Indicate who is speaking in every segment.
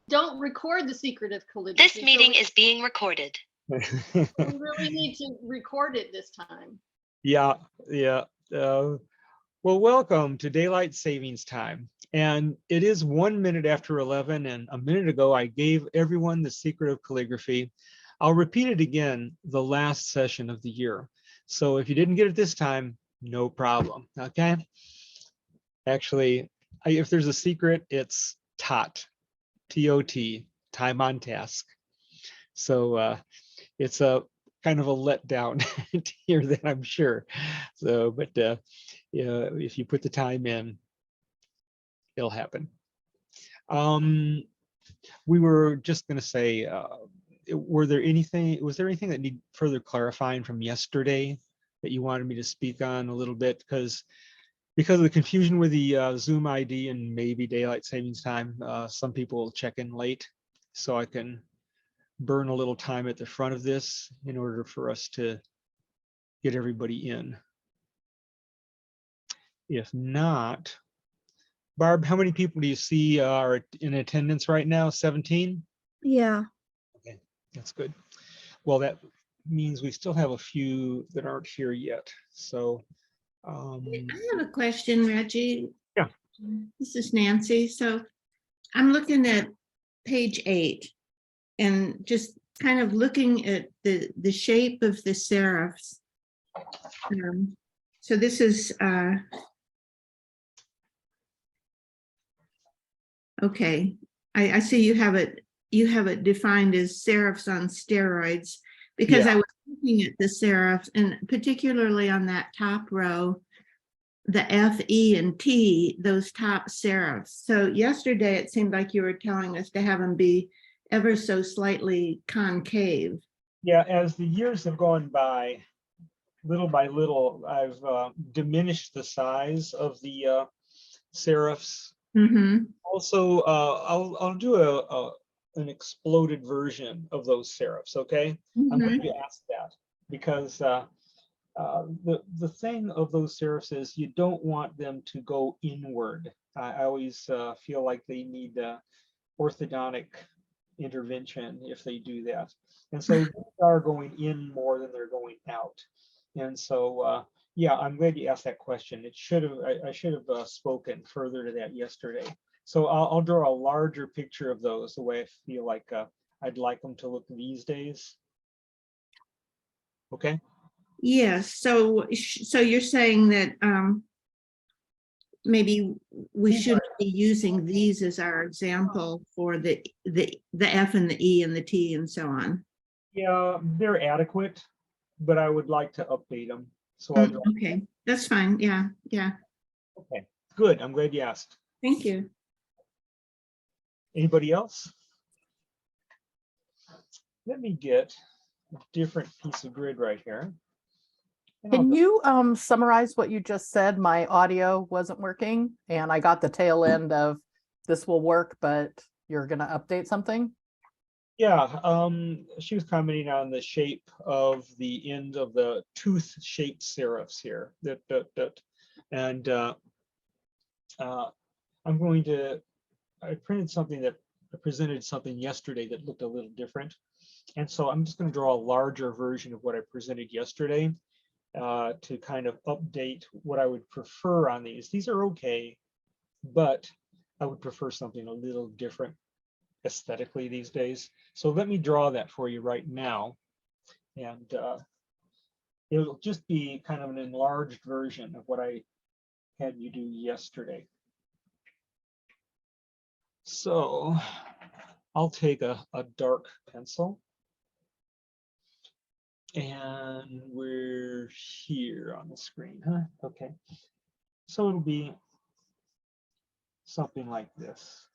Speaker 1: Don't record the secret of calligraphy.
Speaker 2: This meeting is being recorded.
Speaker 1: We really need to record it this time.
Speaker 3: Yeah. Well, welcome to Daylight Savings Time. And it is 1 minute after 11. And a minute ago, I gave everyone the secret of calligraphy. I'll repeat it again, the last session of the year. So if you didn't get it this time, no problem. Okay. Actually, if there's a secret, it's TOT, T-O-T, time on task. So it's a kind of a letdown to hear that, I'm sure. So, but yeah, if you put the time in, it'll happen. We were just going to say, was there anything that need further clarifying from yesterday that you wanted me to speak on a little bit? Because of the confusion with the Zoom ID and maybe daylight savings time, some people will check in late, so I can burn a little time at the front of this in order for us to get everybody in. If not, Barb, how many people do you see are in attendance right now? 17?
Speaker 4: Yeah.
Speaker 3: Okay, that's good. Well, that means we still have a few that aren't here yet. So
Speaker 5: I have a question, Reggie.
Speaker 3: Yeah.
Speaker 5: This is Nancy. So I'm looking at page 8 and just kind of looking at the shape of the serifs. So this is okay. I see you have it defined as serifs on steroids, because
Speaker 3: Yeah.
Speaker 5: I was looking at the serifs, and particularly on that top row, the F, E, and T, those top serifs. So yesterday it seemed like you were telling us to have them be ever so slightly concave.
Speaker 3: Yeah, as the years have gone by little, I've diminished the size of the serifs.
Speaker 5: Mm-hmm.
Speaker 3: Also, I'll do an exploded version of those serifs. Okay, I'm glad you asked that, because the thing of those serifs is you don't want them to go inward. I always feel like they need orthodontic intervention if they do that, and so they are going in more than they're going out. And so yeah, I'm glad you asked that question. I should have spoken further to that yesterday. So I'll draw a larger picture of those the way I feel like I'd like them to look these days. Okay.
Speaker 5: Yes. So you're saying that maybe we shouldn't be using these as our example for the F and the E and the T and so on.
Speaker 3: Yeah, they're adequate, but I would like to update them. So I'll draw.
Speaker 5: Okay, that's fine. Yeah.
Speaker 3: Okay, good. I'm glad you asked.
Speaker 5: Thank you.
Speaker 3: Anybody else? Let me get a different piece of grid right here.
Speaker 6: Can you summarize what you just said? My audio wasn't working and I got the tail end of this will work, but you're going to update something?
Speaker 3: Yeah, she was commenting on the shape of the end of the tooth-shaped serifs here. And I'm going to, I presented something yesterday that looked a little different. And so I'm just going to draw a larger version of what I presented yesterday to kind of update what I would prefer on these. These are okay, but I would prefer something a little different aesthetically these days. So let me draw that for you right now. And it'll just be kind of an enlarged version of what I had you do yesterday. So I'll take a dark pencil. And we're here on the screen, huh? Okay. So it'll be something like this.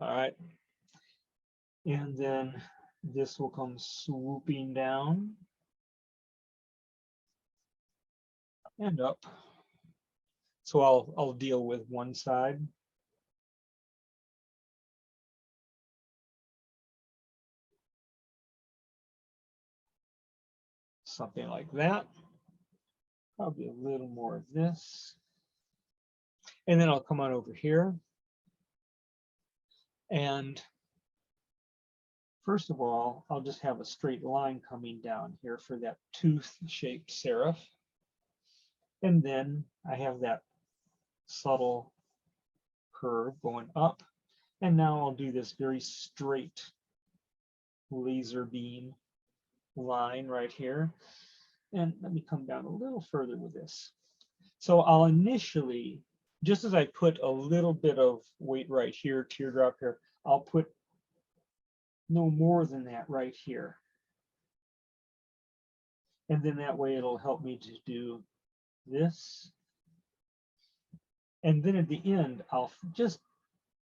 Speaker 3: All right. And then this will come swooping down and up. So I'll deal with one side. Something like that. Probably a little more of this. And then I'll come on over here. And first of all, I'll just have a straight line coming down here for that tooth-shaped serif. And then I have that subtle curve going up. And now I'll do this very straight laser beam line right here. And let me come down a little further with this. So I'll initially, just as I put a little bit of weight right here, teardrop here, I'll put no more than that right here. And then that way it'll help me to do this. And then at the end, I'll just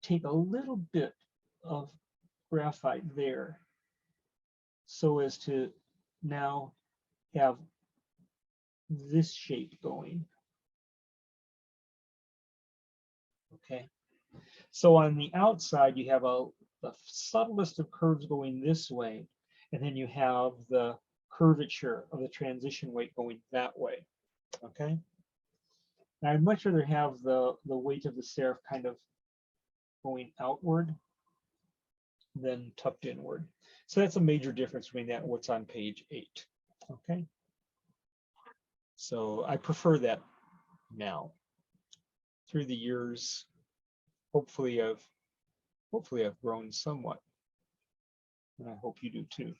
Speaker 3: take a little bit of graphite there so as to now have this shape going. Okay, so on the outside, you have the subtlest of curves going this way, and then you have the curvature of the transition weight going that way. Okay, now I'd much rather have the weight of the serif kind of going outward than tucked inward. So that's a major difference between that and what's on page 8. Okay, so I prefer that now. Through the years, hopefully I've grown somewhat, and I hope you do too.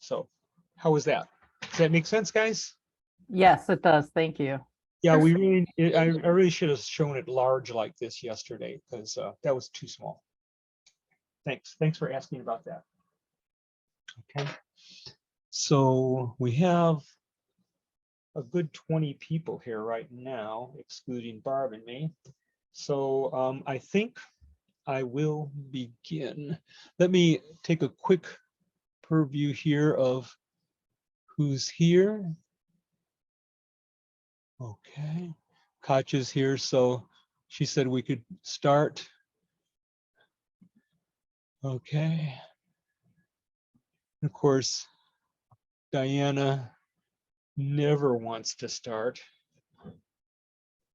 Speaker 3: So how was that? Does that make sense, guys?
Speaker 6: Yes, it does. Thank you.
Speaker 3: Yeah, we really, I really should have shown it large like this yesterday, because that was too small. Thanks for asking about that. Okay, so we have a good 20 people here right now, excluding Barb and me. So I think I will begin. Let me take a quick purview here of who's here. Okay, Katja's here, so she said we could start. Okay. Of course, Diana never wants to start.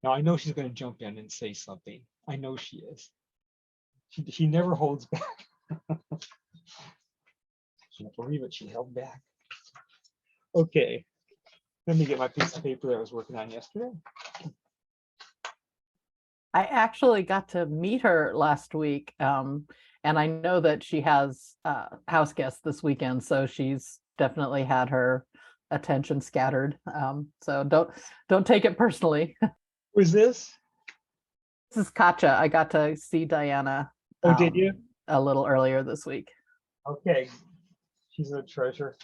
Speaker 3: Now I know she's going to jump in and say something. I know she is. She never holds back. Can't believe it, she held back. Okay, let me get my piece of paper that I was working on yesterday.
Speaker 6: I actually got to meet her last week, and I know that she has house guests this weekend, so she's definitely had her attention scattered. So don't take it personally.
Speaker 3: Who's this?
Speaker 6: This is Katja. I got to see Diana.
Speaker 3: Oh, did you?
Speaker 6: A little earlier this week.
Speaker 3: Okay, she's a treasure.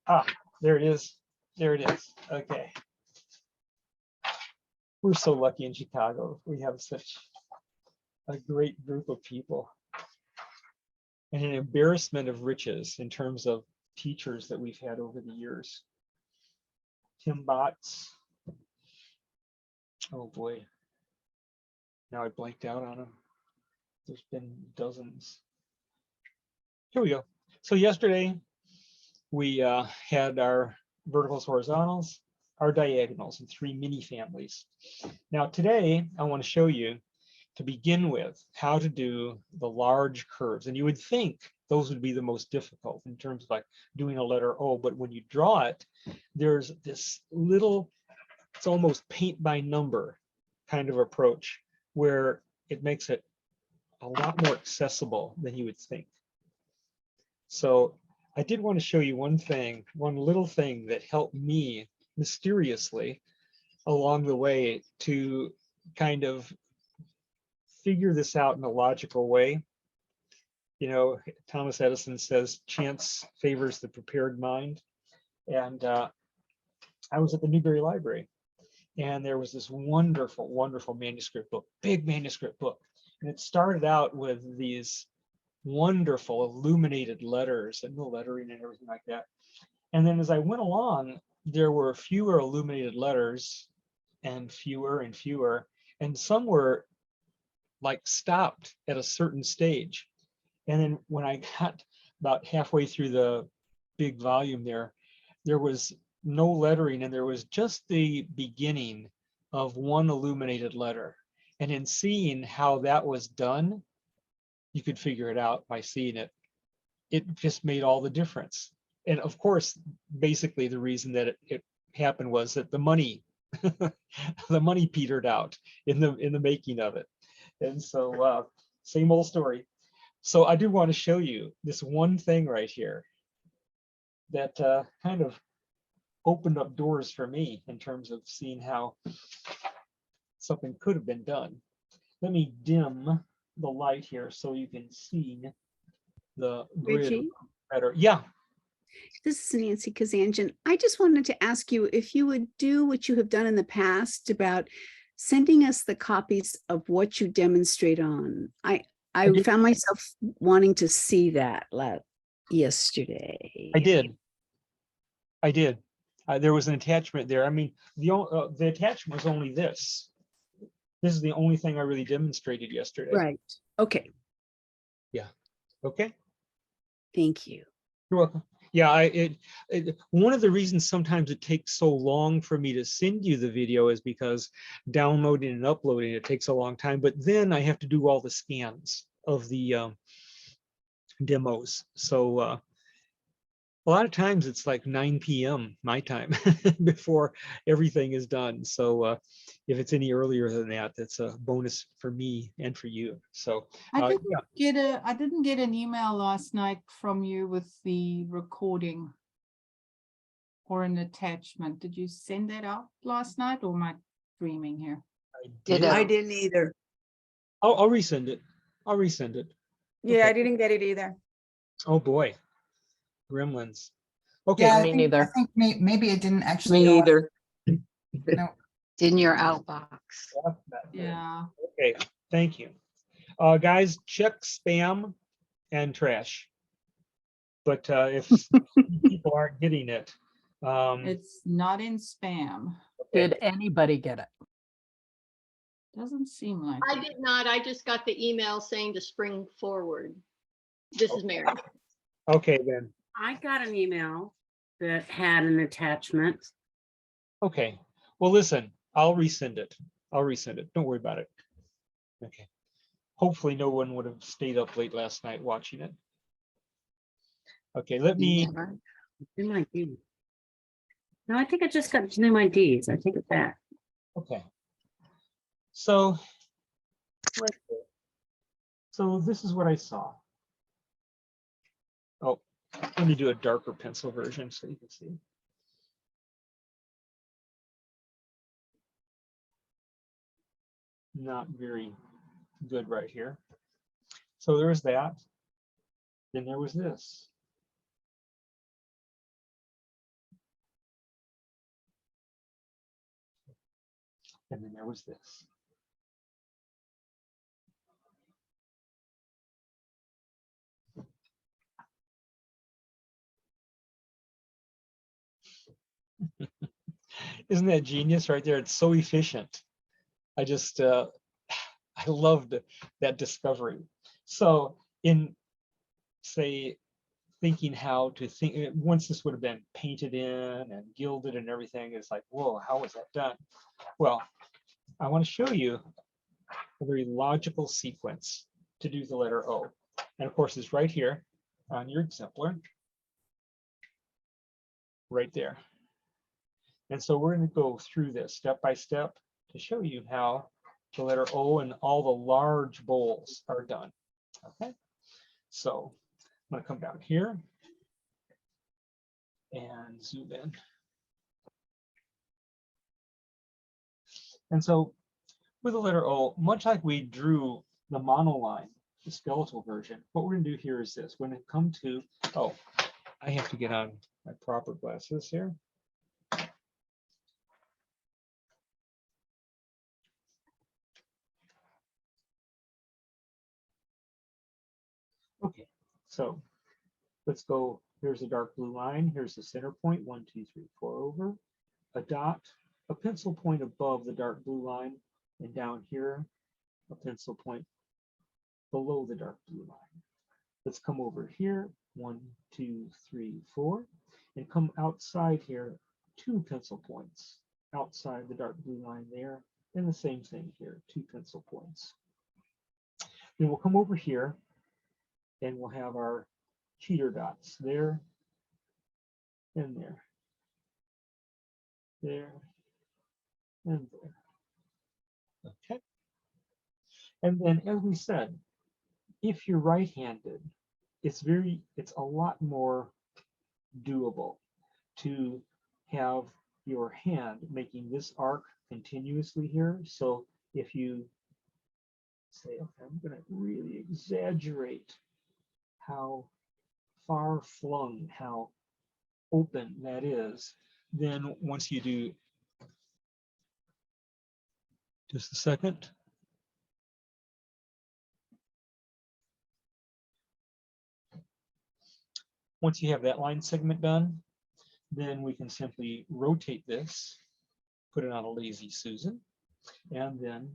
Speaker 3: Ah, there it is. There it is. Okay. We're so lucky in Chicago. We have such a great group of people and an embarrassment of riches in terms of teachers that we've had over the years. Tim Botts. Oh boy. Now I blanked out on him. There's been dozens. Here we go. So yesterday we had our verticals, horizontals, our diagonals in 3 mini families. Now today I want to show you, to begin with, how to do the large curves. And you would think those would be the most difficult in terms of like doing a letter O, but when you draw it, there's this little, it's almost paint by number kind of approach where it makes it a lot more accessible than you would think. So I did want to show you one thing, one little thing that helped me mysteriously along the way to kind of figure this out in a logical way. You know, Thomas Edison says chance favors the prepared mind. And I was at the Newberry Library, and there was this wonderful, wonderful manuscript book, big manuscript book. And it started out with these wonderful illuminated letters and the lettering and everything like that. And then as I went along, there were fewer illuminated letters and fewer, and some were like stopped at a certain stage. And then when I got about halfway through the big volume there was no lettering, and there was just the beginning of one illuminated letter. And in seeing how that was done, you could figure it out by seeing it. It just made all the difference. And of course, basically the reason that it happened was that the money, the money petered out in the making of it. And so same old story. So I do want to show you this one thing right here that kind of opened up doors for me in terms of seeing how something could have been done. Let me dim the light here so you can see the grid
Speaker 4: Reggie,
Speaker 3: better. Yeah,
Speaker 4: this is Nancy Kazanjian. I just wanted to ask you if you would do what you have done in the past about sending us the copies of what you demonstrate on. I
Speaker 3: did.
Speaker 4: found myself wanting to see that yesterday.
Speaker 3: I did. There was an attachment there. I mean, the attachment was only this. This is the only thing I really demonstrated yesterday.
Speaker 4: Right. Okay.
Speaker 3: Okay.
Speaker 4: Thank you.
Speaker 3: You're welcome. Yeah, one of the reasons sometimes it takes so long for me to send you the video is because downloading and uploading it takes a long time. But then I have to do all the scans of the demos. So a lot of times it's like 9 p.m. my time before everything is done. So if it's any earlier than that, that's a bonus for me and for you. So
Speaker 7: I didn't
Speaker 3: yeah.
Speaker 7: I didn't get an email last night from you with the recording or an attachment. Did you send that out last night, or am I dreaming here?
Speaker 3: I did.
Speaker 8: I didn't either.
Speaker 3: I'll resend it. I'll resend it.
Speaker 8: Yeah,
Speaker 3: Okay.
Speaker 8: I didn't get it either.
Speaker 3: Oh boy. Gremlins. Okay.
Speaker 6: Yeah,
Speaker 7: I
Speaker 6: me
Speaker 7: think,
Speaker 6: neither.
Speaker 7: I think maybe it didn't actually.
Speaker 8: Me either.
Speaker 7: No.
Speaker 1: In your outbox.
Speaker 7: Yeah.
Speaker 3: Okay, thank you. Guys, check spam and trash. But if people aren't getting it,
Speaker 7: It's not in spam.
Speaker 3: okay.
Speaker 6: Did anybody get it?
Speaker 7: Doesn't seem like
Speaker 1: I
Speaker 7: it.
Speaker 1: did not. I just got the email saying to spring forward. This is Mary.
Speaker 3: Okay, then.
Speaker 9: I got an email that had an attachment.
Speaker 3: Okay. Well, listen, I'll resend it. I'll resend it. Don't worry about it. Okay. Hopefully no one would have stayed up late last night watching it. Okay, let me.
Speaker 9: New ID. No, I think I just got new IDs. I take it back.
Speaker 3: Okay. So, right there. So this is what I saw. Oh, let me do a darker pencil version so you can see. Not very good right here. So there's that. Then there was this. And then there was this. Isn't that genius right there? It's so efficient. I just, I loved that discovery. So in, say, thinking how to think, once this would have been painted in and gilded and everything, it's like, whoa, how was that done? Well, I want to show you a very logical sequence to do the letter O. And of course, it's right here on your exemplar, right there. And so we're going to go through this step by step to show you how the letter O and all the large bowls are done. Okay, so I'm going to come down here and zoom in. And so with the letter O, much like we drew the monoline, the skeletal version, what we're going to do here is this. We're going to come to, oh, I have to get on my proper glasses here. Okay, so let's go. Here's a dark blue line. Here's the center point, 1, 2, 3, 4 over. A dot, a pencil point above the dark blue line, and down here, a pencil point below the dark blue line. Let's come over here, 1, 2, 3, 4, and come outside here, 2 pencil points outside the dark blue line there, and the same thing here, 2 pencil points. Then we'll come over here and we'll have our cheater dots there and there, there and there. Okay. And then, as we said, if you're right-handed, it's a lot more doable to have your hand making this arc continuously here. So if you say, okay, I'm going to really exaggerate how far flung, how open that is, then once you do, just a second. Once you have that line segment done, then we can simply rotate this, put it on a lazy Susan, and then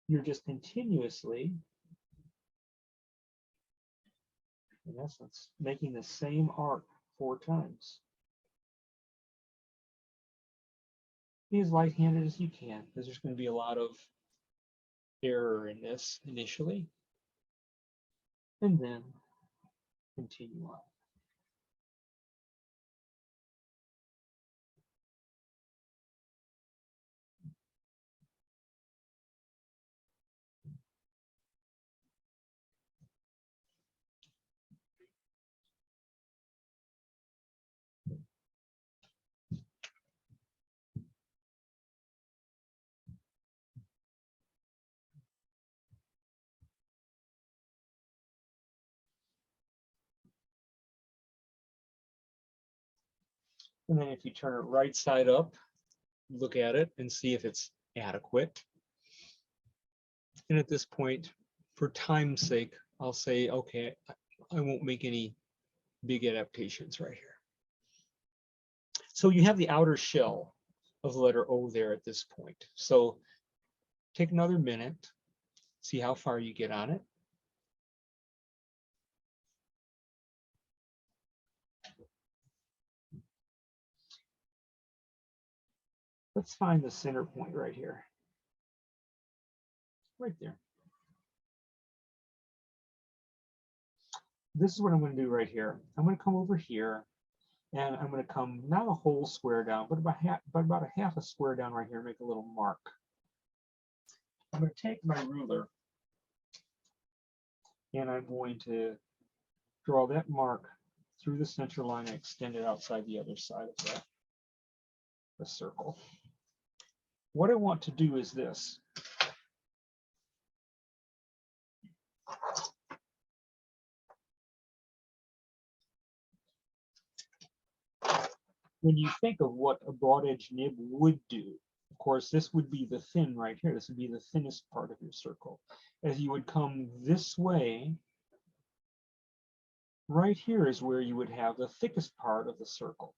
Speaker 3: you're just continuously, in essence, making the same arc 4 times. Be as light-handed as you can, because there's going to be a lot of error in this initially, and then continue on. And then if you turn it right side up, look at it and see if it's adequate. And at this point, for time's sake, I'll say, okay, I won't make any big adaptations right here. So you have the outer shell of the letter O there at this point. So take another minute, see how far you get on it. Let's find the center point right here. Right there. This is what I'm going to do right here. I'm going to come over here and I'm going to come not a whole square down, but about a half a square down right here, make a little mark. I'm going to take my ruler and I'm going to draw that mark through the center line and extend it outside the other side of the circle. What I want to do is this. When you think of what a broad edge nib would do, of course, this would be the thin right here. This would be the thinnest part of your circle. As you would come this way, right here is where you would have the thickest part of the circle.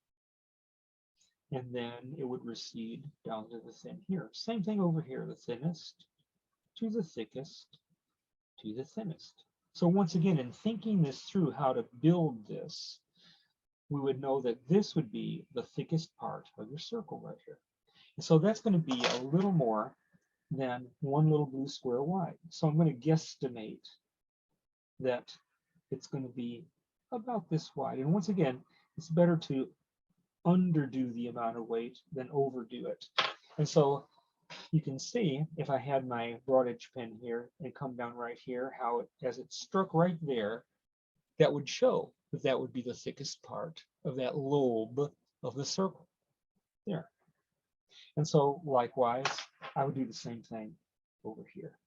Speaker 3: And then it would recede down to the thin here. Same thing over here, the thinnest to the thickest to the thinnest. So once again, in thinking this through how to build this, we would know that this would be the thickest part of your circle right here. And so that's going to be a little more than one little blue square wide. So I'm going to guesstimate that it's going to be about this wide. And once again, it's better to underdo the amount of weight than overdo it. And so you can see if I had my broad edge pen here and come down right here, how as it struck right there, that would show that that would be the thickest part of that lobe of the circle there. And so likewise, I would do the same thing over here.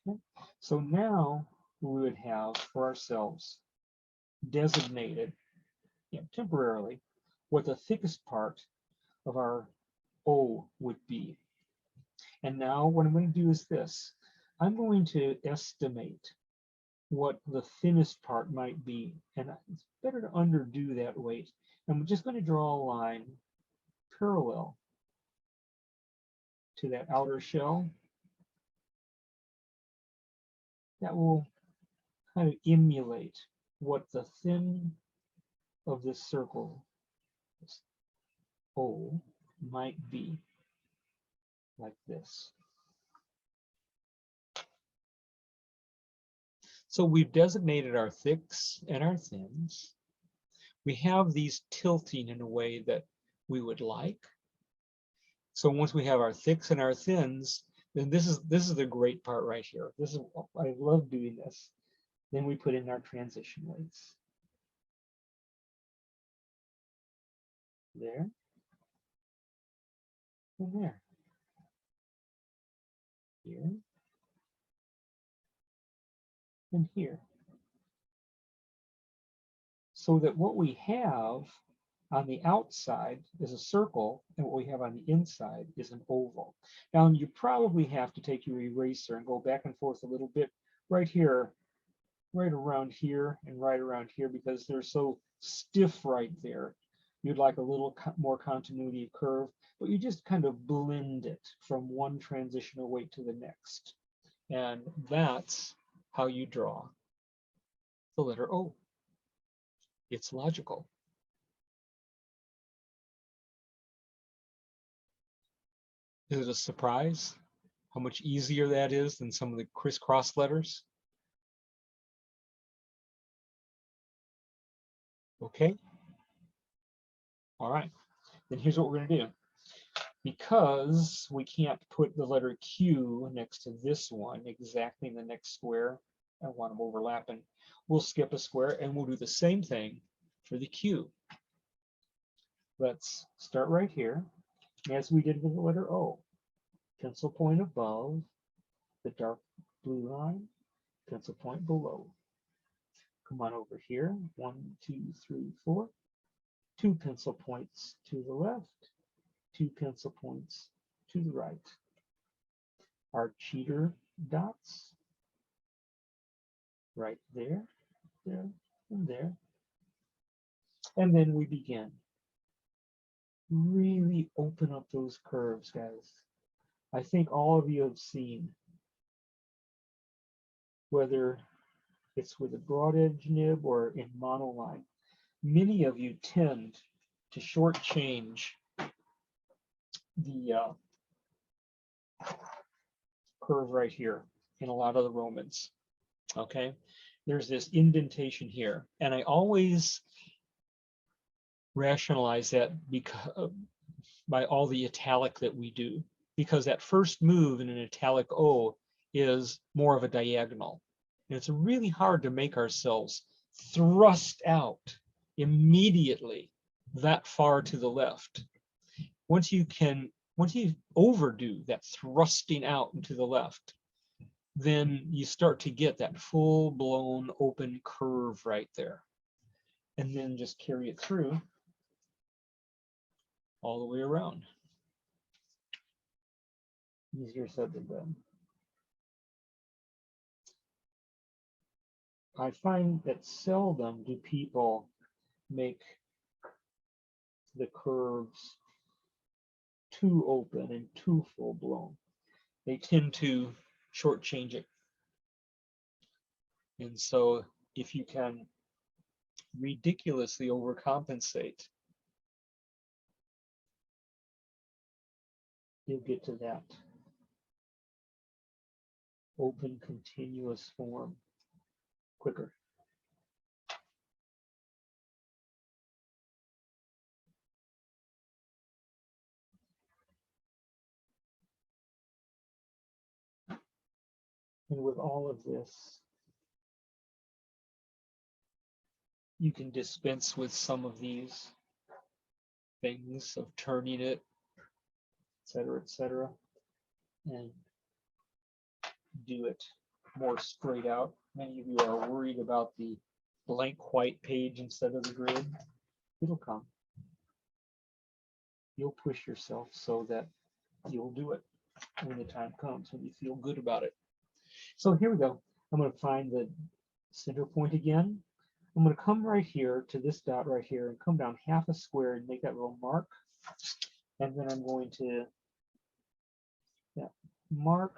Speaker 3: Okay. So now we would have for ourselves designated temporarily what the thickest part of our O would be. And now what I'm going to do is this. I'm going to estimate what the thinnest part might be. And it's better to underdo that weight. I'm just going to draw a line parallel to that outer shell. That will kind of emulate what the thin of this circle is. O might be like this. So we've designated our thicks and our thins. We have these tilting in a way that we would like. So once we have our thicks and our thins, then this is the great part right here. This is, I love doing this. Then we put in our transition weights. There. And there. Here. And here. So that what we have on the outside is a circle, and what we have on the inside is an oval. Now, you probably have to take your eraser and go back and forth a little bit right here, right around here, and right around here, because they're so stiff right there. You'd like a little more continuity of curve, but you just kind of blend it from one transitional weight to the next. And that's how you draw the letter O. It's logical. Is it a surprise how much easier that is than some of the crisscross letters? Okay. All right. Then here's what we're going to do. Because we can't put the letter Q next to this one exactly in the next square, I don't want them overlapping, we'll skip a square and we'll do the same thing for the Q. Let's start right here, as we did with the letter O. Pencil point above the dark blue line, pencil point below. Come on over here, 1, 2, 3, 4. 2 pencil points to the left, 2 pencil points to the right. Our cheater dots, right there, there, and there. And then we begin. Really open up those curves, guys. I think all of you have seen, whether it's with a broad edge nib or in monoline, many of you tend to shortchange the curve right here in a lot of the Romans. Okay, there's this indentation here, and I always rationalize that because by all the italic that we do, because that first move in an italic O is more of a diagonal. And it's really hard to make ourselves thrust out immediately that far to the left. Once you overdo that thrusting out into the left, then you start to get that full-blown open curve right there. And then just carry it through all the way around. Easier said than done. I find that seldom do people make the curves too open and too full blown. They tend to shortchange it. And so if you can ridiculously overcompensate, you'll get to that open continuous form quicker. And with all of this, you can dispense with some of these things of turning it, et cetera, and do it more straight out. Many of you are worried about the blank white page instead of the grid. It'll come. You'll push yourself so that you'll do it when the time comes, when you feel good about it. So here we go. I'm going to find the center point again. I'm going to come right here to this dot right here and come down half a square and make that little mark. And then I'm going to mark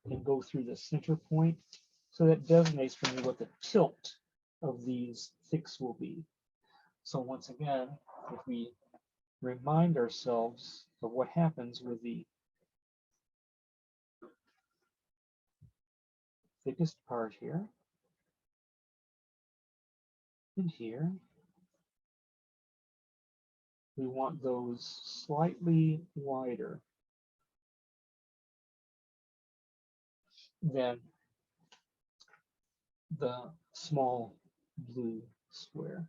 Speaker 3: and go through the center point. So that designates for me what the tilt of these thicks will be. So once again, if we remind ourselves of what happens with the thickest part here and here. We want those slightly wider than the small blue square.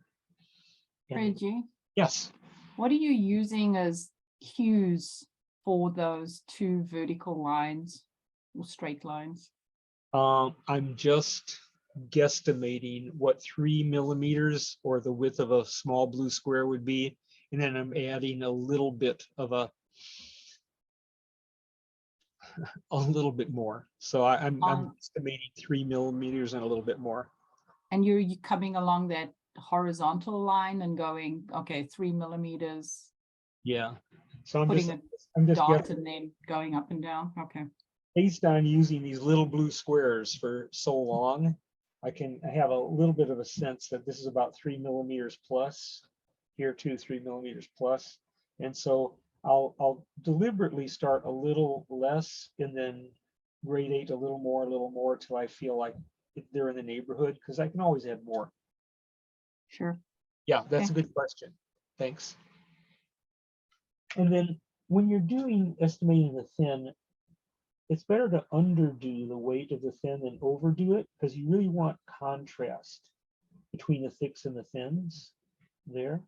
Speaker 3: And-
Speaker 7: Reggie,
Speaker 3: yes.
Speaker 7: what are you using as cues for those two vertical lines or straight lines?
Speaker 3: I'm just guesstimating what 3 millimeters or the width of a small blue square would be. And then I'm adding a little bit of a little bit more. So I'm estimating 3 millimeters and a little bit more.
Speaker 7: And you're coming along that horizontal line and going, okay, 3 millimeters,
Speaker 3: Yeah. So I'm
Speaker 7: putting
Speaker 3: just
Speaker 7: a dot
Speaker 3: guessing,
Speaker 7: and then going up and down. Okay.
Speaker 3: based on using these little blue squares for so long, I have a little bit of a sense that this is about 3 millimeters plus. Here too, 3 millimeters plus. And so I'll deliberately start a little less and then gradate a little more till I feel like they're in the neighborhood, because I can always add more.
Speaker 7: Sure.
Speaker 3: Yeah, that's a
Speaker 7: Okay.
Speaker 3: good question. Thanks. And then when you're doing estimating the thin, it's better to underdo the weight of the thin than overdo it, because you really want contrast between the thicks and the thins there.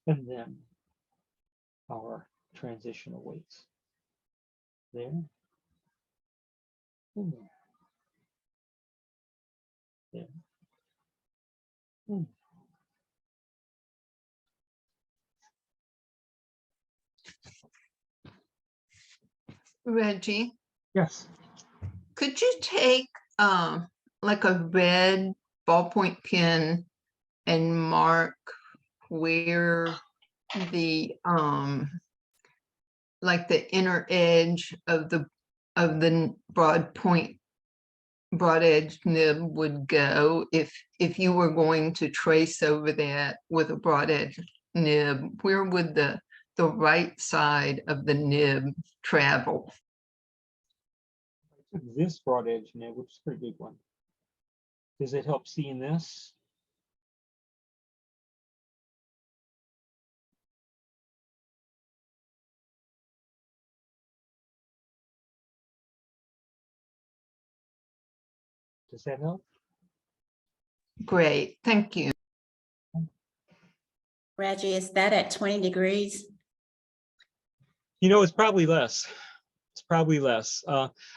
Speaker 3: And then our transitional weights there. And there. There. And
Speaker 8: Reggie,
Speaker 3: yes.
Speaker 8: could you take like a red ballpoint pen and mark where the like the inner edge of the broad edge nib would go if you were going to trace over that with a broad edge nib? Where would the right side of the nib travel?
Speaker 3: I took this broad edge nib, which is a pretty big one. Does it help seeing this? Does that help?
Speaker 8: Great, thank you.
Speaker 9: Reggie, is that at 20 degrees?
Speaker 3: You know, it's probably less. It's probably less.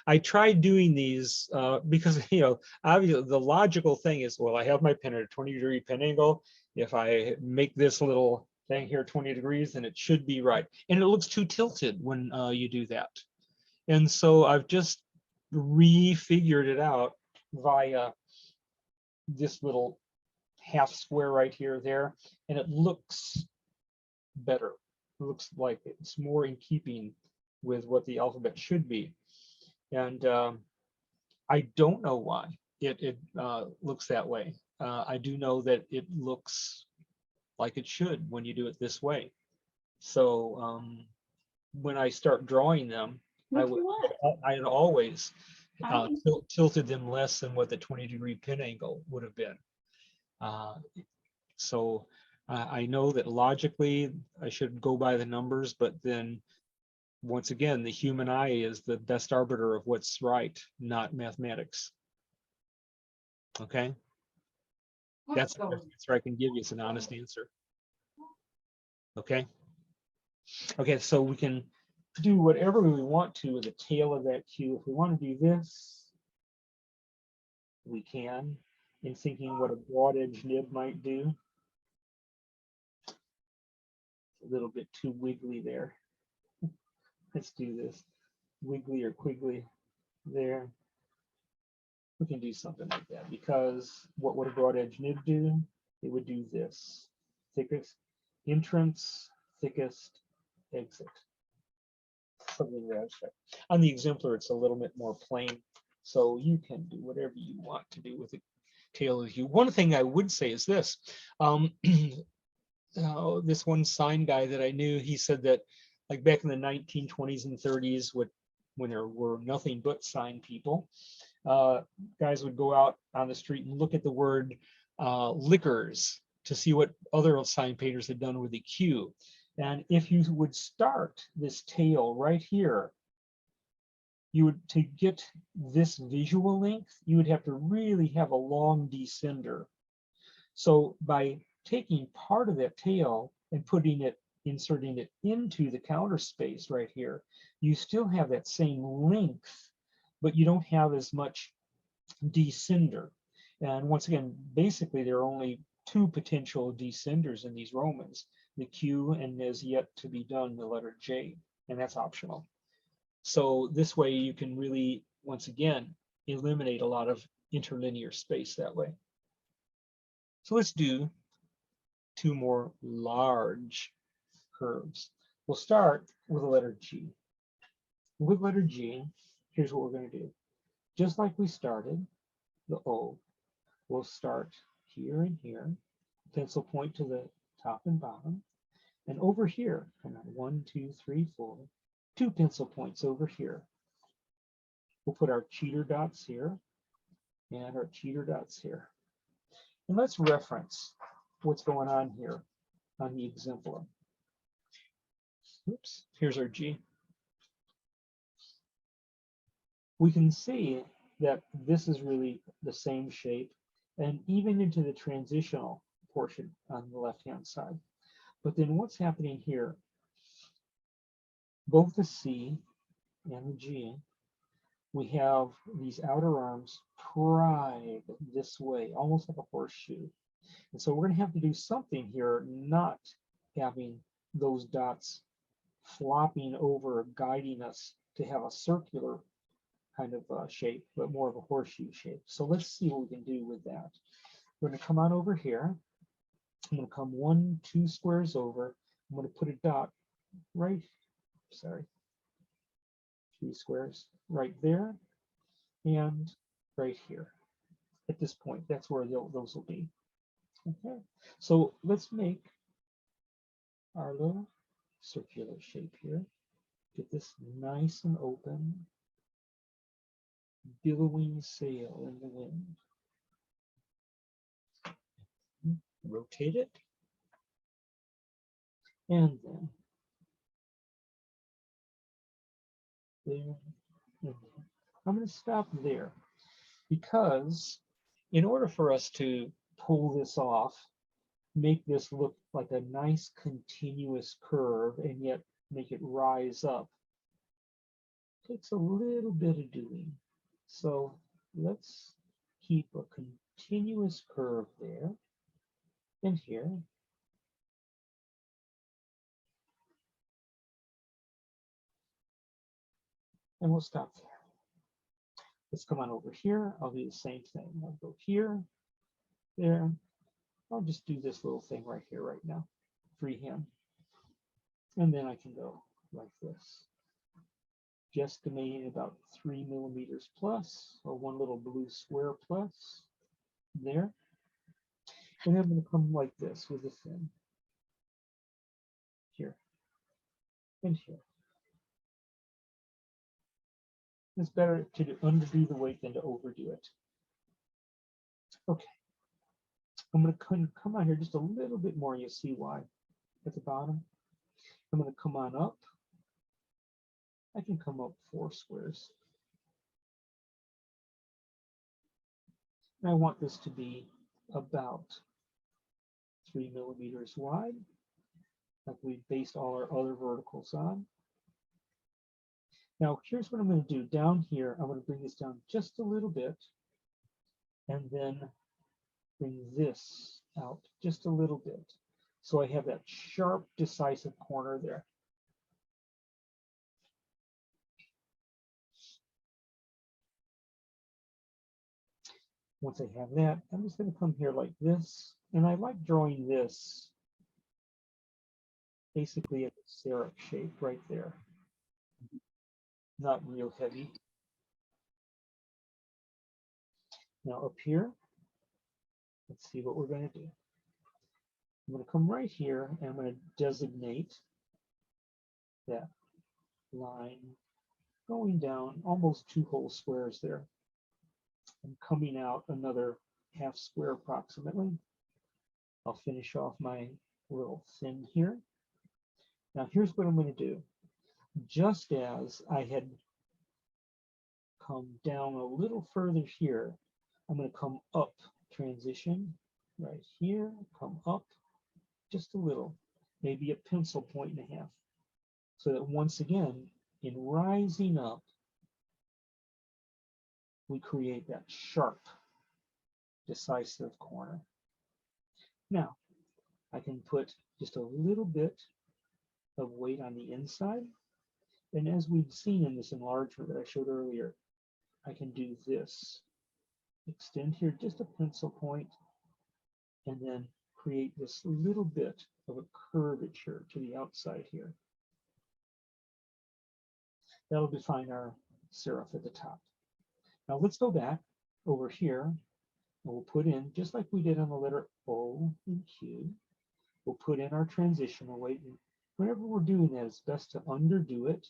Speaker 3: I tried doing these because, you know, obviously the logical thing is, well, I have my pen at a 20-degree pen angle. If I make this little thing here 20 degrees, then it should be right. And it looks too tilted when you do that. And so I've just refigured it out via this little half square right here, there, and it looks better. It looks like it's more in keeping with what the alphabet should be. And I don't know why it looks that way. I do know that it looks like it should when you do it this way. So when I start drawing them, I had always tilted them less than what the 20-degree pin angle would have been. So I know that logically I should go by the numbers, but then once again, the human eye is the best arbiter of what's right, not mathematics. Okay, that's the best answer I can give you. It's an honest answer. Okay. Okay, so we can do whatever we want to with the tail of that cue. If we want to do this, we can, in thinking what a broad edge nib might do. A little bit too wiggly there. Let's do this. Wiggly or quiggly there. We can do something like that, because what would a broad edge nib do? It would do this. Thickest entrance, thickest exit. Something there. On the exemplar, it's a little bit more plain. So you can do whatever you want to do with the tail of you. One thing I would say is this. This one sign guy that I knew, he said that like back in the 1920s and 30s, when there were nothing but sign people, guys would go out on the street and look at the word liquors to see what other sign painters had done with the Q. And if you would start this tail right here, you would, to get this visual length, you would have to really have a long descender. So by taking part of that tail and inserting it into the counter space right here, you still have that same length, but you don't have as much descender. And once again, basically there are only two potential descenders in these Romans, the Q and as yet to be done, the letter J, and that's optional. So this way you can really, once again, eliminate a lot of interlinear space that way. So let's do two more large curves. We'll start with the letter G. With letter G, here's what we're going to do. Just like we started the O, we'll start here and here, pencil point to the top and bottom, and over here, come on, 1, 2, 3, 4, 2 pencil points over here. We'll put our cheater dots here and our cheater dots here. And let's reference what's going on here on the exemplar. Oops, here's our G. We can see that this is really the same shape and even into the transitional portion on the left-hand side. But then what's happening here? Both the C and the G, we have these outer arms pried this way, almost like a horseshoe. And so we're going to have to do something here, not having those dots flopping over, guiding us to have a circular kind of shape, but more of a horseshoe shape. So let's see what we can do with that. We're going to come on over here. I'm going to come 1, 2 squares over. I'm going to put a dot right, 3 squares right there and right here. At this point, that's where those will be. Okay, so let's make our little circular shape here. Get this nice and open, billowing sail in the wind. Rotate it. And then there and there. I'm going to stop there because in order for us to pull this off, make this look like a nice continuous curve and yet make it rise up, takes a little bit of doing. So let's keep a continuous curve there and here. And we'll stop there. Let's come on over here. I'll do the same thing. I'll go here, there. I'll just do this little thing right here, right now, freehand. And then I can go like this. Just estimating about 3 millimeters plus, or one little blue square plus there. And I'm going to come like this with the fin here and here. It's better to underdo the weight than to overdo it. Okay. I'm going to come on here just a little bit more. You'll see why at the bottom. I'm going to come on up. I can come up 4 squares. And I want this to be about 3 millimeters wide, like we based all our other verticals on. Now, here's what I'm going to do. Down here, I'm going to bring this down just a little bit, and then bring this out just a little bit. So I have that sharp, decisive corner there. Once I have that, I'm just going to come here like this. And I like drawing this basically a serif shape right there. Not real heavy. Now up here, let's see what we're going to do. I'm going to come right here and I'm going to designate that line going down almost 2 whole squares there and coming out another half square approximately. I'll finish off my little thin here. Now here's what I'm going to do. Just as I had come down a little further here, I'm going to come up, transition right here, come up just a little, maybe a pencil point and a half, so that once again, in rising up, we create that sharp, decisive corner. Now, I can put just a little bit of weight on the inside, and as we've seen in this enlargement that I showed earlier, I can do this. Extend here just a pencil point, and then create this little bit of a curvature to the outside here. That'll define our serif at the top. Now let's go back over here, and we'll put in, just like we did on the letter O and Q, we'll put in our transitional weight. And whenever we're doing that, it's best to underdo it.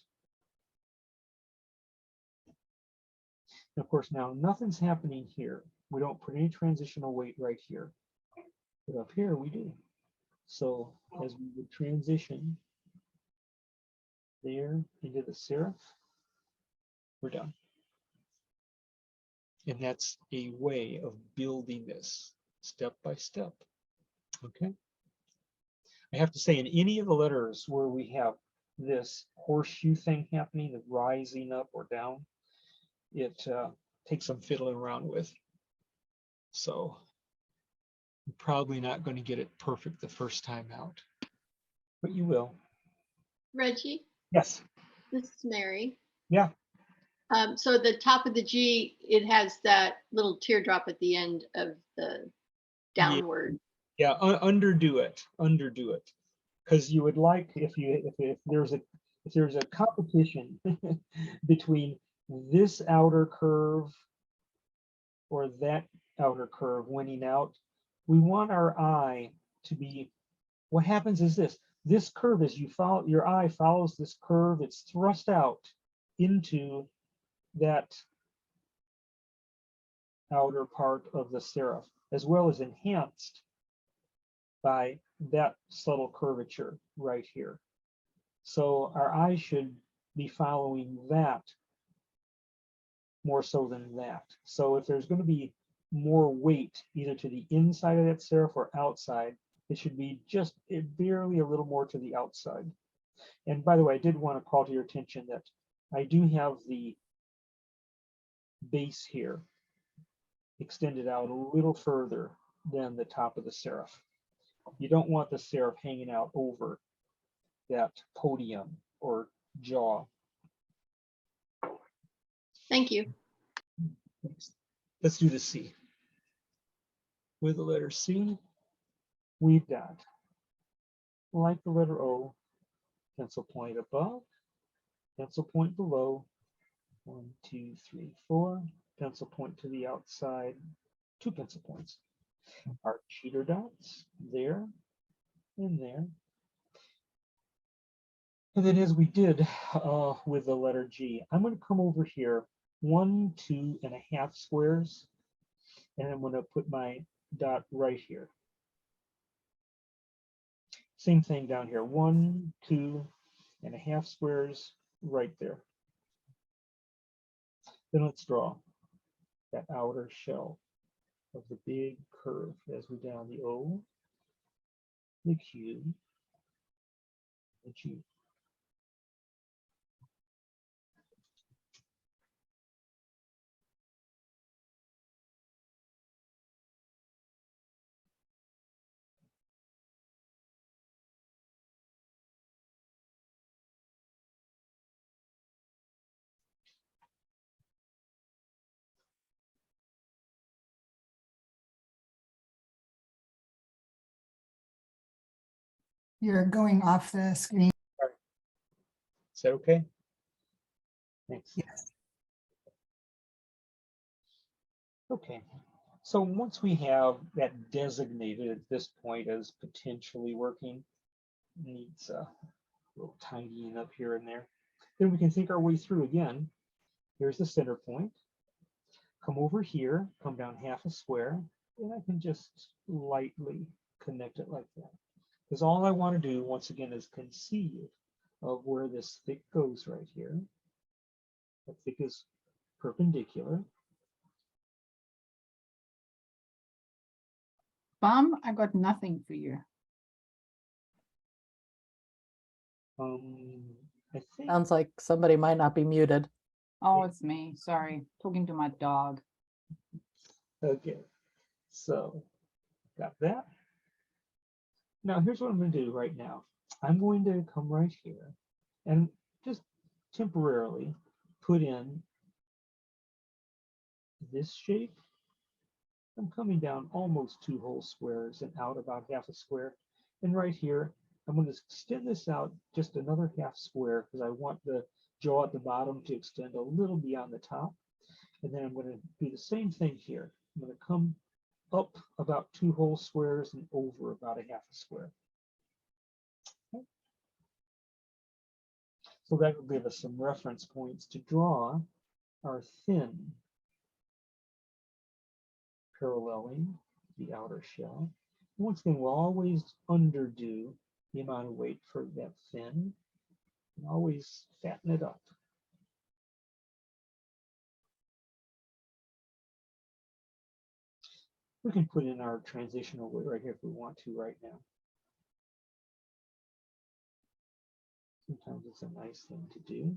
Speaker 3: And of course, now nothing's happening here. We don't put any transitional weight right here. But up here we do. So as we would transition there into the serif, we're done. And that's a way of building this step by step. Okay. I have to say, in any of the letters where we have this horseshoe thing happening, the rising up or down, it takes some fiddling around with. So you're probably not going to get it perfect the first time out, but you will.
Speaker 1: Reggie,
Speaker 3: Yes.
Speaker 1: this is Mary.
Speaker 3: Yeah.
Speaker 1: So the top of the G, it has that little teardrop at the end of the downward.
Speaker 3: Yeah. Underdo it. Underdo it, because you would like, if there's a competition between this outer curve or that outer curve winning out, we want our eye to be, what happens is this curve, as you follow, your eye follows this curve, it's thrust out into that outer part of the serif, as well as enhanced by that subtle curvature right here. So our eye should be following that more so than that. So if there's going to be more weight either to the inside of that serif or outside, it should be just barely a little more to the outside. And by the way, I did want to call to your attention that I do have the base here extended out a little further than the top of the serif. You don't want the serif hanging out over that podium or jaw.
Speaker 1: Thank you.
Speaker 3: Let's do the C. With the letter C, we've got, like the letter O, pencil point above, pencil point below, 1, 2, 3, 4, pencil point to the outside, 2 pencil points. Our cheater dots there and there. And then as we did with the letter G, I'm going to come over here 1, 2.5 squares, and I'm going to put my dot right here. Same thing down here, 1, 2.5 squares right there. Then let's draw that outer shell of the big curve as we down the O, the Q, the G.
Speaker 10: You're going off the screen.
Speaker 3: Is that okay? Thanks.
Speaker 10: Yes.
Speaker 3: Okay, so once we have that designated at this point as potentially working, needs a little tidying up here and there, then we can think our way through again. Here's the center point. Come over here, come down half a square, and I can just lightly connect it like that. Because all I want to do, once again, is conceive of where this thick goes right here. That thick is perpendicular.
Speaker 7: Bum, I got nothing for you.
Speaker 3: I think
Speaker 6: Sounds like somebody might not be muted.
Speaker 7: Oh, it's me. Sorry. Talking to my dog.
Speaker 3: okay. So got that. Now here's what I'm going to do right now. I'm going to come right here and just temporarily put in this shape. I'm coming down almost 2 whole squares and out about half a square. And right here, I'm going to extend this out just another half square because I want the jaw at the bottom to extend a little beyond the top. And then I'm going to do the same thing here. I'm going to come up about 2 whole squares and over about a half a square. Okay. So that will give us some reference points to draw our thin paralleling the outer shell. Once again, we'll always underdo the amount of weight for that thin and always fatten it up. We can put in our transitional weight right here if we want to right now. Sometimes it's a nice thing to do.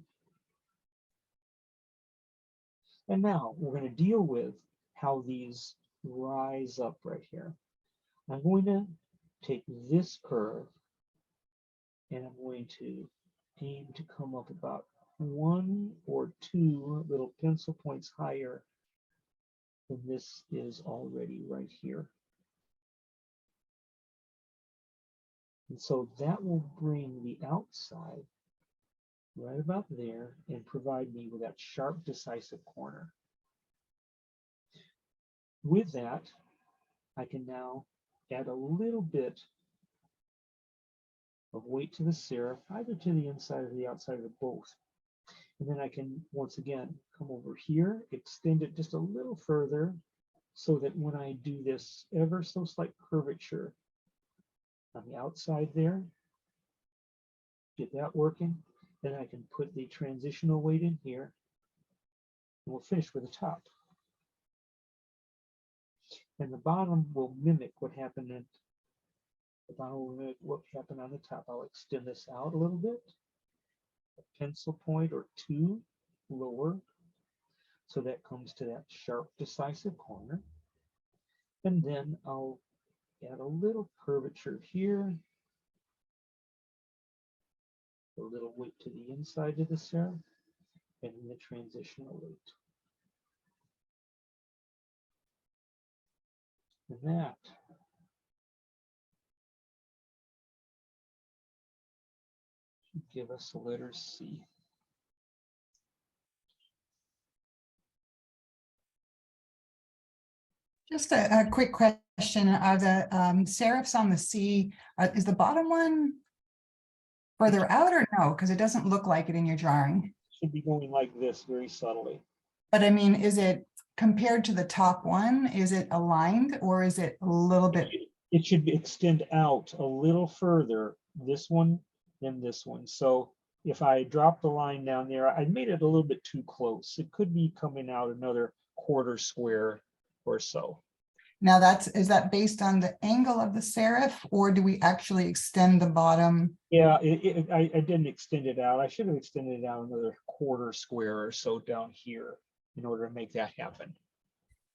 Speaker 3: And now we're going to deal with how these rise up right here. I'm going to take this curve and I'm going to aim to come up about 1 or 2 little pencil points higher than this is already right here. And so that will bring the outside right about there and provide me with that sharp, decisive corner. With that, I can now add a little bit of weight to the serif, either to the inside or the outside of both. And then I can, once again, come over here, extend it just a little further so that when I do this ever so slight curvature on the outside there, get that working, then I can put the transitional weight in here, and we'll finish with the top. And the bottom will mimic what happened at the bottom will mimic what happened on the top. I'll extend this out a little bit, a pencil point or 2 lower, so that comes to that sharp, decisive corner. And then I'll add a little curvature here, a little weight to the inside of the serif, and then the transitional weight. And that should give us the letter C.
Speaker 10: Just a quick question. Are the serifs on the C, is the bottom one further out or no? Because it doesn't look like it in your drawing.
Speaker 3: Should be going like this very subtly.
Speaker 10: But I mean, is it compared to the top one? Is it aligned or is it a little bit?
Speaker 3: It should extend out a little further, this one than this one. So if I drop the line down there, I made it a little bit too close. It could be coming out another quarter square or so.
Speaker 10: Now is that based on the angle of the serif, or do we actually extend the bottom?
Speaker 3: Yeah, I didn't extend it out. I should have extended it out another quarter square or so down here in order to make that happen.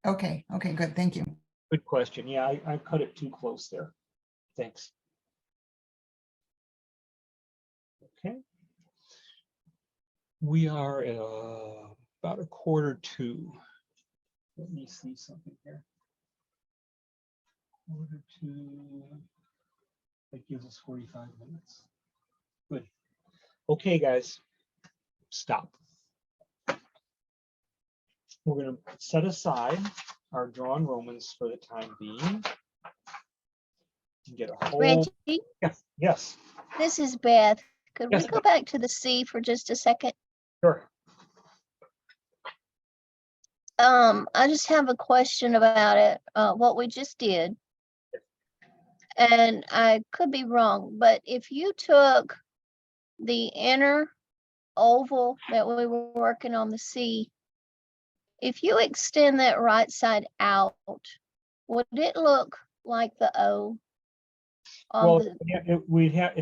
Speaker 10: Okay, good, thank you.
Speaker 3: Good question. Yeah, I cut it too close there. Thanks. Okay. We are about 1:45. Let me see something here. 1:45. That gives us 45 minutes. Good. Okay, guys, stop. We're going to set aside our drawn Romans for the time being. Get a whole,
Speaker 11: Reggie,
Speaker 3: yes,
Speaker 11: this is Beth. Could we
Speaker 3: Yes,
Speaker 11: go
Speaker 3: Beth.
Speaker 11: back to the C for just a second?
Speaker 3: sure.
Speaker 11: I just have a question about it, what we just did. And I could be wrong, but if you took the inner oval that we were working on the C, if you extend that right side out, would it look like the O on
Speaker 3: Well,
Speaker 11: the,
Speaker 3: it would have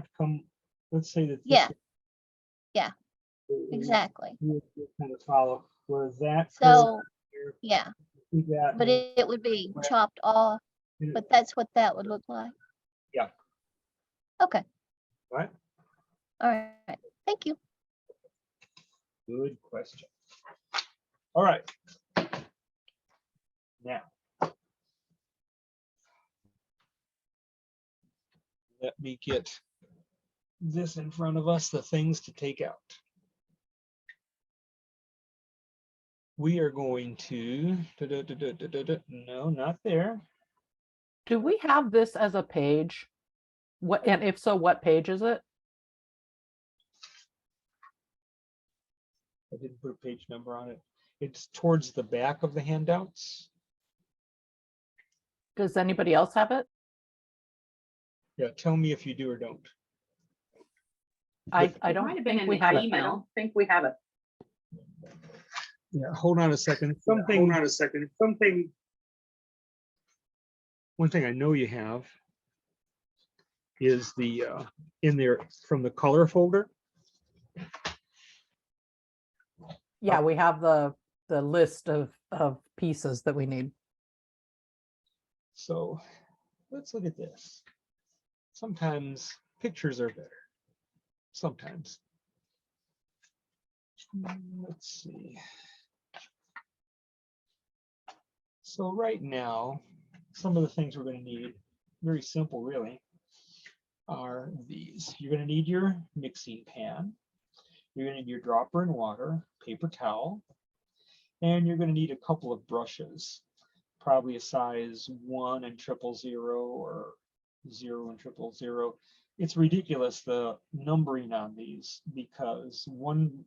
Speaker 3: to come, let's say that.
Speaker 11: Yeah.
Speaker 3: this-
Speaker 11: Yeah,
Speaker 3: it would-
Speaker 11: exactly.
Speaker 3: it would kind of follow, whereas that.
Speaker 11: So,
Speaker 3: here,
Speaker 11: yeah,
Speaker 3: keep that
Speaker 11: but
Speaker 3: and-
Speaker 11: it would be
Speaker 3: Right.
Speaker 11: chopped off,
Speaker 3: and-
Speaker 11: but that's what that would look like.
Speaker 3: Yeah.
Speaker 11: Okay,
Speaker 3: Right,
Speaker 11: all right, thank you.
Speaker 3: good question. All right. Now. Let me get this in front of us, the things to take out. We are going to, no, not there.
Speaker 6: Do we have this as a page? What, and if so, what page is it?
Speaker 3: I didn't put a page number on it. It's towards the back of the handouts.
Speaker 6: Does anybody else have it?
Speaker 3: Yeah, tell me if you do or don't.
Speaker 6: I
Speaker 3: But-
Speaker 6: don't think we have it.
Speaker 9: think we have it.
Speaker 3: Yeah, hold on a second. Something. One thing I know you have is the in there from the color folder.
Speaker 6: Yeah, we have the list of pieces that we need.
Speaker 3: So let's look at this. Sometimes pictures are better. Sometimes. Let's see. So right now, some of the things we're going to need, very simple really, are these. You're going to need your mixing pan. You're going to need your dropper and water, paper towel, and you're going to need a couple of brushes, probably a size 1 and 000 or 0 and 000. It's ridiculous the numbering on these because one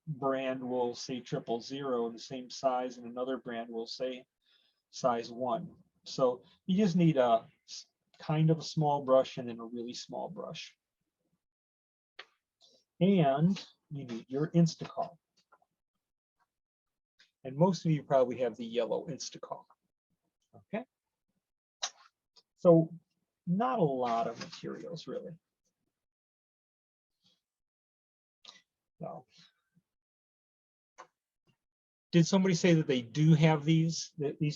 Speaker 3: brand will say 000 and the same size, and another brand will say size 1. So you just need a kind of a small brush and then a really small brush. And you need your Instacol. And most of you probably have the yellow Instacol. Okay. So not a lot of materials really. No. Did somebody say that they do have these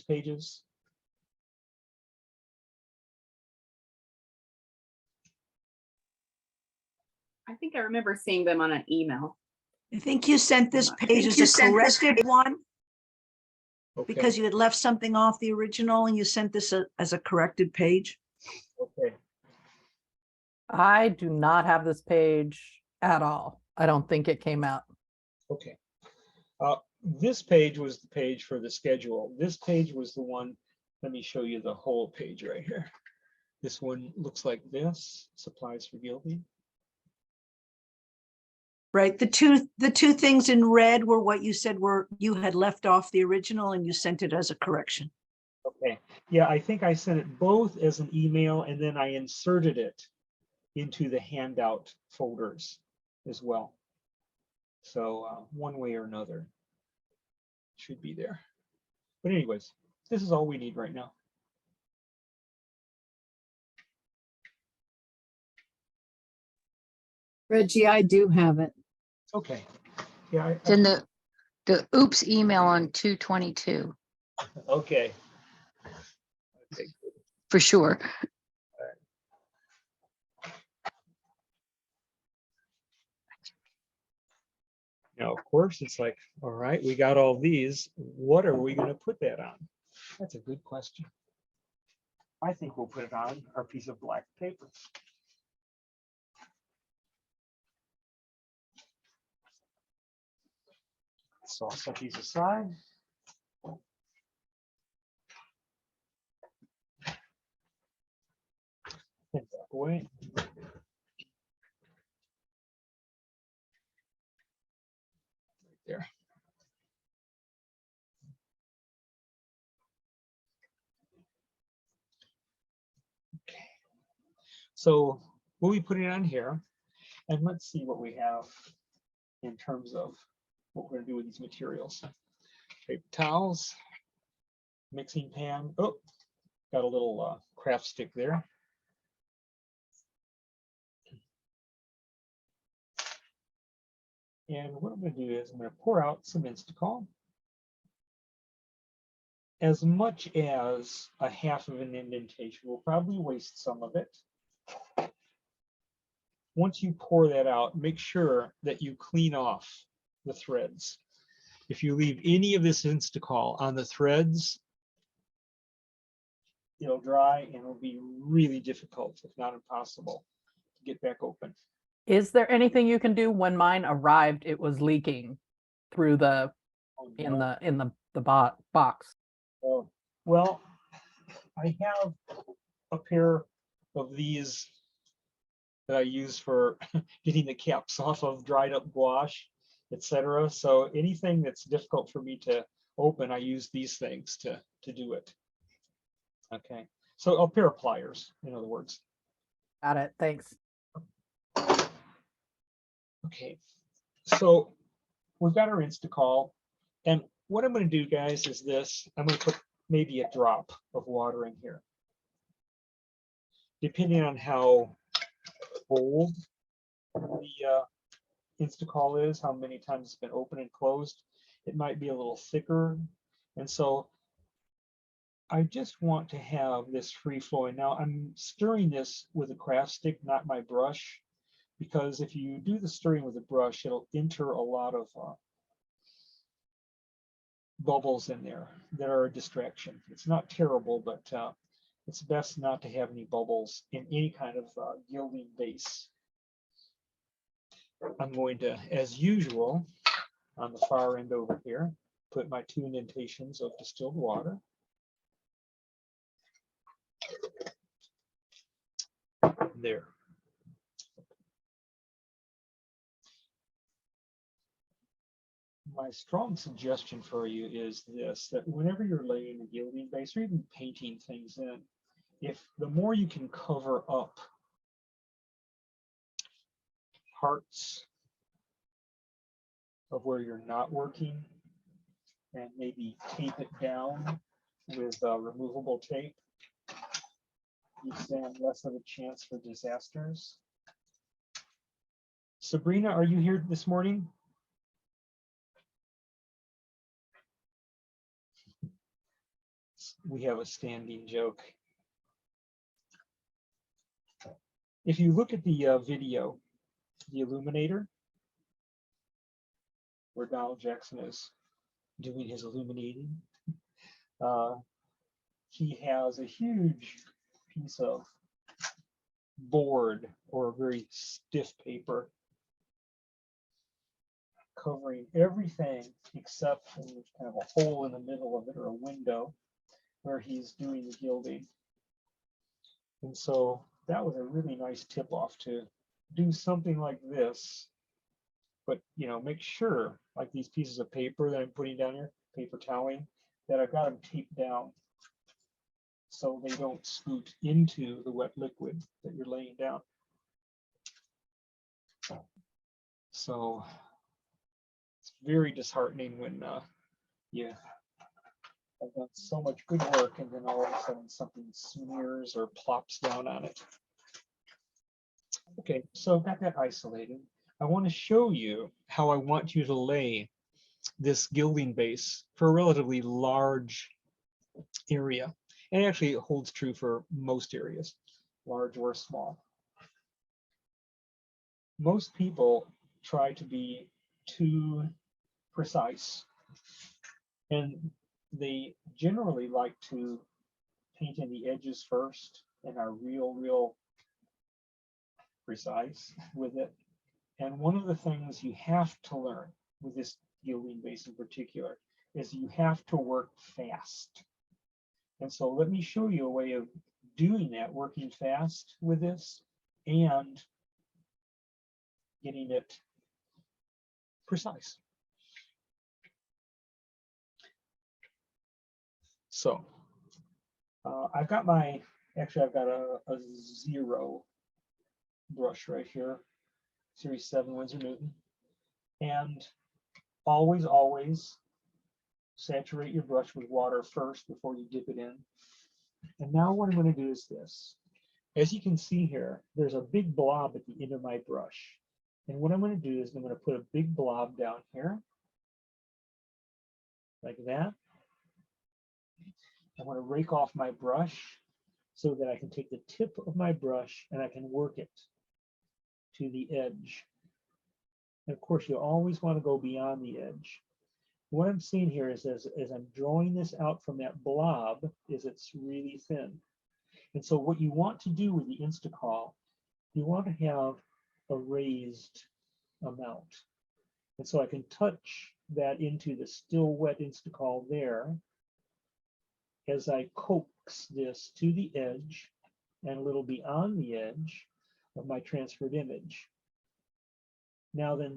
Speaker 3: pages?
Speaker 9: I think I remember seeing them on an email.
Speaker 12: I think you sent this page as a corrected one
Speaker 3: Okay.
Speaker 12: because you had left something off the original and you sent this as a corrected page.
Speaker 3: Okay.
Speaker 6: I do not have this page at all. I don't think it came out.
Speaker 3: Okay. This page was the page for the schedule. This page was the one, let me show you the whole page right here. This one looks like this, supplies for Gilby.
Speaker 12: Right. The two things in red were what you said were you had left off the original and you sent it as a correction.
Speaker 3: Okay. Yeah, I think I sent it both as an email and then I inserted it into the handout folders as well. So one way or another should be there. But anyways, this is all we need right now.
Speaker 4: Reggie, I do have it.
Speaker 3: Okay. Yeah.
Speaker 13: It's in the oops email on 2/22
Speaker 3: Okay. Okay.
Speaker 13: for sure.
Speaker 3: Now, of course, it's like, all right, we got all these. What are we going to put that on? That's a good question. I think we'll put it on our piece of black paper. So I'll set these aside. away. There. Okay. So we'll be putting it on here, and let's see what we have in terms of what we're going to do with these materials. Paper towels, mixing pan. Oh, got a little craft stick there. And what I'm going to do is I'm going to pour out some Instacol, as much as a half of an indentation. We'll probably waste some of it. Once you pour that out, make sure that you clean off the threads. If you leave any of this Instacol on the threads, it'll dry and it'll be really difficult, if not impossible, to get back open.
Speaker 6: Is there anything you can do? When mine arrived, it was leaking through the in the box.
Speaker 3: Oh, well, I have a pair of these that I use for getting the caps off of dried up gouache, etc. So anything that's difficult for me to open, I use these things to do it. Okay, so a pair of pliers, in other words.
Speaker 6: Got it. Thanks.
Speaker 3: Okay, so we've got our Instacol, and what I'm going to do, guys, is this. I'm going to put maybe a drop of water in here. Depending on how old the Instacol is, how many times it's been opened and closed, it might be a little thicker. And so I just want to have this free flowing. Now I'm stirring this with a craft stick, not my brush, because if you do the stirring with a brush, it'll enter a lot of bubbles in there that are a distraction. It's not terrible, but it's best not to have any bubbles in any kind of gilding base. I'm going to, as usual, on the far end over here, put my 2 indentations of distilled water. There. My strong suggestion for you is this, that whenever you're laying a gilding base or even painting things in, if the more you can cover up parts of where you're not working and maybe tape it down with removable tape, you stand less of a chance for disasters. Sabrina, are you here this morning? We have a standing joke. If you look at the video, the illuminator, where Donald Jackson is doing his illuminating, he has a huge piece of board or very stiff paper covering everything except for there's kind of a hole in the middle of it, or a window where he's doing the gilding. And so that was a really nice tip off to do something like this, but make sure, like these pieces of paper that I'm putting down here, paper toweling, that I've got them taped down so they don't scoot into the wet liquid that you're laying down. So it's very disheartening when you have done so much good work and then all of a sudden something smears or plops down on it. Okay, so I've got that isolated. I want to show you how I want you to lay this gilding base for a relatively large area. And actually it holds true for most areas, large or small. Most people try to be too precise, and they generally like to paint in the edges first and are real precise with it. And one of the things you have to learn with this gilding base in particular is you have to work fast. And so let me show you a way of doing that, working fast with this. and getting it precise. So I've got a 0 brush right here, Series 7 Winsor Newton. And always saturate your brush with water first before you dip it in. And now what I'm going to do is this. As you can see here, there's a big blob at the end of my brush. And what I'm going to do is I'm going to put a big blob down here, like that. I want to rake off my brush so that I can take the tip of my brush and I can work it to the edge. And of course, you always want to go beyond the edge. What I'm seeing here is as I'm drawing this out from that blob is it's really thin. And so what you want to do with the Instacol, you want to have a raised amount. And so I can touch that into the still wet Instacol there as I coax this to the edge and a little beyond the edge of my transferred image. Now then,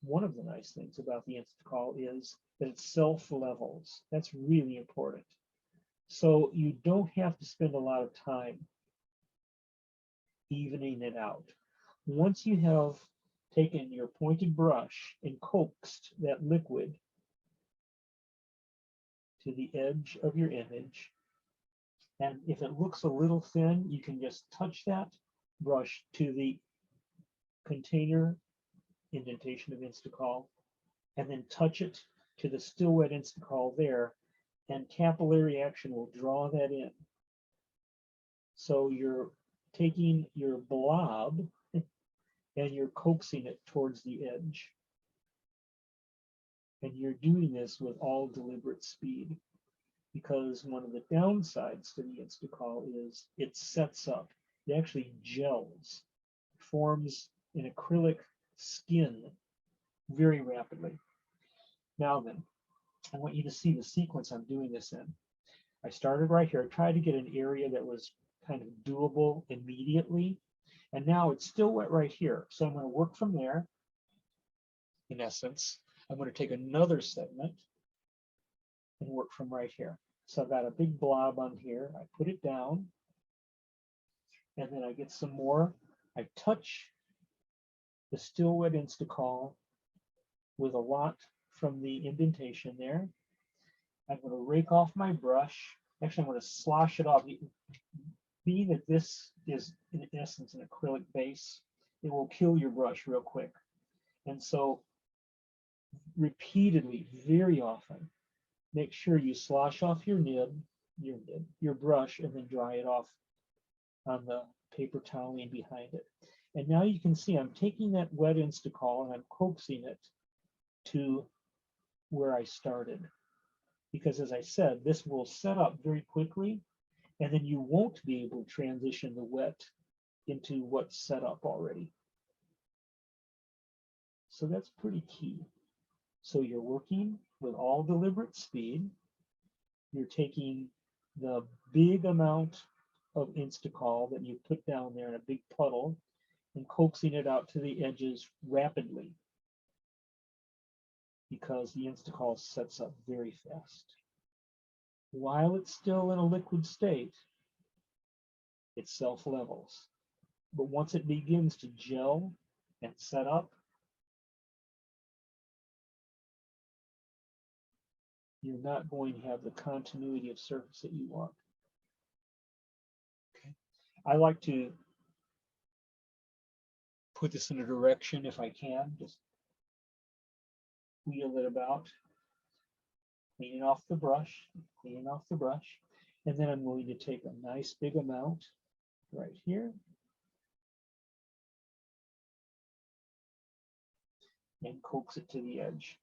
Speaker 3: one of the nice things about the Instacol is that it self-levels. That's really important. So you don't have to spend a lot of time evening it out. Once you have taken your pointed brush and coaxed that liquid to the edge of your image, and if it looks a little thin, you can just touch that brush to the container indentation of Instacol and then touch it to the still wet Instacol there, and capillary action will draw that in. So you're taking your blob and you're coaxing it towards the edge. And you're doing this with all deliberate speed, because one of the downsides to the Instacol is it sets up, it actually gels, forms an acrylic skin very rapidly. Now then, I want you to see the sequence I'm doing this in. I started right here, tried to get an area that was kind of doable immediately. And now it's still wet right here. So I'm going to work from there. In essence, I'm going to take another segment and work from right here. So I've got a big blob on here. I put it down. And then I get some more. I touch the still wet Instacol with a lot from the indentation there. I'm going to rake off my brush. Actually, I'm going to slosh it off. Being that this is, in essence, an acrylic base, it will kill your brush real quick. And so, repeatedly, very often, make sure you slosh off your brush, and then dry it off on the paper toweling behind it. And now you can see I'm taking that wet Instacol and I'm coaxing it to where I started. Because as I said, this will set up very quickly, and then you won't be able to transition the wet into what's set up already. So that's pretty key. So you're working with all deliberate speed. You're taking the big amount of Instacol that you put down there in a big puddle and coaxing it out to the edges rapidly, because the Instacol sets up very fast. While it's still in a liquid state, it self-levels. But once it begins to gel and set up, you're not going to have the continuity of surface that you want. Okay. I like to put this in a direction if I can, just wheel it about, cleaning off the brush, and then I'm going to take a nice big amount right here and coax it to the edge.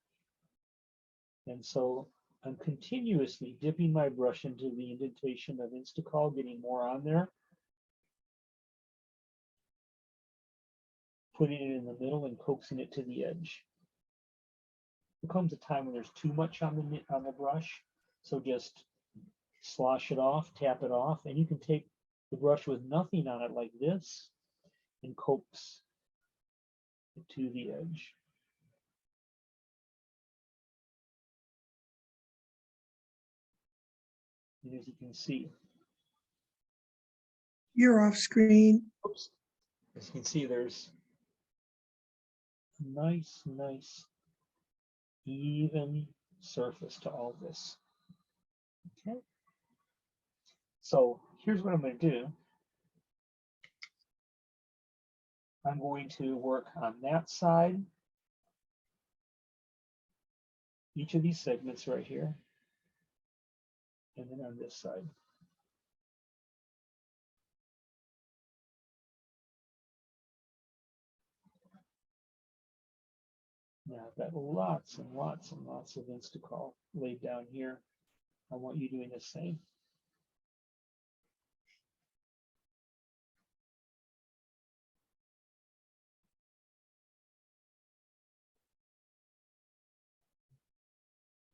Speaker 3: And so I'm continuously dipping my brush into the indentation of Instacol, getting more on there, putting it in the middle and coaxing it to the edge. There comes a time when there's too much on the brush, so just slosh it off, tap it off, and you can take the brush with nothing on it like this and coax it to the edge. And as you can see,
Speaker 12: You're off screen.
Speaker 3: oops, as you can see, there's a nice even surface to all this. Okay. So here's what I'm going to do. I'm going to work on that side, each of these segments right here, and then on this side. Now I've got lots and lots and lots of Instacall laid down here. I want you doing the same.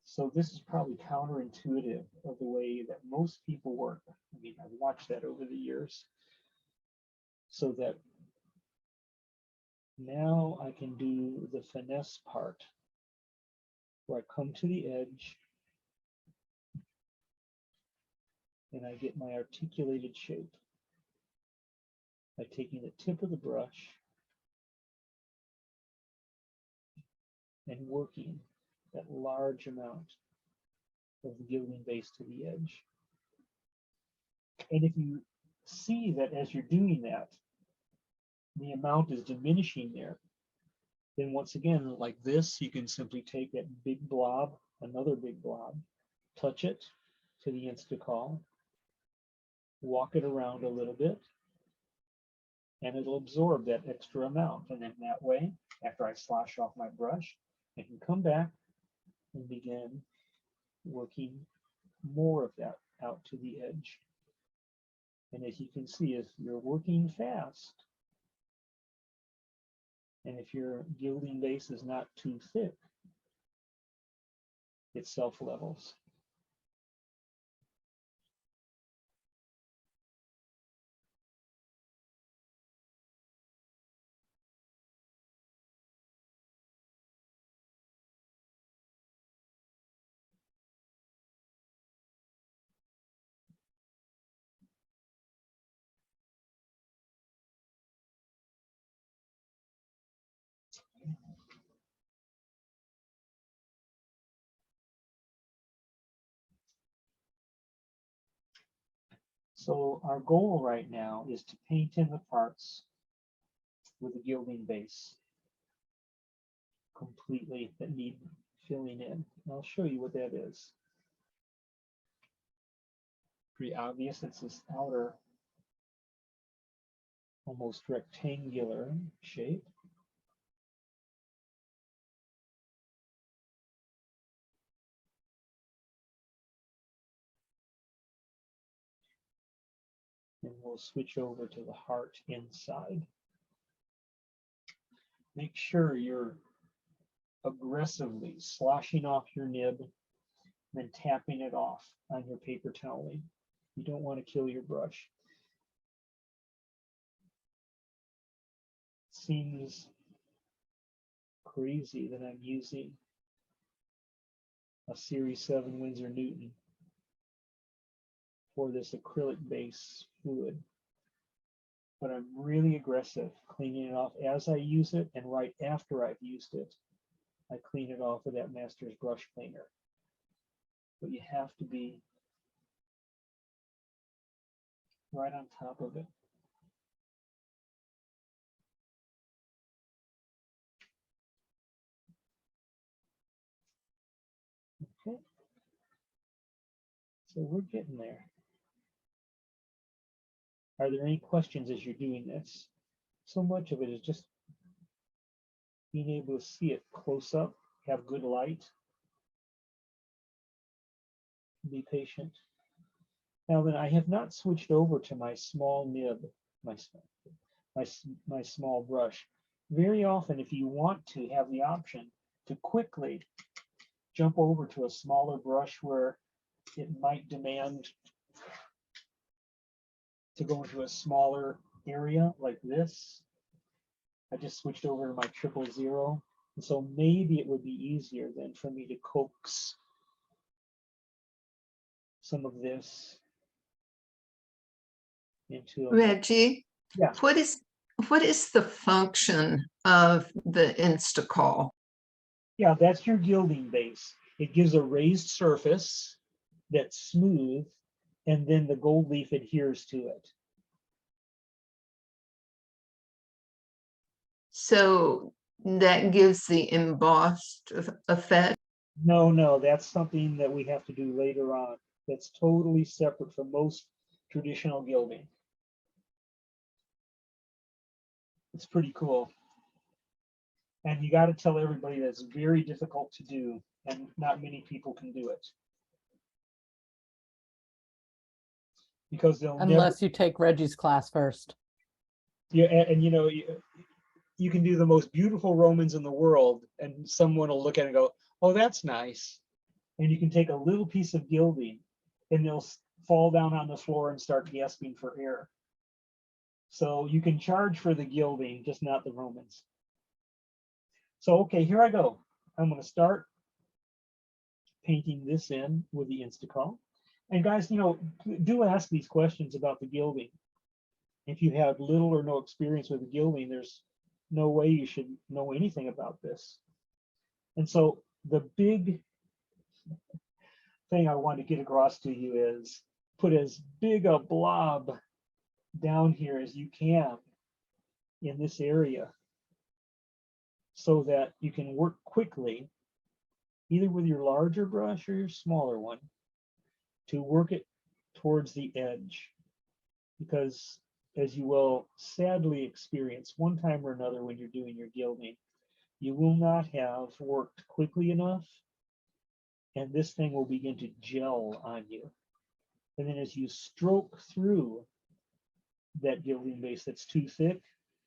Speaker 3: So this is probably counterintuitive of the way that most people work. I mean, I've watched that over the years. So that now I can do the finesse part where I come to the edge and I get my articulated shape by taking the tip of the brush and working that large amount of the gilding base to the edge. And if you see that as you're doing that, the amount is diminishing there, then once again, like this, you can simply take that big blob, another big blob, touch it to the Instacall, walk it around a little bit, and it'll absorb that extra amount. And then that way, after I slosh off my brush, I can come back and begin working more of that out to the edge. And as you can see, if you're working fast, and if your gilding base is not too thick, it self-levels. So our goal right now is to paint in the parts with a gilding base completely that need filling in. And I'll show you what that is. Pretty obvious, it's this outer, almost rectangular shape. And we'll switch over to the heart inside. Make sure you're aggressively sloshing off your nib, then tapping it off on your paper toweling. You don't want to kill your brush. Seems crazy that I'm using a Series 7 Winsor Newton for this acrylic base fluid, but I'm really aggressive cleaning it off as I use it, and right after I've used it, I clean it off with that Master's brush cleaner. But you have to be right on top of it. Okay. So we're getting there. Are there any questions as you're doing this? So much of it is just being able to see it close up, have good light. Be patient. Now then, I have not switched over to my small nib, my small brush. Very often, if you want to have the option to quickly jump over to a smaller brush where it might demand to go into a smaller area like this. I just switched over to my 000. And so maybe it would be easier then for me to coax some of this into a,
Speaker 8: Reggie,
Speaker 3: yeah.
Speaker 8: what is the function of the Instacall?
Speaker 3: Yeah, that's your gilding base. It gives a raised surface that's smooth, and then the gold leaf adheres to it.
Speaker 8: So that gives the embossed effect.
Speaker 3: No, that's something that we have to do later on. That's totally separate from most traditional gilding. It's pretty cool. And you got to tell everybody that's very difficult to do, and not many people can do it. Because they'll
Speaker 6: Unless you take Reggie's class first.
Speaker 3: Yeah, and you know, you can do the most beautiful Romans in the world, and someone will look at it and go, oh, that's nice. And you can take a little piece of gilding and they'll fall down on the floor and start gasping for air. So you can charge for the gilding, just not the Romans. So, okay, here I go. I'm going to start painting this in with the Instacall. And guys, you know, do ask these questions about the gilding. If you have little or no experience with the gilding, there's no way you should know anything about this. And so the big thing I want to get across to you is put as big a blob down here as you can in this area so that you can work quickly, either with your larger brush or your smaller one, to work it towards the edge. Because as you will sadly experience one time or another when you're doing your gilding, you will not have worked quickly enough, and this thing will begin to gel on you. And then as you stroke through that gilding base that's too thick,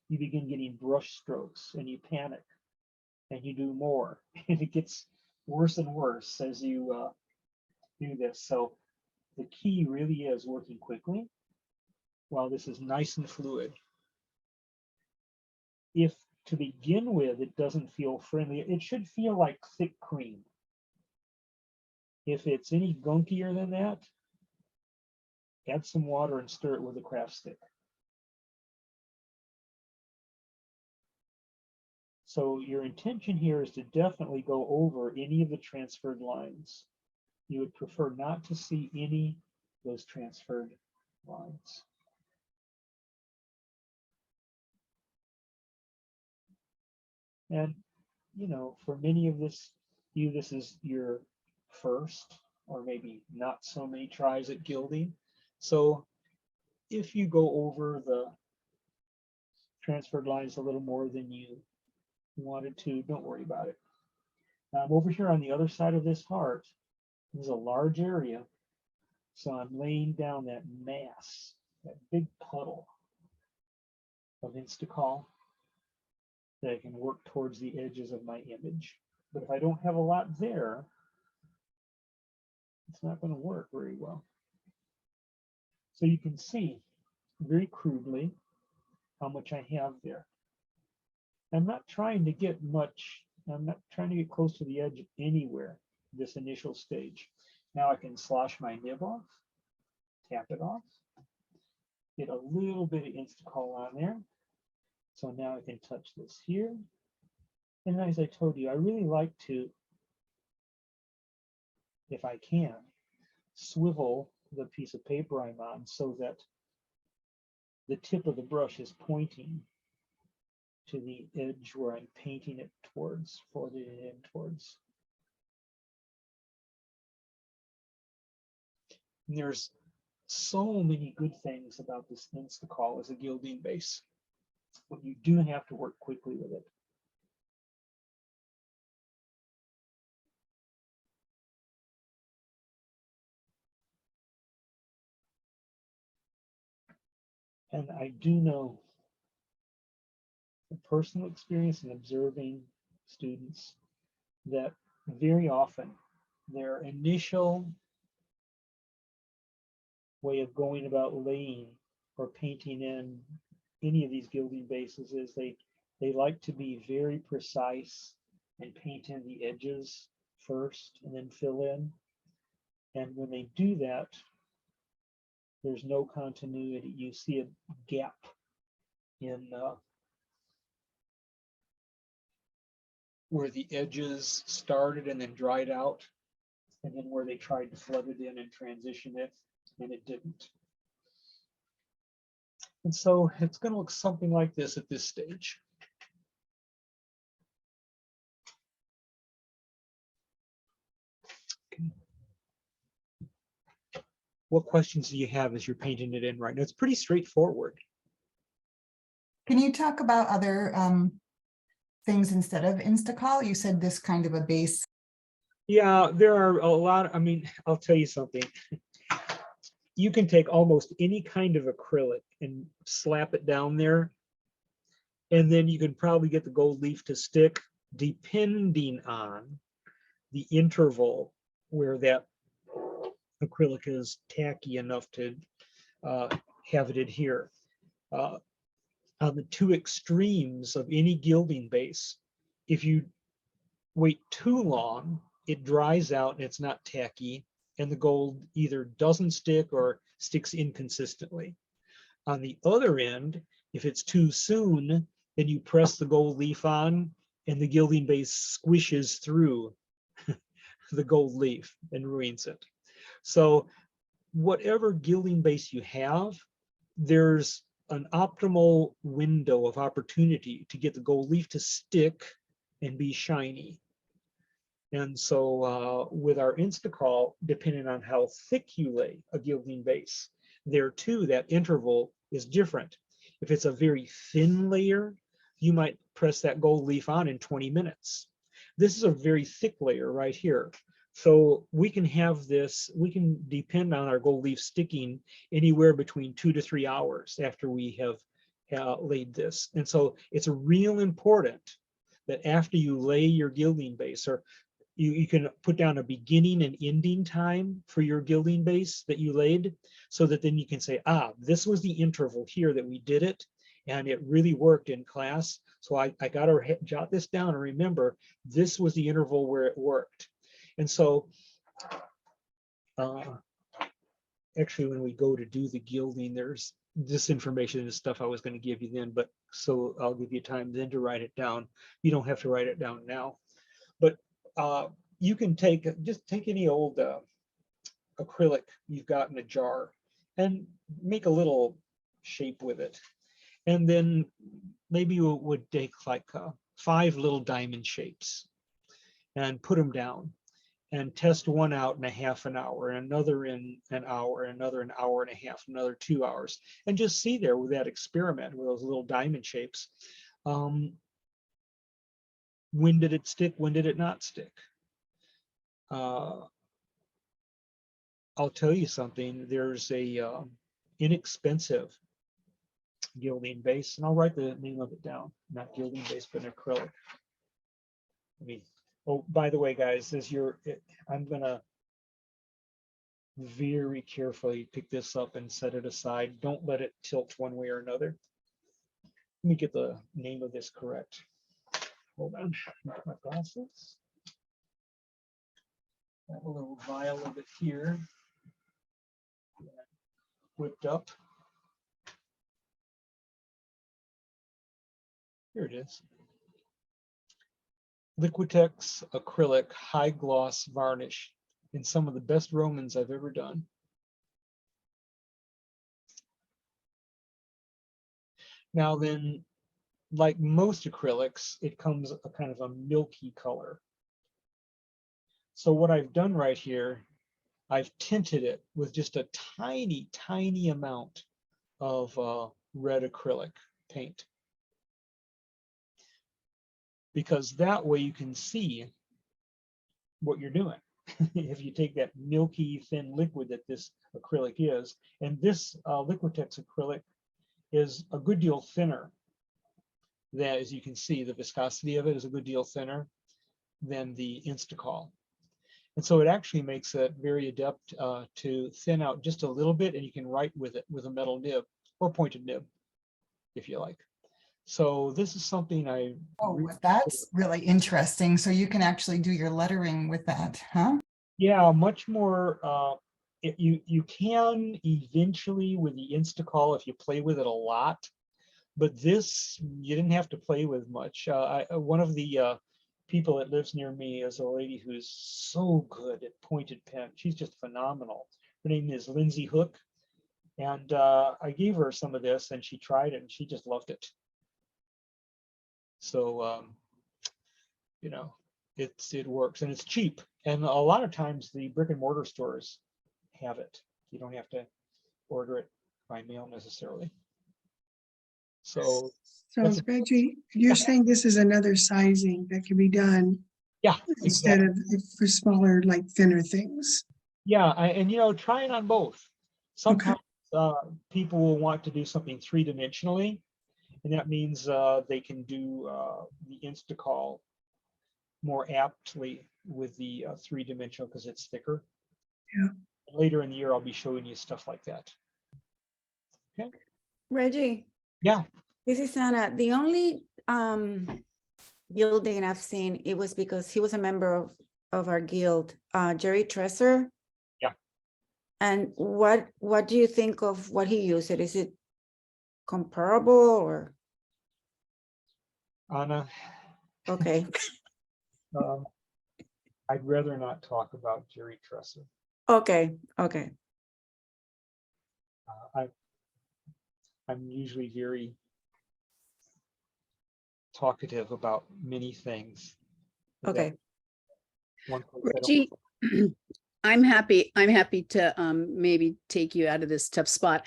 Speaker 3: you begin getting brush strokes and you panic and you do more. And it gets worse and worse as you do this. So the key really is working quickly while this is nice and fluid. If to begin with it doesn't feel friendly, it should feel like thick cream. If it's any gunkier than that, add some water and stir it with a craft stick. So your intention here is to definitely go over any of the transferred lines. You would prefer not to see any of those transferred lines. And, you know, for many of this is your first or maybe not so many tries at gilding. So if you go over the transferred lines a little more than you wanted to, don't worry about it. Now I'm over here on the other side of this heart. There's a large area. So I'm laying down that mass, that big puddle of Instacall that I can work towards the edges of my image. But if I don't have a lot there, it's not going to work very well. So you can see very crudely how much I have there. I'm not trying to get much, I'm not trying to get close to the edge anywhere, this initial stage. Now I can slosh my nib off, tap it off, get a little bit of Instacall on there. So now I can touch this here. And as I told you, I really like to, if I can, swivel the piece of paper I'm on so that the tip of the brush is pointing to the edge where I'm painting it towards, folding it in towards. And there's so many good things about this Instacall as a gilding base, but you do have to work quickly with it. And I do know from personal experience in observing students that very often their initial way of going about laying or painting in any of these gilding bases is they like to be very precise and paint in the edges first and then fill in. And when they do that, there's no continuity. You see a gap in where the edges started and then dried out, and then where they tried to flood it in and transition it, and it didn't. And so it's going to look something like this at this stage. Okay. What questions do you have as you're painting it in right now? It's pretty straightforward.
Speaker 10: Can you talk about other things instead of Instacall? You said this kind of a base.
Speaker 3: Yeah, there are a lot. I mean, I'll tell you something. You can take almost any kind of acrylic and slap it down there, and then you can probably get the gold leaf to stick, depending on the interval where that acrylic is tacky enough to have it adhere. On the two extremes of any gilding base, if you wait too long, it dries out and it's not tacky, and the gold either doesn't stick or sticks inconsistently. On the other end, if it's too soon, then you press the gold leaf on and the gilding base squishes through the gold leaf and ruins it. So whatever gilding base you have, there's an optimal window of opportunity to get the gold leaf to stick and be shiny. And so with our Instacall, depending on how thick you lay a gilding base, there too, that interval is different. If it's a very thin layer, you might press that gold leaf on in 20 minutes. This is a very thick layer right here. So we can have this, we can depend on our gold leaf sticking anywhere between 2 to 3 hours after we have laid this. And so it's real important that after you lay your gilding base, or you can put down a beginning and ending time for your gilding base that you laid, so that then you can say, this was the interval here that we did it, and it really worked in class. So I got to jot this down and remember, this was the interval where it worked. And so actually, when we go to do the gilding, there's this information and stuff I was going to give you then, but so I'll give you time then to write it down. You don't have to write it down now, but you can just take any old acrylic you've got in a jar and make a little shape with it. And then maybe you would take like 5 little diamond shapes and put them down and test one out in a half an hour, and another in an hour, another an hour and a half, another 2 hours, and just see there with that experiment with those little diamond shapes. When did it stick? When did it not stick? I'll tell you something. There's a inexpensive gilding base, and I'll write the name of it down. Not gilding base, but an acrylic. Oh, by the way, guys, I'm gonna very carefully pick this up and set it aside. Don't let it tilt one way or another. Let me get the name of this correct. Hold on, get my glasses. Got a little vial of it here, whipped up. Here it is. Liquitex acrylic high gloss varnish in some of the best Romans I've ever done. Now then, like most acrylics, it comes a kind of a milky color. So what I've done right here, I've tinted it with just a tiny, tiny amount of red acrylic paint. Because that way you can see what you're doing. If you take that milky thin liquid that this acrylic is, and this Liquitex acrylic is a good deal thinner than, as you can see, the viscosity of it is a good deal thinner than the Instacall. And so it actually makes it very adept to thin out just a little bit, and you can write with it with a metal nib or pointed nib, if you like. So this is something I.
Speaker 10: Oh, that's really interesting. So you can actually do your lettering with that, huh?
Speaker 3: Yeah, much more. You can eventually with the Instacall if you play with it a lot, but this you didn't have to play with much. One of the people that lives near me is a lady who's so good at pointed pen. She's just phenomenal. Her name is Lindsay Hook, and I gave her some of this, and she tried it, and she just loved it. So you know, it works, and it's cheap. And a lot of times the brick and mortar stores have it. You don't have to order it by mail necessarily. So
Speaker 14: So
Speaker 3: that's-
Speaker 14: Reggie, you're saying this is another sizing that can be done
Speaker 3: yeah,
Speaker 14: instead
Speaker 3: exactly.
Speaker 14: of for smaller, like thinner things.
Speaker 3: Yeah, and you know, try it on both. Sometimes people will want to do something three-dimensionally, and that means they can do the Instacall more aptly with the three-dimensional because it's thicker.
Speaker 14: Yeah.
Speaker 3: Later in the year, I'll be showing you stuff like that. Okay.
Speaker 15: Reggie,
Speaker 3: Yeah.
Speaker 15: this is Anna. The only gilding I've seen, it was because he was a member of our guild, Jerry Tresser.
Speaker 3: Yeah.
Speaker 15: And what do you think of what he used? Is it comparable or?
Speaker 3: Anna,
Speaker 15: Okay.
Speaker 3: I'd rather not talk about Jerry Tresser.
Speaker 15: Okay.
Speaker 3: I'm usually very talkative about many things.
Speaker 4: Okay.
Speaker 3: One place I don't-
Speaker 4: Reggie, I'm happy to maybe take you out of this tough spot.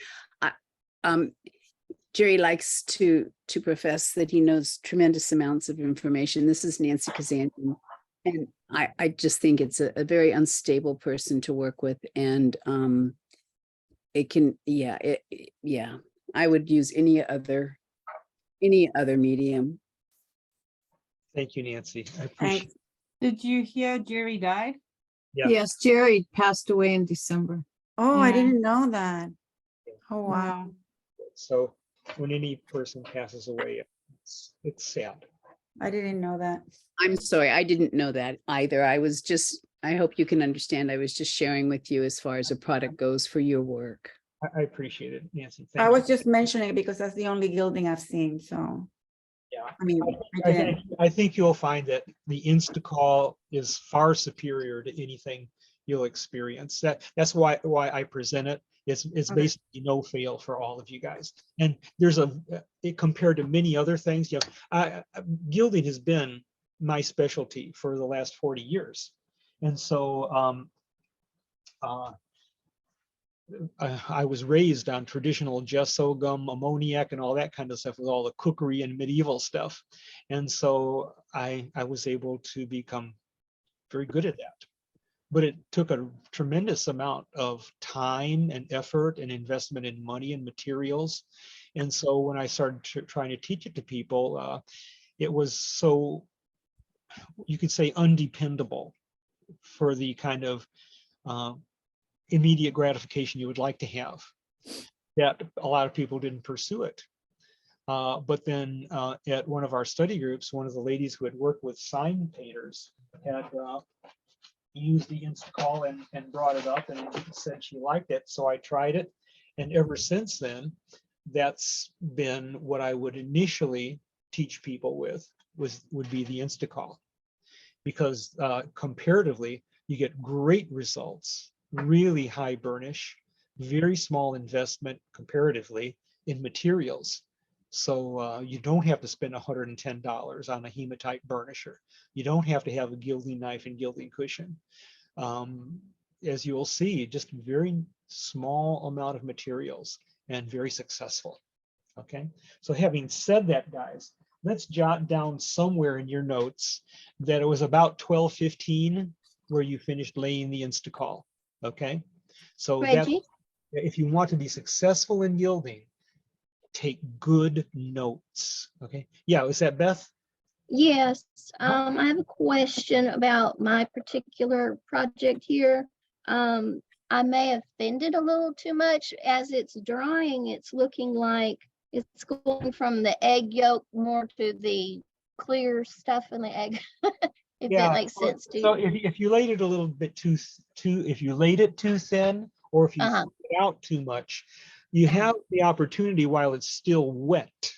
Speaker 4: Jerry likes to profess that he knows tremendous amounts of information. This is Nancy Kazanjian. And I just think it's a very unstable person to work with. And it can, yeah, I would use any other medium.
Speaker 3: Thank you, Nancy. I appreciate it.
Speaker 7: Did you hear Jerry died?
Speaker 3: Yeah.
Speaker 9: Yes, Jerry passed away in December.
Speaker 15: Oh, I
Speaker 7: Yeah.
Speaker 15: didn't know that. Oh, wow.
Speaker 7: Wow.
Speaker 3: So when any person passes away, it's sad.
Speaker 15: I didn't know that.
Speaker 4: I'm sorry, I didn't know that either. I hope you can understand. I was just sharing with you as far as a product goes for your work.
Speaker 3: I appreciate it, Nancy.
Speaker 15: I
Speaker 3: Thank
Speaker 15: was
Speaker 3: you.
Speaker 15: just mentioning it because that's the only gilding I've seen, so.
Speaker 3: Yeah.
Speaker 15: I mean,
Speaker 3: I think you'll find that the Instacall is far superior to anything you'll experience. That's why I present it. It's
Speaker 15: Okay.
Speaker 3: basically no fail for all of you guys. And there's it compared to many other things. You know, gilding has been my specialty for the last 40 years, and so I was raised on traditional gesso, gum, ammoniac, and all that kind of stuff with all the cookery and medieval stuff. And so I was able to become very good at that. But it took a tremendous amount of time and effort and investment in money and materials. And so when I started trying to teach it to people, it was so, you could say, undependable for the kind of immediate gratification you would like to have, that a lot of people didn't pursue it. But then at one of our study groups, one of the ladies who had worked with sign painters had used the Instacall and brought it up and said she liked it. So I tried it. And ever since then, that's been what I would initially teach people with, would be the Instacall. Because comparatively, you get great results, really high burnish, very small investment comparatively in materials. So you don't have to spend $110 on a hematite burnisher. You don't have to have a gilding knife and gilding cushion. As you'll see, just very small amount of materials and very successful. Okay, so having said that, guys, let's jot down somewhere in your notes that it was about 12:15 where you finished laying the Instacall. Okay, so that
Speaker 11: Reggie?
Speaker 3: if you want to be successful in gilding, take good notes. Okay, yeah, was that Beth?
Speaker 11: Yes, I have a question about my particular project here. I may have thinned it a little too much. As it's drying, it's looking like it's going from the egg yolk more to the clear stuff in the egg. If that makes sense to
Speaker 3: So
Speaker 11: you.
Speaker 3: if you laid it a little bit if you laid it too thin, or if you
Speaker 11: Uh-huh.
Speaker 3: thinned it out too much, you have the opportunity while it's still wet,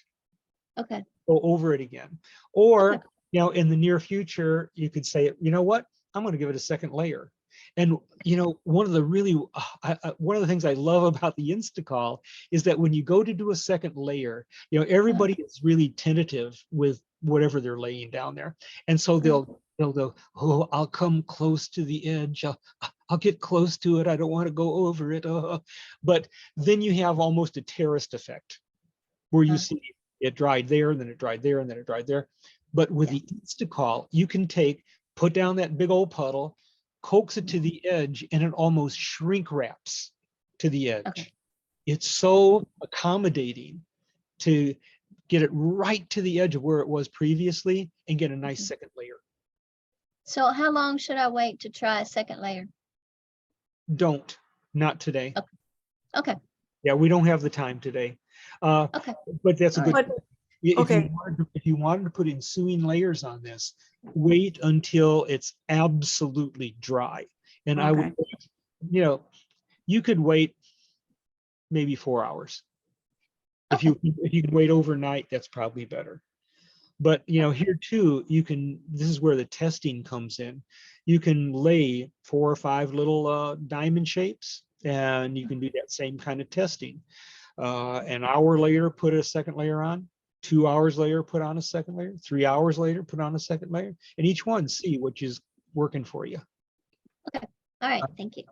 Speaker 11: Okay.
Speaker 3: go over it again. Or,
Speaker 11: Okay.
Speaker 3: you know, in the near future, you could say, you know what, I'm going to give it a second layer. And, you know, one of the really, one of the things I love about the Instacall is that when you go to do a second layer, you know, everybody is really tentative with whatever they're laying down there. And so they'll go, oh, I'll come close to the edge. I'll get close to it. I don't want to go over it. But then you have almost a terraced effect where you see it dried there, and then it dried there, and then it dried there. But with the Instacall, you can put down that big old puddle, coax it to the edge, and it almost shrink wraps to the edge.
Speaker 11: Okay.
Speaker 3: It's so accommodating to get it right to the edge of where it was previously and get a nice second layer.
Speaker 11: So how long should I wait to try a second layer?
Speaker 3: Don't, not today.
Speaker 11: Okay.
Speaker 3: Yeah, we don't have the time today.
Speaker 11: Okay.
Speaker 3: But that's a
Speaker 11: All
Speaker 3: good
Speaker 11: right.
Speaker 3: point.
Speaker 12: Okay.
Speaker 3: If you wanted to put ensuing layers on this, wait until it's absolutely dry. And I would,
Speaker 15: Okay.
Speaker 3: you know, you could wait maybe 4 hours. If you can wait overnight, that's probably better. But you know, here too, this is where the testing comes in. You can lay 4 or 5 little diamond shapes, and you can do that same kind of testing. An hour later, put a second layer on. 2 hours later, put on a second layer. 3 hours later, put on a second layer. And each one, see which is working for you.
Speaker 11: Okay. All right. Thank you.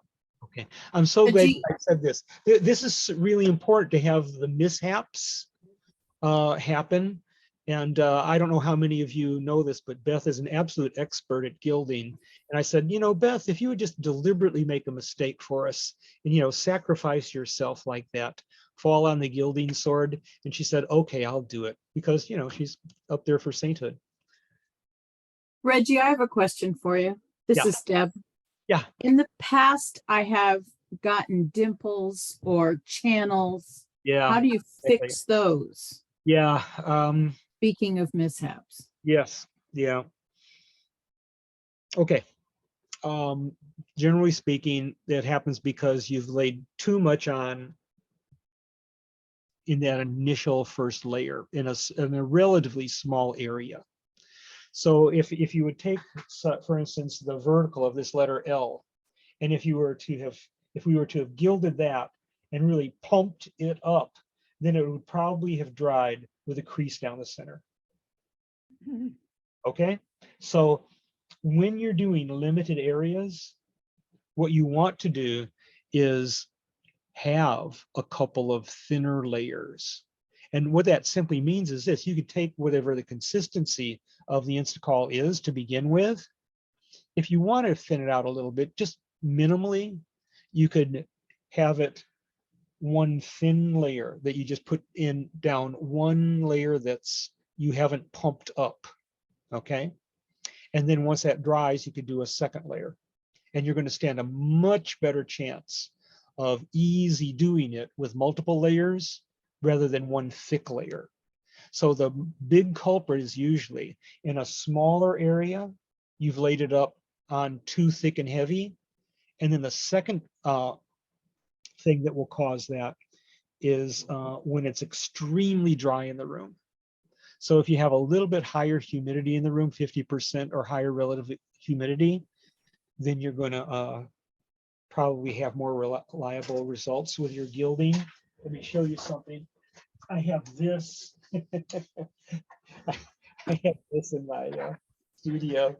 Speaker 3: Okay. I'm so glad
Speaker 12: Ajit-
Speaker 3: I said this. This is really important to have the mishaps happen. And I don't know how many of you know this, but Beth is an absolute expert at gilding. And I said, you know, Beth, if you would just deliberately make a mistake for us and, you know, sacrifice yourself like that, fall on the gilding sword. And she said, okay, I'll do it, because, you know, she's up there for sainthood.
Speaker 16: Reggie, I have a question for you. This
Speaker 3: Yeah.
Speaker 16: is Deb.
Speaker 3: Yeah.
Speaker 16: In the past, I have gotten dimples or channels.
Speaker 3: Yeah.
Speaker 16: How do you fix those?
Speaker 3: Yeah.
Speaker 16: Speaking of mishaps.
Speaker 3: Yes. Yeah. Okay. Generally speaking, that happens because you've laid too much on in that initial first layer in a relatively small area. So if you would take, for instance, the vertical of this letter L, and if we were to have gilded that and really pumped it up, then it would probably have dried with a crease down the center. Okay, so when you're doing limited areas, what you want to do is have a couple of thinner layers. And what that simply means is this: you could take whatever the consistency of the Instacall is to begin with. If you want to thin it out a little bit, just minimally, you could have it one thin layer that you just put down one layer that's you haven't pumped up. Okay. And then once that dries, you could do a second layer, and you're going to stand a much better chance of easy doing it with multiple layers rather than one thick layer. So the big culprit is usually in a smaller area, you've laid it up on too thick and heavy. And then the second thing that will cause that is when it's extremely dry in the room. So if you have a little bit higher humidity in the room, 50% or higher relative humidity, then you're going to probably have more reliable results with your gilding. Let me show you something. I have this. I have this in my studio.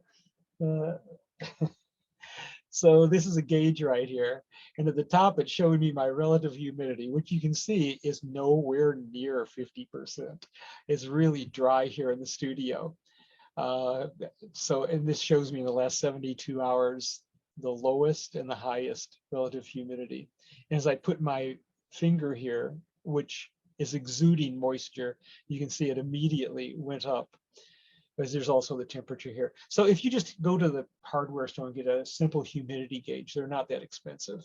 Speaker 3: So this is a gauge right here. And at the top, it's showing me my relative humidity, which you can see is nowhere near 50%. It's really dry here in the studio. And this shows me in the last 72 hours, the lowest and the highest relative humidity. And as I put my finger here, which is exuding moisture, you can see it immediately went up, because there's also the temperature here. So if you just go to the hardware store and get a simple humidity gauge, they're not that expensive.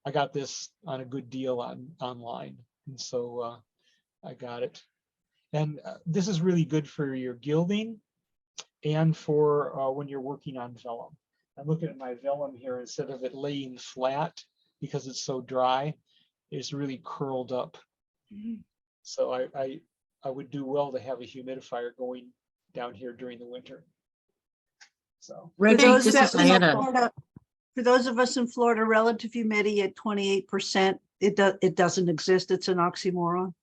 Speaker 3: I got this on a good deal online. And so I got it. And this is really good for your gilding and for when you're working on vellum. I'm looking at my vellum here, instead of it laying flat because it's so dry, it's really curled up. So I would do well to have a humidifier going down here during the winter. So
Speaker 12: For
Speaker 13: Reggie,
Speaker 12: those
Speaker 13: this
Speaker 12: that
Speaker 13: is
Speaker 12: live in
Speaker 13: Diana.
Speaker 12: Florida- for those of us in Florida, relative humidity at 28%, it doesn't exist. It's an oxymoron.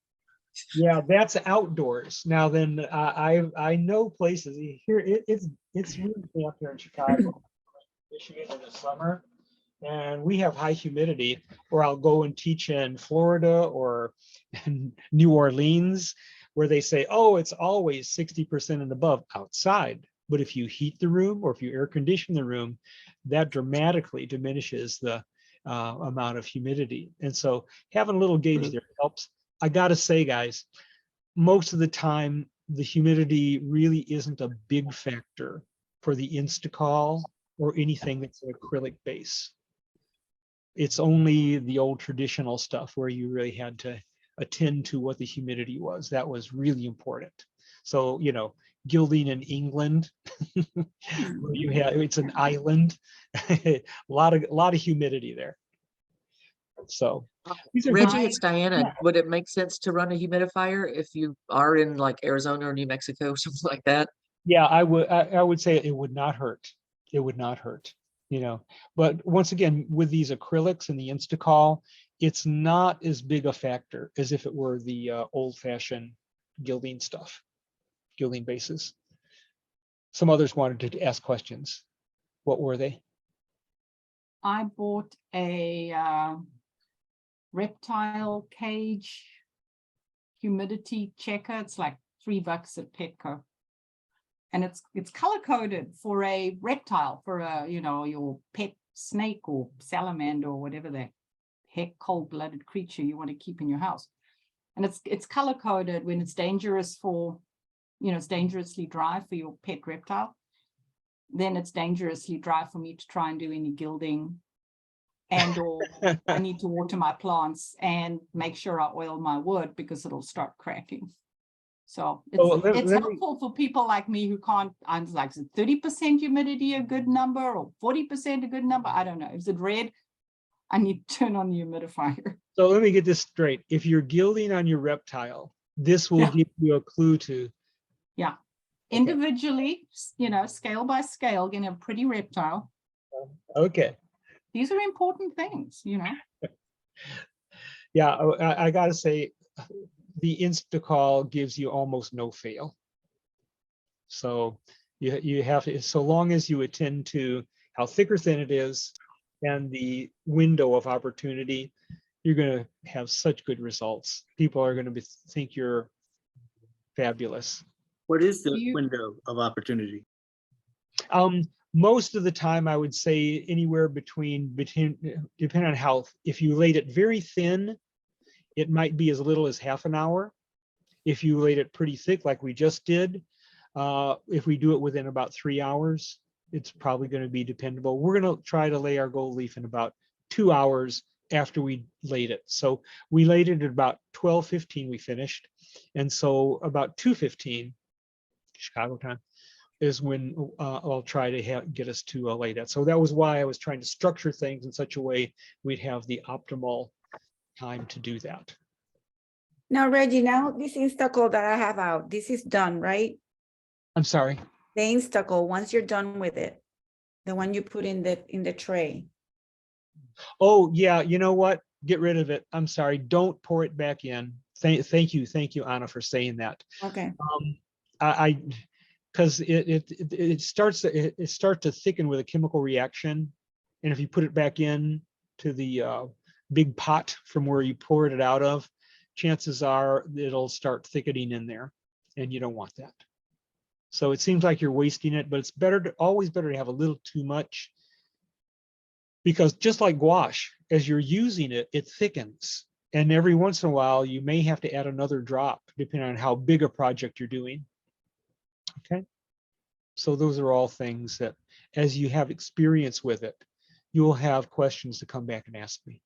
Speaker 3: yeah, that's outdoors. Now then, I know places here. It's really damp here in Chicago, Michigan in the summer, and we have high humidity. Or I'll go and teach in Florida or in New Orleans, where they say, "Oh, it's always 60% and above outside." But if you heat the room or if you air condition the room, that dramatically diminishes the amount of humidity. And so having a little gauge there helps. I gotta say, guys, most of the time, the humidity really isn't a big factor for the Instacall or anything that's an acrylic base. It's only the old traditional stuff where you really had to attend to what the humidity was. That was really important. So, you know, gilding in England, where you have, it's an island, a lot of humidity there. So these are good.
Speaker 13: Reggie, it's Diana. Would it make sense to run a humidifier if you are in like Arizona or New Mexico, something like that?
Speaker 3: Yeah, I would say it would not hurt. It would not hurt, you know. But once again, with these acrylics and the Instacall, it's not as big a factor as if it were the old-fashioned gilding stuff, gilding bases. Some others wanted to ask questions. What were they?
Speaker 7: I bought a reptile cage humidity checker. It's like $3 at Petco. And it's color coded for a reptile, for a, you know, your pet snake or salamander or whatever that heck cold-blooded creature you want to keep in your house. And it's color coded when it's dangerous for, you know, it's dangerously dry for your pet reptile. Then it's dangerously dry for me to try and do any gilding, and or I need to water my plants and make sure I oil my wood because it'll start cracking. So it's helpful for people like me who can't, I'm like, is it 30% humidity a good number or 40% a good number? I don't know. Is it red? I need to turn on the humidifier.
Speaker 3: So let me get this straight. If you're gilding on your reptile, this will give you a clue to.
Speaker 7: Yeah. Individually, you know, scale by scale, getting a pretty reptile.
Speaker 3: Okay.
Speaker 7: These are important things, you know.
Speaker 3: Yeah, I gotta say, the Instacall gives you almost no fail. So you have to, so long as you attend to how thick or thin it is and the window of opportunity, you're going to have such good results. People are going to think you're fabulous.
Speaker 17: What is the window of opportunity?
Speaker 3: Most of the time, I would say anywhere between depending on how, if you laid it very thin, it might be as little as half an hour. If you laid it pretty thick, like we just did, if we do it within about 3 hours, it's probably going to be dependable. We're going to try to lay our gold leaf in about 2 hours after we laid it. So we laid it at about 12:15 we finished. And so about 2:15 Chicago time is when I'll try to get us to lay that. So that was why I was trying to structure things in such a way we'd have the optimal time to do that.
Speaker 15: Now, Reggie, now this Instacall that I have out, this is done, right?
Speaker 3: I'm sorry.
Speaker 15: The Instacall, once you're done with it, the one you put in the tray.
Speaker 3: Oh yeah, you know what? Get rid of it. I'm sorry. Don't pour it back in. Thank you, Anna, for saying that.
Speaker 15: Okay.
Speaker 3: Because it starts to thicken with a chemical reaction, and if you put it back in to the big pot from where you poured it out of, chances are it'll start thickening in there, and you don't want that. So it seems like you're wasting it, but it's always better to have a little too much, because just like gouache, as you're using it, it thickens. And every once in a while, you may have to add another drop, depending on how big a project you're doing. Okay. So those are all things that, as you have experience with it, you'll have questions to come back and ask me.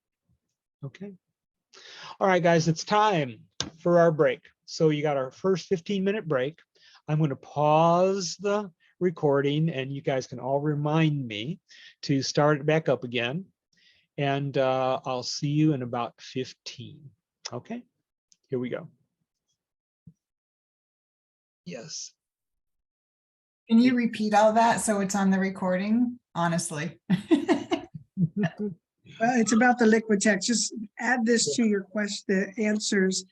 Speaker 3: Okay. All right, guys, it's time for our break. So you got our first 15-minute break. I'm going to pause the recording and you guys can all remind me to start it back up again. And I'll see you in about 15. Okay, here we go. Yes.
Speaker 10: Can you repeat all that so it's on the recording? Honestly.
Speaker 14: It's about the Liquitex. Just add this to your question, the answers.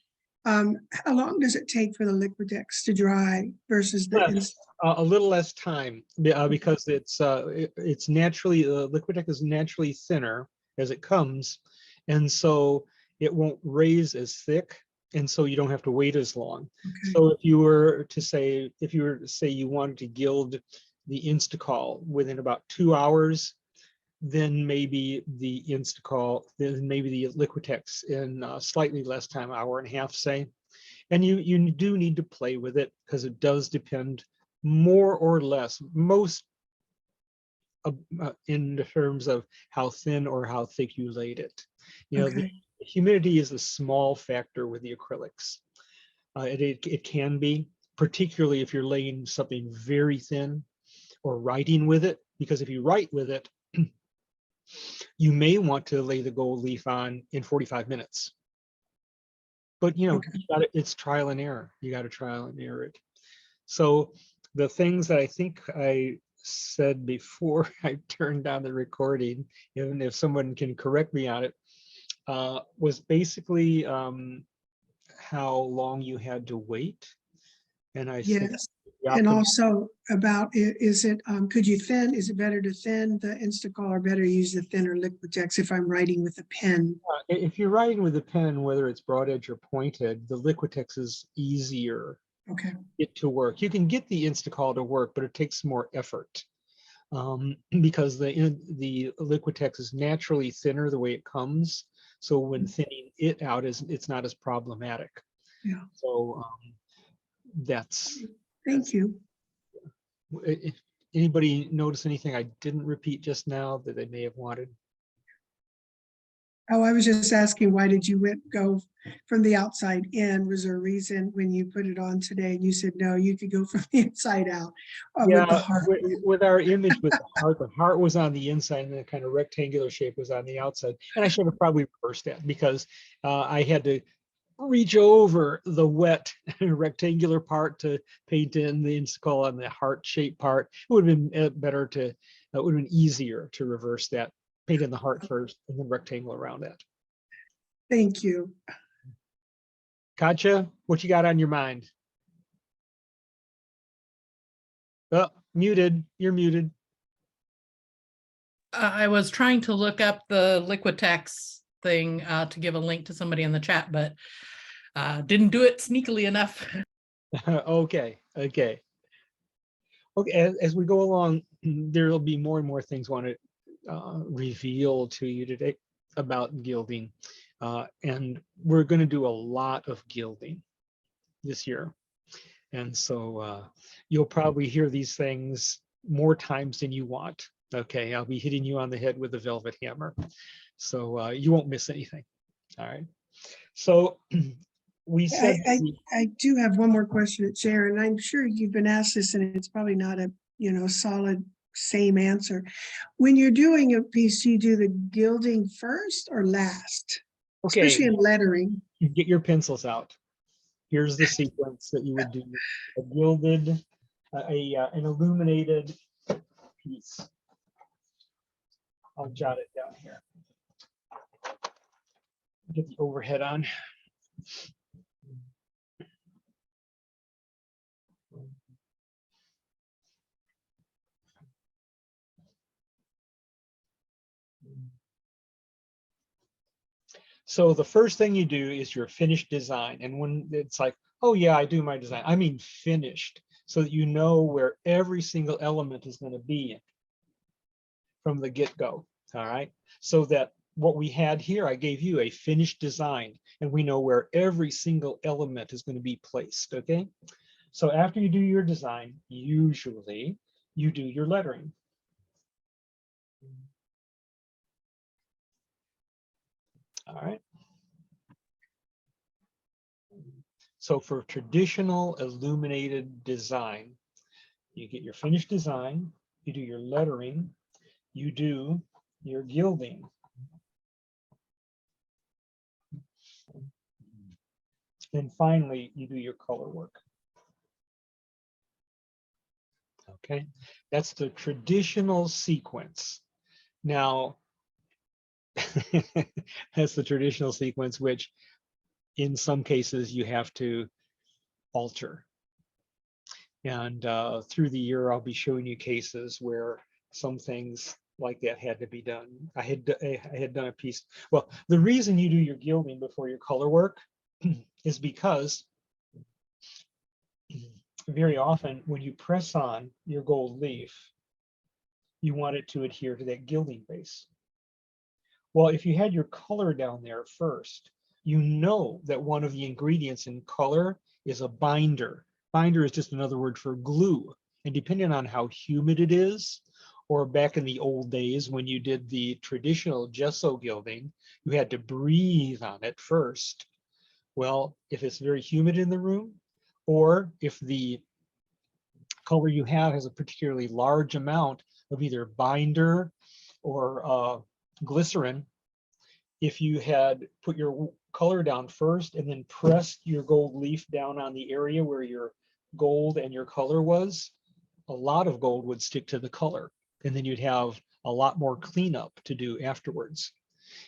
Speaker 14: How long does it take for the Liquitex to dry versus the
Speaker 3: A little less time because it's naturally, Liquitex is naturally thinner as it comes, and so it won't raise as thick, and so you don't have to wait as long.
Speaker 14: Okay.
Speaker 3: So if you were to say you wanted to gild the Instacol within about 2 hours, then maybe the Liquitex in slightly less time, hour and a half, say. And you do need to play with it because it does depend more or less, most in terms of how thin or how thick you laid it. You know, the humidity is a small factor with the acrylics. It can be, particularly if you're laying something very thin or writing with it, because if you write with it, you may want to lay the gold leaf on in 45 minutes. But you know, it's trial and error. You got to trial and error it. So the things that I think I said before I turned down the recording, even if someone can correct me on it, was basically how long you had to wait. And I think
Speaker 14: yes. And also about, is it, could you thin, is it better to thin the Instacol or better use the thinner Liquitex if I'm writing with a pen?
Speaker 3: If you're writing with a pen, whether it's broad edge or pointed, the Liquitex is easier to work. You can get the Instacol to work, but it takes more effort because the Liquitex is naturally thinner the way it comes. So when thinning it out, it's not as problematic.
Speaker 14: Yeah.
Speaker 3: So that's.
Speaker 14: Thank you.
Speaker 3: Anybody notice anything I didn't repeat just now that they may have wanted?
Speaker 14: Oh, I was just asking, why did you go from the outside in? Was there a reason when you put it on today and you said, no, you could go from the inside out with the heart?
Speaker 3: With our image with the heart was on the inside and the kind of rectangular shape was on the outside. And I should have probably reversed that because I had to reach over the wet rectangular part to paint in the Instacol on the heart-shaped part. It would have been better to, it would have been easier to reverse that, paint in the heart first and then rectangle around that.
Speaker 14: Thank you.
Speaker 3: Katja, what you got on your mind? Oh, muted, you're muted.
Speaker 6: I was trying to look up the Liquitex thing to give a link to somebody in the chat, but didn't do it sneakily enough.
Speaker 3: Okay. As we go along, there will be more and more things I want to reveal to you today about gilding. And we're going to do a lot of gilding this year. And so you'll probably hear these things more times than you want. Okay, I'll be hitting you on the head with a velvet hammer. So you won't miss anything. All right. So we said
Speaker 14: I do have one more question, Chair, and I'm sure you've been asked this, and it's probably not a solid same answer. When you're doing a piece, do you do the gilding first or last?
Speaker 3: Okay.
Speaker 14: Especially in lettering.
Speaker 3: Get your pencils out. Here's the sequence that you would do: a gilded, an illuminated piece. I'll jot it down here. Get the overhead on. So the first thing you do is your finished design. And when it's like, oh yeah, I do my design, I mean finished, so that you know where every single element is going to be from the get-go. All right. So that what we had here, I gave you a finished design and we know where every single element is going to be placed. Okay. So after you do your design, usually you do your lettering. All right. So for traditional illuminated design, you get your finished design, you do your lettering, you do your gilding. And finally, you do your color work. Okay, that's the traditional sequence. Now, that's the traditional sequence, which in some cases you have to alter. And through the year, I'll be showing you cases where some things like that had to be done. I had done a piece. Well, the reason you do your gilding before your color work is because very often when you press on your gold leaf, you want it to adhere to that gilding base. Well, if you had your color down there first, you know that one of the ingredients in color is a binder. Binder is just another word for glue. And depending on how humid it is, or back in the old days when you did the traditional gesso gilding, you had to breathe on it first. Well, if it's very humid in the room, or if the color you have has a particularly large amount of either binder or glycerin, if you had put your color down first and then pressed your gold leaf down on the area where your gold and your color was, a lot of gold would stick to the color, and then you'd have a lot more cleanup to do afterwards.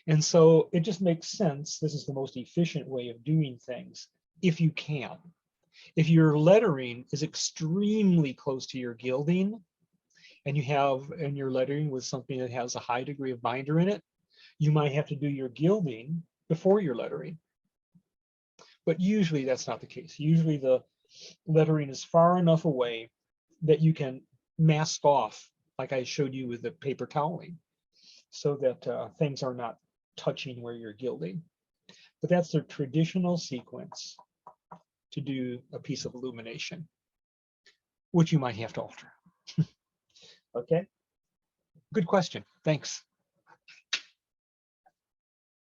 Speaker 3: And so it just makes sense. This is the most efficient way of doing things if you can. If your lettering is extremely close to your gilding and you have in your lettering with something that has a high degree of binder in it, you might have to do your gilding before your lettering. But usually that's not the case. Usually the lettering is far enough away that you can mask off, like I showed you with the paper toweling, so that things are not touching where you're gilding. But that's the traditional sequence to do a piece of illumination, which you might have to alter. Okay, good question, thanks.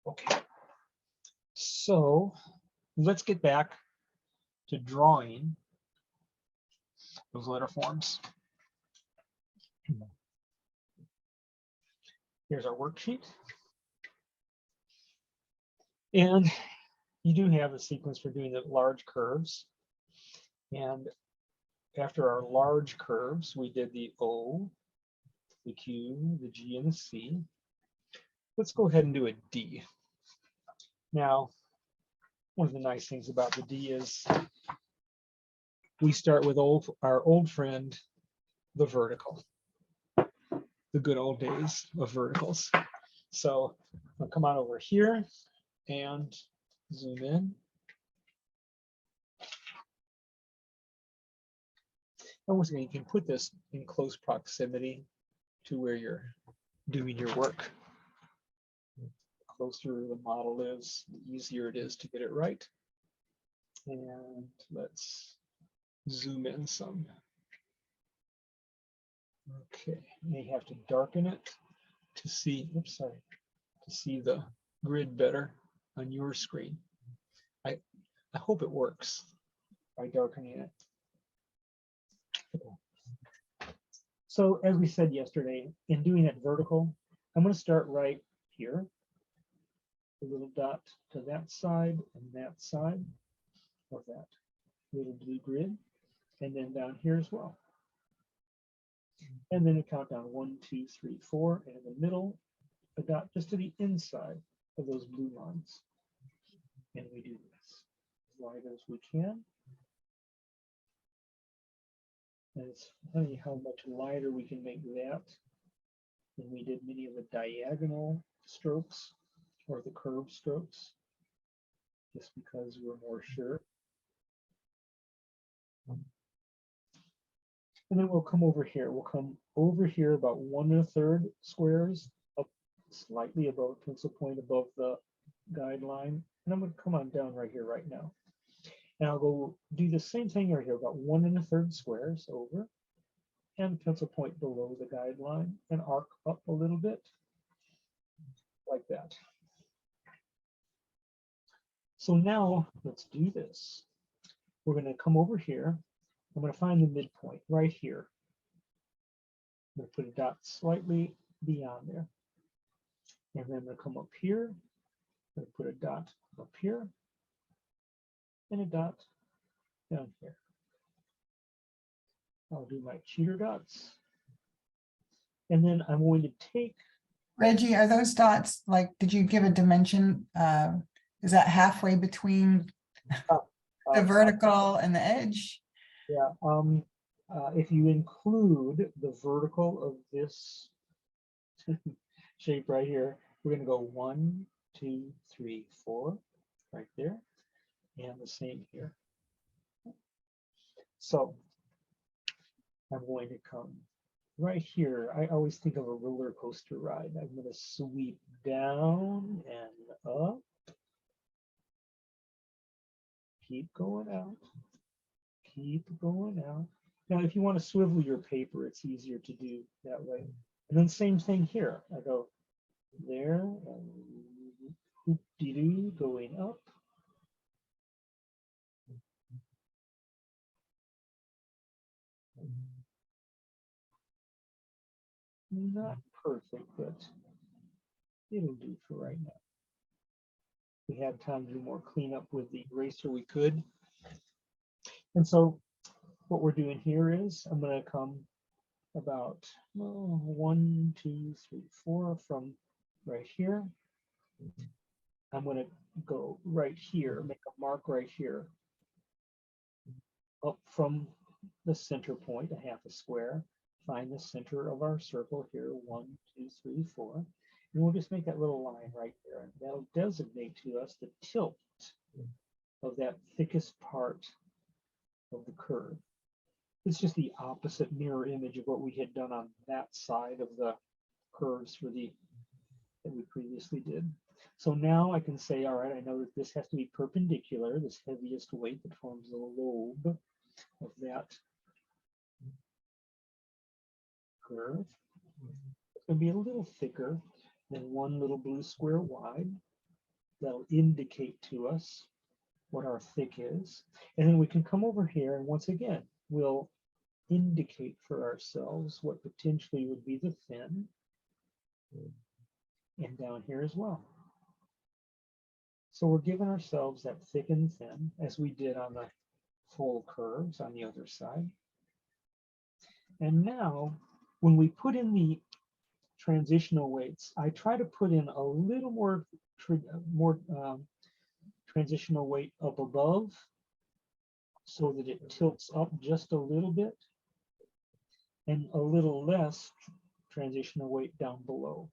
Speaker 3: Okay, so let's get back to drawing those letter forms. Here's our worksheet. And you do have a sequence for doing the large curves. And after our large curves, we did the O, the Q, the G, and the C. Let's go ahead and do a D. Now, one of the nice things about the D is we start with our old friend, the vertical, the good old days of verticals. So I'll come on over here and zoom in. And once again, you can put this in close proximity to where you're doing your work. The closer the model is, the easier it is to get it right. And let's zoom in some. Okay, may have to darken it to see, oops, sorry, to see the grid better on your screen. I hope it works by darkening it. Okay. So as we said yesterday, in doing it vertical, I'm going to start right here. A little dot to that side and that side of that little blue grid, and then down here as well. And then a count down 1, 2, 3, 4, and in the middle, a dot just to the inside of those blue lines. And we do this as wide as we can. And it's funny how much lighter we can make that than we did many of the diagonal strokes or the curved strokes, just because we're more sure. And then we'll come over here. We'll come over here about 1 1/3 squares, up slightly above pencil point above the guideline. And I'm going to come on down right here right now. And I'll go do the same thing right here, about 1 1/3 squares over, and pencil point below the guideline, and arc up a little bit, like that. So now let's do this. We're going to come over here. I'm going to find the midpoint right here. I'm going to put a dot slightly beyond there. And then I'm going to come up here. I'm going to put a dot up here and a dot down here. I'll do my cheater dots. And then I'm going to take.
Speaker 10: Reggie, are those dots, like, did you give a dimension? Is that halfway between the vertical and the edge?
Speaker 3: Yeah, if you include the vertical of this shape right here, we're going to go 1, 2, 3, 4 right there, and the same here. So I'm going to come right here. I always think of a roller coaster ride. I'm going to sweep down and up. Keep going out. Keep going out. Now, if you want to swivel your paper, it's easier to do that way. And then same thing here. I go there and hoop-de-doo going up. Not perfect, but it'll do for right now. If we had time to do more cleanup with the eraser, we could. And so what we're doing here is I'm going to come about 1, 2, 3, 4 from right here. I'm going to go right here, make a mark right here, up from the center point, a half a square. Find the center of our circle here, 1, 2, 3, 4. And we'll just make that little line right there. And that'll designate to us the tilt of that thickest part of the curve. It's just the opposite mirror image of what we had done on that side of the curves for the that we previously did. So now I can say, all right, I know that this has to be perpendicular, this heaviest weight that forms the lobe of that curve. It's going to be a little thicker than one little blue square wide. That'll indicate to us what our thick is. And then we can come over here and once again, we'll indicate for ourselves what potentially would be the thin. And down here as well. So we're giving ourselves that thick and thin as we did on the full curves on the other side. And now when we put in the transitional weights, I try to put in a little more transitional weight up above so that it tilts up just a little bit and a little less transitional weight down below,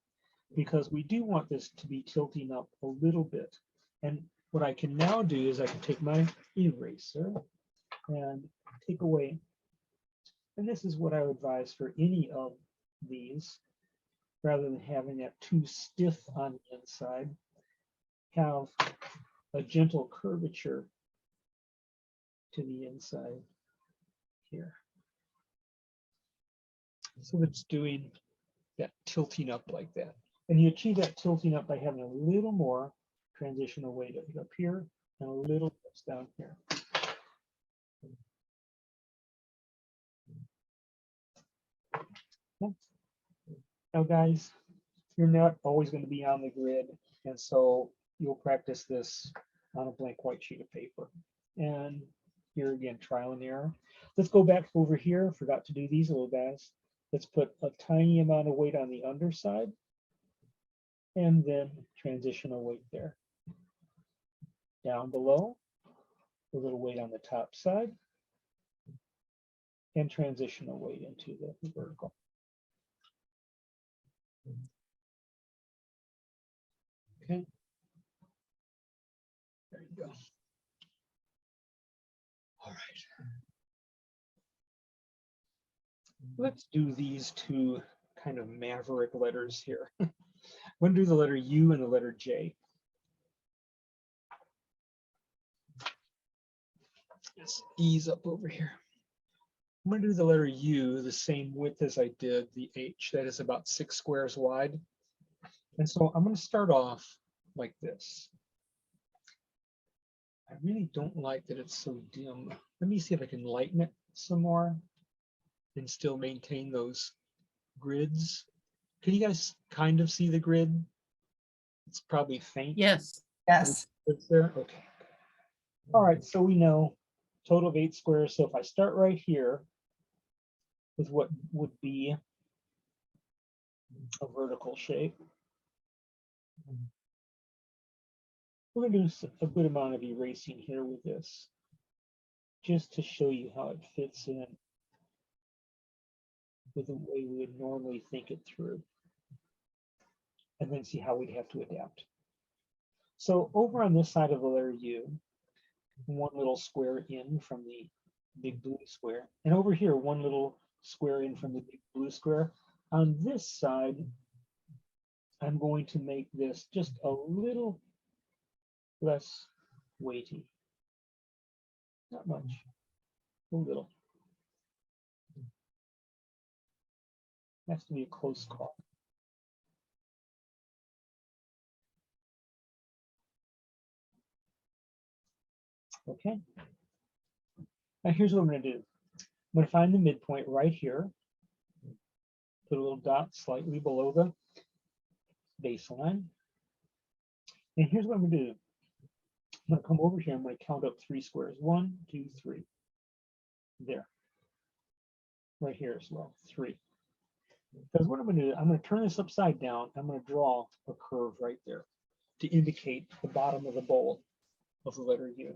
Speaker 3: because we do want this to be tilting up a little bit. And what I can now do is I can take my eraser and take away, and this is what I would advise for any of these, rather than having that too stiff on the inside, have a gentle curvature to the inside here. So it's doing that tilting up like that. And you achieve that tilting up by having a little more transitional weight up here and a little less down here. Now guys, you're not always going to be on the grid, and so you'll practice this on a blank white sheet of paper. And here again, trial and error. Let's go back over here. Forgot to do these little guys. Let's put a tiny amount of weight on the underside and then transitional weight there. Down below, a little weight on the top side and transitional weight into the vertical. Okay. There you go. All right. Let's do these two kind of maverick letters here. I'm going to do the letter U and the letter J. Let's ease up over here. I'm going to do the letter U the same width as I did the H. That is about 6 squares wide. And so I'm going to start off like this. I really don't like that it's so dim. Let me see if I can lighten it some more and still maintain those grids. Can you guys kind of see the grid? It's probably faint.
Speaker 16: Yes.
Speaker 10: Yes.
Speaker 3: It's there, okay. All right, so we know total of 8 squares. So if I start right here with what would be a vertical shape, we're gonna do a good amount of erasing here with this, just to show you how it fits in with the way we would normally think it through, and then see how we'd have to adapt. So over on this side of the letter U, one little square in from the big blue square, and over here, one little square in from the big blue square. On this side, I'm going to make this just a little less weighty. Not much, a little. Has to be a close call. Okay. Now here's what I'm going to do. I'm going to find the midpoint right here. Put a little dot slightly below the baseline. And here's what I'm going to do. I'm going to come over here. I'm going to count up 3 squares. 1, 2, 3. There. Right here as well. 3. Because what I'm going to do, I'm going to turn this upside down. I'm going to draw a curve right there to indicate the bottom of the bowl of the letter U.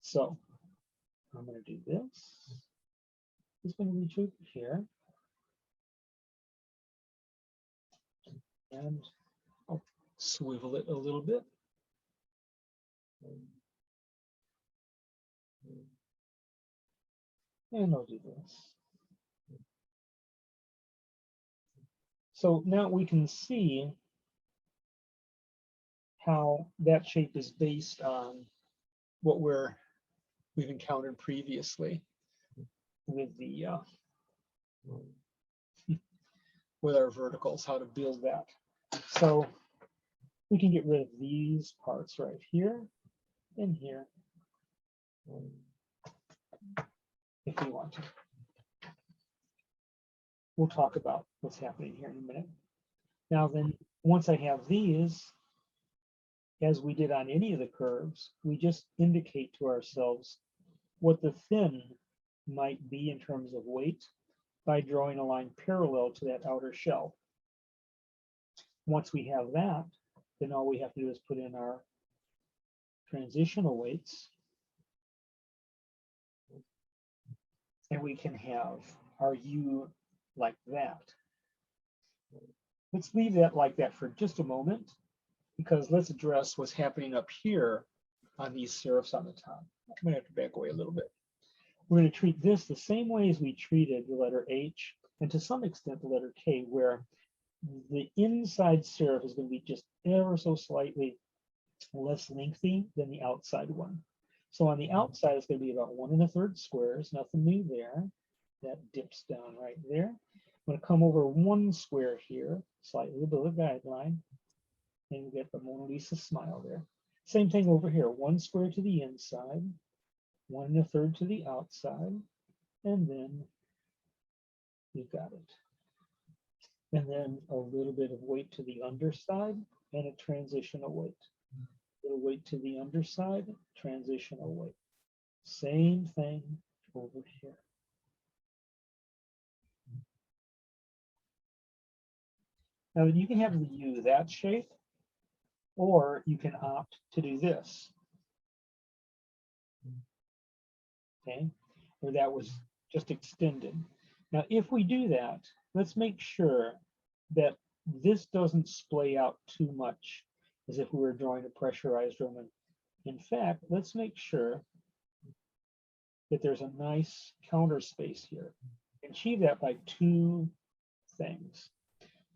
Speaker 3: So I'm going to do this. It's going to reach over here. And I'll swivel it a little bit. And I'll do this. So now we can see how that shape is based on what we've encountered previously with the with our verticals, how to build that. So we can get rid of these parts right here and here if we want to. We'll talk about what's happening here in a minute. Now then, once I have these, as we did on any of the curves, we just indicate to ourselves what the thin might be in terms of weight by drawing a line parallel to that outer shell. Once we have that, then all we have to do is put in our transitional weights, and we can have our U like that. Let's leave that like that for just a moment, because let's address what's happening up here on these serifs on the top. I'm going to have to back away a little bit. We're going to treat this the same way as we treated the letter H, and to some extent the letter K, where the inside serif is going to be just ever so slightly less lengthy than the outside one. So on the outside, it's going to be about 1 1/3 squares, nothing new there. That dips down right there. I'm going to come over 1 square here, slightly below the guideline, and you get the Mona Lisa smile there. Same thing over here, 1 square to the inside, 1 1/3 to the outside, and then you've got it. And then a little bit of weight to the underside and a transitional weight. A little weight to the underside, transitional weight. Same thing over here. Now you can have the U that shape, or you can opt to do this. Okay, where that was just extended. Now, if we do that, let's make sure that this doesn't splay out too much as if we were drawing a pressurized Roman. In fact, let's make sure that there's a nice counter space here. Achieve that by 2 things.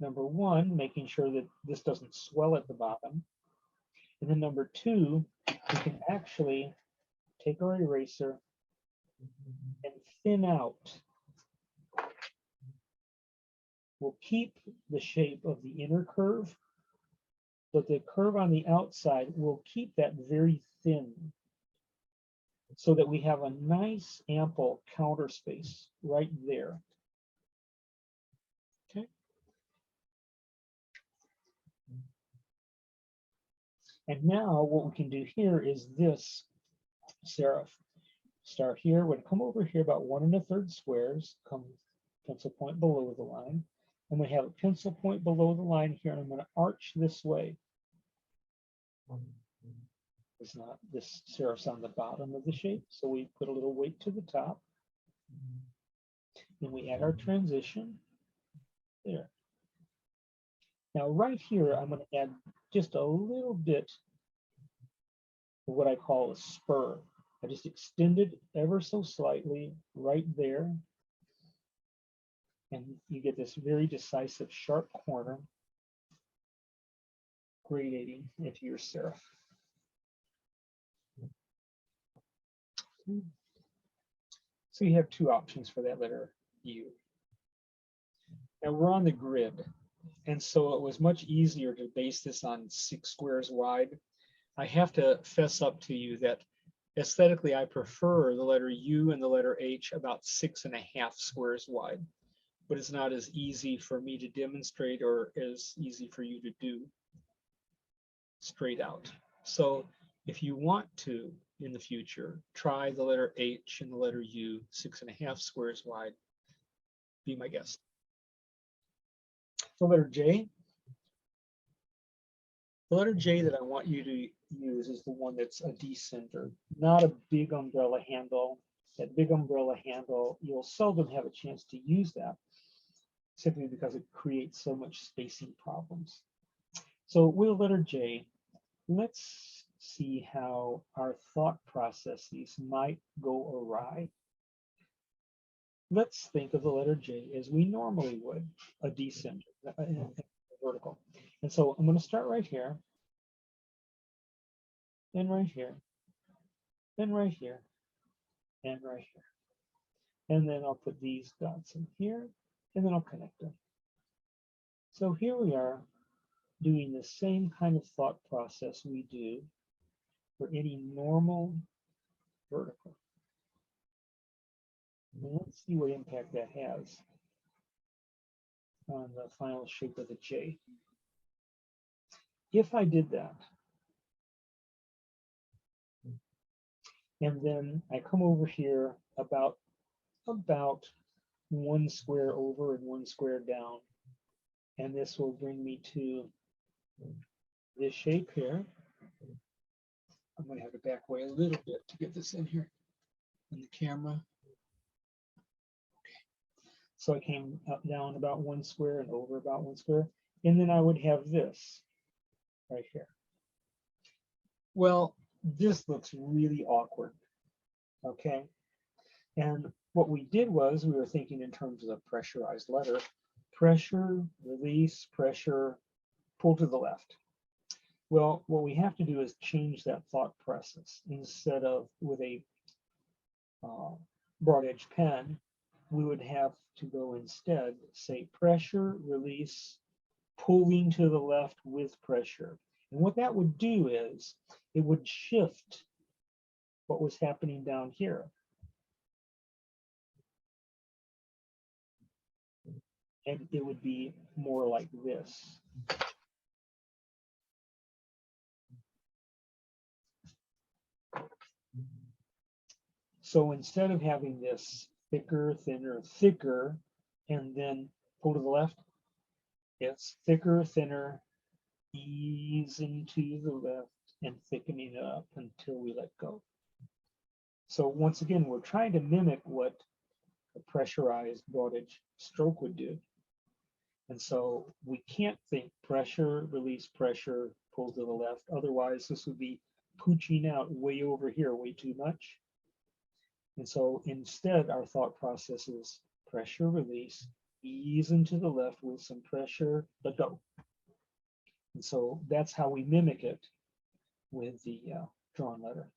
Speaker 3: Number 1, making sure that this doesn't swell at the bottom. And then number 2, we can actually take our eraser and thin out. We'll keep the shape of the inner curve, but the curve on the outside will keep that very thin so that we have a nice ample counter space right there. Okay. And now what we can do here is this serif. Start here, would come over here about 1 1/3 squares, come pencil point below the line. And we have a pencil point below the line here, and I'm going to arch this way. It's not, this serif's on the bottom of the shape, so we put a little weight to the top. Then we add our transition there. Now right here, I'm going to add just a little bit of what I call a spur. I just extended ever so slightly right there. And you get this very decisive sharp corner gradating into your serif. So you have two options for that letter U. Now we're on the grid, and so it was much easier to base this on 6 squares wide. I have to fess up to you that aesthetically I prefer the letter U and the letter H about 6.5 squares wide, but it's not as easy for me to demonstrate or as easy for you to do straight out. So if you want to, in the future, try the letter H and the letter U 6.5 squares wide, be my guest. The letter J. The letter J that I want you to use is the one that's a descender, not a big umbrella handle. That big umbrella handle, you'll seldom have a chance to use that simply because it creates so much spacing problems. So with the letter J, let's see how our thought processes might go awry. Let's think of the letter J as we normally would, a descender, a vertical. And so I'm going to start right here, then right here, then right here, and right here. And then I'll put these dots in here, and then I'll connect them. So here we are doing the same kind of thought process we do for any normal vertical. And let's see what impact that has on the final shape of the J. If I did that, and then I come over here about 1 square over and 1 square down, and this will bring me to this shape here. I'm going to have to back away a little bit to get this in here in the camera. Okay. So I came up down about 1 square and over about 1 square, and then I would have this right here. Well, this looks really awkward, okay? And what we did was we were thinking in terms of a pressurized letter. Pressure, release, pressure, pull to the left. Well, what we have to do is change that thought process. Instead of with a broad edge pen, we would have to go instead say pressure, release, pulling to the left with pressure. And what that would do is it would shift what was happening down here. And it would be more like this. So instead of having this thicker, thinner, thicker, and then pull to the left, it's thicker, thinner, easing to the left, and thickening it up until we let go. So once again, we're trying to mimic what a pressurized broad edge stroke would do. And so we can't think pressure, release, pressure, pull to the left. Otherwise, this would be pooching out way over here, way too much. And so instead, our thought process is pressure, release, ease into the left with some pressure, let go. And so that's how we mimic it with the drawn letter.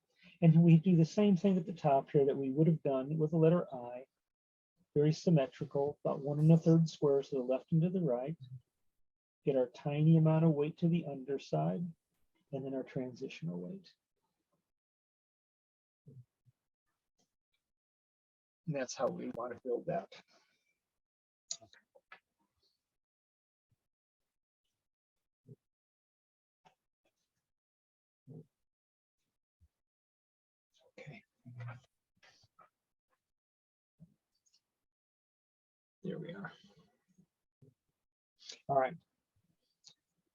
Speaker 3: And we do the same thing at the top here that we would have done with the letter I. Very symmetrical, about 1 1/3 squares to the left and to the right. get our tiny amount of weight to the underside, and then our transitional weight. And that's how we want to build that. Okay. There we are. All right.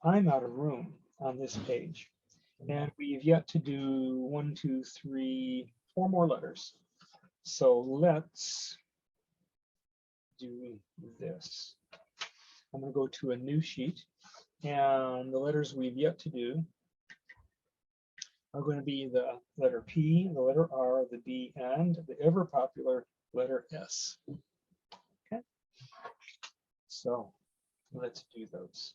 Speaker 3: I'm out of room on this page, and we've yet to do 1, 2, 3, 4 more letters. So let's do this. I'm going to go to a new sheet, and the letters we've yet to do are going to be the letter P, the letter R, the B, and the ever popular letter S. Okay. So let's do those.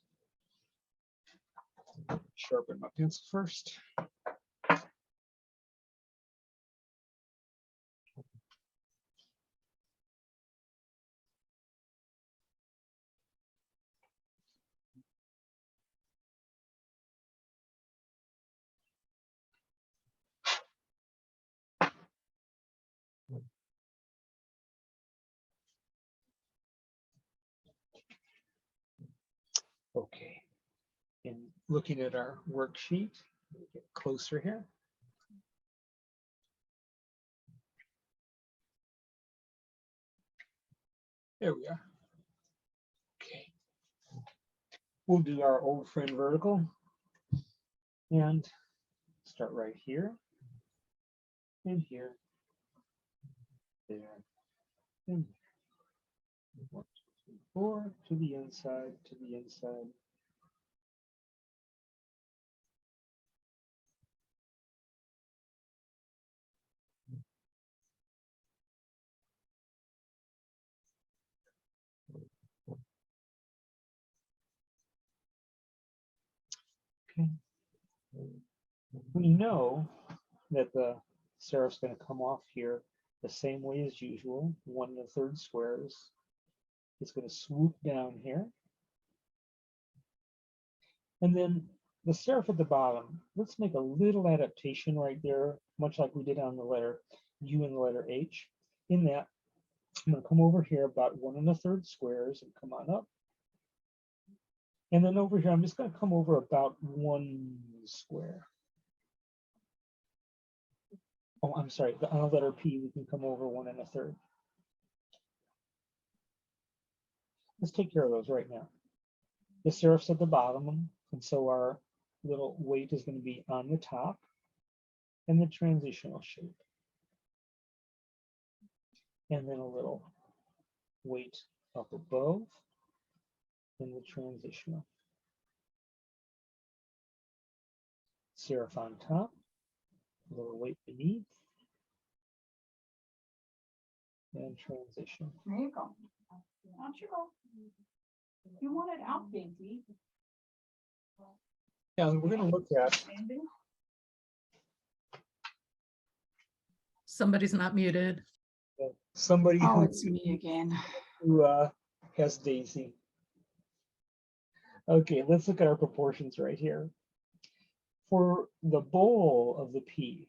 Speaker 3: Sharpen my pencil first. Okay. And looking at our worksheet, get closer here. There we are. Okay. We'll do our old friend vertical and start right here and here, there, and 1, 2, 3, 4 to the inside, to the inside. Okay. We know that the serif's going to come off here the same way as usual, 1 1/3 squares. It's going to swoop down here. And then the serif at the bottom, let's make a little adaptation right there, much like we did on the letter U and the letter H. In that, I'm going to come over here about 1 1/3 squares and come on up. And then over here, I'm just going to come over about 1 square. Oh, I'm sorry, on the letter P, we can come over 1 1/3. Let's take care of those right now. The serif's at the bottom, and so our little weight is going to be on the top and the transitional shape. And then a little weight up above and the transitional. Serif on top, a little weight beneath, and transition.
Speaker 7: There you go. Why don't you go? You want it out, baby.
Speaker 3: Yeah, we're going to look at.
Speaker 6: Somebody's not muted.
Speaker 3: Somebody
Speaker 7: Oh,
Speaker 3: who,
Speaker 7: it's me again.
Speaker 3: who has Daisy. Okay, let's look at our proportions right here. For the bowl of the P,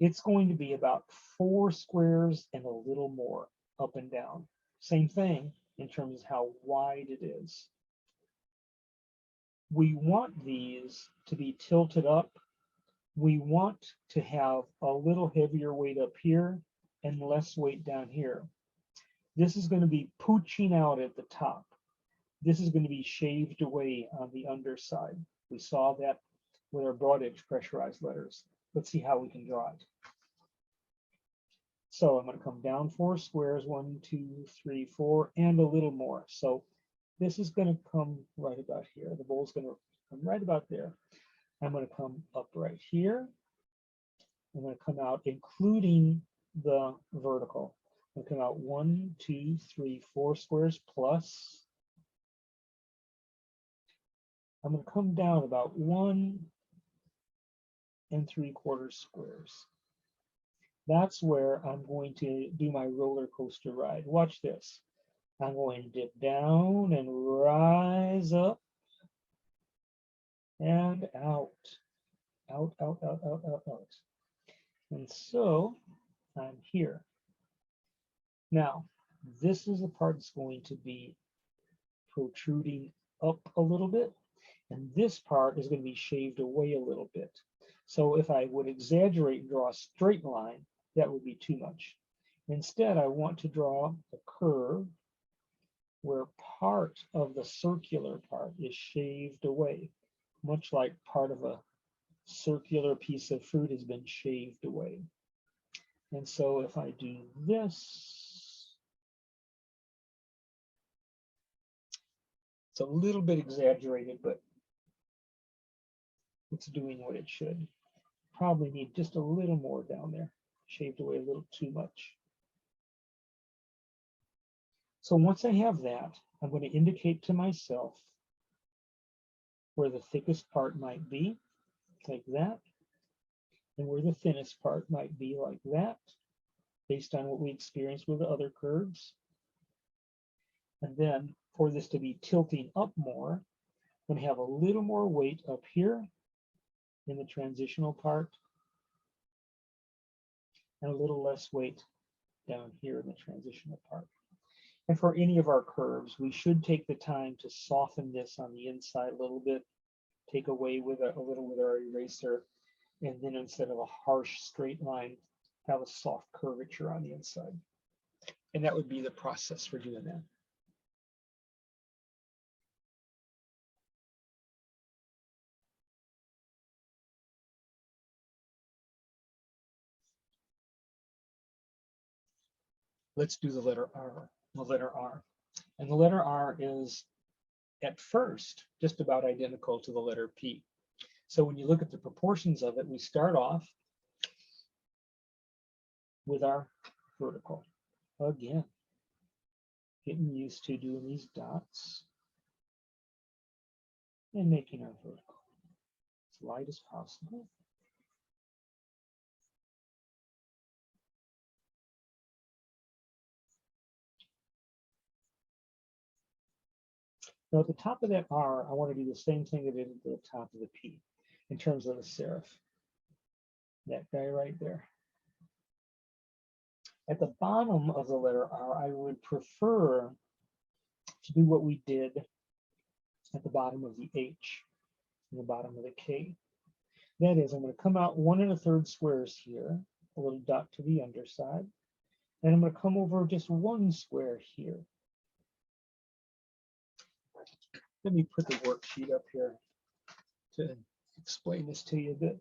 Speaker 3: it's going to be about 4 squares and a little more up and down. Same thing in terms of how wide it is. We want these to be tilted up. We want to have a little heavier weight up here and less weight down here. This is going to be pooching out at the top. This is going to be shaved away on the underside. We saw that with our broad edge pressurized letters. Let's see how we can draw it. So I'm going to come down 4 squares, 1, 2, 3, 4, and a little more. So this is going to come right about here. The bowl is going to come right about there. I'm going to come up right here. I'm going to come out, including the vertical. I'm going to come out 1, 2, 3, 4 squares plus. I'm going to come down about 1 3/4 squares. That's where I'm going to do my roller coaster ride. Watch this. I'm going to dip down and rise up out. And so I'm here. Now, this is the part that's going to be protruding up a little bit, and this part is going to be shaved away a little bit. So if I would exaggerate and draw a straight line, that would be too much. Instead, I want to draw a curve where part of the circular part is shaved away, much like part of a circular piece of fruit has been shaved away. And so if I do this, it's a little bit exaggerated, but it's doing what it should. Probably need just a little more down there, shaved away a little too much. So once I have that, I'm going to indicate to myself where the thickest part might be, like that, and where the thinnest part might be, like that, based on what we experienced with the other curves. And then for this to be tilting up more, I'm going to have a little more weight up here in the transitional part, and a little less weight down here in the transitional part. And for any of our curves, we should take the time to soften this on the inside a little bit, take away with a little with our eraser, and then instead of a harsh straight line, have a soft curvature on the inside. And that would be the process for doing that. Let's do the letter R. The letter R. And the letter R is at first just about identical to the letter P. So when you look at the proportions of it, we start off with our vertical. Again, getting used to doing these dots and making our vertical as light as possible. Now at the top of that R, I want to do the same thing that I did at the top of the P in terms of the serif. That guy right there. At the bottom of the letter R, I would prefer to do what we did at the bottom of the H and the bottom of the K. That is, I'm going to come out 1 1/3 squares here, a little dot to the underside, and I'm going to come over just 1 square here. Let me put the worksheet up here to explain this to you a bit.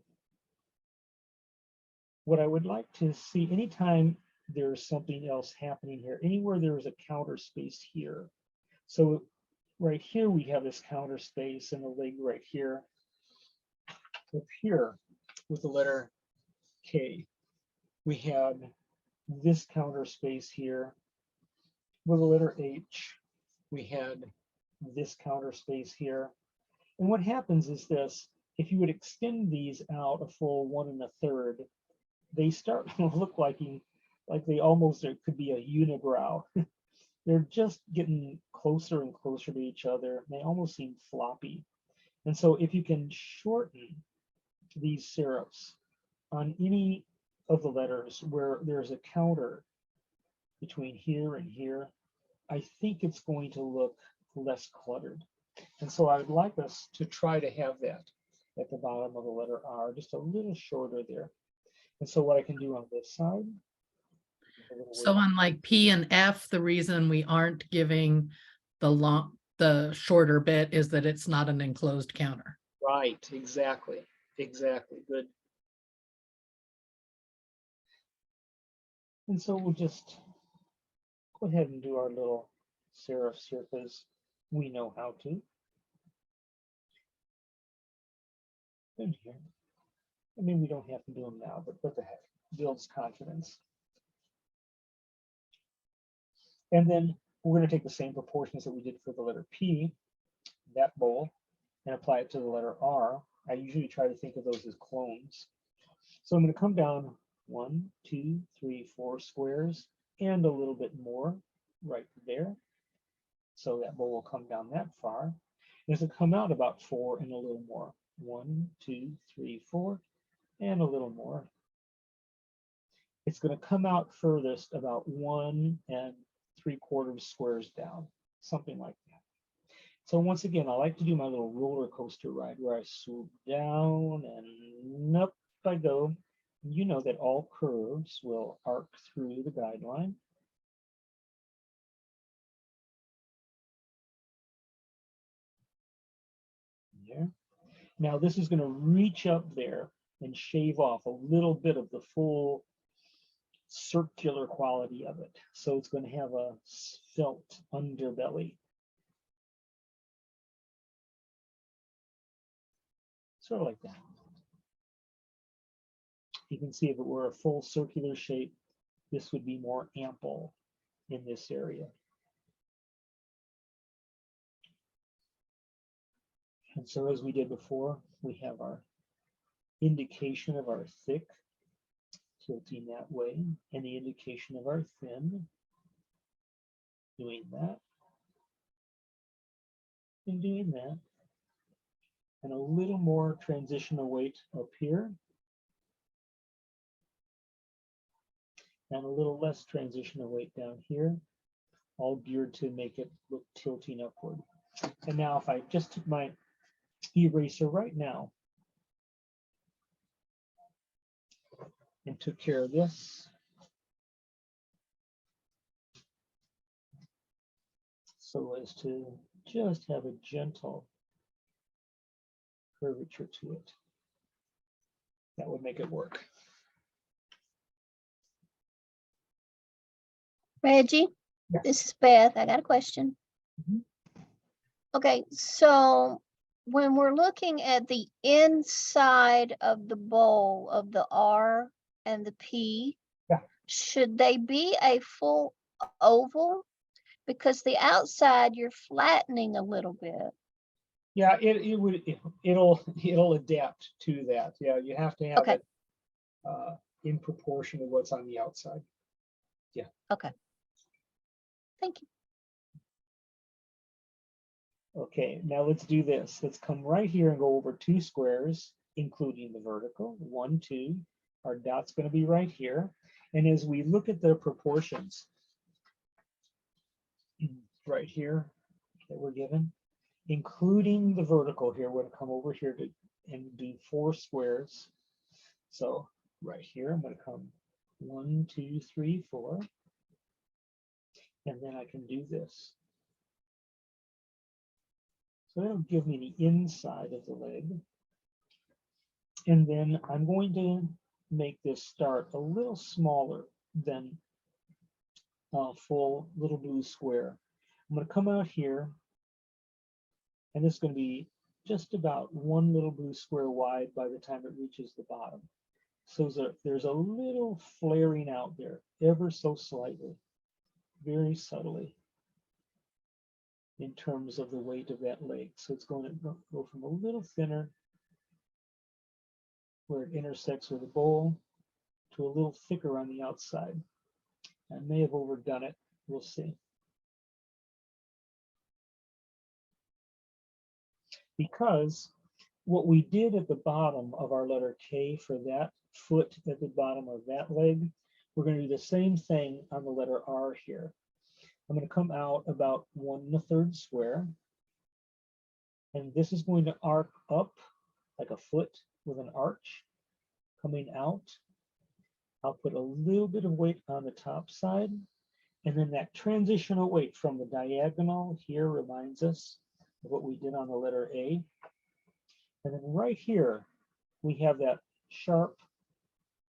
Speaker 3: What I would like to see anytime there's something else happening here, anywhere there's a counter space here. So right here we have this counter space and the leg right here. Up here with the letter K, we had this counter space here. With the letter H, we had this counter space here. And what happens is this: if you would extend these out a full 1 1/3, they start to look like they almost, there could be a unibrow. They're just getting closer and closer to each other. They almost seem floppy. And so if you can shorten these serifs on any of the letters where there's a counter between here and here, I think it's going to look less cluttered. And so I would like us to try to have that at the bottom of the letter R, just a little shorter there. And so what I can do on this side.
Speaker 6: So on like P and F, the reason we aren't giving the shorter bit is that it's not an enclosed counter.
Speaker 3: Right, exactly, good. And so we'll just go ahead and do our little serifs here because we know how to. In here. I mean, we don't have to do them now, but what the heck, builds confidence. And then we're going to take the same proportions that we did for the letter P, that bowl, and apply it to the letter R. I usually try to think of those as clones. So I'm going to come down 1, 2, 3, 4 squares and a little bit more right there. So that bowl will come down that far. And it'll come out about 4 and a little more. 1, 2, 3, 4, and a little more. It's going to come out furthest about 1 3/4 squares down, something like that. So once again, I like to do my little roller coaster ride where I swoop down and up I go. You know that all curves will arc through the guideline. There. Now this is going to reach up there and shave off a little bit of the full circular quality of it. So it's going to have a felt underbelly. Sort of like that. You can see if it were a full circular shape, this would be more ample in this area. And so as we did before, we have our indication of our thick tilting that way, and the indication of our thin doing that, and doing that, and a little more transitional weight up here, and a little less transitional weight down here, all geared to make it look tilting upward. And now if I just took my eraser right now and took care of this, so as to just have a gentle curvature to it, that would make it work.
Speaker 11: Reggie, this is Beth. I got a question. Okay, so when we're looking at the inside of the bowl of the R and the P, should they be a full oval? Because the outside you're flattening a little bit.
Speaker 3: Yeah, it'll adapt to that. Yeah, you have to have it in proportion to what's on the outside. Yeah.
Speaker 11: Okay. Thank you.
Speaker 3: Okay, now let's do this. Let's come right here and go over 2 squares, including the vertical. 1, 2. Our dot's going to be right here. And as we look at the proportions right here that we're given, including the vertical here, we're going to come over here and do 4 squares. So right here, I'm going to come 1, 2, 3, 4. And then I can do this. So that'll give me the inside of the leg. And then I'm going to make this start a little smaller than a full little blue square. I'm going to come out here, and this is going to be just about 1 little blue square wide by the time it reaches the bottom. So there's a little flaring out there, ever so slightly, very subtly, in terms of the weight of that leg. So it's going to go from a little thinner where it intersects with the bowl to a little thicker on the outside. I may have overdone it. We'll see. Because what we did at the bottom of our letter K for that foot at the bottom of that leg, we're going to do the same thing on the letter R here. I'm going to come out about 1 1/3 square. And this is going to arc up like a foot with an arch coming out. I'll put a little bit of weight on the top side. And then that transitional weight from the diagonal here reminds us of what we did on the letter A. And then right here, we have that sharp,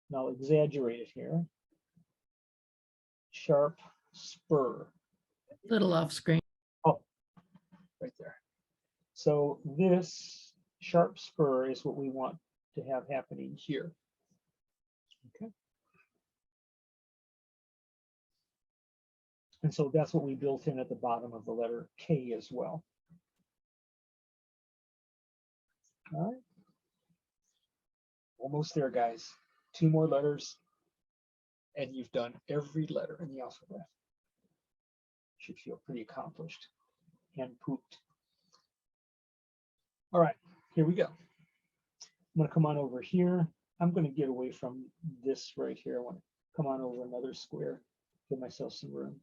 Speaker 3: and I'll exaggerate it here, sharp spur.
Speaker 6: Little off screen.
Speaker 3: Oh, right there. So this sharp spur is what we want to have happening here. Okay. And so that's what we built in at the bottom of the letter K as well. All right. Almost there, guys. 2 more letters, and you've done every letter in the alphabet. Should feel pretty accomplished and pooped. All right, here we go. I'm going to come on over here. I'm going to get away from this right here. I want to come on over another square, give myself some room.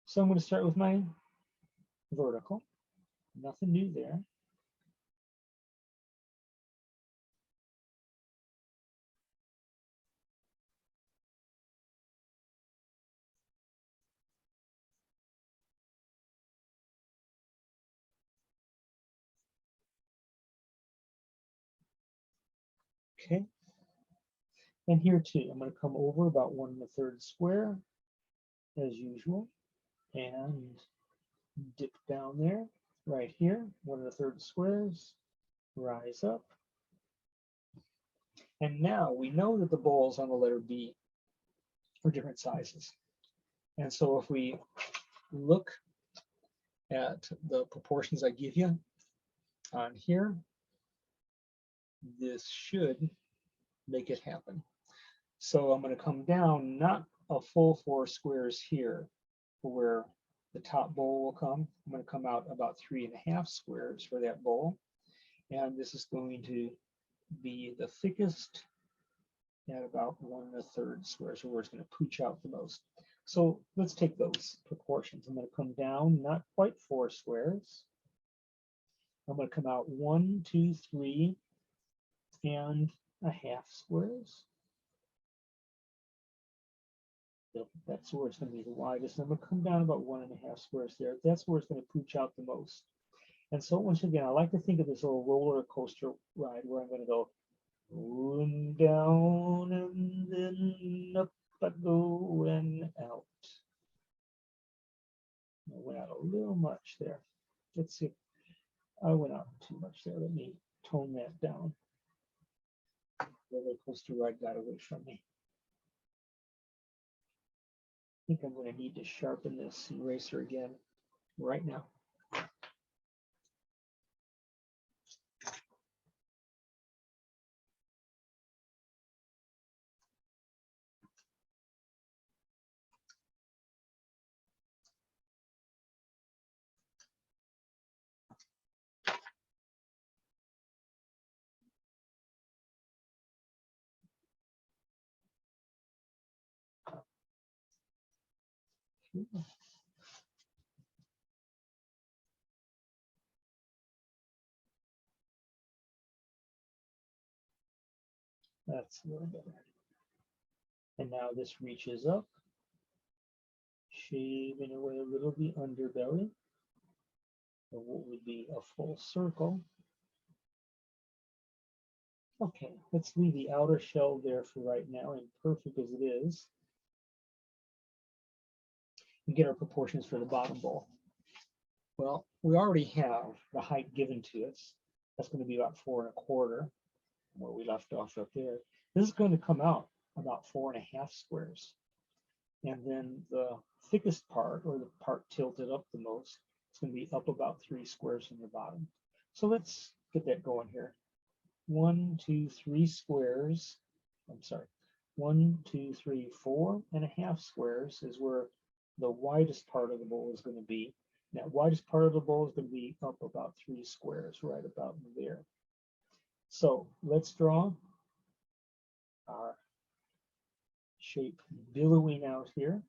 Speaker 3: So I'm going to start with my vertical. Nothing new there. Okay. And here too, I'm going to come over about 1 1/3 square as usual and dip down there right here, 1 1/3 squares, rise up. And now we know that the balls on the letter B are different sizes. And so if we look at the proportions I give you on here, this should make it happen. So I'm going to come down not a full 4 squares here where the top bowl will come. I'm going to come out about 3 1/2 squares for that bowl. And this is going to be the thickest at about 1 1/3 squares, so where it's going to pooch out the most. So let's take those proportions. I'm going to come down not quite 4 squares. I'm going to come out 1, 2, 3 1/2 squares. That's where it's going to be the widest. I'm going to come down about 1 1/2 squares there. That's where it's going to pooch out the most. And so once again, I like to think of this little roller coaster ride where I'm going to go and down and then up I go and out. I went out a little much there. Let's see. I went out too much there. Let me tone that down. Roller coaster ride got away from me. I think I'm going to need to sharpen this eraser again right now. That's a little better. And now this reaches up, shaving away a little the underbelly of what would be a full circle. Okay, let's leave the outer shell there for right now, and perfect as it is. We get our proportions for the bottom bowl. Well, we already have the height given to us. That's going to be about 4 1/4, where we left off up there. This is going to come out about 4 1/2 squares. And then the thickest part, or the part tilted up the most, it's going to be up about 3 squares from the bottom. So let's get that going here. 1, 2, 3 squares. I'm sorry. 1, 2, 3, 4 1/2 squares is where the widest part of the bowl is going to be. And that widest part of the bowl is going to be up about 3 squares, right about there. So let's draw our shape billowing out here.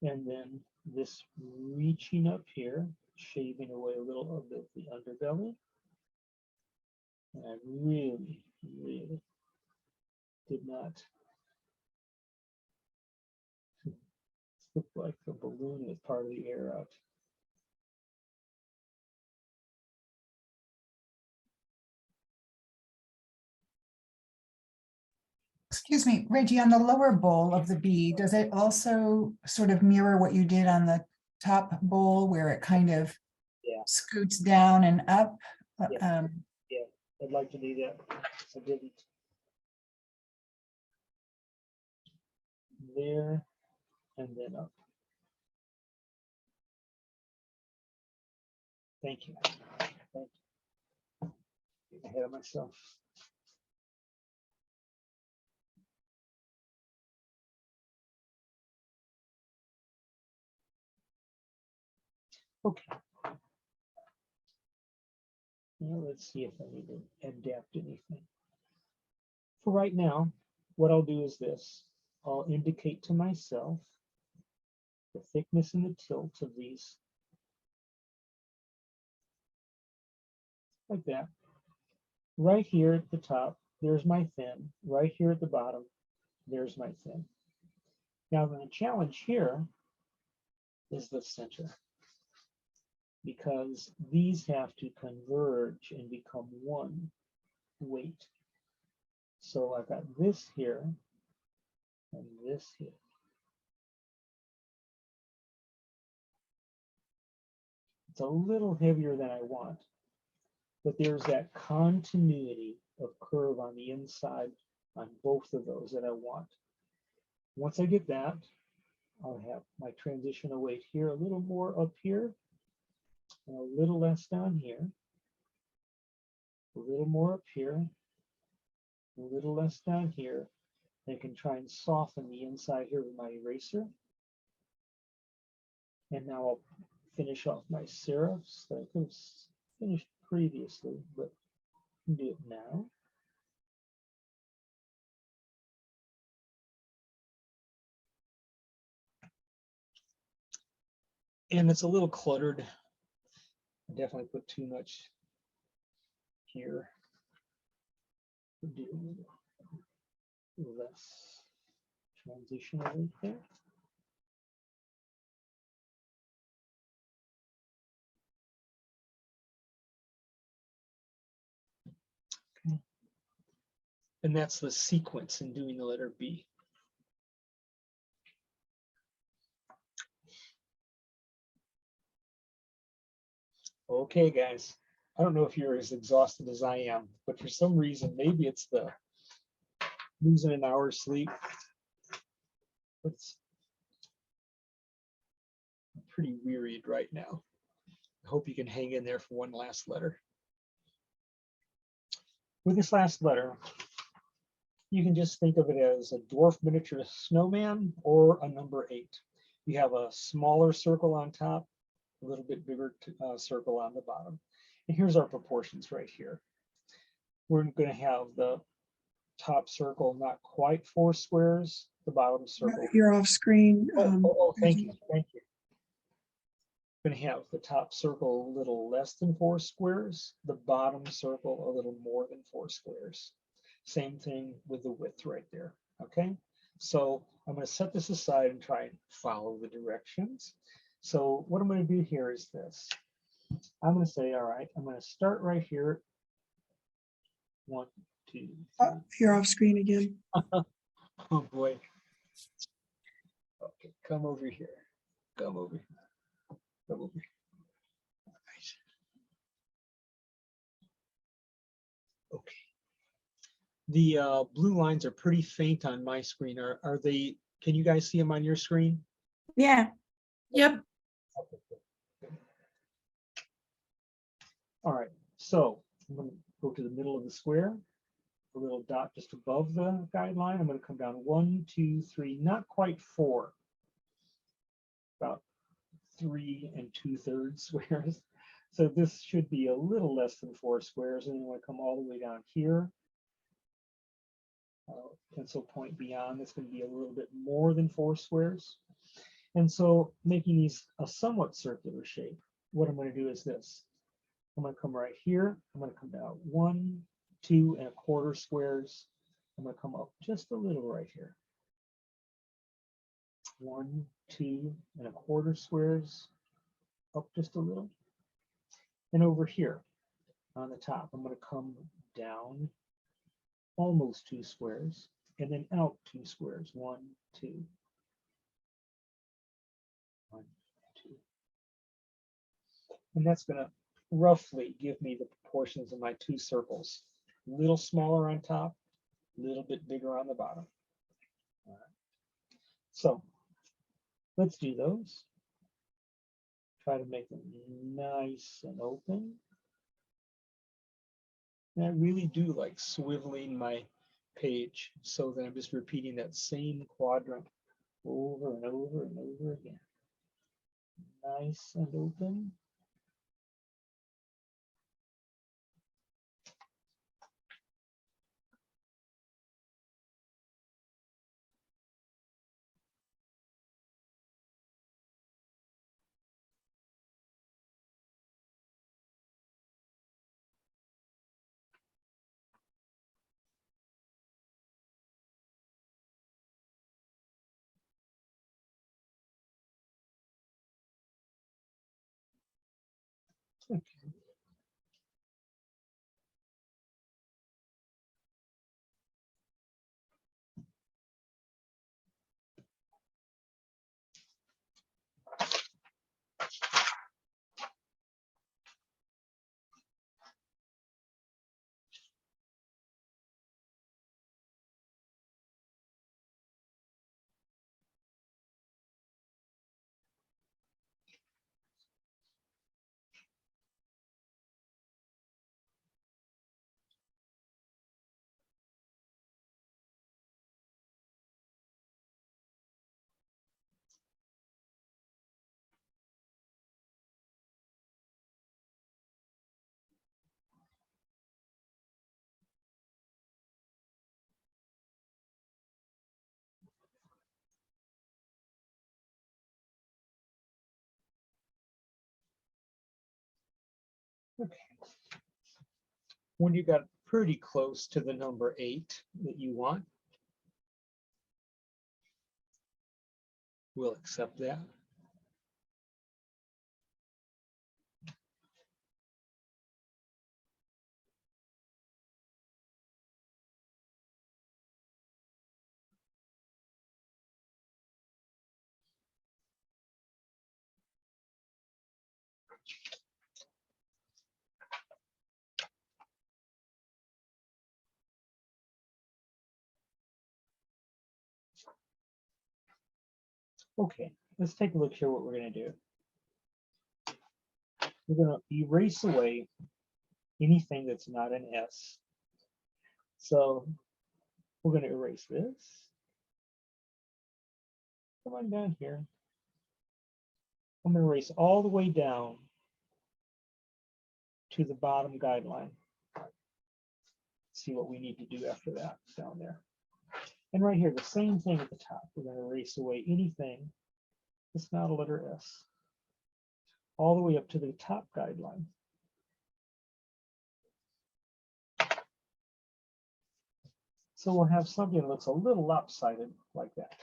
Speaker 3: And then this reaching up here, shaving away a little of the underbelly. And I really, really did not look like the balloon with part of the air out.
Speaker 10: Excuse me, Reggie, on the lower bowl of the B, does it also sort of mirror what you did on the top bowl where it kind of scoots down and up?
Speaker 3: Yeah, I'd like to do that. I didn't. There and then up. Thank you. Thank you. Getting ahead of myself. Okay. Now let's see if I need to adapt anything. For right now, what I'll do is this. I'll indicate to myself the thickness and the tilt of these. Like that. Right here at the top, there's my thin. Right here at the bottom, there's my thin. Now the challenge here is the center, because these have to converge and become one weight. So I've got this here and this here. It's a little heavier than I want, but there's that continuity of curve on the inside on both of those that I want. Once I get that, I'll have my transitional weight here, a little more up here, and a little less down here, a little more up here, a little less down here. I can try and soften the inside here with my eraser. And now I'll finish off my serifs that I could have finished previously, but I can do it now. And it's a little cluttered. I definitely put too much here. Do a little less transition right there. Okay. And that's the sequence in doing the letter B. Okay, guys, I don't know if you're as exhausted as I am, but for some reason, maybe it's the losing an hour's sleep. I'm pretty wearied right now. I hope you can hang in there for one last letter. With this last letter, you can just think of it as a dwarf miniature snowman or a number 8. You have a smaller circle on top, a little bit bigger circle on the bottom. And here's our proportions right here. We're going to have the top circle not quite 4 squares, the bottom circle.
Speaker 14: You're off screen.
Speaker 3: Thank you. Thank you. We're going to have the top circle a little less than 4 squares, the bottom circle a little more than 4 squares. Same thing with the width right there. Okay, so I'm going to set this aside and try and follow the directions. So what I'm going to do here is this. I'm going to say, all right, I'm going to start right here. 1, 2, 3.
Speaker 14: You're off screen again.
Speaker 3: Oh boy. Okay, come over here. Come over here. Come over here. All right. Okay. The blue lines are pretty faint on my screen. Are they? Can you guys see them on your screen?
Speaker 12: Yeah. Yep.
Speaker 3: All right, so I'm going to go to the middle of the square, a little dot just above the guideline. I'm going to come down 1, 2, 3, not quite 4, about 3 2/3 squares. So this should be a little less than 4 squares. And then when I come all the way down here, pencil point beyond, it's going to be a little bit more than 4 squares. And so making these a somewhat circular shape, what I'm going to do is this. I'm going to come right here. I'm going to come down 1, 2 1/4 squares. I'm going to come up just a little right here. 1, 2 1/4 squares, up just a little. And over here on the top, I'm going to come down almost 2 squares and then out 2 squares. 1, 2. 1, 2. And that's going to roughly give me the proportions of my 2 circles. A little smaller on top, a little bit bigger on the bottom. All right. So let's do those. Try to make them nice and open. And I really do like swiveling my page so that I'm just repeating that same quadrant over and over and over again. Nice and open. Okay. When you got pretty close to the number 8 that you want, we'll accept that. Okay, let's take a look here what we're going to do. We're going to erase away anything that's not an S. So we're going to erase this. Come on down here. I'm going to erase all the way down to the bottom guideline. See what we need to do after that down there. And right here, the same thing at the top. We're going to erase away anything that's not a letter S. All the way up to the top guideline. So we'll have something that looks a little lopsided like that.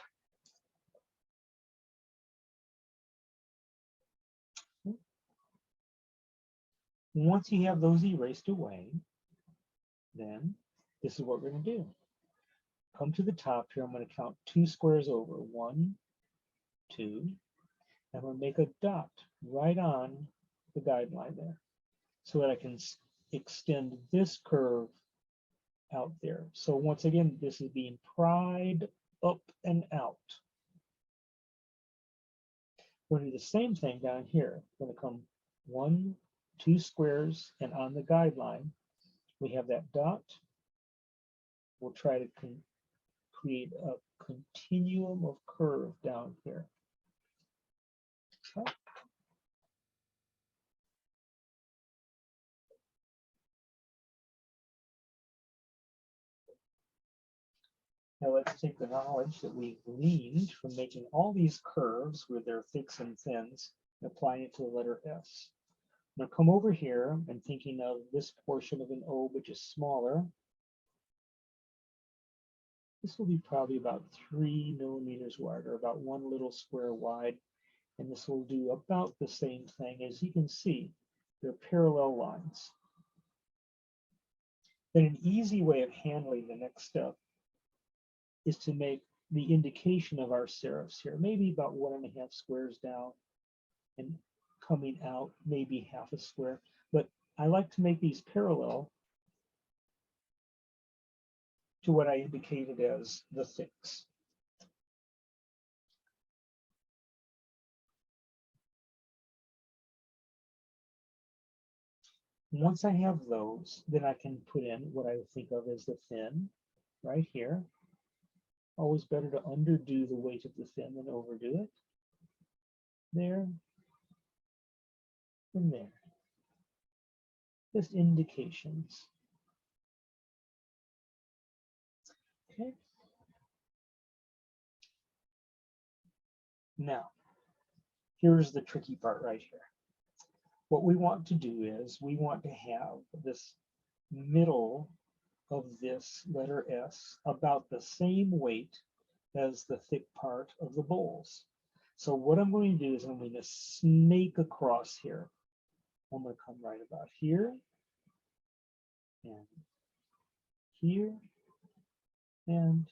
Speaker 3: Once you have those erased away, then this is what we're going to do. Come to the top here. I'm going to count 2 squares over. 1, 2, and I'm going to make a dot right on the guideline there so that I can extend this curve out there. So once again, this is being pried up and out. We're going to do the same thing down here. We're going to come 1, 2 squares, and on the guideline, we have that dot. We'll try to create a continuum of curve down here. Okay. Now let's take the knowledge that we gleaned from making all these curves with their thicks and thins and apply it to the letter S. I'm going to come over here and thinking of this portion of an O, which is smaller. This will be probably about 3 millimeters wide, or about 1 little square wide. And this will do about the same thing. As you can see, they're parallel lines. Then an easy way of handling the next step is to make the indication of our serifs here, maybe about 1.5 squares down and coming out maybe half a square. But I like to make these parallel to what I indicated as the thicks. Once I have those, then I can put in what I would think of as the thin right here. Always better to underdo the weight of the thin than overdo it. There and there. Just indications. Okay. Now, here's the tricky part right here. What we want to do is we want to have this middle of this letter S about the same weight as the thick part of the bowls. So what I'm going to do is I'm going to snake across here. I'm going to come right about here and here and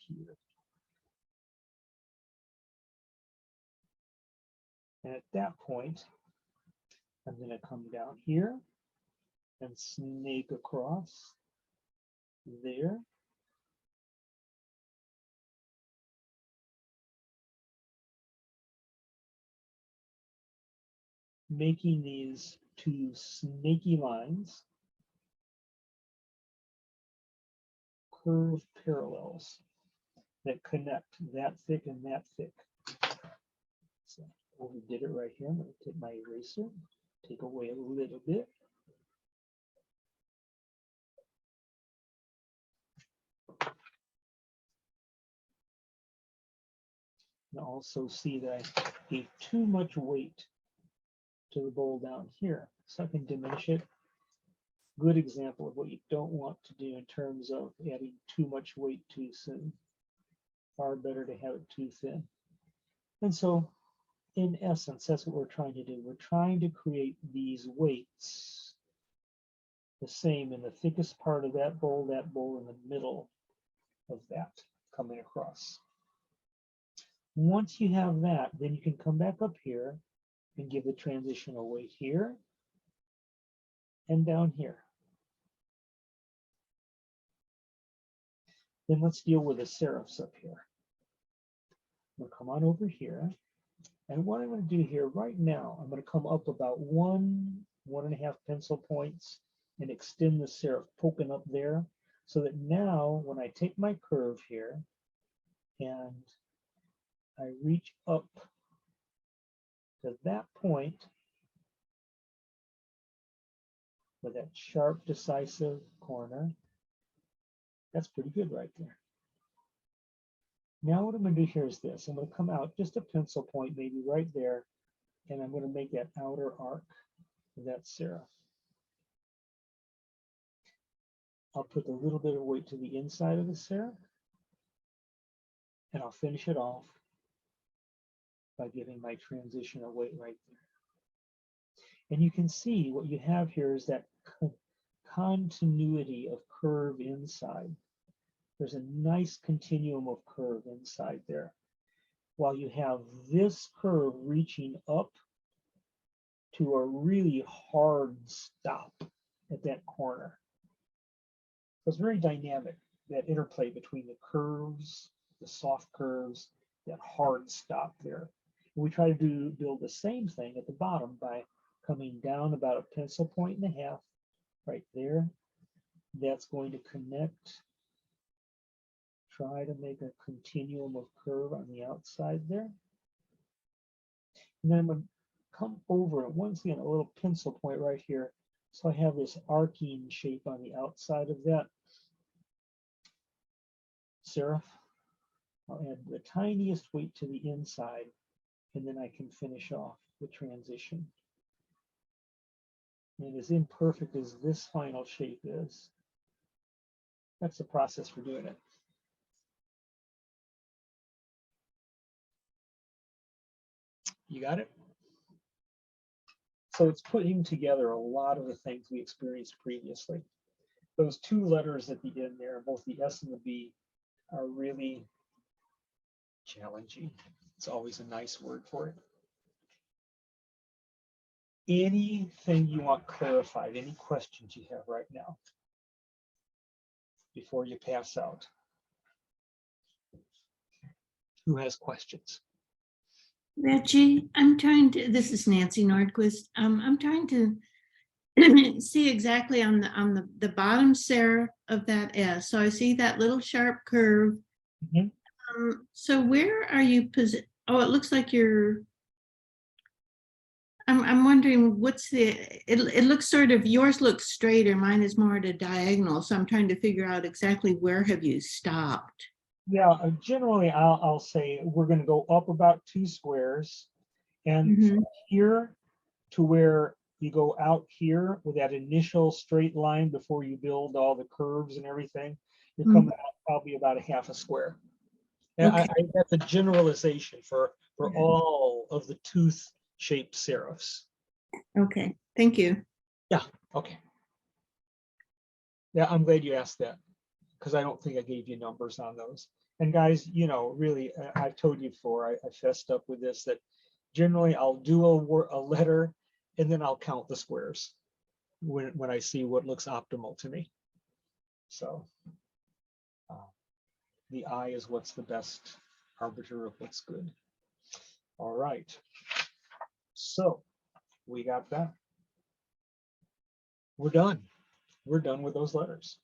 Speaker 3: here. And at that point, I'm going to come down here and snake across there. Making these two snaky lines curve parallels that connect that thick and that thick. So overdid it right here. I'm going to take my eraser, take away a little bit. And also see that I gave too much weight to the bowl down here. So I can diminish it. Good example of what you don't want to do in terms of adding too much weight too soon. Far better to have it too thin. And so in essence, that's what we're trying to do. We're trying to create these weights the same in the thickest part of that bowl in the middle of that coming across. Once you have that, then you can come back up here and give the transition a weight here and down here. Then let's deal with the serifs up here. We'll come on over here. And what I'm going to do here right now, I'm going to come up about 1.5 pencil points and extend the serif poking up there so that now when I take my curve here and I reach up to that point with that sharp, decisive corner, that's pretty good right there. Now what I'm going to do here is this. I'm going to come out just a pencil point, maybe right there, and I'm going to make that outer arc of that serif. I'll put a little bit of weight to the inside of the serif, and I'll finish it off by giving my transition a weight right there. And you can see what you have here is that continuity of curve inside. There's a nice continuum of curve inside there. While you have this curve reaching up to a really hard stop at that corner. So it's very dynamic, that interplay between the curves, the soft curves, that hard stop there. And we try to build the same thing at the bottom by coming down about a pencil point and a half right there. That's going to connect. Try to make a continuum of curve on the outside there. And then I'm going to come over it once again, a little pencil point right here. So I have this arcing shape on the outside of that serif. I'll add the tiniest weight to the inside, and then I can finish off the transition. And as imperfect as this final shape is, that's the process for doing it. You got it? So it's putting together a lot of the things we experienced previously. Those two letters at the end there, both the S and the B, are really challenging. It's always a nice word for it. Anything you want clarified, any questions you have right now before you pass out? Who has questions?
Speaker 5: Reggie, this is Nancy Nordquist. I'm trying to see exactly on the bottom serif of that S. So I see that little sharp curve.
Speaker 3: Mm-hmm.
Speaker 5: So where are you positioned? Oh, it looks like you're, I'm wondering what's it looks sort of, yours looks straighter, mine is more at a diagonal. So I'm trying to figure out exactly where have you stopped?
Speaker 3: Yeah, generally I'll say we're going to go up about 2 squares, and from here to where you go out here with that initial straight line before you build all the curves and everything, you're coming out probably about a half a square. And
Speaker 5: Okay.
Speaker 3: that's a generalization for all of the tooth-shaped serifs.
Speaker 5: Okay, thank you.
Speaker 3: Yeah, okay. Yeah, I'm glad you asked that, because I don't think I gave you numbers on those. And guys, you know, really, I've told you before, I fessed up with this, that generally I'll do a letter and then I'll count the squares when I see what looks optimal to me. So the eye is what's the best arbiter of what's good. All right. So we got that. We're done. We're done with those letters.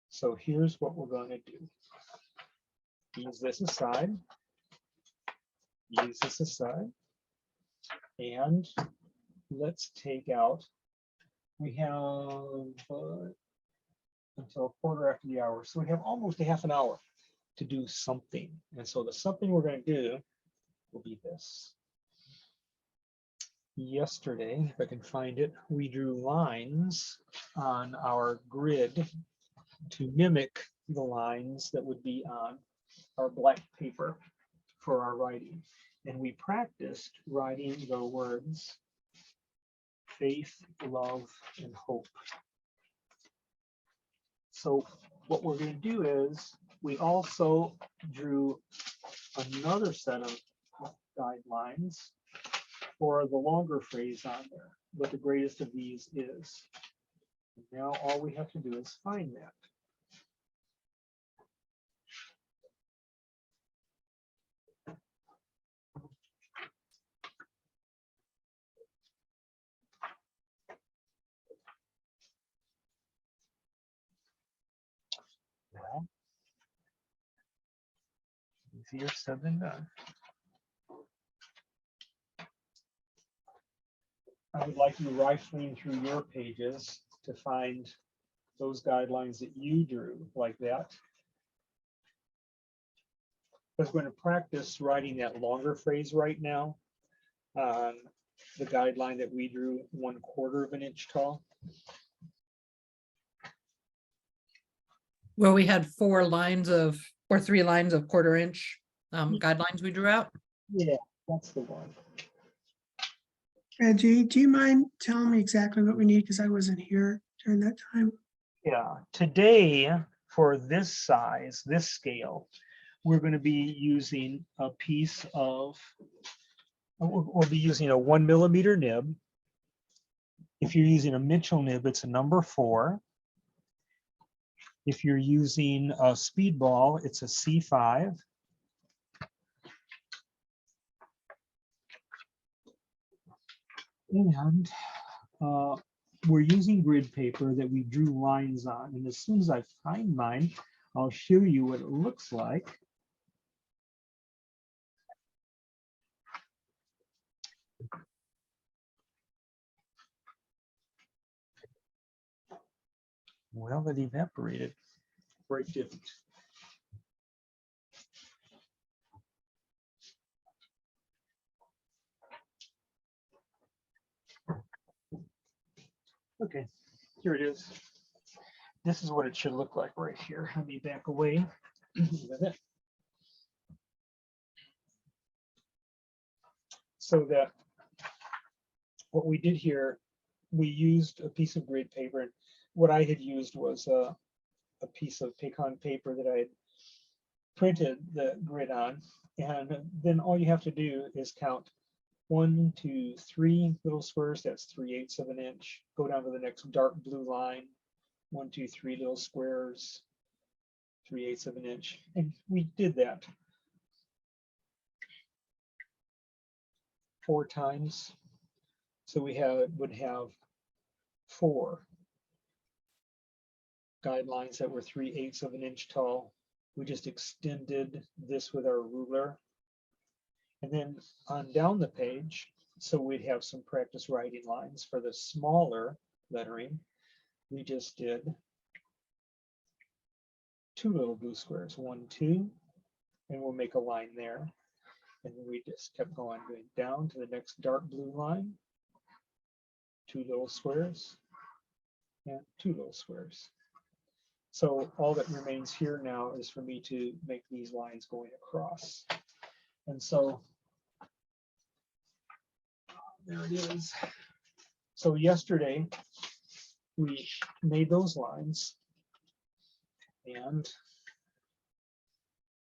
Speaker 3: So here's what we're going to do. Use this aside. Use this aside. And let's take out, we have until 1/4 So we have almost a half an hour to do something. And so the something we're going to do will be this. Yesterday, if I can find it, we drew lines on our grid to mimic the lines that would be on our black paper for our writing. And we practiced writing the words faith, love, and hope. So what we're going to do is we also drew another set of guidelines for the longer phrase on there, what the greatest of these is. And now all we have to do is find that. Well, easier said than done. I would like you rifling through your pages to find those guidelines that you drew like that. I was going to practice writing that longer phrase right now. The guideline that we drew 1/4 of an inch tall.
Speaker 13: Where we had 4 lines of, or 3 lines of 1/4 inch guidelines we drew out.
Speaker 3: Yeah, that's the one.
Speaker 14: Reggie, do you mind telling me exactly what we need? Because I wasn't here during that time.
Speaker 3: Yeah, today for this size, this scale, we're going to be using a piece of, we'll be using a 1 millimeter nib. If you're using a Mitchell nib, it's a number 4. If you're using a Speedball, it's a C5. And we're using grid paper that we drew lines on. And as soon as I find mine, I'll show you what it looks like. Well, it evaporated. Right, didn't. Okay, here it is. This is what it should look like right here. Let me back away with it. So that what we did here, we used a piece of grid paper. And what I had used was a piece of Picon paper that I had printed the grid on. And then all you have to do is count 1, 2, 3 little squares. That's 3/8 of an inch. Go down to the next dark blue line. 1, 2, 3 little squares. 3/8 of an inch. And we did that 4 times. So we would have 4 guidelines that were 3/8 of an inch tall. We just extended this with our ruler. And then on down the page, so we'd have some practice writing lines for the smaller lettering. We just did 2 little blue squares, 1, 2, and we'll make a line there. And then we just kept going down to the next dark blue line, 2 little squares, and 2 little squares. So all that remains here now is for me to make these lines going across. And so there it is. So yesterday, we made those lines and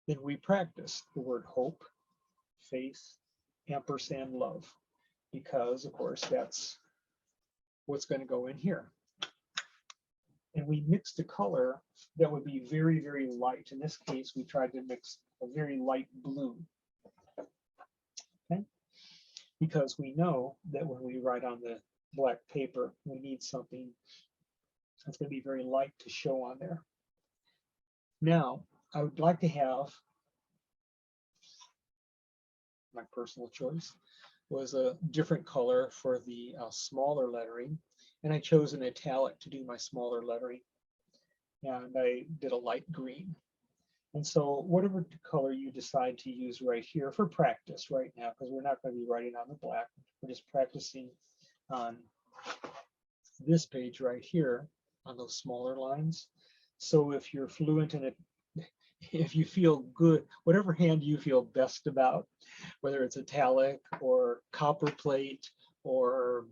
Speaker 3: then we practiced the word hope, faith, ampersand, love, because of course that's what's going to go in here. And we mixed a color that would be very, very light. In this case, we tried to mix a very light blue. Okay? Because we know that when we write on the black paper, we need something that's going to be very light to show on there. Now, I would like to have, my personal choice was a different color for the smaller lettering, and I chose an italic to do my smaller lettering, and I did a light green. And so whatever color you decide to use right here for practice right now, because we're not going to be writing on the black, we're just practicing on this page right here on those smaller lines. So if you're fluent in it, if you feel good, whatever hand you feel best about, whether it's italic or copper plate or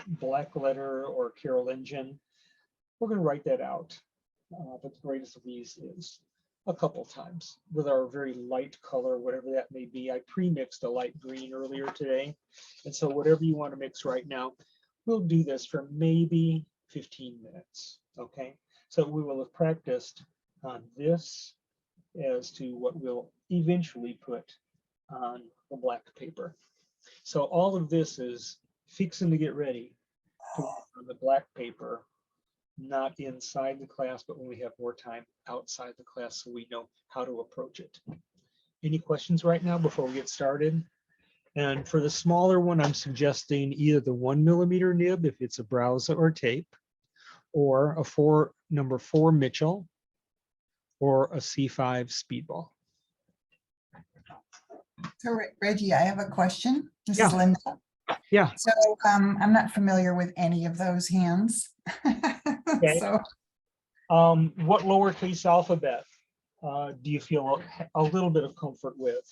Speaker 3: black letter or Carolingian, we're going to write that out. But the greatest of these is a couple times with our very light color, whatever that may be. I pre-mixed a light green earlier today. And so whatever you want to mix right now, we'll do this for maybe 15 minutes. Okay, so we will have practiced on this as to what we'll eventually put on the black paper. So all of this is fixing to get ready to work on the black paper, not inside the class, but when we have more time outside the class, so we know how to approach it. Any questions right now before we get started? And for the smaller one, I'm suggesting either the 1mm nib if it's a Browser or tape, or a number 4 Mitchell, or a C5 Speedball.
Speaker 10: So Reggie, I have a question. This
Speaker 3: Yeah.
Speaker 10: is Linda.
Speaker 3: Yeah.
Speaker 10: So I'm not familiar with any of those hands.
Speaker 3: Okay.
Speaker 10: So
Speaker 3: What lowercase alphabet do you feel a little bit of comfort with?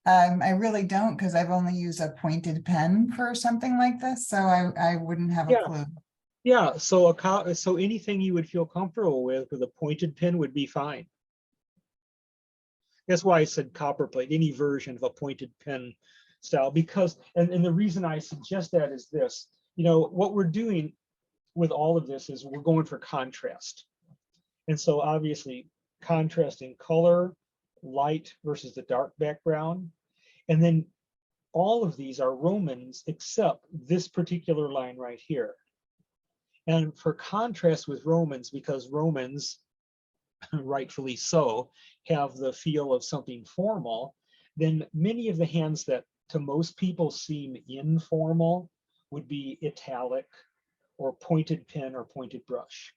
Speaker 10: I really don't, because I've only used a pointed pen for something like this, so I wouldn't have a clue.
Speaker 3: Yeah, so so anything you would feel comfortable with a pointed pen would be fine. That's why I said copperplate, any version of a pointed pen style, because, and the reason I suggest that is this, you know, what we're doing with all of this is we're going for contrast. And so obviously contrast in color, light versus the dark background. And then all of these are Romans except this particular line right here. And for contrast with Romans, because Romans, rightfully so, have the feel of something formal, then many of the hands that to most people seem informal would be italic or pointed pen or pointed brush.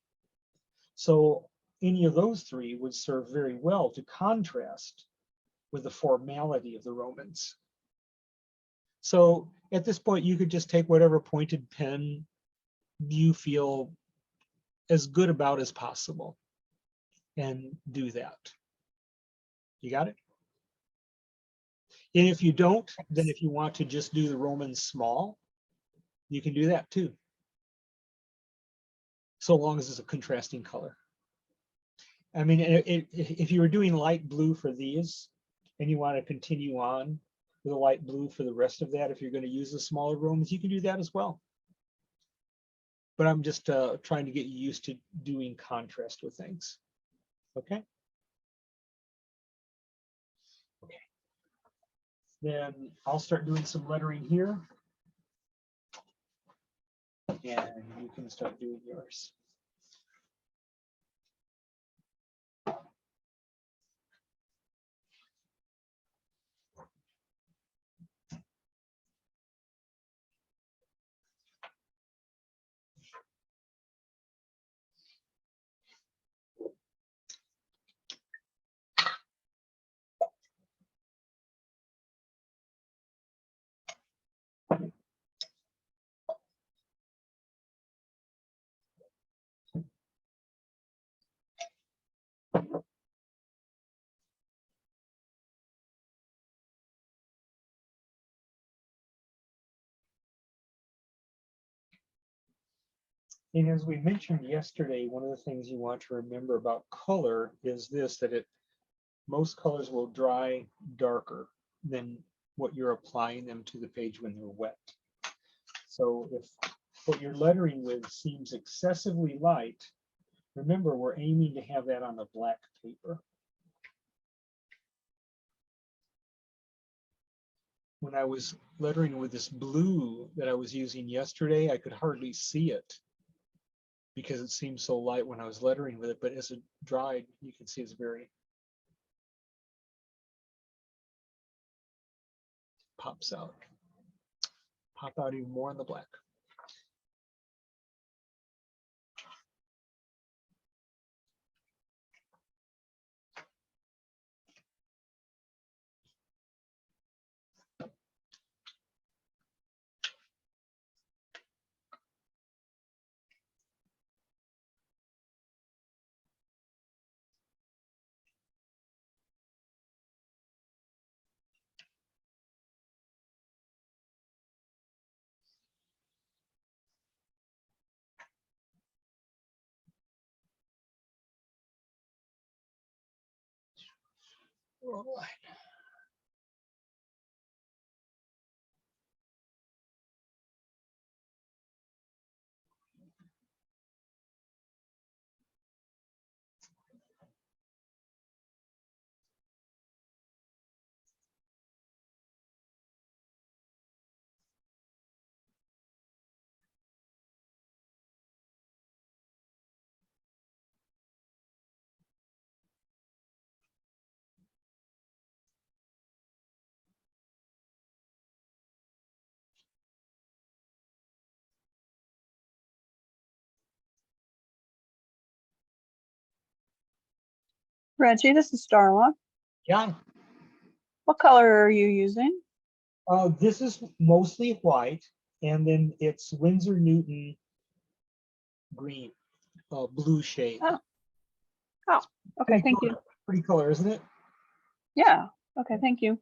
Speaker 3: So any of those three would serve very well to contrast with the formality of the Romans. So at this point, you could just take whatever pointed pen you feel as good about as possible and do that. You got it? And if you don't, then if you want to just do the Roman small, you can do that too. So long as it's a contrasting color. I mean, if you were doing light blue for these and you want to continue on with a light blue for the rest of that, if you're going to use the smaller Romans, you can do that as well. But I'm just trying to get you used to doing contrast with things. Okay. Okay. Then I'll start doing some lettering here. And you can start doing yours. And as we mentioned yesterday, one of the things you want to remember about color is this, that most colors will dry darker than what you're applying them to the page when they're wet. So if what you're lettering with seems excessively light, remember we're aiming to have that on a black paper. When I was lettering with this blue that I was using yesterday, I could hardly see it because it seemed so light when I was lettering with it, but as it dried, you can see it's very pops out. Pop out even more in the black. All right.
Speaker 18: Reggie, this is Starla.
Speaker 3: Yeah.
Speaker 18: What color are you using?
Speaker 3: This is mostly white, and then it's Winsor Newton green, blue shade.
Speaker 18: Oh, oh, okay, thank you.
Speaker 3: Pretty color, isn't it?
Speaker 18: Yeah, okay, thank you.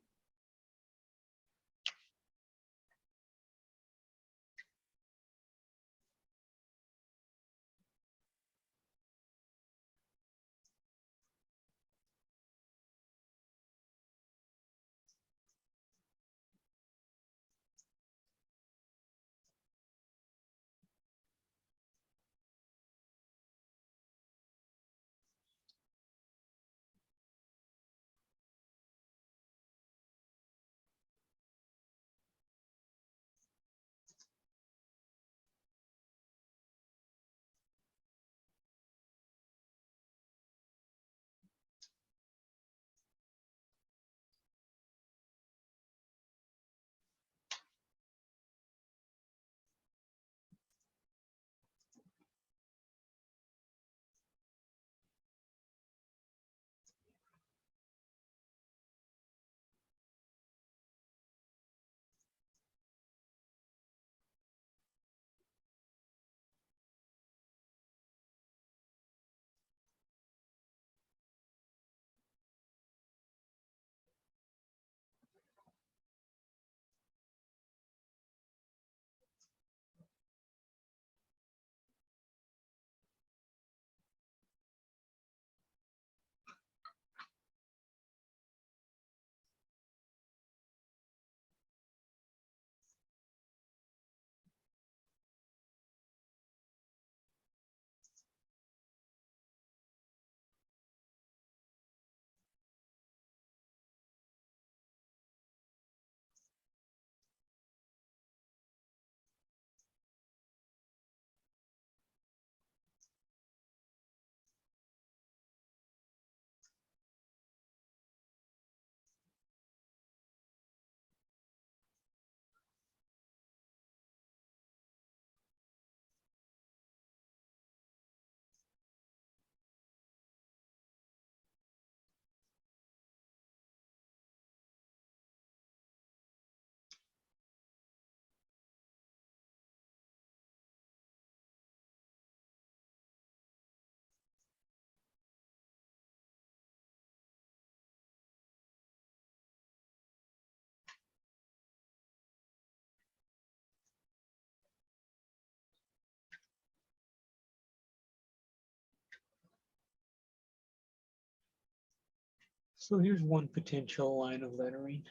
Speaker 3: So here's one potential line of lettering.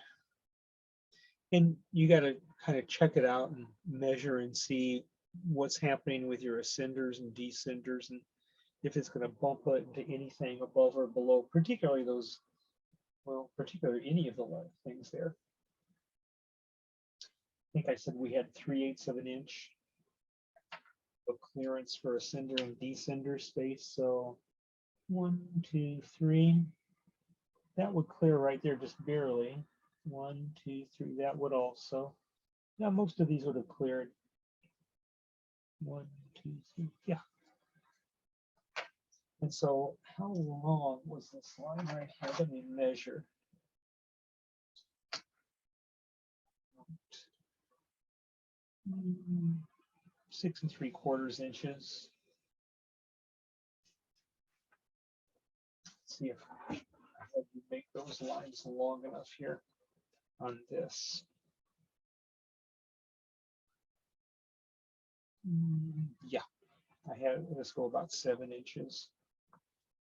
Speaker 3: And you got to kind of check it out and measure and see what's happening with your ascenders and descenders, and if it's going to bump it into anything above or below, particularly those, well, particularly any of the things there. I think I said we had 3/8 of an inch of clearance for ascender and descender space. So 1, 2, 3. That would clear right there just barely. 1, 2, 3. That would also. Yeah, most of these would have cleared. 1, 2, 3. Yeah. And so how long was this line right here? Let me measure. 6 3/4 inches. Let's see if I have to make those lines long enough here on this. Yeah, I have, let's go about 7 inches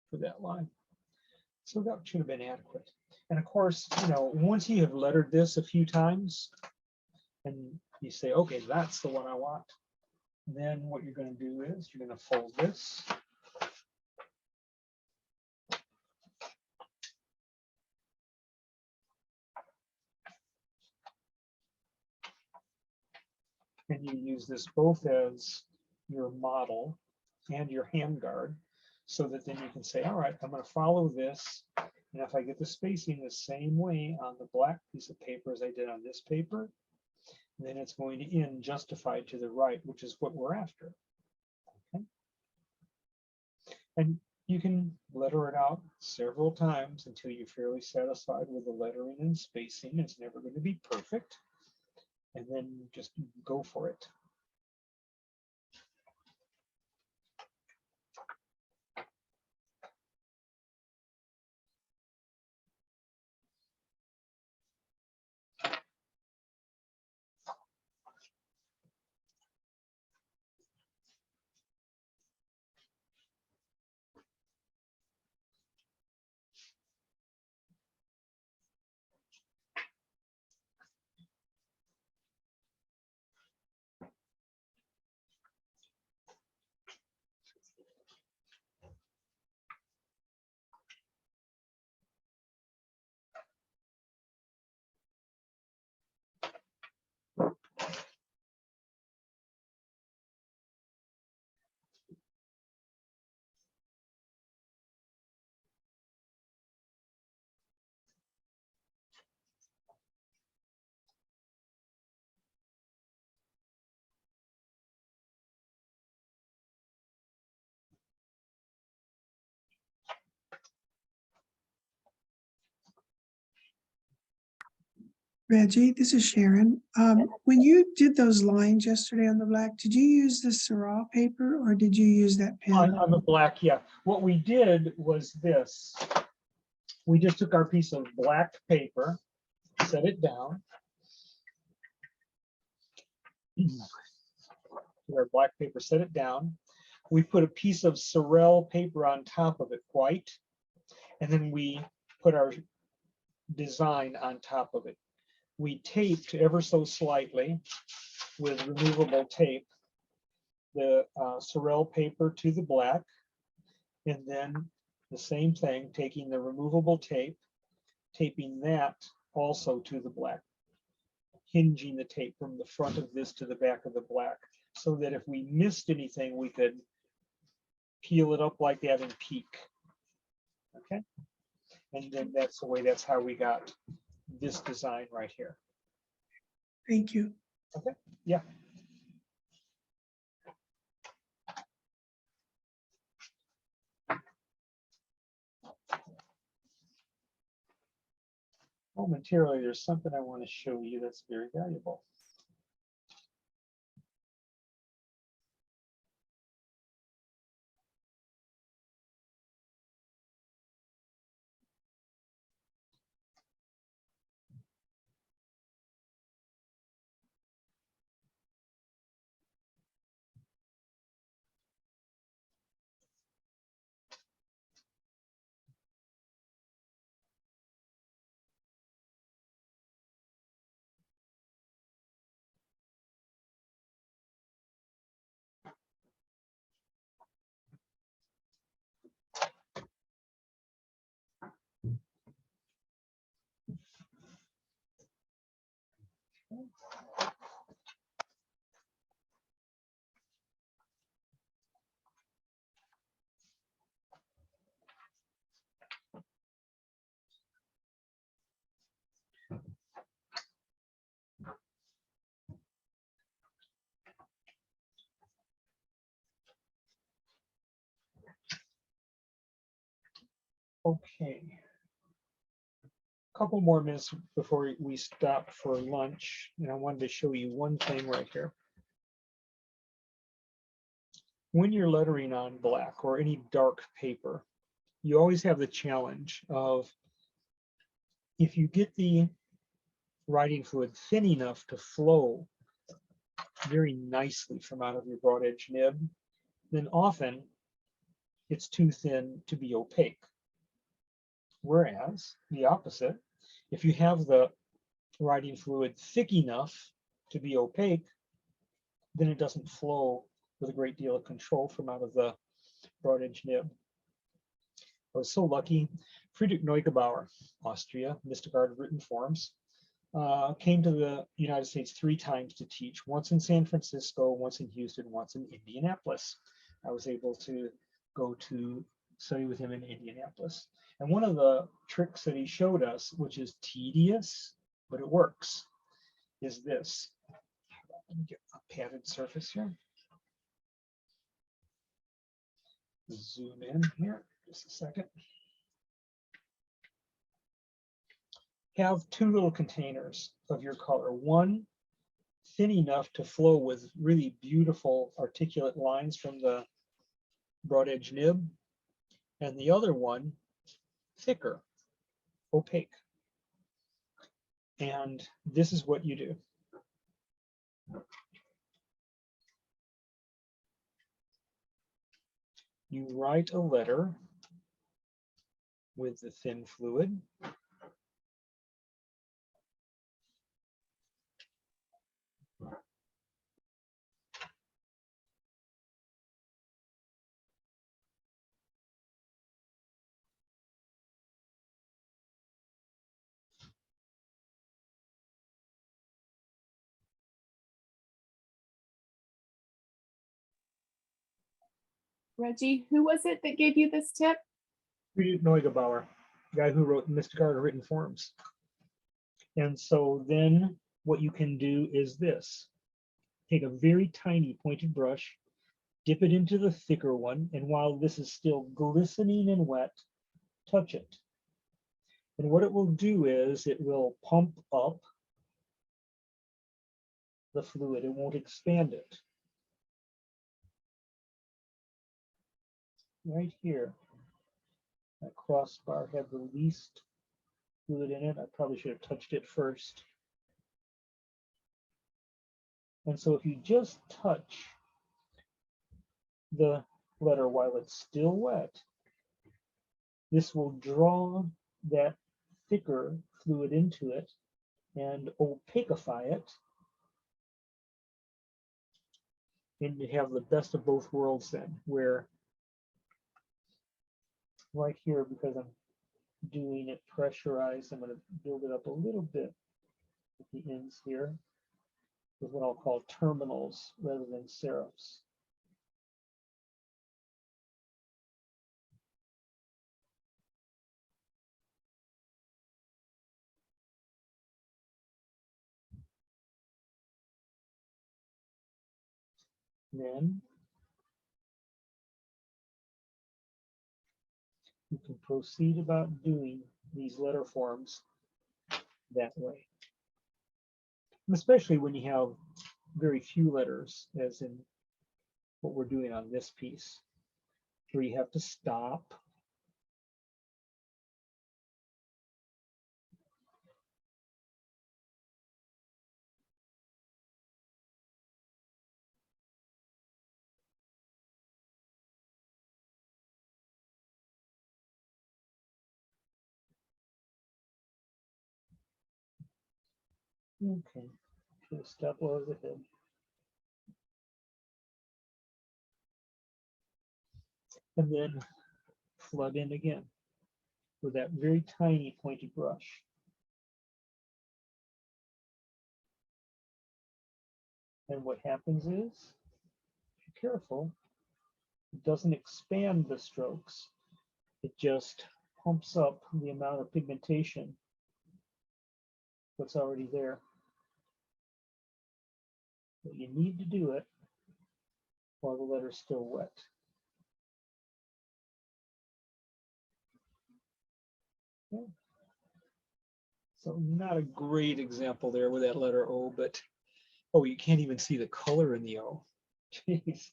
Speaker 3: for that line. So that should have been adequate. And of course, you know, once you have lettered this a few times and you say, okay, that's the one I want, then what you're going to do is you're going to fold this. And you use this both as your model and your handguard, so that then you can say, all right, I'm going to follow this. And if I get the spacing the same way on the black piece of paper as I did on this paper, then it's going to end justified to the right, which is what we're after. Okay. And you can letter it out several times until you're fairly satisfied with the lettering and spacing. It's never going to be perfect. And then just go for it.
Speaker 14: Reggie, this is Sharon. When you did those lines yesterday on the black, did you use the Seurat paper or did you use that pen?
Speaker 3: On the black, yeah. What we did was this. We just took our piece of black paper, set it down. Our black paper, set it down. We put a piece of Sorel paper on top of it, white, and then we put our design on top of it. We taped ever so slightly with removable tape the Sorel paper to the black, and then the same thing, taking the removable tape, taping that also to the black, hinging the tape from the front of this to the back of the black, so that if we missed anything, we could peel it up like that and peek. Okay, and then that's the way, that's how we got this design right here.
Speaker 14: Thank you.
Speaker 3: Okay, yeah. Momentarily, there's something I want to show you that's very valuable. Okay. Couple more minutes before we stop for lunch, and I wanted to show you one thing right here. When you're lettering on black or any dark paper, you always have the challenge of, if you get the writing fluid thin enough to flow very nicely from out of your broad edge nib, then often it's too thin to be opaque. Whereas the opposite, if you have the writing fluid thick enough to be opaque, then it doesn't flow with a great deal of control from out of the broad edge nib. I was so lucky. Friedrich Neugebauer, Austria, Mystic Art of Written Forms, came to the United States 3 times to teach, once in San Francisco, once in Houston, once in Indianapolis. I was able to go to study with him in Indianapolis. And one of the tricks that he showed us, which is tedious, but it works, is this. Let me get a padded surface here. Zoom in here, just a second. Have 2 little containers of your color. One thin enough to flow with really beautiful articulate lines from the broad edge nib, and the other one thicker, opaque. And this is what you do. You write a letter with the thin fluid.
Speaker 16: Reggie, who was it that gave you this tip?
Speaker 3: Friedrich Neugebauer, the guy who wrote Mystic Art of Written Forms. And so then what you can do is this. Take a very tiny pointed brush, dip it into the thicker one, and while this is still glistening and wet, touch it. And what it will do is it will pump up the fluid. It won't expand it. Right here, that crossbar had the least fluid in it. I probably should have touched it first. And so if you just touch the letter while it's still wet, this will draw that thicker fluid into it and opacify it. And you have the best of both worlds then, where right here, because I'm doing it pressurized, I'm going to build it up a little bit at the ends here with what I'll call terminals rather than serifs. Then you can proceed about doing these letter forms that way. And especially when you have very few letters, as in what we're doing on this piece, where you have to stop. Okay, should have stopped while I was ahead. And then flood in again with that very tiny pointed brush. And what happens is, if you're careful, it doesn't expand the strokes. It just pumps up the amount of pigmentation that's already there. But you need to do it while the letter's still wet. Okay. So not a great example there with that letter O, but oh, you can't even see the color in the O. Jeez.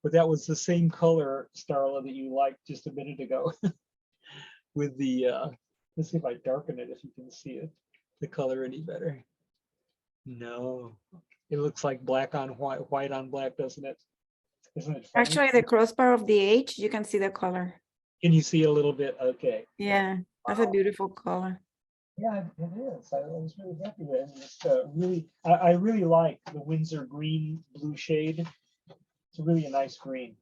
Speaker 3: But that was the same color, Starla, that you liked just a minute ago with the, let's see if I darken it, if you can see it, the color any better. No, it looks like black on white, white on black, doesn't it? Isn't it funny?
Speaker 15: Actually, the crossbar of the H, you can see the color.
Speaker 3: Can you see a little bit? Okay.
Speaker 15: Yeah, that's a beautiful color.
Speaker 3: Yeah, it is. I was really happy with it. It's I really like the Windsor green blue shade. It's really a nice green.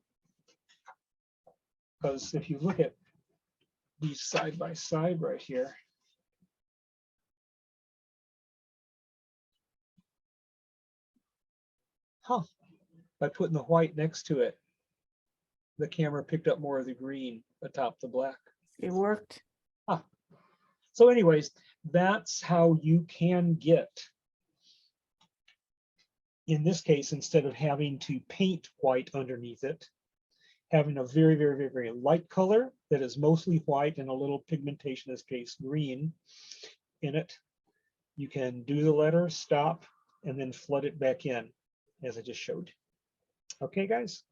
Speaker 3: Because if you look at these side by side right here, by putting the white next to it, the camera picked up more of the green atop the black.
Speaker 15: It worked.
Speaker 3: So anyways, that's how you can get, in this case, instead of having to paint white underneath it, having a very, very, very, very light color that is mostly white and a little pigmentation, in this case, green in it. You can do the letter, stop, and then flood it back in, as I just showed. Okay, guys?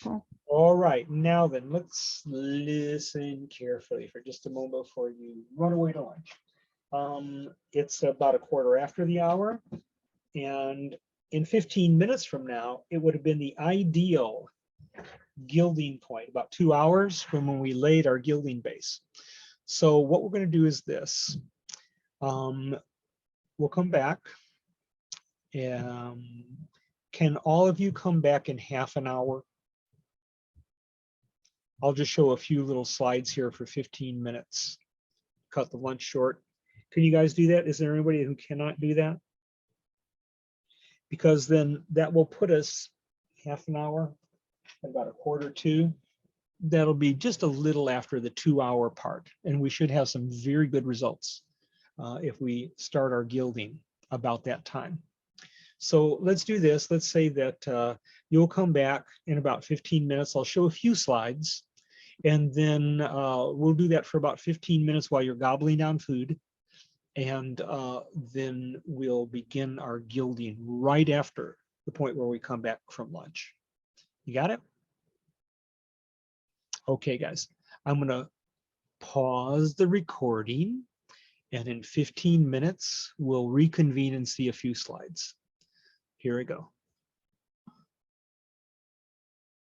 Speaker 15: Cool.
Speaker 3: All right, now then, let's listen carefully for just a moment before you run away to lunch. It's about 1/4 after the hour, and in 15 minutes from now, it would have been the ideal gilding point, about 2 hours from when we laid our gilding base. So what we're going to do is this. We'll come back. Can all of you come back in half an hour? I'll just show a few little slides here for 15 minutes. Cut the lunch short. Can you guys do that? Is there anybody who cannot do that? Because then that will put us half an hour, about 1:45. That'll be just a little after the 2-hour part. And we should have some very good results if we start our gilding about that time. So let's do this. Let's say that you'll come back in about 15 minutes. I'll show a few slides, and then we'll do that for about 15 minutes while you're gobbling down food. And then we'll begin our gilding right after the point where we come back from lunch. You got it? Okay, guys, I'm gonna pause the recording, and in 15 minutes, we'll reconvene and see a few slides. Here we go.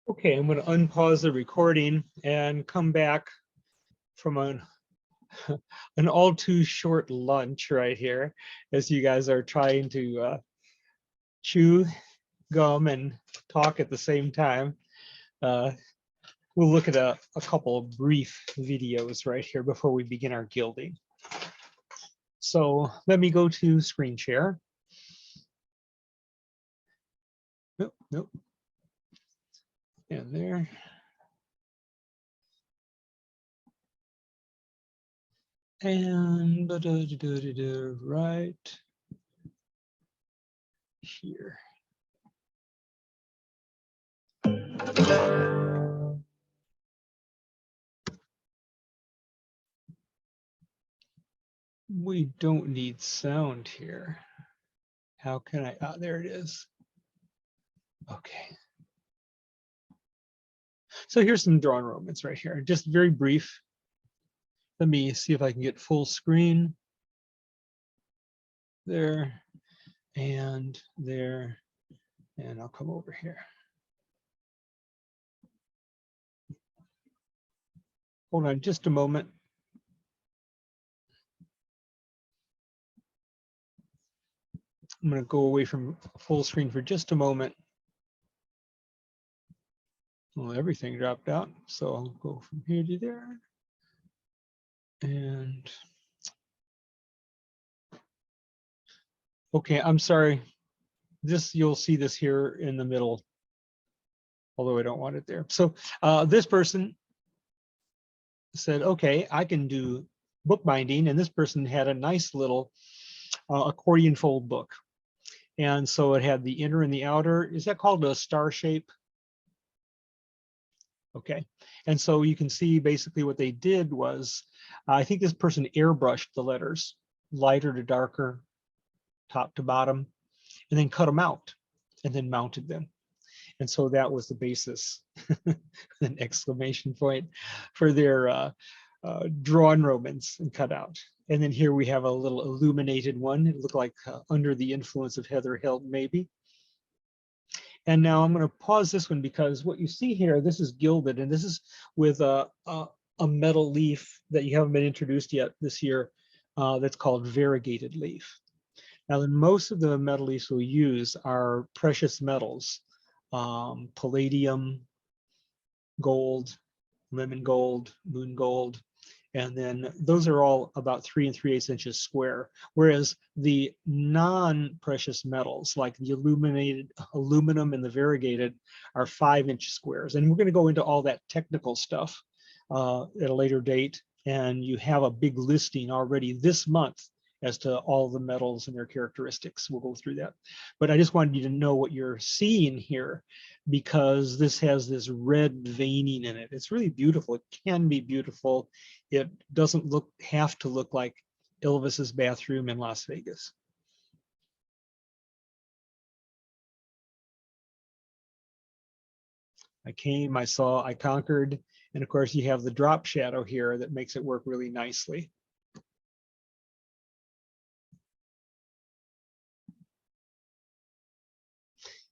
Speaker 3: Okay, I'm going to unpause the recording and come back from an all too short lunch right here, as you guys are trying to chew gum and talk at the same time. We'll look at a couple of brief videos right here before we begin our gilding. So let me go to screen share. Nope. And there. And right here. We don't need sound here. How can I? Ah, there it is. Okay. So here's some drawing moments right here, just very brief. Let me see if I can get full screen. There, and I'll come over here. Hold on just a moment. I'm going to go away from full screen for just a moment. Well, everything dropped out, so I'll go from here to there. And okay, I'm sorry. You'll see this here in the middle, although I don't want it there. So this person said, okay, I can do bookbinding, and this person had a nice little accordion fold book. And so it had the inner and the outer. Is that called a star shape? Okay, and so you can see basically what they did was, I think this person airbrushed the letters, lighter to darker, top to bottom, and then cut them out and then mounted them. And so that was the basis, an exclamation point, for their drawn Romans and cut out. And then here we have a little illuminated one. It looked like under the influence of Heather Hilt, maybe. And now I'm going to pause this one because what you see here, this is gilded, and this is with a metal leaf that you haven't been introduced yet this year, that's called variegated leaf. Now, then most of the metal leaves we use are precious metals, palladium, gold, lemon gold, moon gold, and then those are all about 3 3/8 inches square. Whereas the non-precious metals, like the illuminated aluminum and the variegated, are 5-inch squares. And we're going to go into all that technical stuff at a later date. And you have a big listing already this month as to all the metals and their characteristics. We'll go through that. But I just wanted you to know what you're seeing here, because this has this red veining in it. It's really beautiful. It can be beautiful. It doesn't have to look like Elvis's bathroom in Las Vegas. I came, I saw, I conquered. And of course you have the drop shadow here that makes it work really nicely.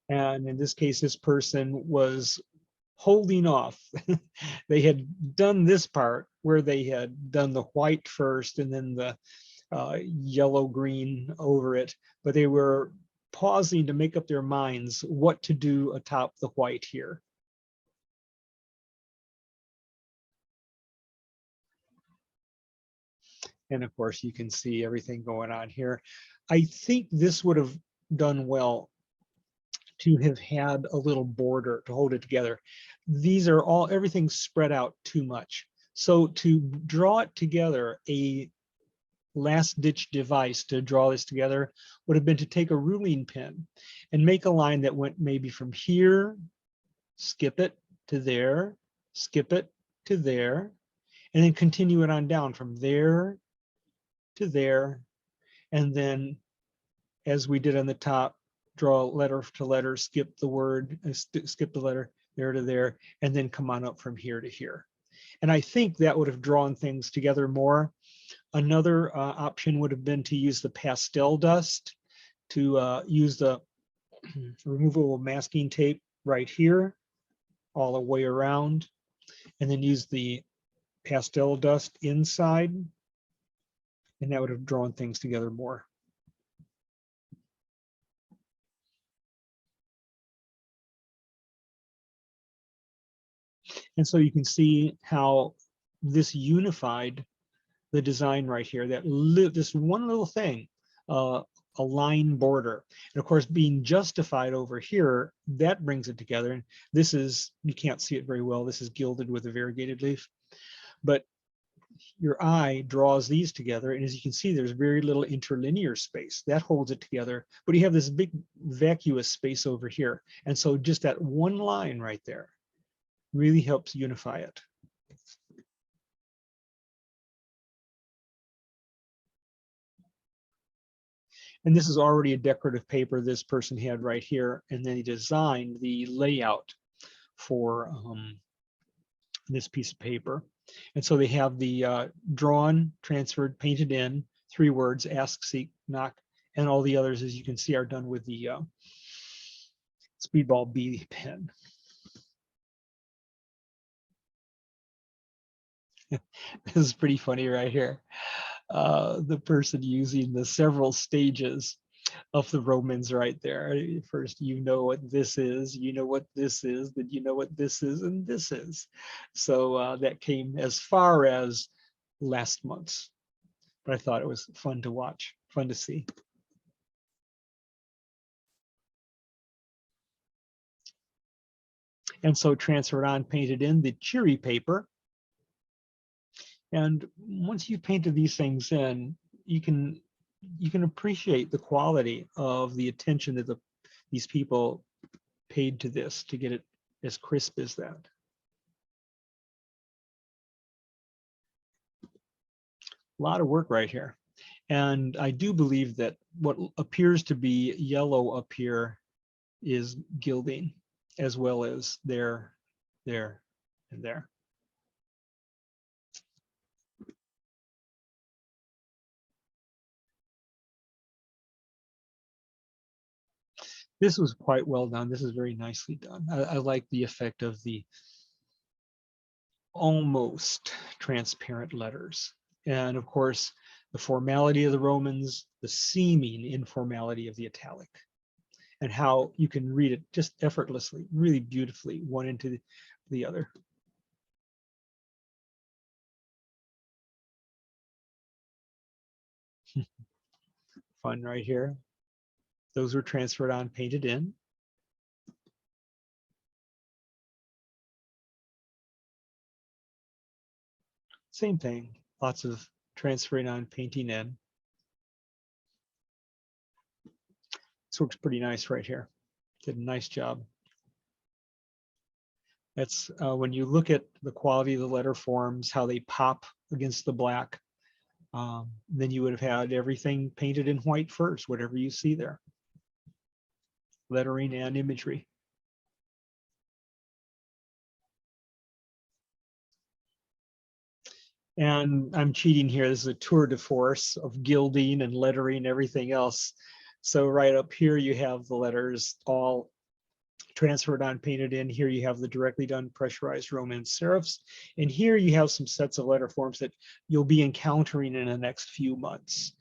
Speaker 3: And in this case, this person was holding off. They had done this part where they had done the white first and then the yellow green over it, but they were pausing to make up their minds what to do atop the white here. And of course, you can see everything going on here. I think this would have done well to have had a little border to hold it together. These are all, everything's spread out too much. So to draw it together, a last ditch device to draw this together would have been to take a ruling pin and make a line that went maybe from here, skip it to there, skip it to there, and then continue it on down from there to there. And then as we did on the top, draw letter to letter, skip the word, skip the letter there to there, and then come on up from here to here. And I think that would have drawn things together more. Another option would have been to use the pastel dust, to use the removable masking tape right here, all the way around, and then use the pastel dust inside, and that would have drawn things together more. And so you can see how this unified the design right here, that this one little thing, a line border. And of course, being justified over here, that brings it together. And this is, you can't see it very well, this is gilded with a variegated leaf. But your eye draws these together. And as you can see, there's very little interlinear space. That holds it together. But you have this big vacuous space over here. And so just that one line right there really helps unify it. And this is already a decorative paper this person had right here, and then he designed the layout for this piece of paper. And so they have the drawn, transferred, painted in, 3 words, ask, seek, knock, and all the others, as you can see, are done with the Speedball B pen. This is pretty funny right here. The person using the several stages of the Romans right there. First, you know what this is, you know what this is, then you know what this is, and this is. So that came as far as last month's, but I thought it was fun to watch, fun to see. And so transferred on, painted in the cheery paper. And once you've painted these things in, you can appreciate the quality of the attention that these people paid to this to get it as crisp as that. A lot of work right here. And I do believe that what appears to be yellow up here is gilding, as well as there, and there. This was quite well done. This is very nicely done. I like the effect of the almost transparent letters. And of course, the formality of the Romans, the seeming informality of the italic, and how you can read it just effortlessly, really beautifully, one into the other. Fun right here. Those were transferred on, painted in. Same thing, lots of transferring on, painting in. This works pretty nice right here. Did a nice job. That's when you look at the quality of the letter forms, how they pop against the black, then you would have had everything painted in white first, whatever you see there. Lettering and imagery. And I'm cheating here. This is a tour de force of gilding and lettering, everything else. So right up here, you have the letters all transferred on, painted in. Here you have the directly done pressurized Roman serifs. And here you have some sets of letter forms that you'll be encountering in the next few months,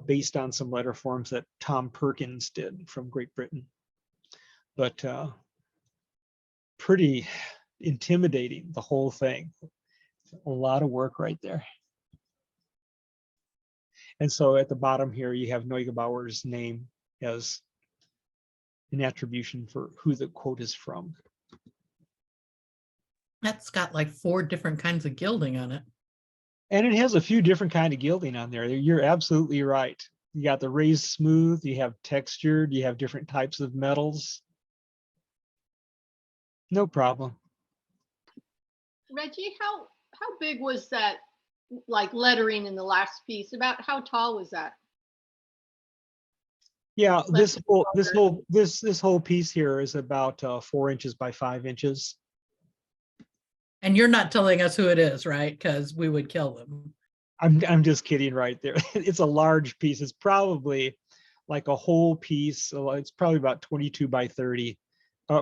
Speaker 3: based on some letter forms that Tom Perkins did from Great Britain. But pretty intimidating, the whole thing. A lot of work right there. And so at the bottom here, you have Neugebauer's name as an attribution for who the quote is from.
Speaker 19: That's got like 4 different kinds of gilding on it.
Speaker 3: And it has a few different kind of gilding on there. You're absolutely right. You got the raised smooth, you have textured, you have different types of metals. No problem.
Speaker 1: Reggie, how big was that, like, lettering in the last piece? About how tall was that?
Speaker 3: Yeah, this whole piece here is about 4 inches by 5 inches.
Speaker 19: And you're not telling us who it is, right? Because we would kill them.
Speaker 3: I'm just kidding right there. It's a large piece. It's probably like a whole piece. So it's probably about 22 by 30,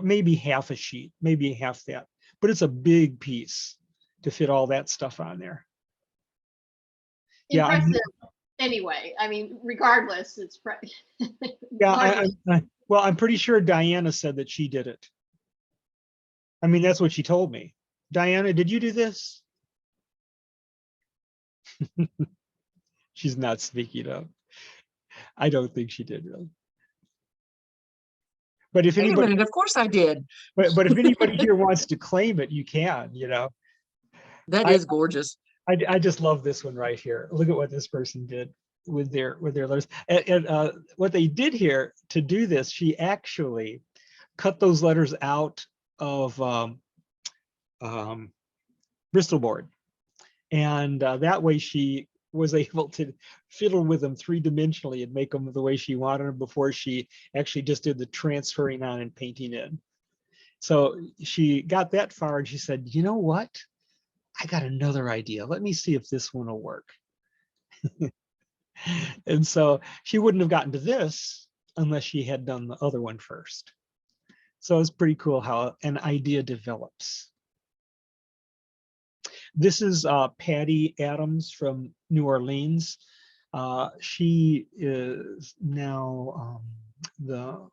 Speaker 3: maybe half a sheet, maybe half that. But it's a big piece to fit all that stuff on there.
Speaker 1: Impressive. Anyway, I mean, regardless, it's
Speaker 3: yeah. Well, I'm pretty sure Diana said that she did it. I mean, that's what she told me. Diana, did you do this? She's not speaking up. I don't think she did, really. But if anybody,
Speaker 13: Wait a minute, of course I did.
Speaker 3: But if anybody here wants to claim it, you can. You know,
Speaker 13: that is gorgeous.
Speaker 3: I just love this one right here. Look at what this person did with their letters. And what they did here to do this, she actually cut those letters out of Bristol board, and that way she was able to fiddle with them 3-dimensionally and make them the way she wanted them before she actually just did the transferring on and painting in. So she got that far and she said, you know what? I got another idea. Let me see if this one will work. And so she wouldn't have gotten to this unless she had done the other one first. So it's pretty cool how an idea develops. This is Patty Adams from New Orleans. She is now the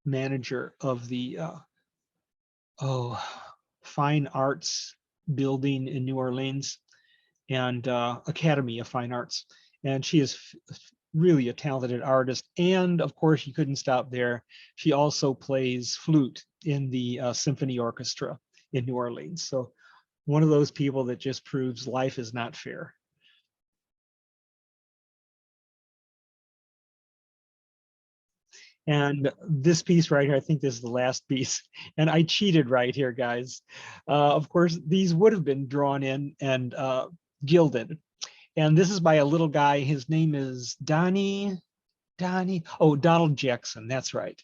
Speaker 3: manager of the Fine Arts building in New Orleans and Academy of Fine Arts. And she is really a talented artist. And of course, she couldn't stop there. She also plays flute in the symphony orchestra in New Orleans. So one of those people that just proves life is not fair. And this piece right here, I think this is the last piece. And I cheated right here, guys. Of course, these would have been drawn in and gilded. And this is by a little guy. His name is Donald Jackson. That's right.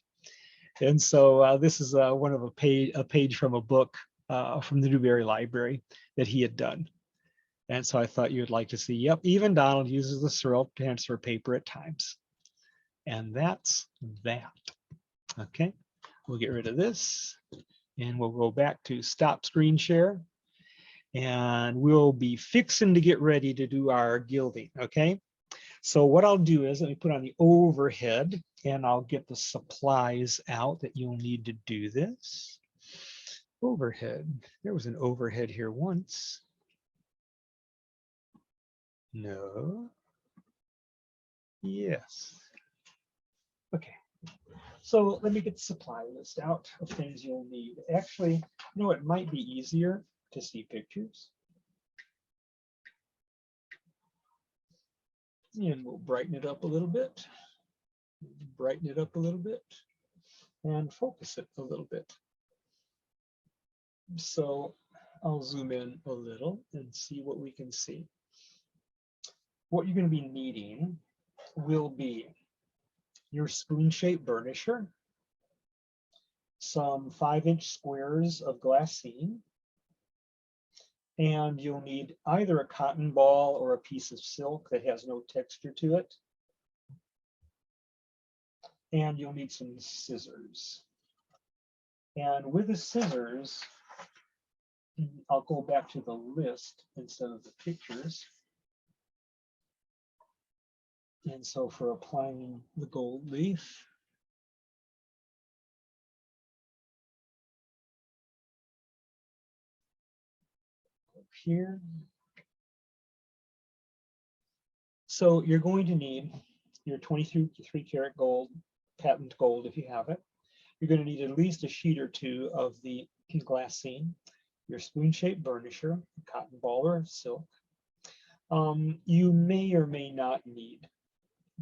Speaker 3: And so this is one of a page from a book from the Newberry Library that he had done. And so I thought you'd like to see, yep, even Donald uses the Surreal transfer paper at times. And that's that. Okay, we'll get rid of this and we'll go back to stop screen share. And we'll be fixing to get ready to do our gilding, okay? So what I'll do is let me put on the overhead and I'll get the supplies out that you'll need to do this. Overhead, there was an overhead here once. No. Yes. Okay. So let me get the supply list out of things you'll need. Actually, you know, it might be easier to see pictures. And we'll brighten it up a little bit. Brighten it up a little bit. And focus it a little bit. So I'll zoom in a little and see what we can see. What you're going to be needing will be your spoon-shaped burnisher, some 5-inch squares of glassine, and you'll need either a cotton ball or a piece of silk that has no texture to it. And you'll need some scissors. And with the scissors, I'll go back to the list instead of the pictures. And so for applying the gold leaf, up here. So you're going to need your 23 karat gold, patent gold if you have it. You're going to need at least a sheet or two of the glassine, your spoon-shaped burnisher, a cotton ball or silk. You may or may not need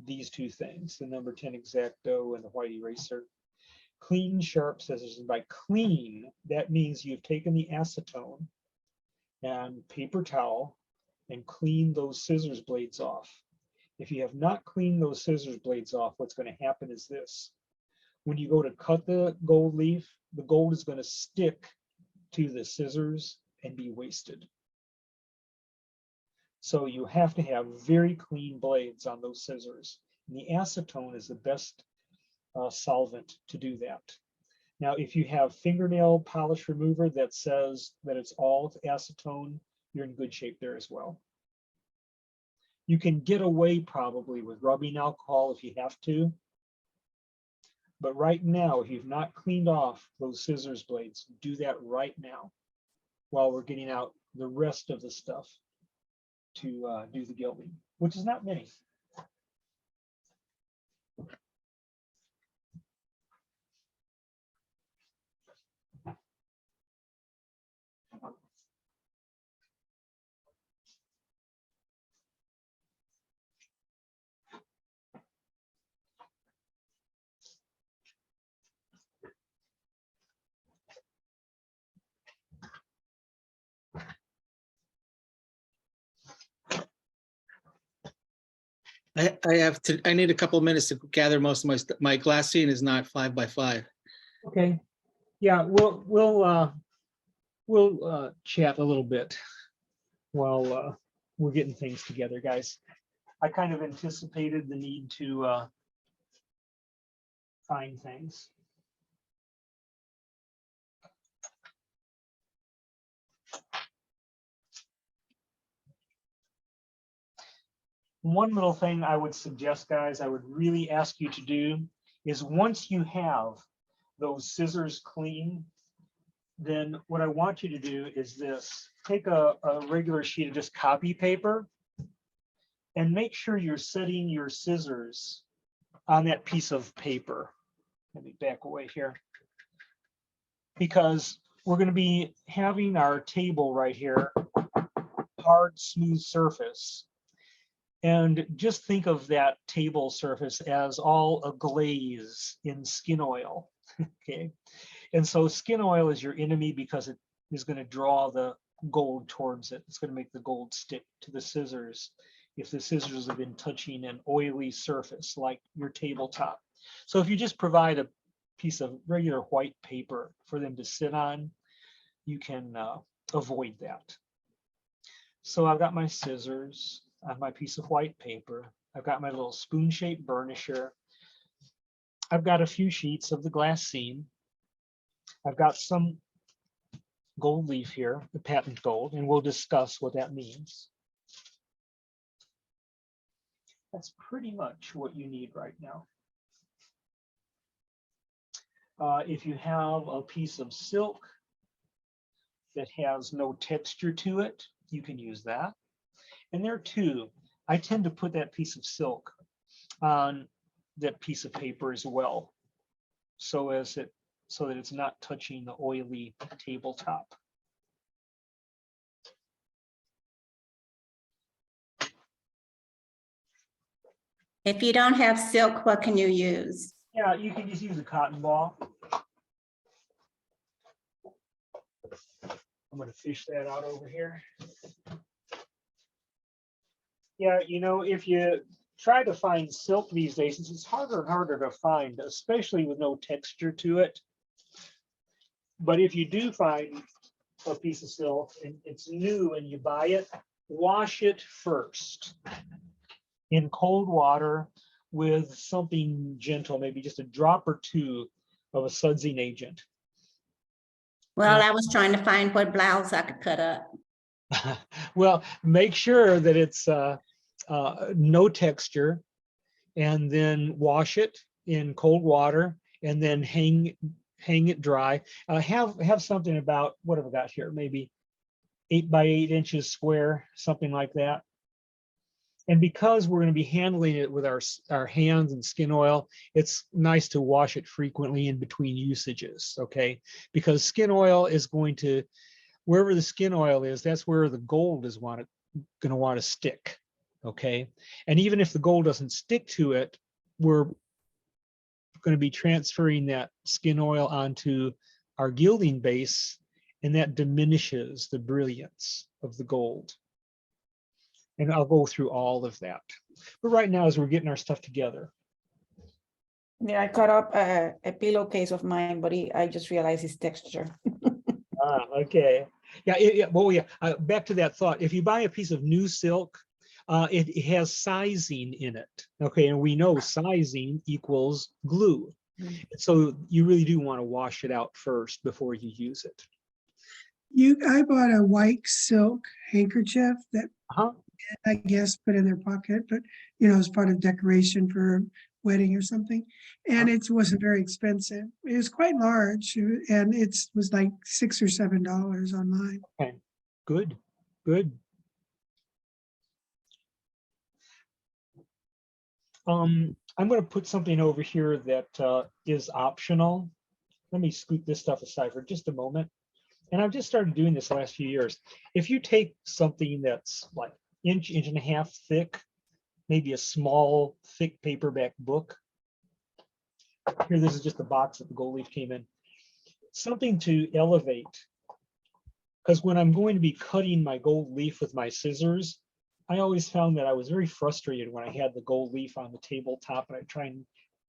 Speaker 3: these two things, the number 10 X-Acto and the white eraser. Clean, sharp scissors. And by clean, that means you've taken the acetone and paper towel and cleaned those scissors blades off. If you have not cleaned those scissors blades off, what's going to happen is this. When you go to cut the gold leaf, the gold is going to stick to the scissors and be wasted. So you have to have very clean blades on those scissors. And the acetone is the best solvent to do that. Now, if you have fingernail polish remover that says that it's all acetone, you're in good shape there as well. You can get away probably with rubbing alcohol if you have to. But right now, if you've not cleaned off those scissors blades, do that right now while we're getting out the rest of the stuff to do the gilding, which is not many.
Speaker 17: I need a couple of minutes to gather most of my glassine is not 5 by 5.
Speaker 3: Okay. Yeah, we'll chat a little bit while we're getting things together, guys. I kind of anticipated the need to find things. One little thing I would suggest, guys, I would really ask you to do is once you have those scissors clean, then what I want you to do is this. Take a regular sheet of just copy paper and make sure you're setting your scissors on that piece of paper. Let me back away here. Because we're going to be having our table right here, hard, smooth surface. And just think of that table surface as all a glaze in skin oil, okay? And so skin oil is your enemy because it is going to draw the gold towards it. It's going to make the gold stick to the scissors. if the scissors have been touching an oily surface like your tabletop. So if you just provide a piece of regular white paper for them to sit on, you can avoid that. So I've got my scissors, I have my piece of white paper, I've got my little spoon-shaped burnisher, I've got a few sheets of the glassine, I've got some gold leaf here, the patent gold, and we'll discuss what that means. That's pretty much what you need right now. If you have a piece of silk that has no texture to it, you can use that. And there too, I tend to put that piece of silk on that piece of paper as well, so that it's not touching the oily tabletop.
Speaker 20: If you don't have silk, what can you use?
Speaker 3: Yeah, you can just use a cotton ball. I'm going to fish that out over here. Yeah, you know, if you try to find silk these days, it's harder and harder to find, especially with no texture to it. But if you do find a piece of silk and it's new and you buy it, wash it first in cold water with something gentle, maybe just a drop or two of a sudsing agent.
Speaker 20: Well, I was trying to find what blouse I could cut up.
Speaker 3: Well, make sure that it's no texture, and then wash it in cold water, and then hang it dry. Have something about, what have I got here? Maybe 8 by 8 inches square, something like that. And because we're going to be handling it with our hands and skin oil, it's nice to wash it frequently in between usages, okay? Because skin oil is going to, wherever the skin oil is, that's where the gold is going to want to stick, okay? And even if the gold doesn't stick to it, we're going to be transferring that skin oil onto our gilding base, and that diminishes the brilliance of the gold. And I'll go through all of that. But right now, as we're getting our stuff together.
Speaker 15: Yeah, I cut up a pillowcase of mine, but I just realized it's texture.
Speaker 3: Okay. Yeah, back to that thought. If you buy a piece of new silk, it has sizing in it. Okay, and we know sizing equals glue. So you really do want to wash it out first before you use it.
Speaker 14: I bought a white silk handkerchief that I guess put in their pocket, but you know, as part of decoration for a wedding or something. And it wasn't very expensive. It was quite large, and it was like $6 or $7 online.
Speaker 3: Okay, good, good. I'm going to put something over here that is optional. Let me scoot this stuff aside for just a moment. And I've just started doing this the last few years. If you take something that's like inch and a half thick, maybe a small, thick paperback book. Here, this is just the box that the gold leaf came in. Something to elevate. Because when I'm going to be cutting my gold leaf with my scissors, I always found that I was very frustrated when I had the gold leaf on the tabletop and I'd try and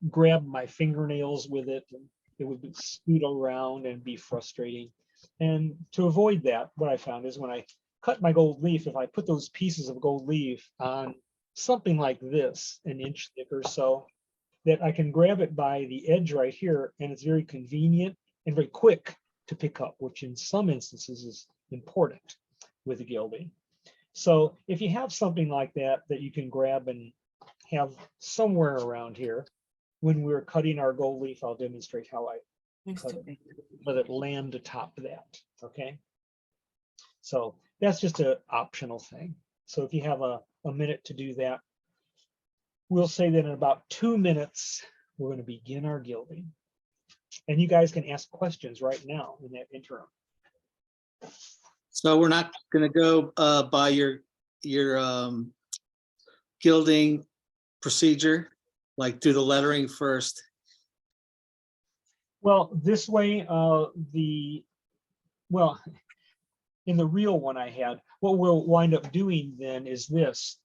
Speaker 3: grab my fingernails with it, and it would scoot around and be frustrating. And to avoid that, what I found is when I cut my gold leaf, if I put those pieces of gold leaf on something like this, an inch thick or so, that I can grab it by the edge right here, and it's very convenient and very quick to pick up, which in some instances is important with the gilding. So if you have something like that that you can grab and have somewhere around here, when we're cutting our gold leaf, I'll demonstrate how I cut it, let it land atop that, okay? So that's just an optional thing. So if you have a minute to do that, we'll say that in about 2 minutes, we're going to begin our gilding. And you guys can ask questions right now in that interim.
Speaker 17: So we're not going to go by your gilding procedure, like do the lettering first.
Speaker 3: Well, this way, in the real one I had, what we'll wind up doing then is this.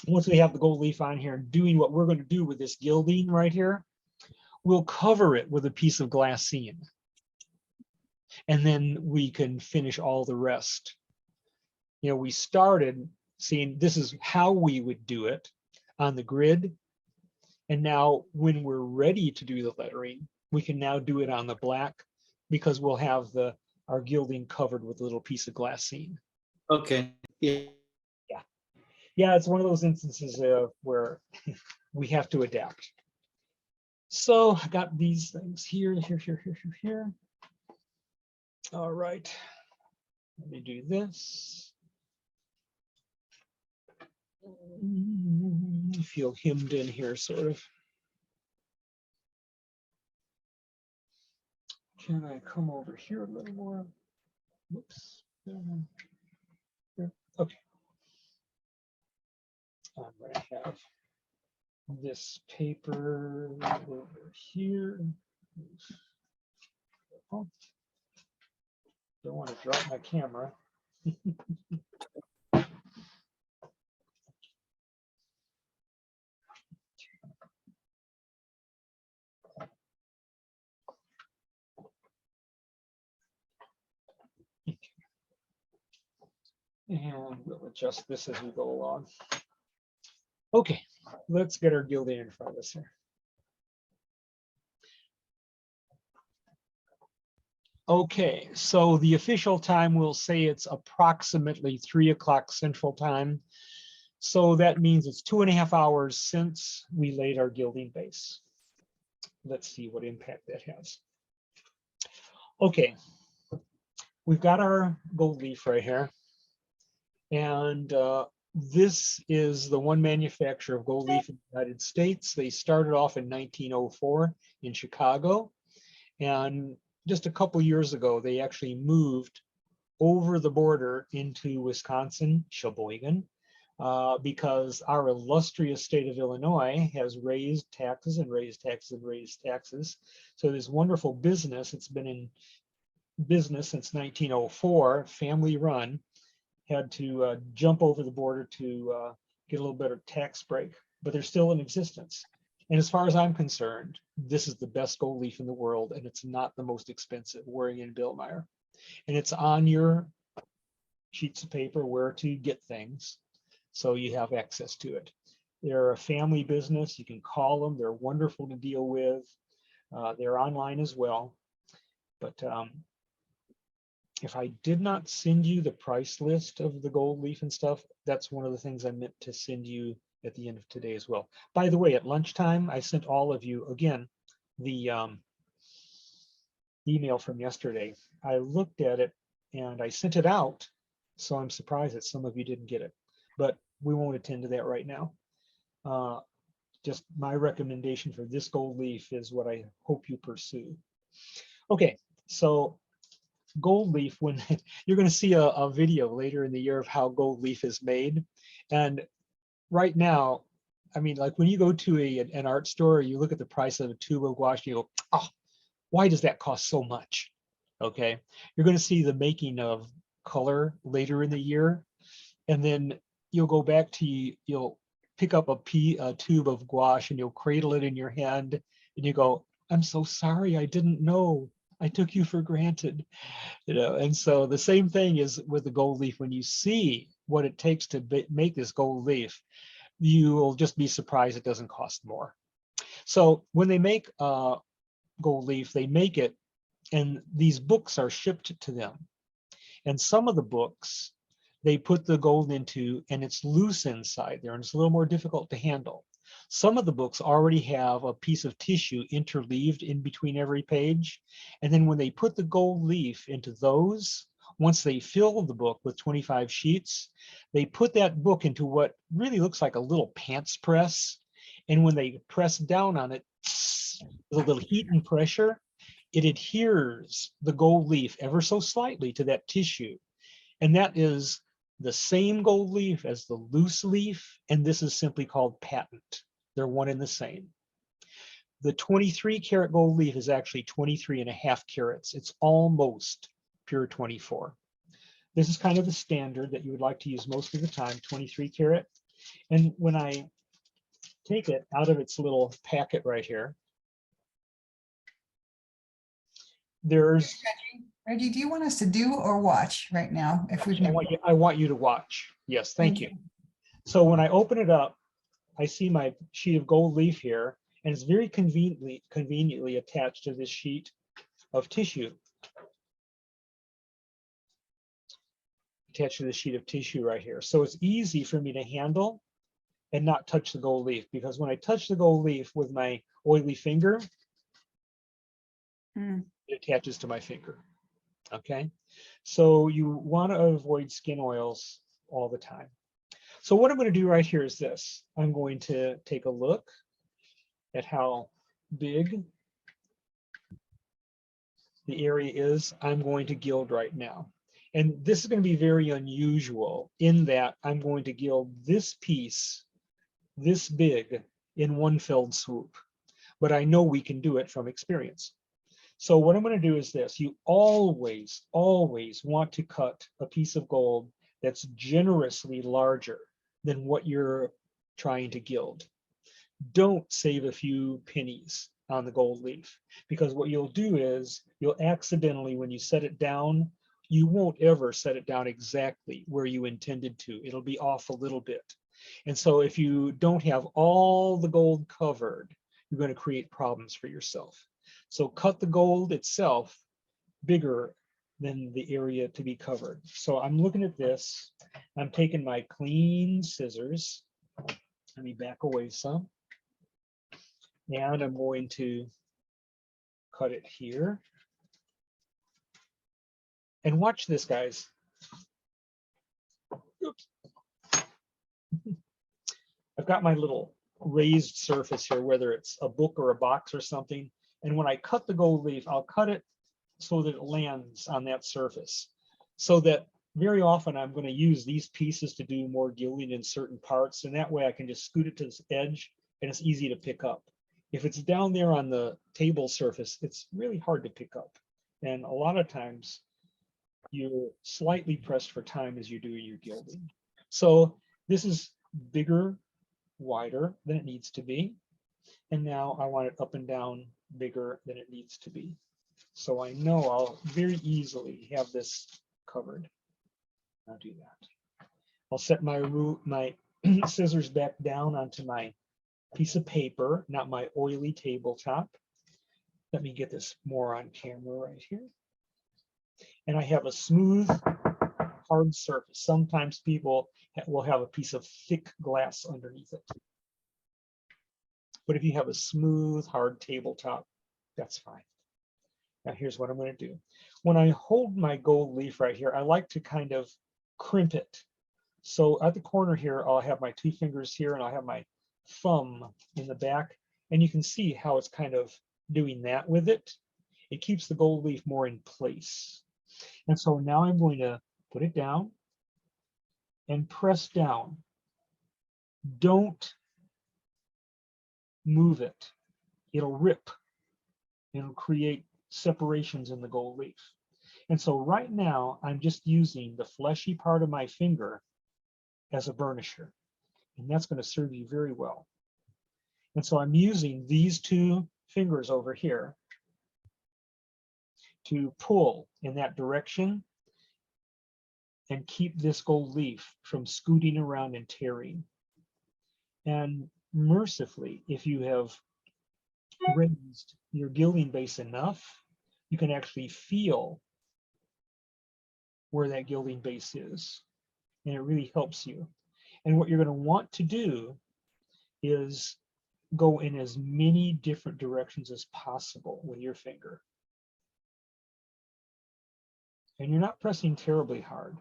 Speaker 3: once we have the gold leaf on here and doing what we're going to do with this gilding right here, we'll cover it with a piece of glassine. And then we can finish all the rest. You know, we started seeing this is how we would do it on the grid. And now when we're ready to do the lettering, we can now do it on the black because we'll have our gilding covered with a little piece of glassine.
Speaker 17: Okay, yeah.
Speaker 3: Yeah, it's one of those instances where we have to adapt. So I got these things here. All right, let me do this. I feel hemmed in here, sort of. Can I come over here a little more? Whoops. Okay. I'm going to have this paper over here. Oh, don't want to drop my camera. And we'll adjust this as we go along. Okay, let's get our gilding in front of us here. Okay, so the official time will say it's approximately 3 o'clock Central Time. So that means it's 2.5 hours since we laid our gilding base. Let's see what impact that has. Okay, we've got our gold leaf right here. And this is the one manufacturer of gold leaf in the United States. They started off in 1904 in Chicago. And just a couple years ago, they actually moved over the border into Wisconsin, Sheboygan, because our illustrious state of Illinois has raised taxes and raised taxes and raised taxes. So this wonderful business, it's been in business since 1904, family run, had to jump over the border to get a little better tax break, but they're still in existence. And as far as I'm concerned, this is the best gold leaf in the world, and it's not the most expensive, Waring and Billmeyer. And it's on your sheets of paper where to get things, so you have access to it. They're a family business. You can call them. They're wonderful to deal with. They're online as well. But if I did not send you the price list of the gold leaf and stuff, that's one of the things I meant to send you at the end of today as well. By the way, at lunchtime, I sent all of you, again, the email from yesterday. I looked at it and I sent it out, so I'm surprised that some of you didn't get it, but we won't attend to that right now. Just my recommendation for this gold leaf is what I hope you pursue. Okay, so gold leaf, when you're going to see a video later in the year of how gold leaf is made. And right now, I mean, like when you go to an art store, you look at the price of a tube of gouache, you go, oh, why does that cost so much? Okay, you're going to see the making of color later in the year, and then you'll go back to, you'll pick up a tube of gouache and you'll cradle it in your hand and you go, I'm so sorry, I didn't know. I took you for granted, you know. And so the same thing is with the gold leaf. When you see what it takes to make this gold leaf, you will just be surprised it doesn't cost more. So when they make gold leaf, they make it, and these books are shipped to them. And some of the books, they put the gold into, and it's loose inside there, and it's a little more difficult to handle. Some of the books already have a piece of tissue interleaved in between every page. And then when they put the gold leaf into those, once they fill the book with 25 sheets, they put that book into what really looks like a little pants press. And when they press down on it, with a little heat and pressure, it adheres the gold leaf ever so slightly to that tissue. And that is the same gold leaf as the loose leaf, and this is simply called patent. They're one and the same. The 23 karat gold leaf is actually 23.5 carats. It's almost pure 24. This is kind of the standard that you would like to use most of the time, 23 karat. And when I take it out of its little packet right here, there's,
Speaker 10: Reggie, do you want us to do or watch right now? If we've never,
Speaker 3: I want you to watch. Yes, thank you. So when I open it up, I see my sheet of gold leaf here, and it's very conveniently attached to this sheet of tissue. Attached to the sheet of tissue right here. So it's easy for me to handle and not touch the gold leaf, because when I touch the gold leaf with my oily finger, it attaches to my finger. Okay, so you want to avoid skin oils all the time. So what I'm going to do right here is this. I'm going to take a look at how big the area is I'm going to gild right now. And this is going to be very unusual in that I'm going to gild this piece this big in one fell swoop. But I know we can do it from experience. So what I'm going to do is this. You always, always want to cut a piece of gold that's generously larger than what you're trying to gild. Don't save a few pennies on the gold leaf, because what you'll do is you'll accidentally, when you set it down, you won't ever set it down exactly where you intended to. It'll be off a little bit. And so if you don't have all the gold covered, you're going to create problems for yourself. So cut the gold itself bigger than the area to be covered. So I'm looking at this. I'm taking my clean scissors. Let me back away some. And I'm going to cut it here. And watch this, guys. Oops. I've got my little raised surface here, whether it's a book or a box or something. And when I cut the gold leaf, I'll cut it so that it lands on that surface. So that very often I'm going to use these pieces to do more gilding in certain parts. And that way I can just scoot it to this edge and it's easy to pick up. If it's down there on the table surface, it's really hard to pick up. And a lot of times you're slightly pressed for time as you do your gilding. So this is bigger, wider than it needs to be. And now I want it up and down bigger than it needs to be. So I know I'll very easily have this covered. I'll do that. I'll set my scissors back down onto my piece of paper, not my oily tabletop. Let me get this more on camera right here. And I have a smooth, hard surface. Sometimes people will have a piece of thick glass underneath it. But if you have a smooth, hard tabletop, that's fine. Now here's what I'm going to do. When I hold my gold leaf right here, I like to kind of crimp it. So at the corner here, I'll have my two fingers here and I'll have my thumb in the back. And you can see how it's kind of doing that with it. It keeps the gold leaf more in place. And so now I'm going to put it down and press down. Don't move it. It'll rip. It'll create separations in the gold leaf. And so right now I'm just using the fleshy part of my finger as a burnisher. And that's going to serve you very well. And so I'm using these two fingers over here to pull in that direction and keep this gold leaf from scooting around and tearing. And mercifully, if you have raised your gilding base enough, you can actually feel where that gilding base is. And it really helps you. And what you're going to want to do is go in as many different directions as possible with your finger. And you're not pressing terribly hard.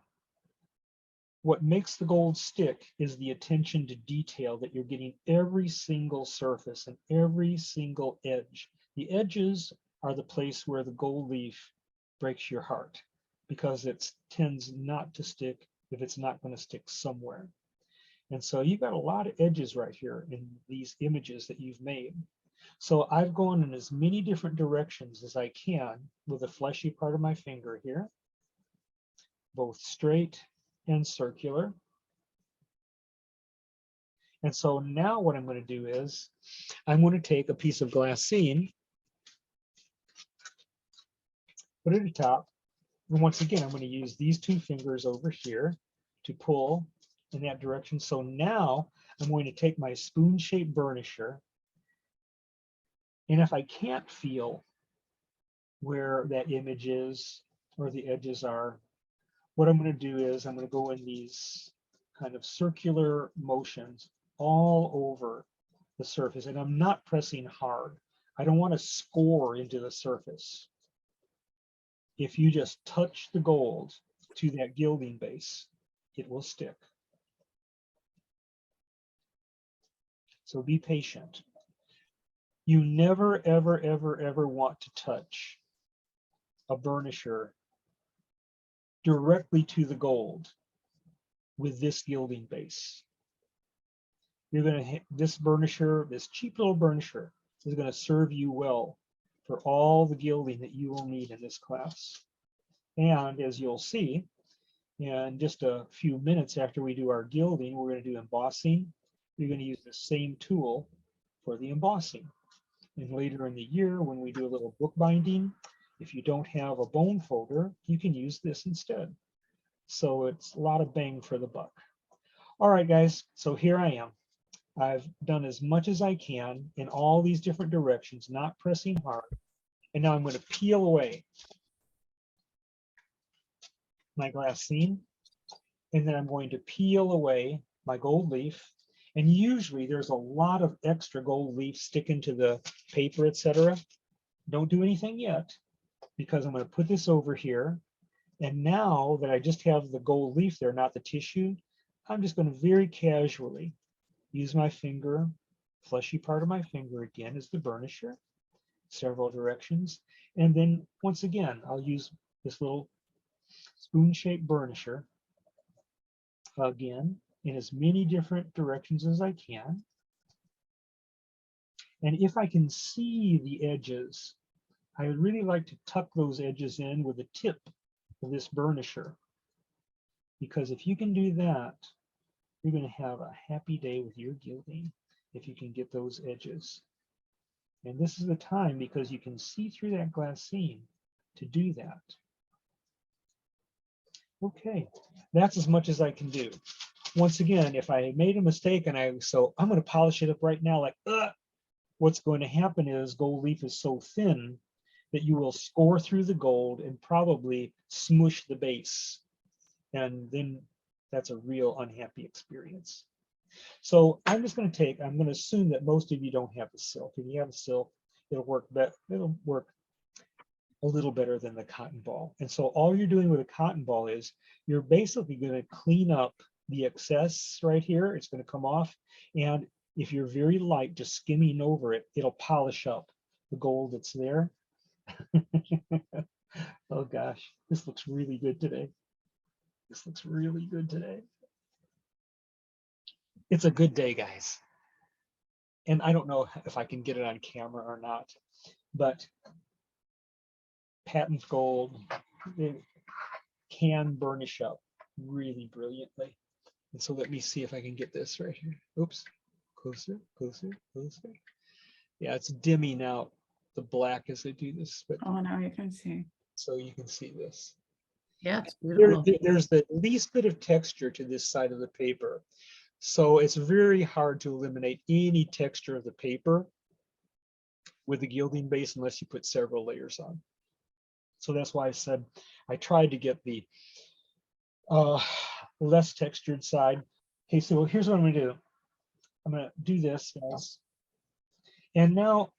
Speaker 3: What makes the gold stick is the attention to detail that you're getting every single surface and every single edge. The edges are the place where the gold leaf breaks your heart, because it tends not to stick if it's not going to stick somewhere. And so you've got a lot of edges right here in these images that you've made. So I've gone in as many different directions as I can with the fleshy part of my finger here, both straight and circular. And so now what I'm going to do is I'm going to take a piece of glassine, put it at the top. And once again, I'm going to use these two fingers over here to pull in that direction. So now I'm going to take my spoon-shaped burnisher. And if I can't feel where that image is or the edges are, what I'm going to do is I'm going to go in these kind of circular motions all over the surface. And I'm not pressing hard. I don't want to score into the surface. If you just touch the gold to that gilding base, it will stick. So be patient. You never, ever, ever, ever want to touch a burnisher directly to the gold with this gilding base. You're going to, this burnisher, this cheap little burnisher is going to serve you well for all the gilding that you will need in this class. And as you'll see, in just a few minutes after we do our gilding, we're going to do embossing. You're going to use the same tool for the embossing. And later in the year, when we do a little bookbinding, if you don't have a bone folder, you can use this instead. So it's a lot of bang for the buck. All right, guys, so here I am. I've done as much as I can in all these different directions, not pressing hard. And now I'm going to peel away my glassine, and then I'm going to peel away my gold leaf. And usually there's a lot of extra gold leaf sticking to the paper, etc. Don't do anything yet, because I'm going to put this over here. And now that I just have the gold leaf there, not the tissue, I'm just going to very casually use my finger, fleshy part of my finger again as the burnisher, several directions. And then once again, I'll use this little spoon-shaped burnisher again in as many different directions as I can. And if I can see the edges, I would really like to tuck those edges in with the tip of this burnisher, because if you can do that, you're going to have a happy day with your gilding if you can get those edges. And this is the time, because you can see through that glassine, to do that. Okay, that's as much as I can do. Once again, if I made a mistake and I'm going to polish it up right now, like, what's going to happen is gold leaf is so thin that you will score through the gold and probably smush the base. And then that's a real unhappy experience. So I'm just going to I'm going to assume that most of you don't have the silk. If you have the silk, it'll work a little better than the cotton ball. And so all you're doing with a cotton ball is you're basically going to clean up the excess right here. It's going to come off. And if you're very light, just skimming over it, it'll polish up the gold that's there. Oh gosh, this looks really good today. This looks really good today. It's a good day, guys. And I don't know if I can get it on camera or not, but patent gold, it can burnish up really brilliantly. And so let me see if I can get this right here. Oops, closer, closer, closer. Yeah, it's dimming out the black as I do this, but
Speaker 16: Oh, now you can see.
Speaker 3: so you can see this.
Speaker 19: Yeah, it's beautiful.
Speaker 3: There's the least bit of texture to this side of the paper. So it's very hard to eliminate any texture of the paper with the gilding base unless you put several layers on. So that's why I said I tried to get the less textured side. Okay, so here's what I'm going to do. I'm going to do this, guys. And now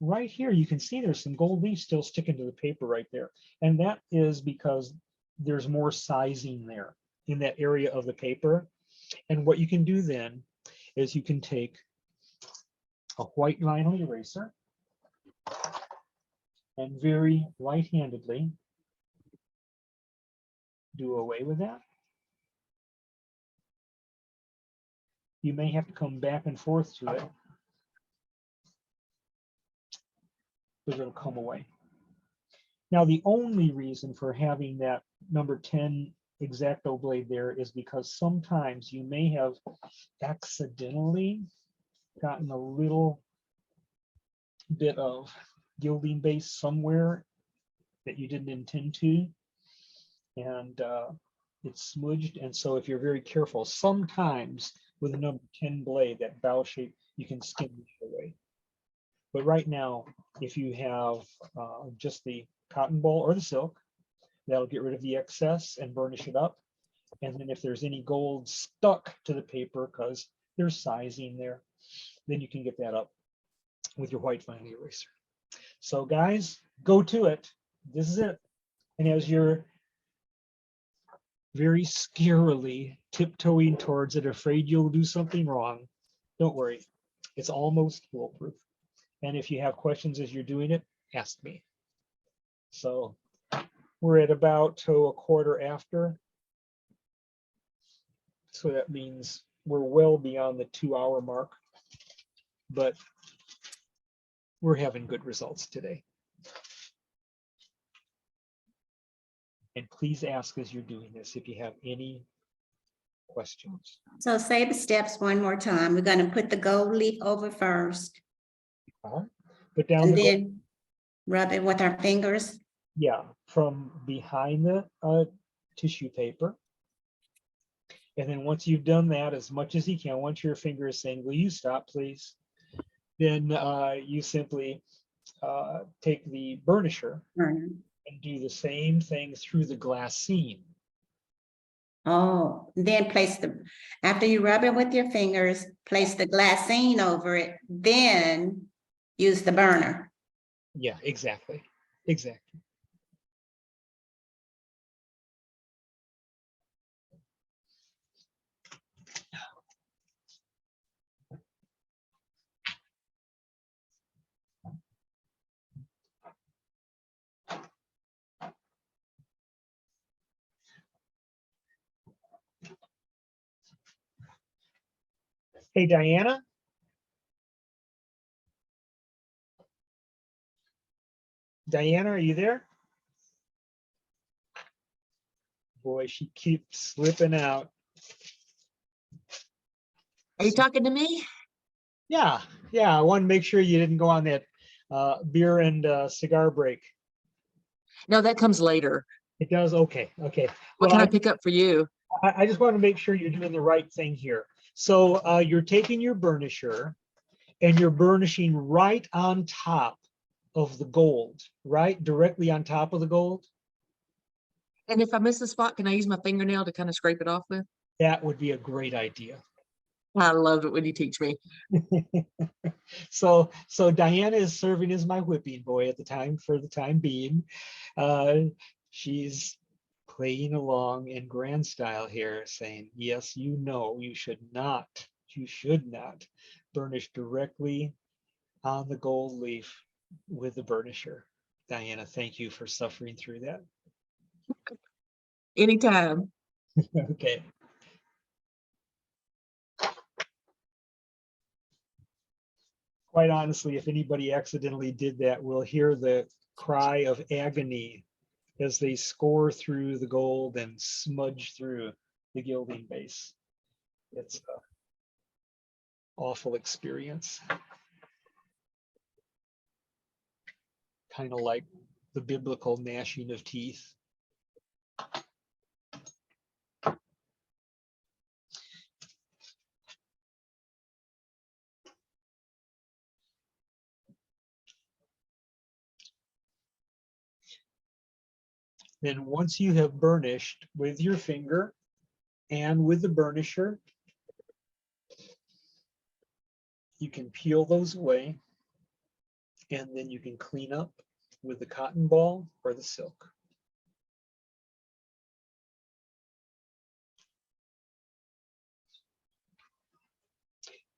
Speaker 3: right here, you can see there's some gold leaf still sticking to the paper right there. And that is because there's more sizing there in that area of the paper. And what you can do then is you can take a white vinyl eraser and very light-handedly do away with that. You may have to come back and forth to it, but it'll come away. Now, the only reason for having that number 10 X-Acto blade there is because sometimes you may have accidentally gotten a little bit of gilding base somewhere that you didn't intend to, and it's smudged. And so if you're very careful, sometimes with a number 10 blade, that bow shape, you can skim it away. But right now, if you have just the cotton ball or the silk, that'll get rid of the excess and burnish it up. And then if there's any gold stuck to the paper, because there's sizing there, then you can get that up with your white fine eraser. So guys, go to it. This is it. And as you're very scarily tiptoeing towards it, afraid you'll do something wrong, don't worry. It's almost foolproof. And if you have questions as you're doing it, ask me. So we're at about a quarter after. So that means we're well beyond the 2-hour mark, but we're having good results today. And please ask as you're doing this if you have any questions.
Speaker 20: So say the steps one more time. We're gonna put the gold leaf over first.
Speaker 3: Put down
Speaker 20: And
Speaker 3: the
Speaker 20: then rub it with our fingers.
Speaker 3: yeah, from behind the tissue paper. And then once you've done that as much as you can, once your finger is saying, will you stop, please? Then you simply take the burnisher and do the same thing through the glassine.
Speaker 20: Oh, then place after you rub it with your fingers, place the glassine over it, then use the burner.
Speaker 3: Yeah, exactly. Exactly. Hey, Diana. Diana, are you there? Boy, she keeps slipping out.
Speaker 13: Are you talking to me?
Speaker 3: Yeah, I want to make sure you didn't go on that beer and cigar break.
Speaker 13: No, that comes later.
Speaker 3: It does? Okay.
Speaker 13: What can I pick up for you?
Speaker 3: I just want to make sure you're doing the right thing here. So you're taking your burnisher and you're burnishing right on top of the gold, right? Directly on top of the gold.
Speaker 13: And if I miss a spot, can I use my fingernail to kind of scrape it off with?
Speaker 3: That would be a great idea.
Speaker 13: I love it when you teach me.
Speaker 3: So Diana is serving as my whipping boy at the time, for the time being. She's playing along in grand style here, saying, yes, you know, you should not burnish directly on the gold leaf with the burnisher. Diana, thank you for suffering through that.
Speaker 13: Anytime.
Speaker 3: Okay. Quite honestly, if anybody accidentally did that, we'll hear the cry of agony as they score through the gold and smudge through the gilding base. It's an awful experience. Kind of like the biblical gnashing of teeth. Then once you have burnished with your finger and with the burnisher, you can peel those away, and then you can clean up with the cotton ball or the silk.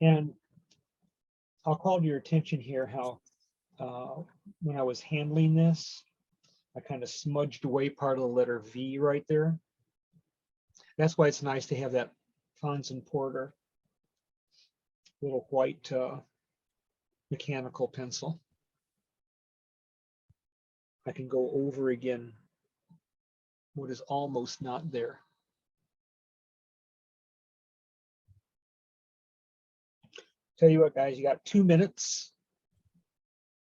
Speaker 3: And I'll call to your attention here how when I was handling this, I kind of smudged away part of the letter V right there. That's why it's nice to have that Fons and Porter little white mechanical pencil. I can go over again what is almost not there. Tell you what, guys, you got 2 minutes.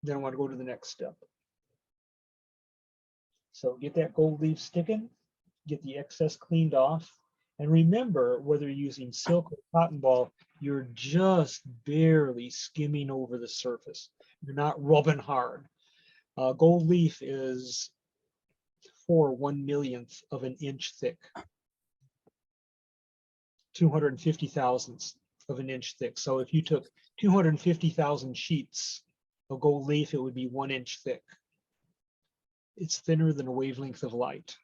Speaker 3: Then I want to go to the next step. So get that gold leaf sticking, get the excess cleaned off. And remember, whether you're using silk or cotton ball, you're just barely skimming over the surface. You're not rubbing hard. Gold leaf is 1/4 of an inch thick. 250 thousandths of an inch thick. So if you took 250,000 sheets of gold leaf, it would be 1 inch thick. It's thinner than a wavelength of light.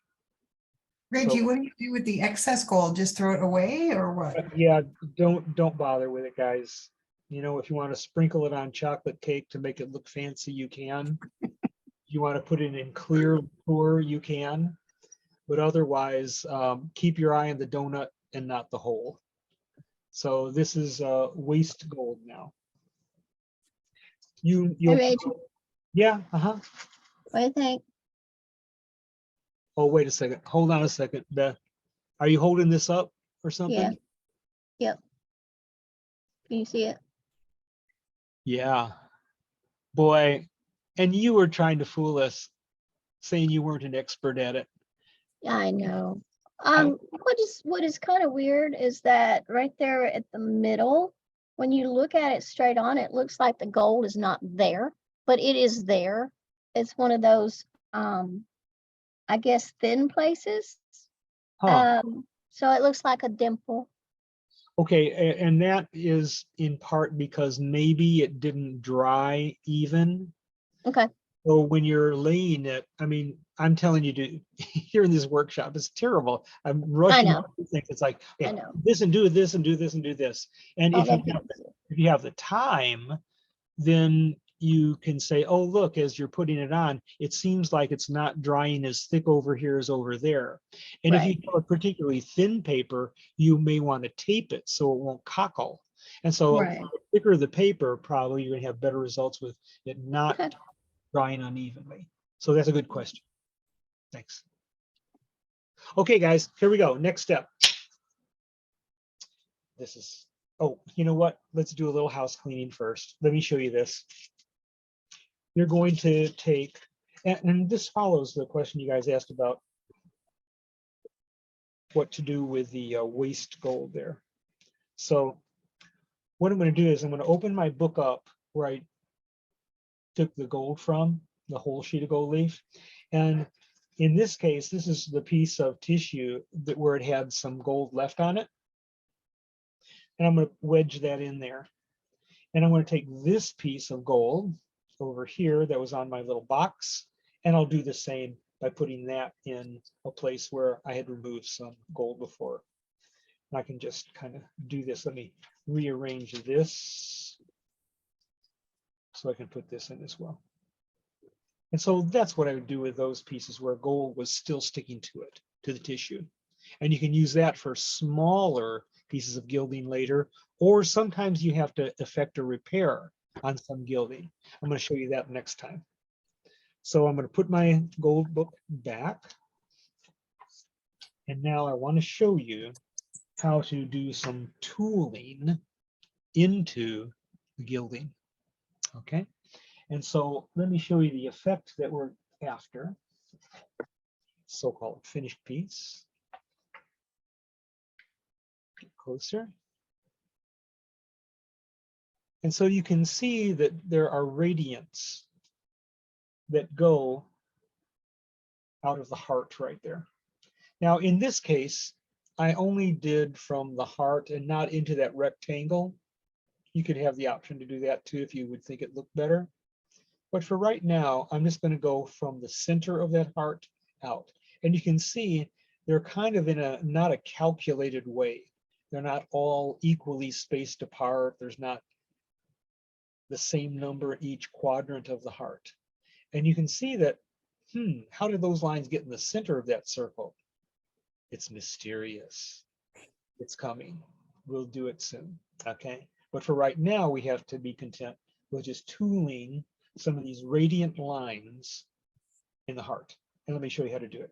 Speaker 10: Reggie,
Speaker 3: So-
Speaker 10: what do you do with the excess gold? Just throw it away or what?
Speaker 3: Yeah, don't bother with it, guys. You know, if you want to sprinkle it on chocolate cake to make it look fancy, you can. If you want to put it in clear liqueur, you can. But otherwise, keep your eye on the donut and not the hole. So this is waste gold now. You'll
Speaker 11: Reggie.
Speaker 3: Yeah,
Speaker 11: What do you think?
Speaker 3: Oh, wait a second. Hold on a second, Beth. Are you holding this up or something?
Speaker 11: Yeah. Yep. Can you see it?
Speaker 3: Yeah. Boy, and you were trying to fool us, saying you weren't an expert at it.
Speaker 11: I know. What is kind of weird is that right there at the middle, when you look at it straight on, it looks like the gold is not there, but it is there. It's one of those, I guess, thin places.
Speaker 3: Huh.
Speaker 11: So it looks like a dimple.
Speaker 3: Okay, and that is in part because maybe it didn't dry even.
Speaker 11: Okay.
Speaker 3: So when you're laying it, I mean, I'm telling you to here in this workshop, it's terrible. I'm rushing
Speaker 11: know.
Speaker 3: through things. It's like,
Speaker 11: I
Speaker 3: okay,
Speaker 11: know.
Speaker 3: this and do this and do this and do this. And
Speaker 11: Oh,
Speaker 3: if
Speaker 11: that's
Speaker 3: you have the time, then you can say, oh, look, as you're putting it on, it seems like it's not drying as thick over here as over there. And if you have a particularly thin paper, you may want to tape it so it won't cockle. And so
Speaker 11: Right.
Speaker 3: the thicker the paper, probably you're going to have better results with it not
Speaker 11: Okay.
Speaker 3: drying unevenly. So that's a good question. Thanks. Okay, guys, here we go. Next step. This is, oh, you know what? Let's do a little house cleaning first. Let me show you this. You're going to take, and this follows the question you guys asked about what to do with the waste gold there. So what I'm going to do is I'm going to open my book up where I took the gold from, the whole sheet of gold leaf. And in this case, this is the piece of tissue that where it had some gold left on it. And I'm going to wedge that in there. And I'm going to take this piece of gold over here that was on my little box, and I'll do the same by putting that in a place where I had removed some gold before. And I can just kind of do this. Let me rearrange this so I can put this in as well. And so that's what I would do with those pieces where gold was still sticking to it, to the tissue. And you can use that for smaller pieces of gilding later, or sometimes you have to effect a repair on some gilding. I'm going to show you that next time. So I'm going to put my gold book back. And now I want to show you how to do some tooling into the gilding. Okay. And so let me show you the effect that we're after. So-called finished piece. Closer. And so you can see that there are radiants that go out of the heart right there. Now, in this case, I only did from the heart and not into that rectangle. You could have the option to do that too if you would think it looked better. But for right now, I'm just going to go from the center of that heart out. And you can see they're kind of in a not a calculated way. They're not all equally spaced apart. There's not the same number in each quadrant of the heart. And you can see that, how did those lines get in the center of that circle? It's mysterious. It's coming. We'll do it soon, okay? But for right now, we have to be content with just tooling some of these radiant lines in the heart. And let me show you how to do it.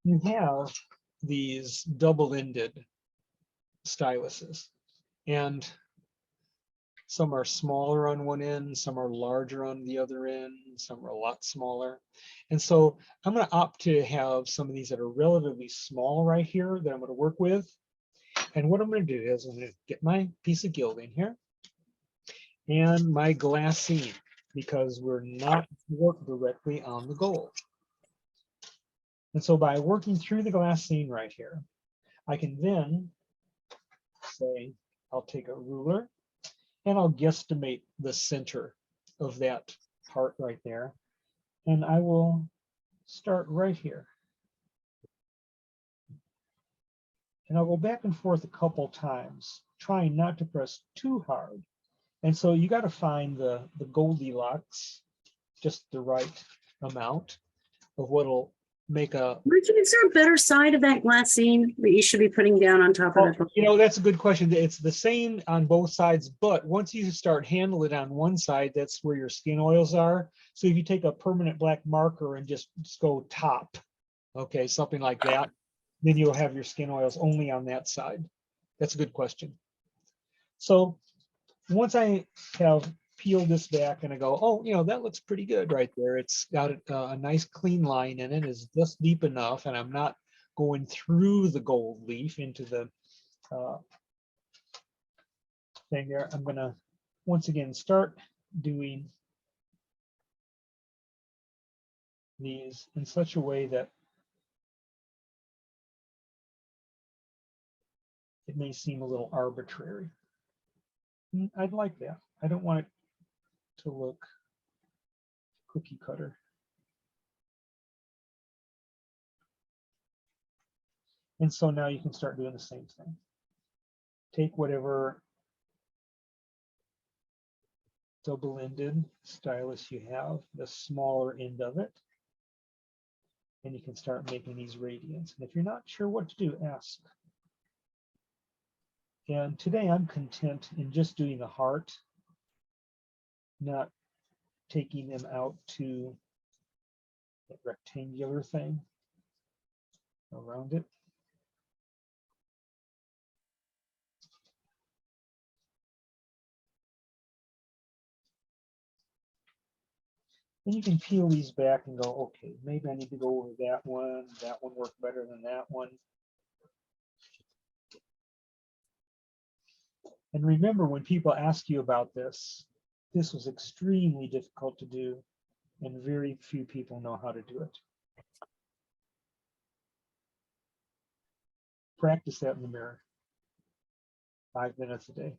Speaker 3: you have these double-ended styluses, and some are smaller on one end, some are larger on the other end, some are a lot smaller. And so I'm going to opt to have some of these that are relatively small right here that I'm going to work with. And what I'm going to do is I'm going to get my piece of gilding here and my glassine, because we're not working directly on the gold. And so by working through the glassine right here, I can then say, I'll take a ruler and I'll guesstimate the center of that part right there. And I will start right here. And I'll go back and forth a couple times, trying not to press too hard. And so you got to find the Goldilocks, just the right amount of what'll make a.
Speaker 9: Richard, is there a better side of that glassine that you should be putting down on top of it?
Speaker 3: You know, that's a good question. It's the same on both sides, but once you start handling it on one side, that's where your skin oils are. So if you take a permanent black marker and just go top, okay, something like that, then you'll have your skin oils only on that side. That's a good question. So once I have peeled this back and I go, oh, you know, that looks pretty good right there. It's got a nice clean line in it. It's just deep enough, and I'm not going through the gold leaf into the thing there. I'm gonna once again start doing these in such a way that it may seem a little arbitrary. I'd like that. I don't want it to look cookie cutter. And so now you can start doing the same thing. Take whatever double-ended stylus you have, the smaller end of it, and you can start making these radiants. And if you're not sure what to do, ask. And today I'm content in just doing the heart, not taking them out to that rectangular thing around it. And you can peel these back and go, okay, maybe I need to go over that one. That one worked better than that one. And remember, when people ask you about this, this was extremely difficult to do, and very few people know how to do it. Practice that in the mirror. 5 minutes a day.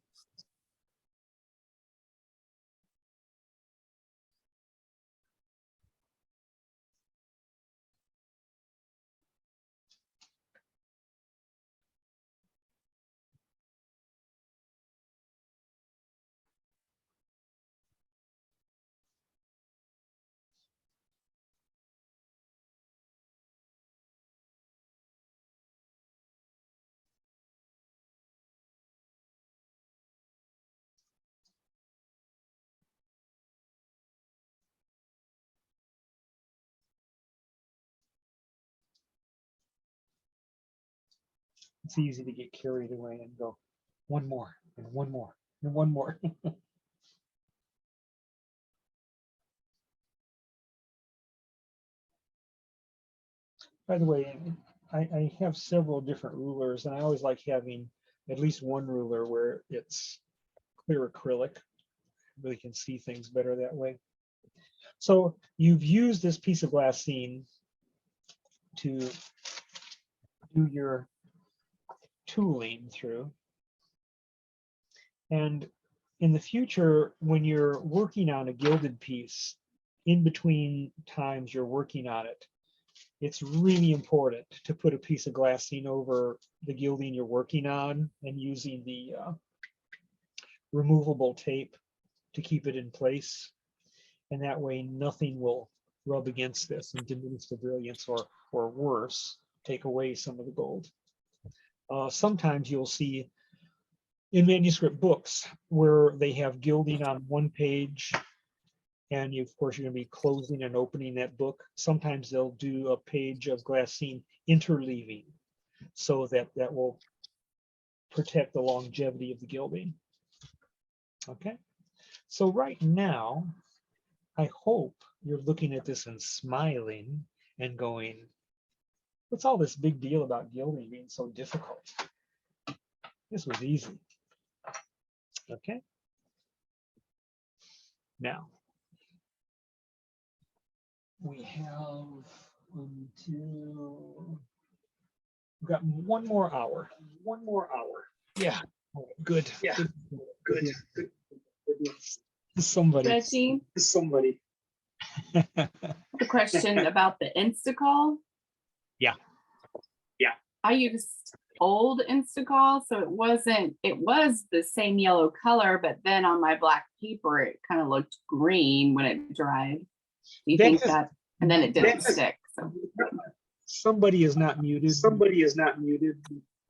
Speaker 3: It's easy to get carried away and go, one more, and one more, and one more. By the way, I have several different rulers, and I always like having at least one ruler where it's clear acrylic. Really can see things better that way. So you've used this piece of glassine to do your tooling through. And in the future, when you're working on a gilded piece, in between times you're working on it, it's really important to put a piece of glassine over the gilding you're working on and using the removable tape to keep it in place. And that way nothing will rub against this and diminish the brilliance, or worse, take away some of the gold. Sometimes you'll see in manuscript books where they have gilding on one page And of course, you're going to be closing and opening that book. Sometimes they'll do a page of glassine interleaving so that that will protect the longevity of the gilding. Okay, so right now, I hope you're looking at this and smiling and going, what's all this big deal about gilding being so difficult? This was easy. Okay. Now, we have until, we've got one more hour. One more hour. Yeah. Oh, good. Yeah. Good. Good. Somebody.
Speaker 21: Reggie,
Speaker 3: Somebody.
Speaker 21: the question about the Instacall.
Speaker 3: Yeah. Yeah.
Speaker 21: I used old Instacall, so it was the same yellow color, but then on my black paper, it kind of looked green when it dried. Do you think that? And then it didn't stick. So
Speaker 3: Somebody is not muted. Somebody is not muted.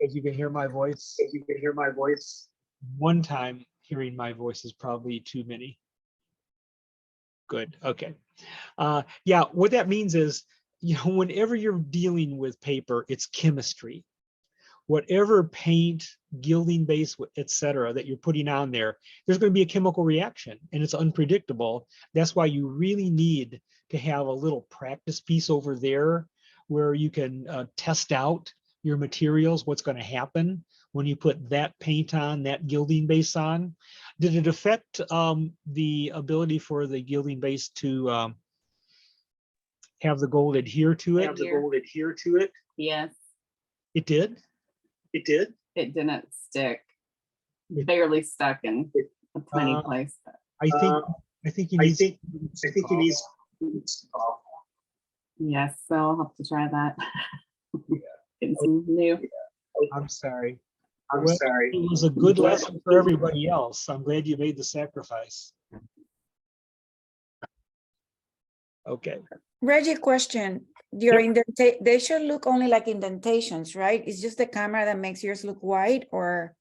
Speaker 3: As you can hear my voice. As you can hear my voice. One time hearing my voice is probably too many. Good. Okay. Yeah, what that means is, you know, whenever you're dealing with paper, it's chemistry. Whatever paint, gilding base, etc., that you're putting on there, there's going to be a chemical reaction, and it's unpredictable. That's why you really need to have a little practice piece over there where you can test out your materials, what's going to happen when you put that paint on, that gilding base on. Did it affect the ability for the gilding base to have the gold adhere to it?
Speaker 21: Have the gold adhere to it? Yes.
Speaker 3: It did? It did?
Speaker 21: It didn't stick. Barely stuck in a tiny place.
Speaker 3: I think you need.
Speaker 21: Yes, so I'll have to try that. Getting some new.
Speaker 3: I'm sorry. I'm sorry. It was a good lesson for everybody else. I'm glad you made the sacrifice. Okay.
Speaker 15: Reggie, question. Your they should look only like indentations, right? It's just the camera that makes yours look white, or?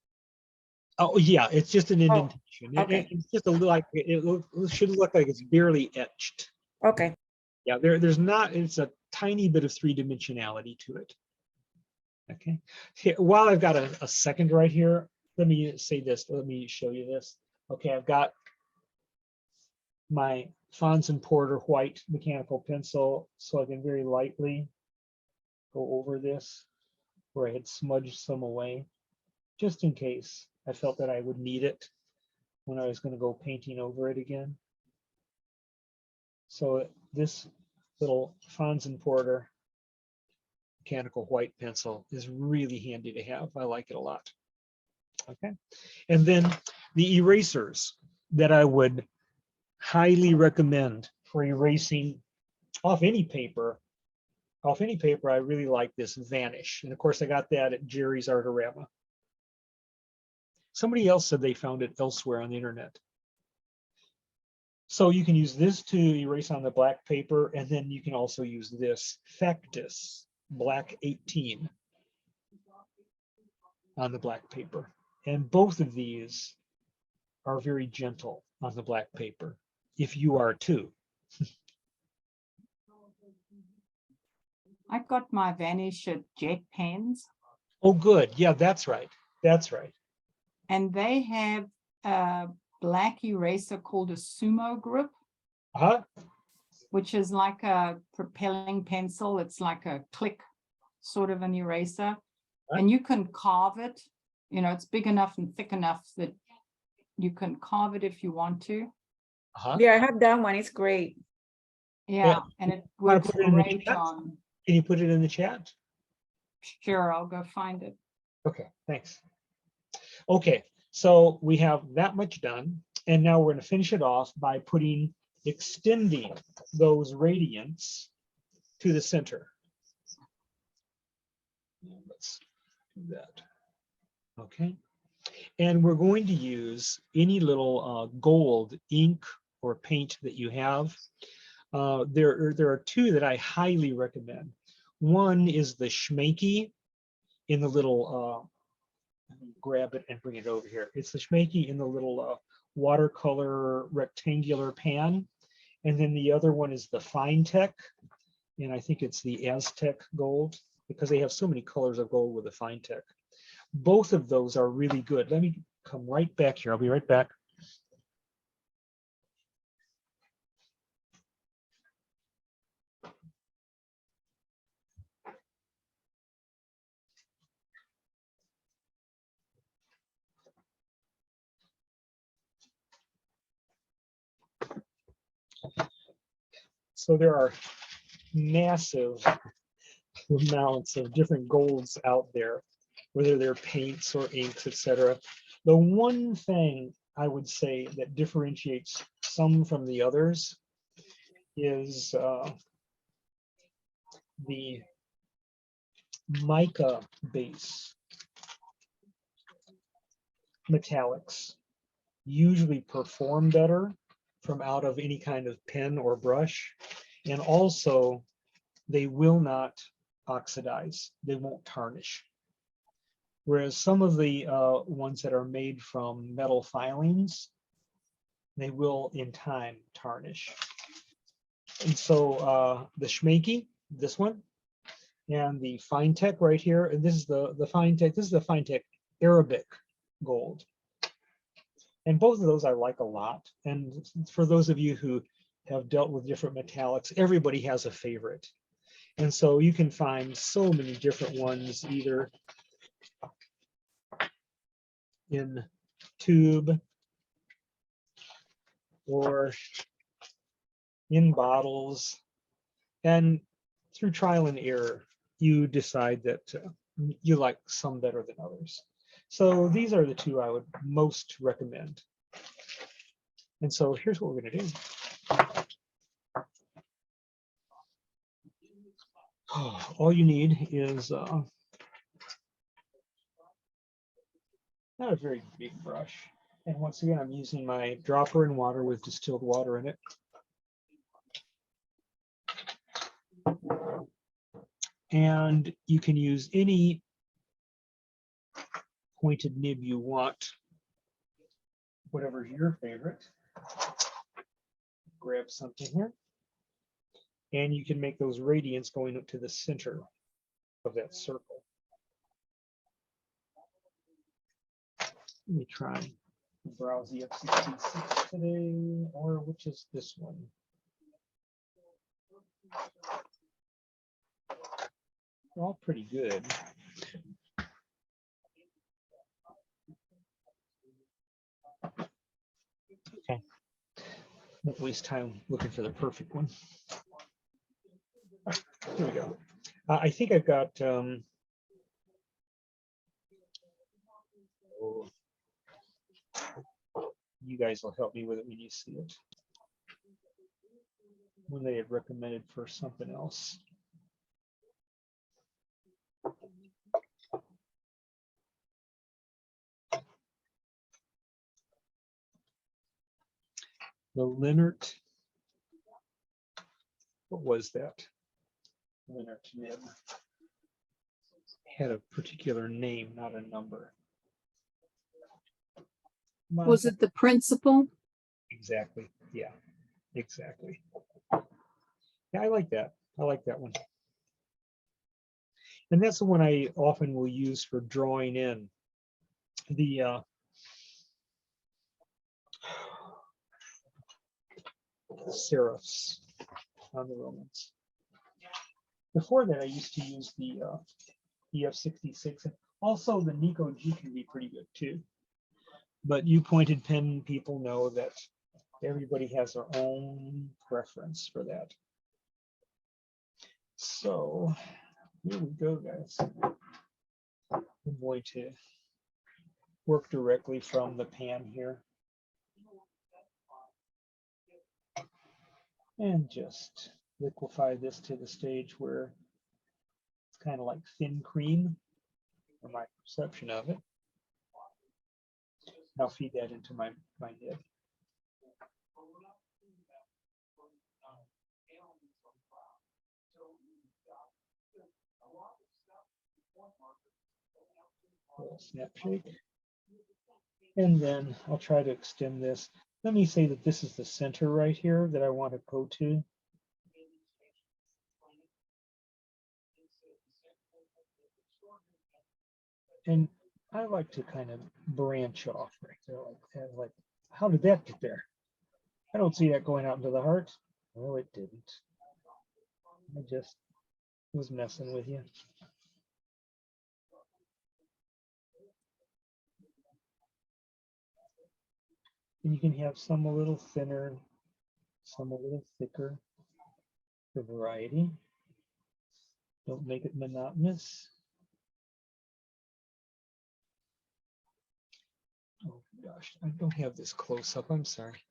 Speaker 3: Oh yeah, it's just an indentation.
Speaker 15: Okay.
Speaker 3: It's just a little like it should look like it's barely etched.
Speaker 15: Okay.
Speaker 3: Yeah, there's not. It's a tiny bit of three-dimensionality to it. Okay. Here, while I've got a second right here, let me say this. Let me show you this. Okay, I've got my Fons and Porter white mechanical pencil, so I can very lightly go over this where I had smudged some away, just in case I felt that I would need it when I was going to go painting over it again. So this little Fons and Porter mechanical white pencil is really handy to have. I like it a lot. Okay, and then the erasers that I would highly recommend for erasing off any paper. I really like this Vanish, and of course I got that at Jerry's Artorama. Somebody else said they found it elsewhere on the internet. So you can use this to erase on the black paper, and then you can also use this Factus Black 18 on the black paper. And both of these are very gentle on the black paper, if you are too.
Speaker 7: I got my Vanish at Jet Pens.
Speaker 3: Oh, good. Yeah, that's right. That's right.
Speaker 7: And they have a black eraser called a Sumo Grip, which is like a propelling pencil. It's like a click sort of an eraser. And you can carve it. You know, it's big enough and thick enough that you can carve it if you want to.
Speaker 15: Yeah, I have that one. It's great.
Speaker 7: Yeah, and it works great on.
Speaker 3: Can you put it in the chat?
Speaker 7: Sure, I'll go find it.
Speaker 3: Okay, thanks. Okay, so we have that much done, and now we're going to finish it off by extending those radiants to the center. Let's do that. Okay, and we're going to use any little gold ink or paint that you have. There are two that I highly recommend. One is the Schminke in the little, let me grab it and bring it over here. It's the Schminke in the little watercolor rectangular pan. And then the other one is the Fine Tech. And I think it's the Aztec gold, because they have so many colors of gold with the Fine Tech. Both of those are really good. Let me come right back here. I'll be right back. So there are massive amounts of different golds out there, whether they're paints or inks, etc. The one thing I would say that differentiates some from the others is the mica base metallics usually perform better from out of any kind of pen or brush, and also they will not oxidize, they won't tarnish. Whereas some of the ones that are made from metal filings, they will in time tarnish. And so the Schminke, this one, and the Fine Tech right here, and this is the Fine Tech, this is the Fine Tech Arabic gold. And both of those I like a lot. And for those of you who have dealt with different metallics, everybody has a favorite. And so you can find so many different ones, either in tube or in bottles. And through trial and error, you decide that you like some better than others. So these are the two I would most recommend. And so here's what we're going to do. All you need is not a very big brush. And once again, I'm using my dropper in water with distilled water in it. And you can use any pointed nib you want, whatever's your favorite. Grab something here. And you can make those radiants going up to the center of that circle. Let me try and browse the F66 today, or which is this one? All pretty good. Okay. Won't waste time looking for the perfect one. Here we go. I think I've got oh, you guys will help me with it when you see it. When they had recommended for something else. The Leonard, what was that? Leonard nib had a particular name, not a number.
Speaker 16: Was it the principal?
Speaker 3: Exactly. Yeah, exactly. Yeah, I like that. I like that one. And that's the one I often will use for drawing in the serifs on the Romans. Before that, I used to use the EF66, and also the Nico G can be pretty good too. But you pointed pen people know that everybody has their own preference for that. So here we go, guys. I'm going to work directly from the pan here. And just liquefy this to the stage where it's kind of like thin cream, or my perception of it. I'll feed that into my nib. Snap shake. And then I'll try to extend this. let me say that this is the center right here that I want to go to. And I like to kind of branch off right there like that. Like, how did that get there? I don't see that going out into the heart. No, it didn't. I just was messing with you. And you can have some a little thinner, some a little thicker for variety. Don't make it monotonous. Oh gosh, I don't have this close up. I'm sorry.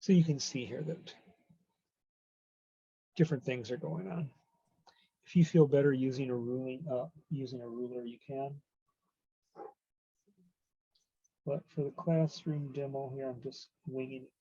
Speaker 3: So you can see here that different things are going on. If you feel better using a ruler, you can. But for the classroom demo here, I'm just winging it.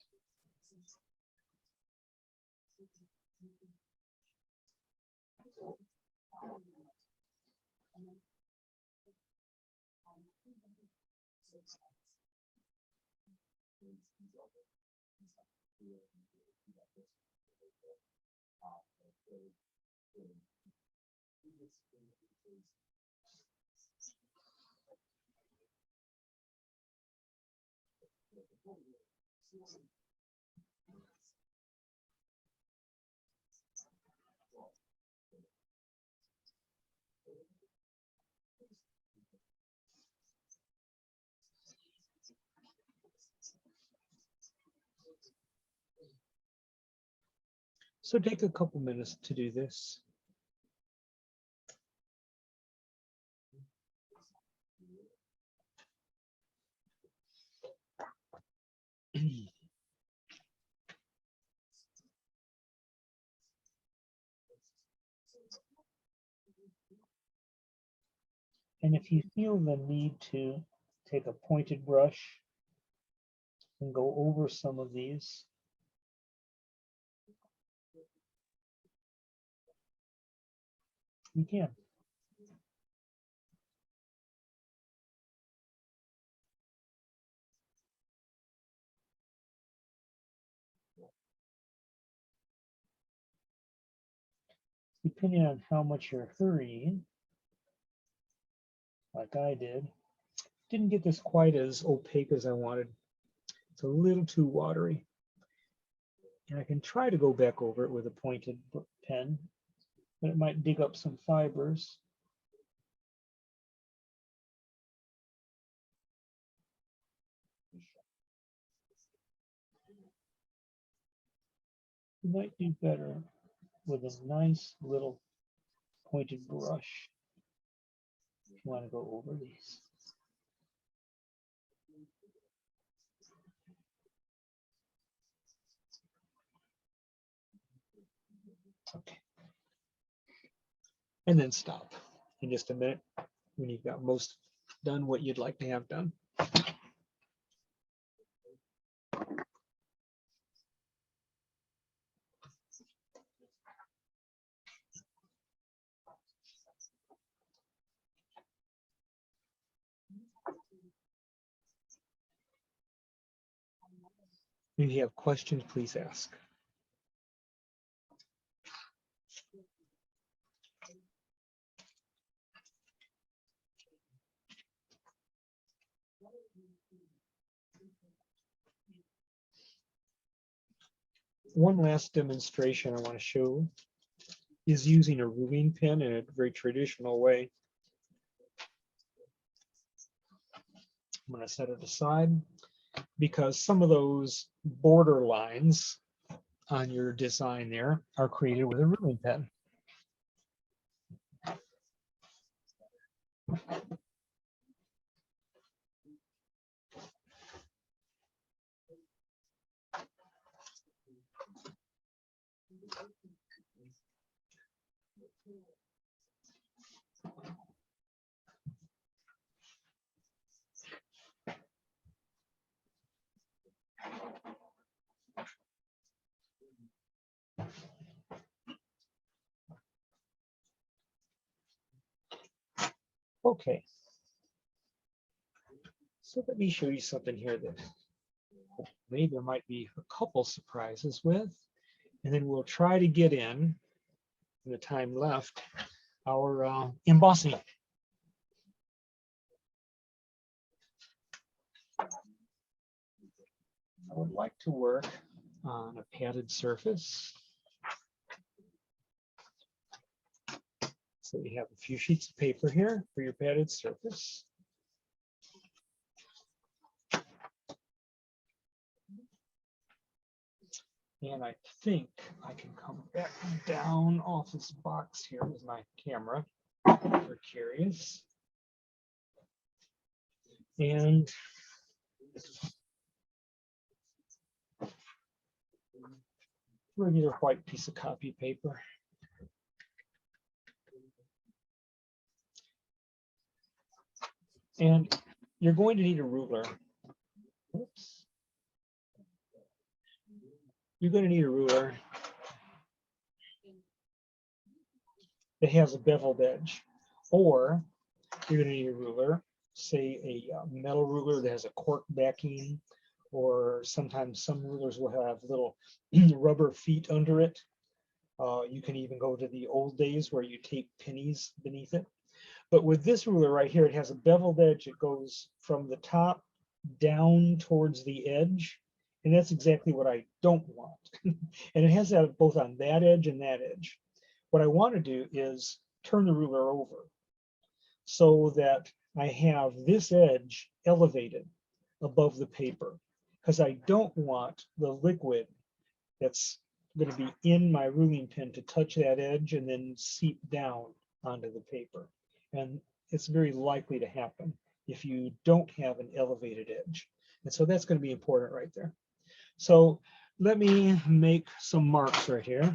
Speaker 3: So take a couple minutes to do this. And if you feel the need to take a pointed brush and go over some of these, you can. Depending on how much you're hurrying, like I did, didn't get this quite as opaque as I wanted. It's a little too watery. And I can try to go back over it with a pointed pen, but it might dig up some fibers. You might do better with a nice little pointed brush if you want to go over these. Okay. And then stop in just a minute when you've got most done what you'd like to have done. If you have questions, please ask. One last demonstration I want to show is using a ruling pen in a very traditional way. I'm going to set it aside because some of those border lines on your design there are created with a ruling pen. Okay. So let me show you something here that maybe there might be a couple surprises with, and then we'll try to get in the time left our embossing. I would like to work on a padded surface. So you have a few sheets of paper here for your padded surface. And I think I can come back down off this box here with my camera if you're curious. And regular white piece of copy paper. And you're going to need a ruler. Oops. You're going to need a ruler that has a beveled edge, or you're going to need a ruler, say a metal ruler that has a cork backing, or sometimes some rulers will have little rubber feet under it. You can even go to the old days where you tape pennies beneath it. But with this ruler right here, it has a beveled edge. It goes from the top down towards the edge. And that's exactly what I don't want. And it has that both on that edge and that edge. What I want to do is turn the ruler over so that I have this edge elevated above the paper, because I don't want the liquid that's going to be in my ruling pen to touch that edge and then seep down onto the paper. And it's very likely to happen if you don't have an elevated edge. And so that's going to be important right there. So let me make some marks right here,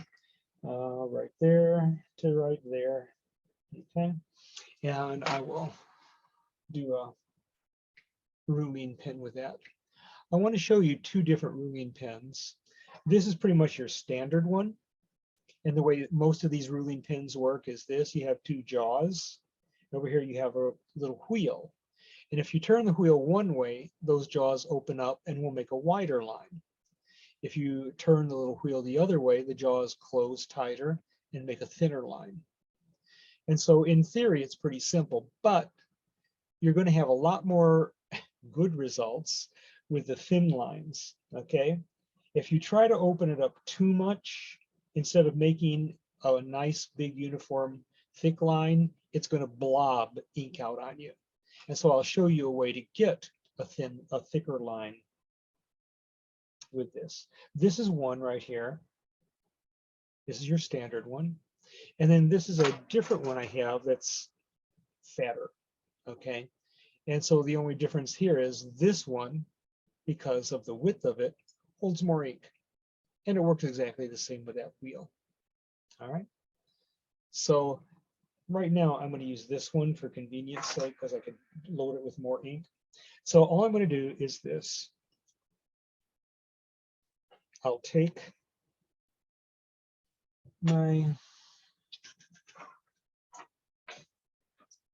Speaker 3: right there to right there. Okay. And I will do a ruling pen with that. I want to show you two different ruling pens. This is pretty much your standard one. And the way most of these ruling pens work is this: you have two jaws. Over here you have a little wheel. And if you turn the wheel one way, those jaws open up and will make a wider line. If you turn the little wheel the other way, the jaws close tighter and make a thinner line. And so in theory, it's pretty simple, but you're going to have a lot more good results with the thin lines, okay? If you try to open it up too much, instead of making a nice, big, uniform, thick line, it's going to blob ink out on you. And so I'll show you a way to get a thicker line with this. This is one right here. This is your standard one. And then this is a different one I have that's fatter, okay? And so the only difference here is this one, because of the width of it, holds more ink. And it works exactly the same with that wheel. All right. So right now I'm going to use this one for convenience sake because I can load it with more ink. So all I'm going to do is this. I'll take my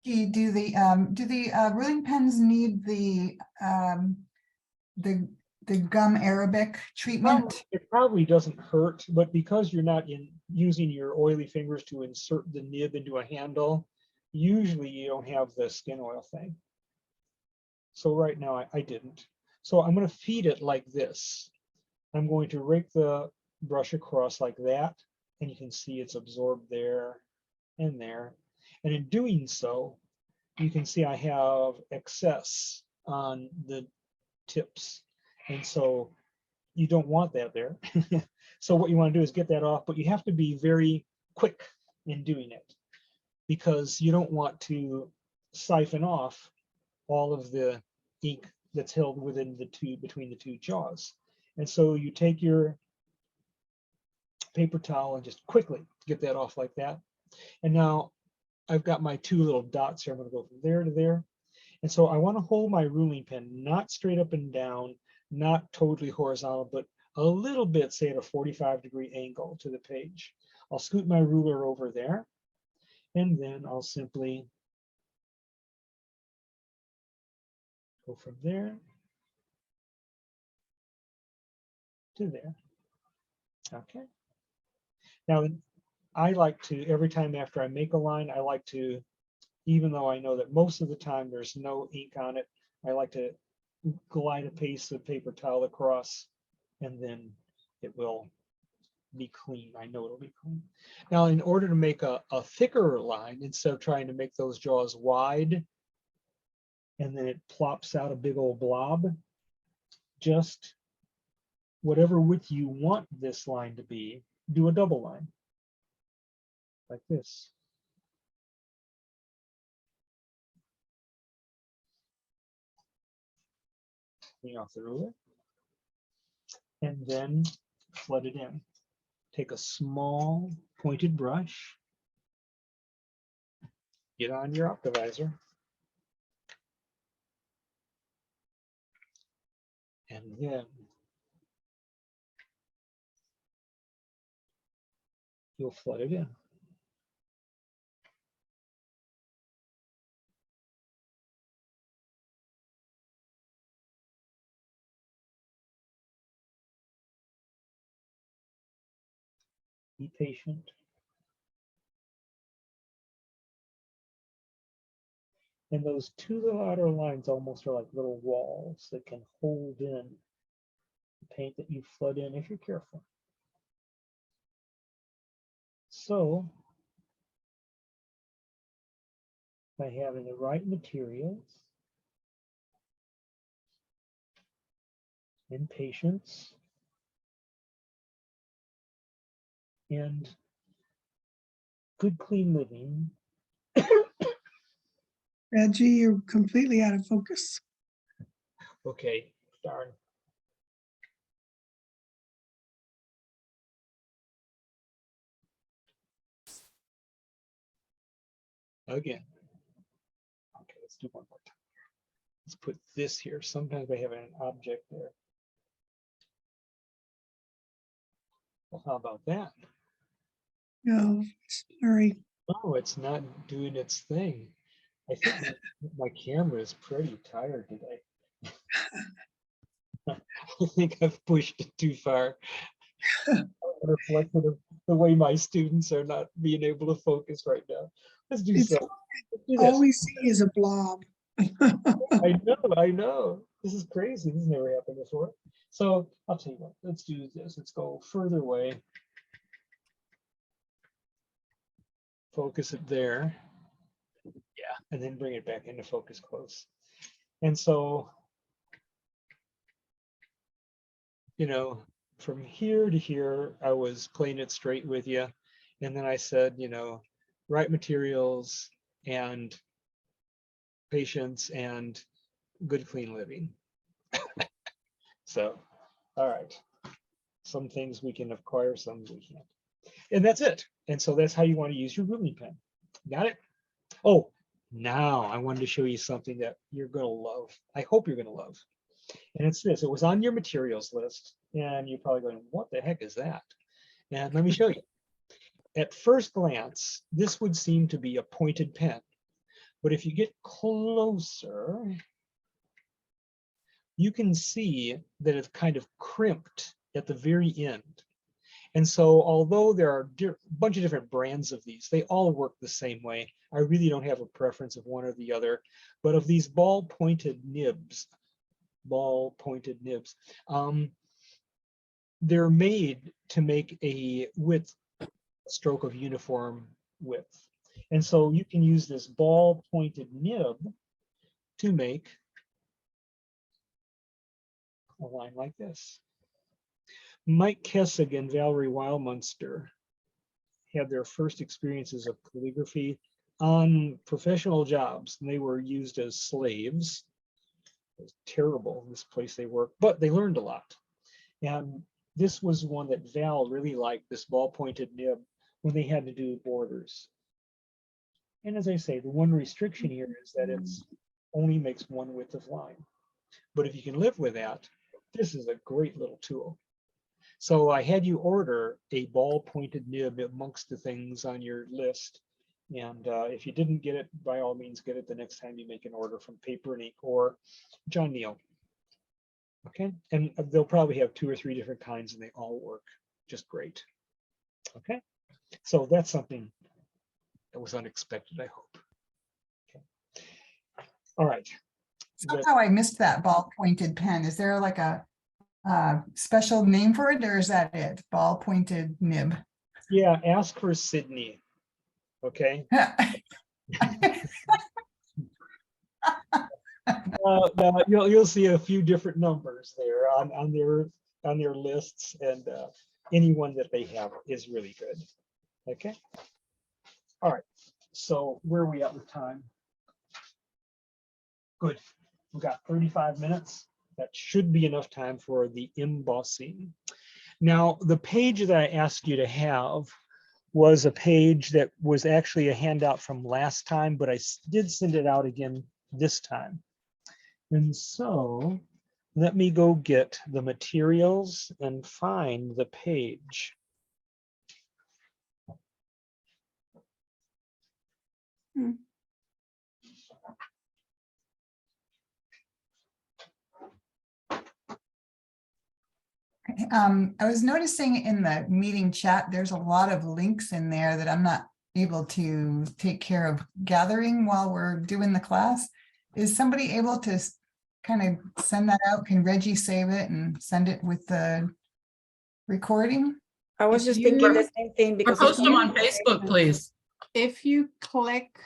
Speaker 10: Do the ruling pens need the gum Arabic treatment?
Speaker 3: It probably doesn't hurt, but because you're not using your oily fingers to insert the nib into a handle, usually you don't have the skin oil thing. So right now I didn't. So I'm going to feed it like this. I'm going to rake the brush across like that, and you can see it's absorbed there and there. And in doing so, you can see I have excess on the tips. And so you don't want that there. So what you want to do is get that off, but you have to be very quick in doing it because you don't want to siphon off all of the ink that's held within the two, between the two jaws. And so you take your paper towel and just quickly get that off like that. And now I've got my two little dots here. I'm going to go from there to there. And so I want to hold my ruling pen not straight up and down, not totally horizontal, but a little bit, say at a 45-degree angle to the page. I'll scoot my ruler over there, and then I'll simply Go from there to there. Okay. Now, I like to, every time after I make a line, I like to, even though I know that most of the time there's no ink on it, I like to glide a piece of paper towel across, and then it will be clean. I know it'll be clean. Now, in order to make a thicker line, instead of trying to make those jaws wide, and then it plops out a big old blob, just whatever width you want this line to be, do a double line, like this. Clean off the ruler, and then flood it in. Take a small pointed brush, get on your Optivisor, and then you'll flood it in. Be patient. And those two little outer lines almost are like little walls that can hold in the paint that you flood in if you're careful. So, by having the right materials and patience and good clean living.
Speaker 14: Reggie, you're completely out of focus.
Speaker 3: Okay, darn. Again. Okay, let's do one more time. Let's put this here. Sometimes I have an object there. Well, how about that?
Speaker 14: No, sorry.
Speaker 3: Oh, it's not doing its thing. I think my camera is pretty tired today. I think I've pushed it too far. Reflective of the way my students are not being able to focus right now. Let's do so.
Speaker 14: All we see is a blob.
Speaker 3: I know. This is crazy. This has never happened before. So I'll tell you what, let's do this. Let's go further away. Focus it there. Yeah, and then bring it back into focus close. And so, you know, from here to here, I was playing it straight with you. And then I said, you know, right materials and patience and good clean living. So, all right. Some things we can acquire, some we can't. And that's it. And so that's how you want to use your ruling pen. Got it? Oh, now I wanted to show you something that you're going to love. I hope you're going to love. And it's this. It was on your materials list. And you're probably going, what the heck is that? And let me show you. At first glance, this would seem to be a pointed pen. But if you get closer, you can see that it's kind of crimped at the very end. And so although there are a bunch of different brands of these, they all work the same way. I really don't have a preference of one or the other, but of these ball pointed nibs, they're made to make a width stroke of uniform width. And so you can use this ball pointed nib to make a line like this. Mike Kessig and Valerie Weilmunster had their first experiences of calligraphy on professional jobs, and they were used as slaves. It was terrible, this place they worked, but they learned a lot. And this was one that Val really liked, this ball-pointed nib, when they had to do borders. And as I say, the one restriction here is that it's only makes one width of line. But if you can live with that, this is a great little tool. So I had you order a ball pointed nib amongst the things on your list. And if you didn't get it, by all means, get it the next time you make an order from Paper and Ink or John Neal. Okay, and they'll probably have 2 or 3 different kinds and they all work just great. Okay, so that's something that was unexpected, I hope. Okay. All right.
Speaker 10: Somehow I missed that ball pointed pen. Is there like a special name for it, or is that it? Ball pointed nib.
Speaker 3: Yeah, ask for Sydney. Okay. Now you'll see a few different numbers there on their lists, and any one that they have is really good. Okay. All right. So where are we at with time? Good. We've got 35 minutes. That should be enough time for the embossing. Now, the page that I asked you to have was a page that was actually a handout from last time, but I did send it out again this time. And so let me go get the materials and find the page.
Speaker 10: I was noticing in the meeting chat, there's a lot of links in there that I'm not able to take care of gathering while we're doing the class. Is somebody able to kind of send that out? Can Reggie save it and send it with the recording?
Speaker 15: I was just thinking the same thing
Speaker 19: Or
Speaker 15: because.
Speaker 19: post them on Facebook, please.
Speaker 7: If you click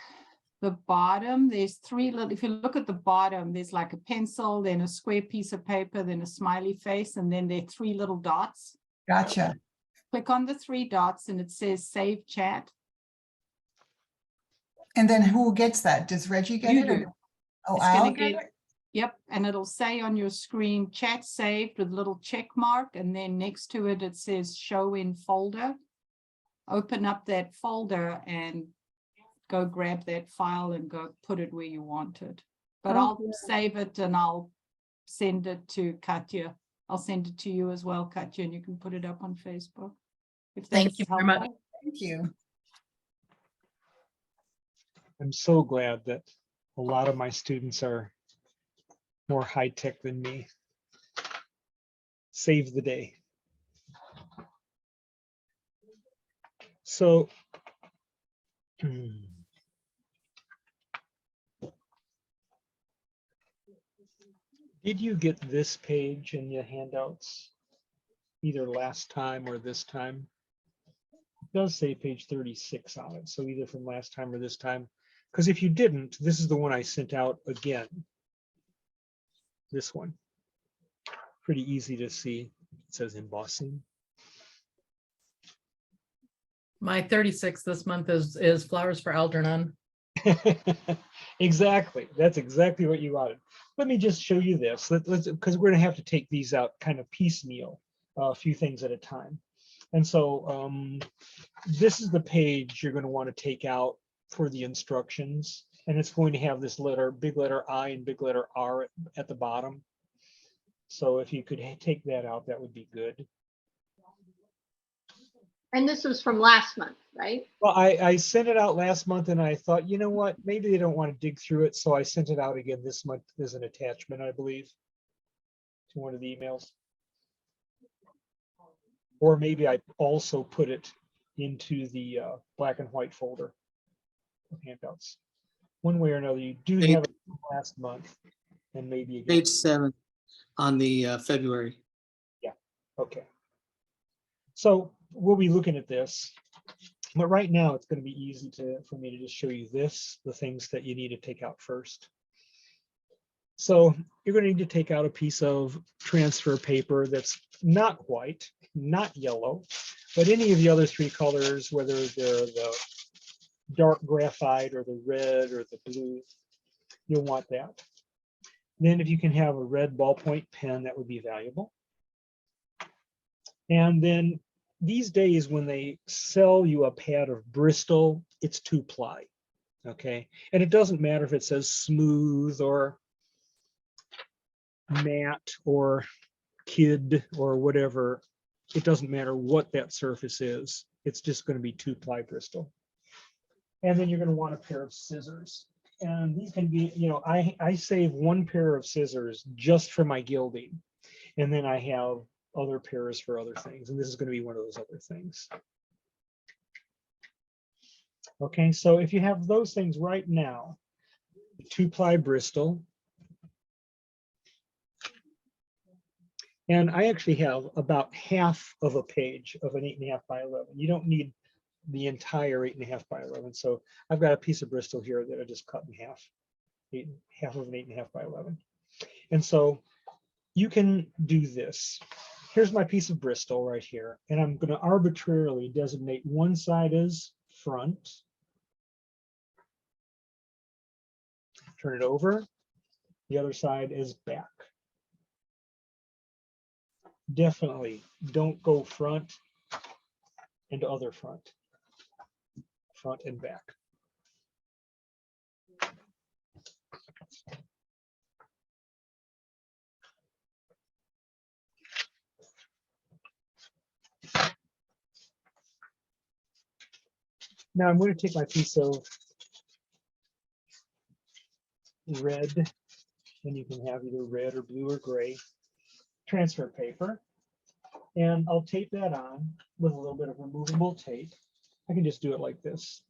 Speaker 7: the bottom, there's 3 little, if you look at the bottom, there's like a pencil, then a square piece of paper, then a smiley face, and then there are 3 little dots.
Speaker 10: Gotcha.
Speaker 7: Click on the 3 dots and it says save chat.
Speaker 10: And then who gets that? Does Reggie get
Speaker 7: You
Speaker 10: it? or-
Speaker 7: do.
Speaker 10: Oh,
Speaker 7: It's
Speaker 10: I'll
Speaker 7: gonna
Speaker 10: get
Speaker 7: get-
Speaker 10: it?
Speaker 7: Yep, and it'll say on your screen chat saved with a little check mark, and then next to it, it says show in folder. Open up that folder and go grab that file and go put it where you want it. But
Speaker 15: Oh,
Speaker 7: I'll
Speaker 15: yeah.
Speaker 7: save it and I'll send it to Katya. I'll send it to you as well, Katya, and you can put it up on Facebook. If
Speaker 19: Thank
Speaker 7: that's
Speaker 19: you very much.
Speaker 7: helpful.
Speaker 10: Thank you.
Speaker 3: I'm so glad that a lot of my students are more high tech than me. Save the day. So, did you get this page in your handouts either last time or this time? It does say page 36 on it, so either from last time or this time. Because if you didn't, this is the one I sent out again. This one. Pretty easy to see. It says embossing.
Speaker 19: My 36 this month is Flowers for Algernon.
Speaker 3: Exactly. That's exactly what you wanted. Let me just show you this. Let's because we're going to have to take these out kind of piecemeal, a few things at a time. And so this is the page you're going to want to take out for the instructions. And it's going to have this letter, big letter I and big letter R at the bottom. So if you could take that out, that would be good.
Speaker 1: And this was from last month, right?
Speaker 3: Well, I sent it out last month and I thought, you know what, maybe they don't want to dig through it. So I sent it out again this month as an attachment, I believe, to one of the emails. Or maybe I also put it into the black and white folder of handouts. One way or another, you do have it last month and maybe again.
Speaker 17: Page 7 on the February.
Speaker 3: Yeah, okay. So we'll be looking at this, but right now it's going to be easy for me to just show you this, the things that you need to take out first. So you're going to need to take out a piece of transfer paper that's not white, not yellow, but any of the other 3 colors, whether they're the dark graphite or the red or the blue, you'll want that. Then if you can have a red ballpoint pen, that would be valuable. And then these days when they sell you a pad of Bristol, it's 2-ply, okay? And it doesn't matter if it says smooth or matte or kid or whatever. It doesn't matter what that surface is. It's just going to be 2-ply Bristol. And then you're going to want a pair of scissors. And these can be, you know, I save one pair of scissors just for my gilding. And then I have other pairs for other things. And this is going to be one of those other things. Okay, so if you have those things right now, 2-ply Bristol. And I actually have about half of a page of an 8.5 by 11. You don't need the entire 8.5 by 11. So I've got a piece of Bristol here that I just cut in half, half of an 8.5 by 11. And so you can do this. Here's my piece of Bristol right here. And I'm going to arbitrarily designate one side as front. Turn it over. The other side is back. Definitely don't go front and other front. Front and back. Now I'm going to take my piece of red, and you can have either red or blue or gray transfer paper, and I'll tape that on with a little bit of removable tape. I can just do it like this.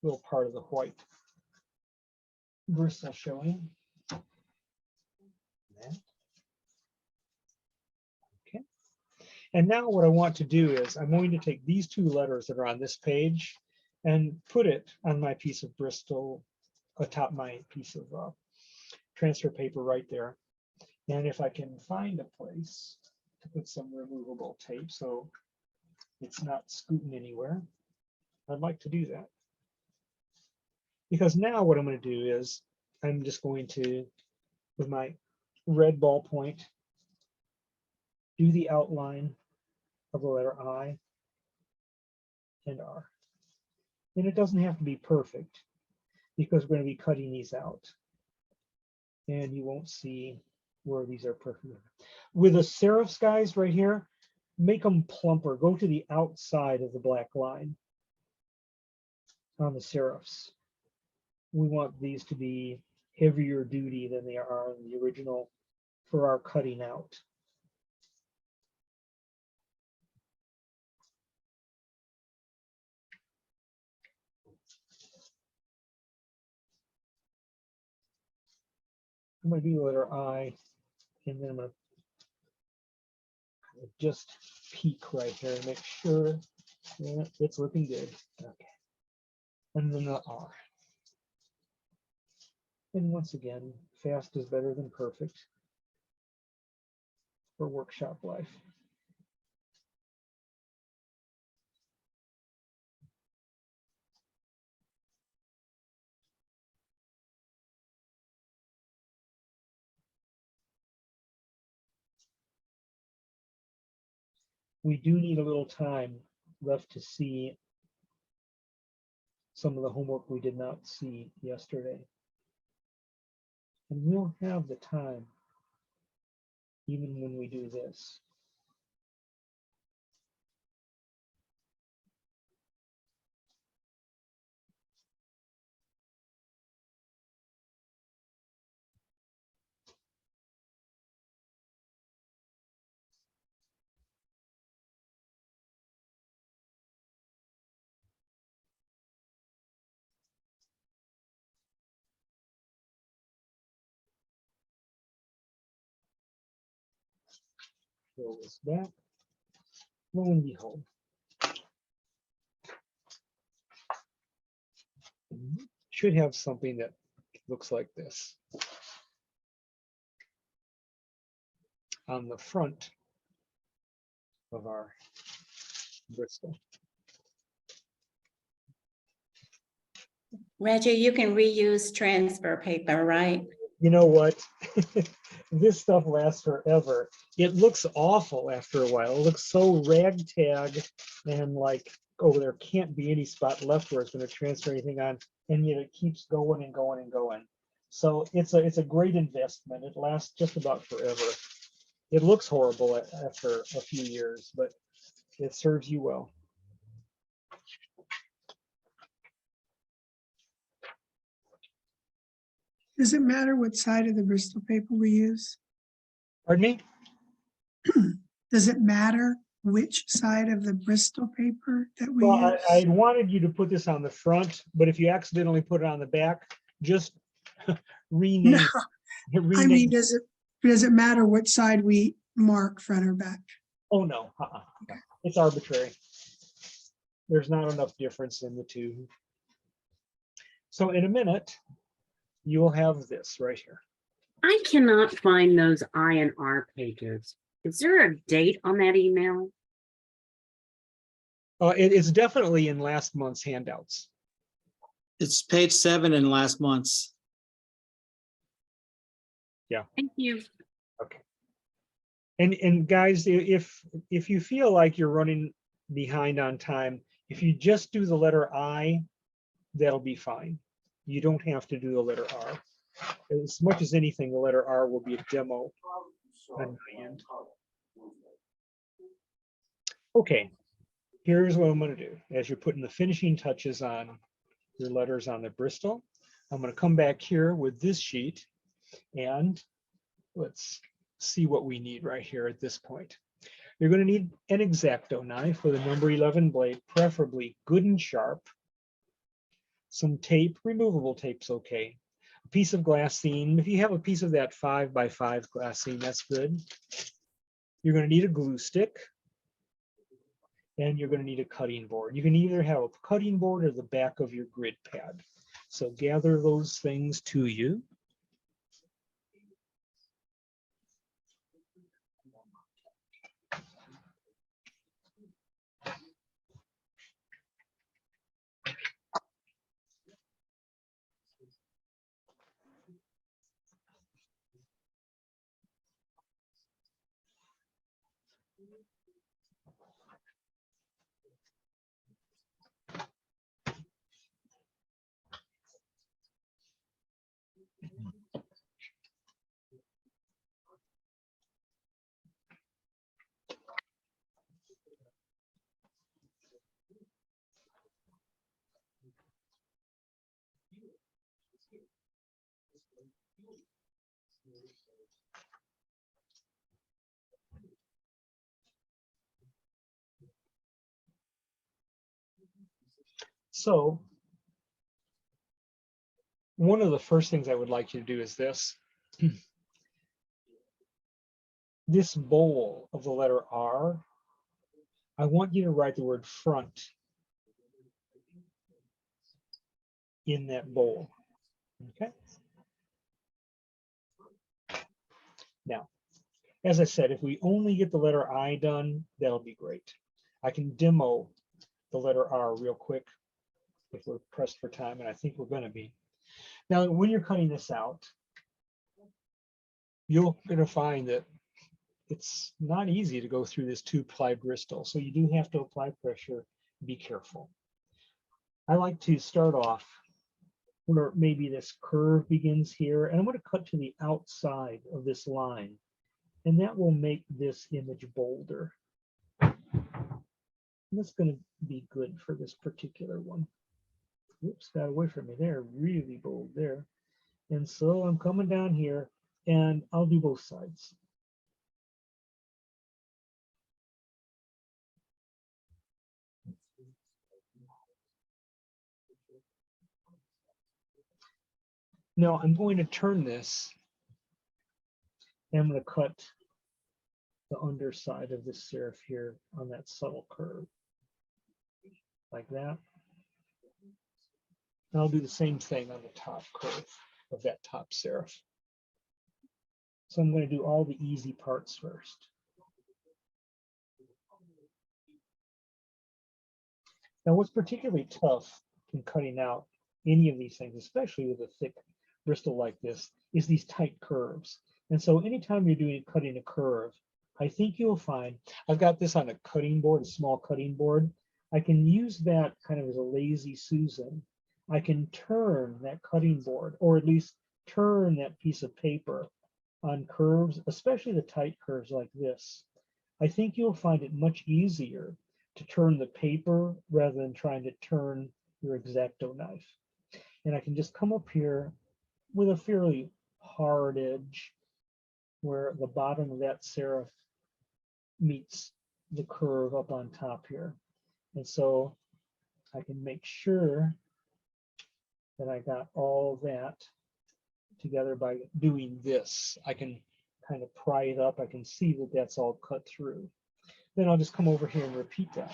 Speaker 3: Little part of the white Bristol showing. Okay. And now what I want to do is I'm going to take these two letters that are on this page and put it on my piece of Bristol atop my piece of transfer paper right there. And if I can find a place to put some removable tape so it's not scooting anywhere, I'd like to do that. Because now what I'm going to do is I'm just going to, with my red ballpoint, do the outline of the letter I and R. And it doesn't have to be perfect because we're going to be cutting these out. And you won't see where these are perfect. With the serifs, guys, right here, make them plumper. Go to the outside of the black line on the serifs. We want these to be heavier duty than they are in the original for our cutting out. I'm going to do the letter I, and then I'm going to just peek right here and make sure it's looking good. Okay. And then the R. And once again, fast is better than perfect for workshop life. We do need a little time left to see some of the homework we did not see yesterday. And we'll have the time even when we do this. Roll this back. Lo and behold. Should have something that looks like this on the front of our Bristol.
Speaker 20: Reggie, you can reuse transfer paper, right?
Speaker 3: You know what? This stuff lasts forever. It looks awful after a while. It looks so ragtag and like, oh, there can't be any spot left where it's going to transfer anything on, and yet it keeps going and going and going. So it's a great investment. It lasts just about forever. It looks horrible after a few years, but it serves you well.
Speaker 14: Does it matter what side of the Bristol paper we use?
Speaker 3: Pardon me?
Speaker 14: Does it matter which side of the Bristol paper that we
Speaker 3: Well,
Speaker 14: use?
Speaker 3: I wanted you to put this on the front, but if you accidentally put it on the back, just rename.
Speaker 14: No, I
Speaker 3: rename.
Speaker 14: mean, does it matter what side we mark, front or back?
Speaker 3: Oh, no, it's arbitrary. There's not enough difference in the two. So in a minute, you will have this right here.
Speaker 9: I cannot find those I and R pages. Is there a date on that email?
Speaker 3: It's definitely in last month's handouts.
Speaker 17: It's page 7 in last month's.
Speaker 3: Yeah.
Speaker 9: Thank you.
Speaker 3: Okay. And guys, if you feel like you're running behind on time, if you just do the letter I, that'll be fine. You don't have to do the letter R. As much as anything, the letter R will be a demo on my end. Okay, here's what I'm going to do. As you're putting the finishing touches on your letters on the Bristol, I'm going to come back here with this sheet and let's see what we need right here at this point. You're going to need an X-Acto knife with a number 11 blade, preferably good and sharp. Some tape, removable tape's okay. A piece of glassine. If you have a piece of that 5x5 glassine, that's good. You're going to need a glue stick. And you're going to need a cutting board. You can either have a cutting board or the back of your grid pad. So gather those things to you. So one of the first things I would like you to do is this. This bowl of the letter R, I want you to write the word front in that bowl. Okay. Now, as I said, if we only get the letter I done, that'll be great. I can demo the letter R real quick if we're pressed for time, and I think we're going to be. Now, when you're cutting this out, you're going to find that it's not easy to go through this 2-ply Bristol, so you do have to apply pressure. Be careful. I like to start off where maybe this curve begins here, and I'm going to cut to the outside of this line, and that will make this image bolder. And that's going to be good for this particular one. Whoops, got away from me there, really bold there. And so I'm coming down here, and I'll do both sides. Now I'm going to turn this, and I'm going to cut the underside of this serif here on that subtle curve, like that. And I'll do the same thing on the top curve of that top serif. So I'm going to do all the easy parts first. Now what's particularly tough in cutting out any of these things, especially with a thick Bristol like this, is these tight curves. And so anytime you're cutting a curve, I think you'll find, I've got this on a cutting board, a small cutting board. I can use that kind of as a lazy Susan. I can turn that cutting board, or at least turn that piece of paper on curves, especially the tight curves like this. I think you'll find it much easier to turn the paper rather than trying to turn your X-Acto knife. And I can just come up here with a fairly hard edge where the bottom of that serif meets the curve up on top here. And so I can make sure that I got all that together by doing this. I can kind of pry it up. I can see that that's all cut through. Then I'll just come over here and repeat that.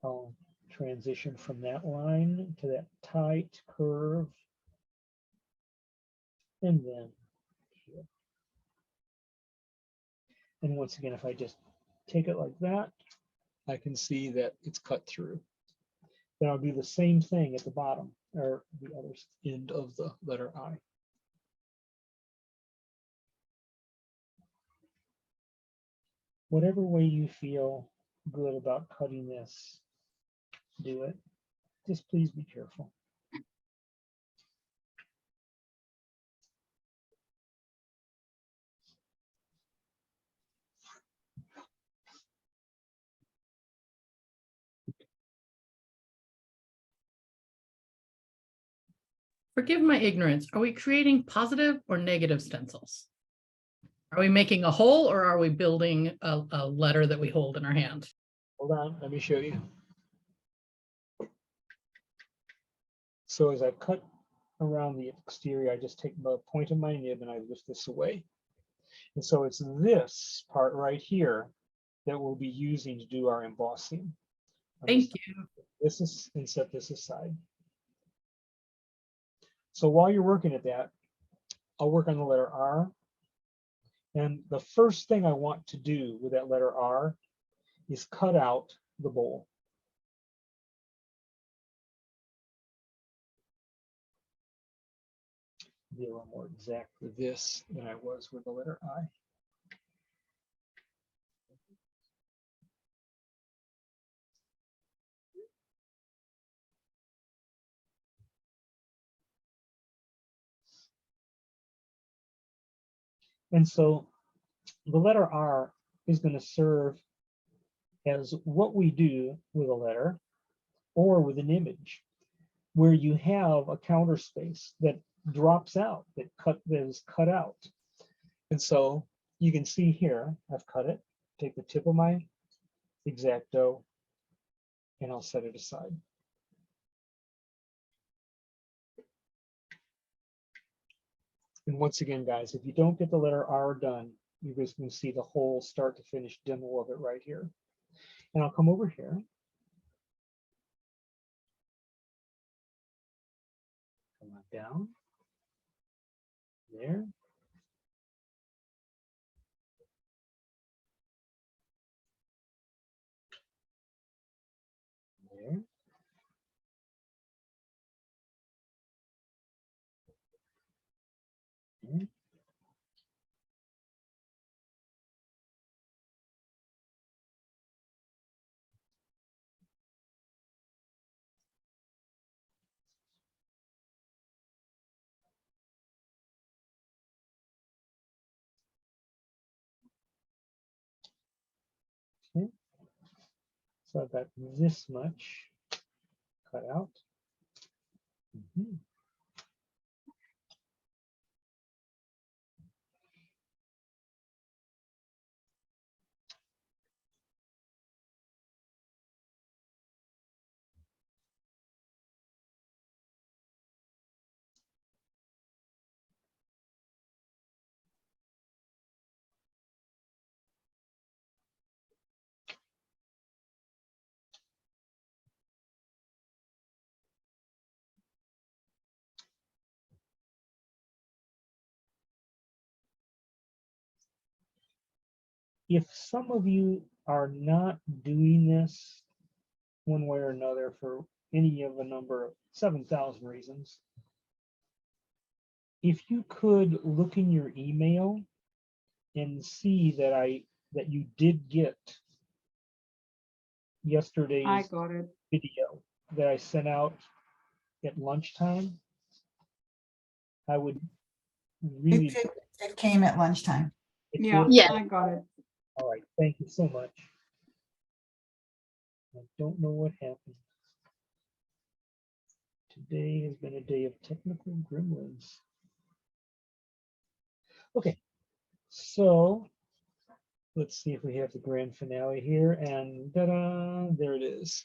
Speaker 3: I'll transition from that line to that tight curve. And then here. And once again, if I just take it like that, I can see that it's cut through. Then I'll do the same thing at the bottom, or the other end of the letter I. Whatever way you feel good about cutting this, do it. Just please be careful.
Speaker 19: Forgive my ignorance. Are we creating positive or negative stencils? Are we making a hole or are we building a letter that we hold in our hand?
Speaker 3: Hold on, let me show you. So as I cut around the exterior, I just take the point of my nib and I lift this away. And so it's this part right here that we'll be using to do our embossing.
Speaker 19: Thank you.
Speaker 3: This is, and set this aside. So while you're working at that, I'll work on the letter R. And the first thing I want to do with that letter R is cut out the bowl. Be a little more exact with this than I was with the letter I. And so the letter R is going to serve as what we do with a letter or with an image, where you have a counter space that drops out, that is cut out. And so you can see here, I've cut it, take the tip of my X-Acto, and I'll set it aside. And once again, guys, if you don't get the letter R done, you're just going to see the whole start to finish demo of it right here. And I'll come over here. Come on down. There. There. There. Okay. So I've got this much cut out. If some of you are not doing this one way or another for any of a number of 7,000 reasons, if you could look in your email and see that you did get yesterday's
Speaker 21: I got it.
Speaker 3: video that I sent out at lunchtime, I would really.
Speaker 10: It came at lunchtime.
Speaker 21: Yeah,
Speaker 3: Yeah.
Speaker 21: I got it.
Speaker 3: All right, thank you so much. I don't know what happened. Today has been a day of technical gremlins. Okay, so let's see if we have the grand finale here, and ta-da, there it is.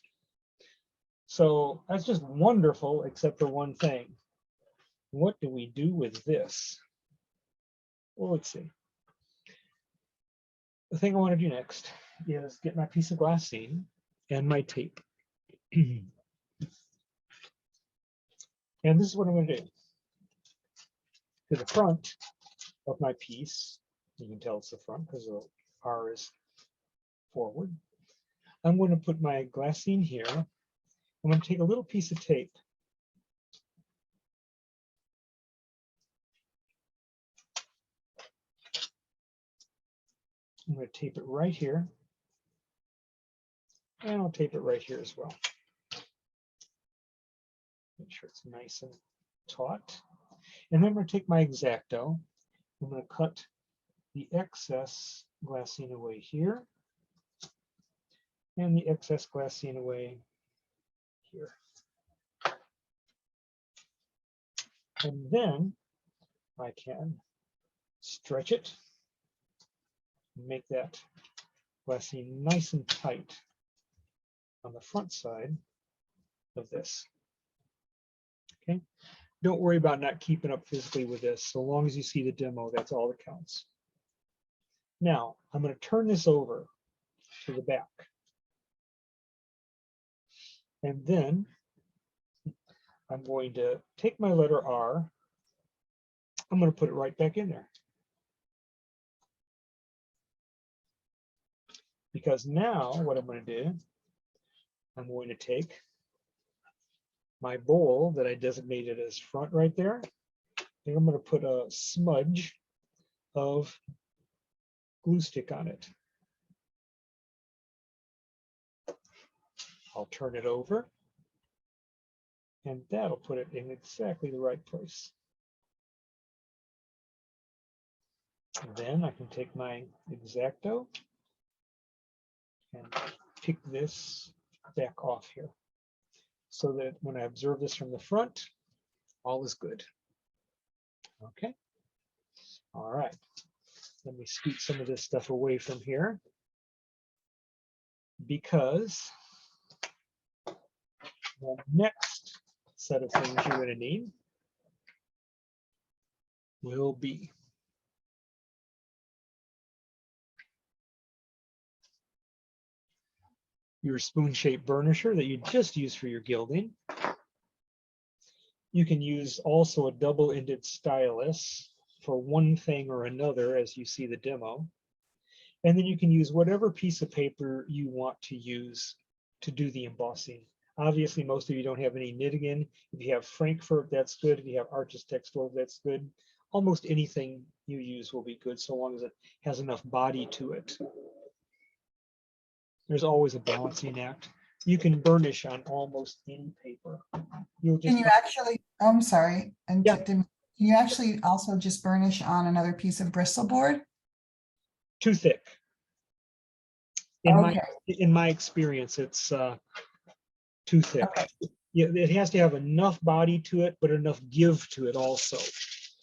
Speaker 3: So that's just wonderful, except for one thing. What do we do with this? Well, let's see. The thing I want to do next is get my piece of glassine and my tape. And this is what I'm going to do. To the front of my piece, you can tell it's the front because the R is forward. I'm going to put my glassine here. I'm going to take a little piece of tape. I'm going to tape it right here. And I'll tape it right here as well. Make sure it's nice and taut. And then I'm going to take my X-Acto. I'm going to cut the excess glassine away here. And the excess glassine away here. And then I can stretch it, make that glassine nice and tight on the front side of this. Okay, don't worry about not keeping up physically with this. So long as you see the demo, that's all that counts. Now I'm going to turn this over to the back. And then I'm going to take my letter R. I'm going to put it right back in there. Because now what I'm going to do, I'm going to take my bowl that I designated as front right there, and I'm going to put a smudge of glue stick on it. I'll turn it over, and that'll put it in exactly the right place. And then I can take my X-Acto and pick this back off here, so that when I observe this from the front, all is good. Okay. All right. Let me scoot some of this stuff away from here, because the next set of things you're going to need will be your spoon-shaped burnisher that you just use for your gilding. You can use also a double-ended stylus for one thing or another, as you see the demo. And then you can use whatever piece of paper you want to use to do the embossing. Obviously, most of you don't have any Nideggen. If you have Frankfurt, that's good. If you have Arches Textil, that's good. Almost anything you use will be good, so long as it has enough body to it. There's always a balancing act. You can burnish on almost any paper. You'll just
Speaker 10: Can you actually, oh, I'm sorry, and can you actually also just burnish on another piece of Bristol board?
Speaker 3: Too thick. In my experience, it's too thick.
Speaker 10: Okay.
Speaker 3: Yeah, it has to have enough body to it, but enough give to it also.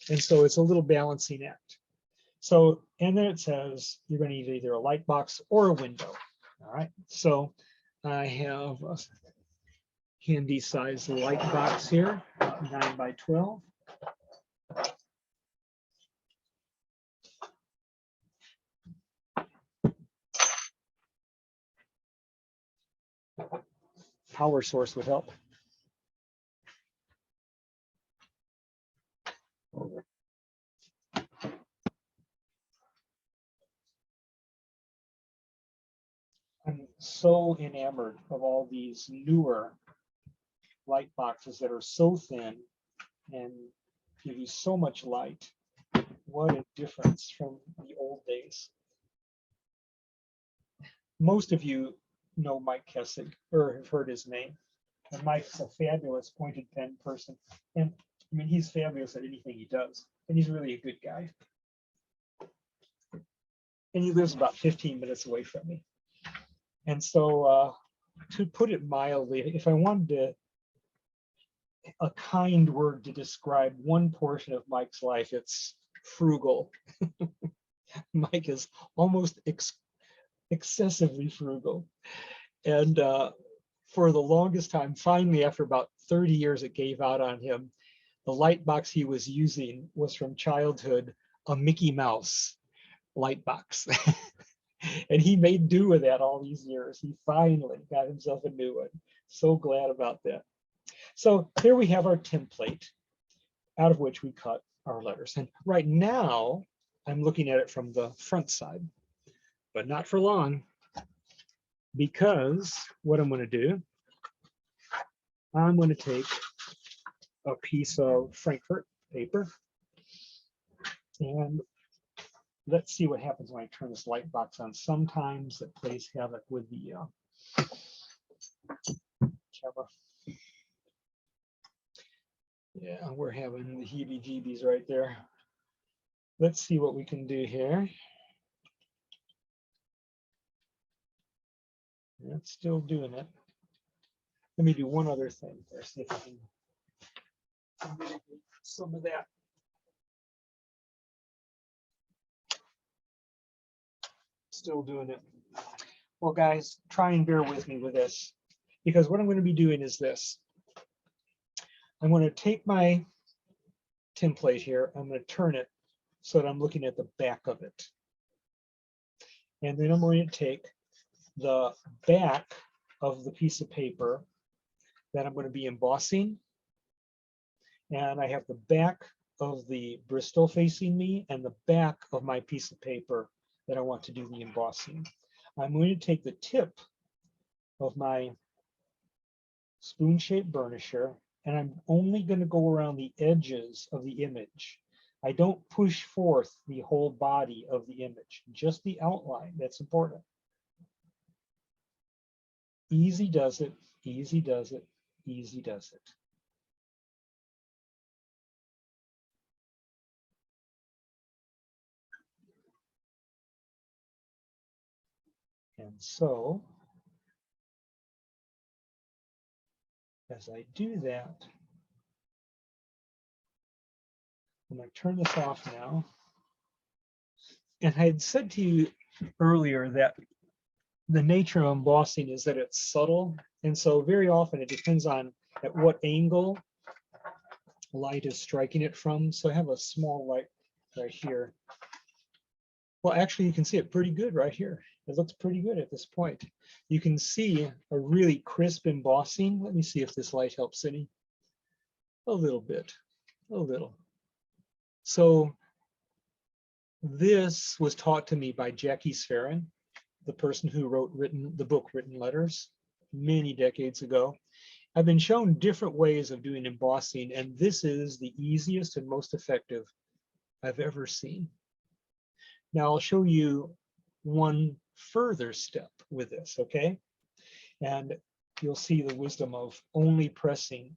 Speaker 3: And so it's a little balancing act. So, and then it says you're going to need either a light box or a window. All right, so I have a handy size light box here, 9 by 12. Power source would help. I'm so enamored of all these newer light boxes that are so thin and give you so much light. What a difference from the old days. Most of you know Mike Kessig or have heard his name. And Mike's a fabulous pointed pen person. And I mean, he's fabulous at anything he does. And he's really a good guy. And he lives about 15 minutes away from me. And so to put it mildly, if I wanted to, a kind word to describe one portion of Mike's life, it's frugal. Mike is almost excessively frugal. And for the longest time, finally, after about 30 years, it gave out on him. The light box he was using was from childhood, a Mickey Mouse light box. And he made do with that all these years. He finally got himself a new one. So glad about that. So here we have our template out of which we cut our letters. And right now, I'm looking at it from the front side, but not for long, because what I'm going to do, I'm going to take a piece of Frankfurt paper, and let's see what happens when I turn this light box on. Sometimes it plays havoc with the camera. Yeah, we're having the heebie-jeebies right there. Let's see what we can do here. It's still doing it. Let me do one other thing first, see if I can mitigate some of that. Still doing it. Well, guys, try and bear with me with this, because what I'm going to be doing is this. I'm going to take my template here, I'm going to turn it so that I'm looking at the back of it. And then I'm going to take the back of the piece of paper that I'm going to be embossing. And I have the back of the Bristol facing me and the back of my piece of paper that I want to do the embossing. I'm going to take the tip of my spoon-shaped burnisher, and I'm only going to go around the edges of the image. I don't push forth the whole body of the image, just the outline. That's important. Easy does it, easy does it, easy does it. And so, as I do that, I'm going to turn this off now. And I had said to you earlier that the nature of embossing is that it's subtle. And so very often it depends on at what angle light is striking it from. So I have a small light right here. Well, actually, you can see it pretty good right here. It looks pretty good at this point. You can see a really crisp embossing. Let me see if this light helps any. A little bit, a little. So this was taught to me by Jackie Sferrin, the person who wrote the book Written Letters many decades ago. I've been shown different ways of doing embossing, and this is the easiest and most effective I've ever seen. Now I'll show you one further step with this, okay? And you'll see the wisdom of only pressing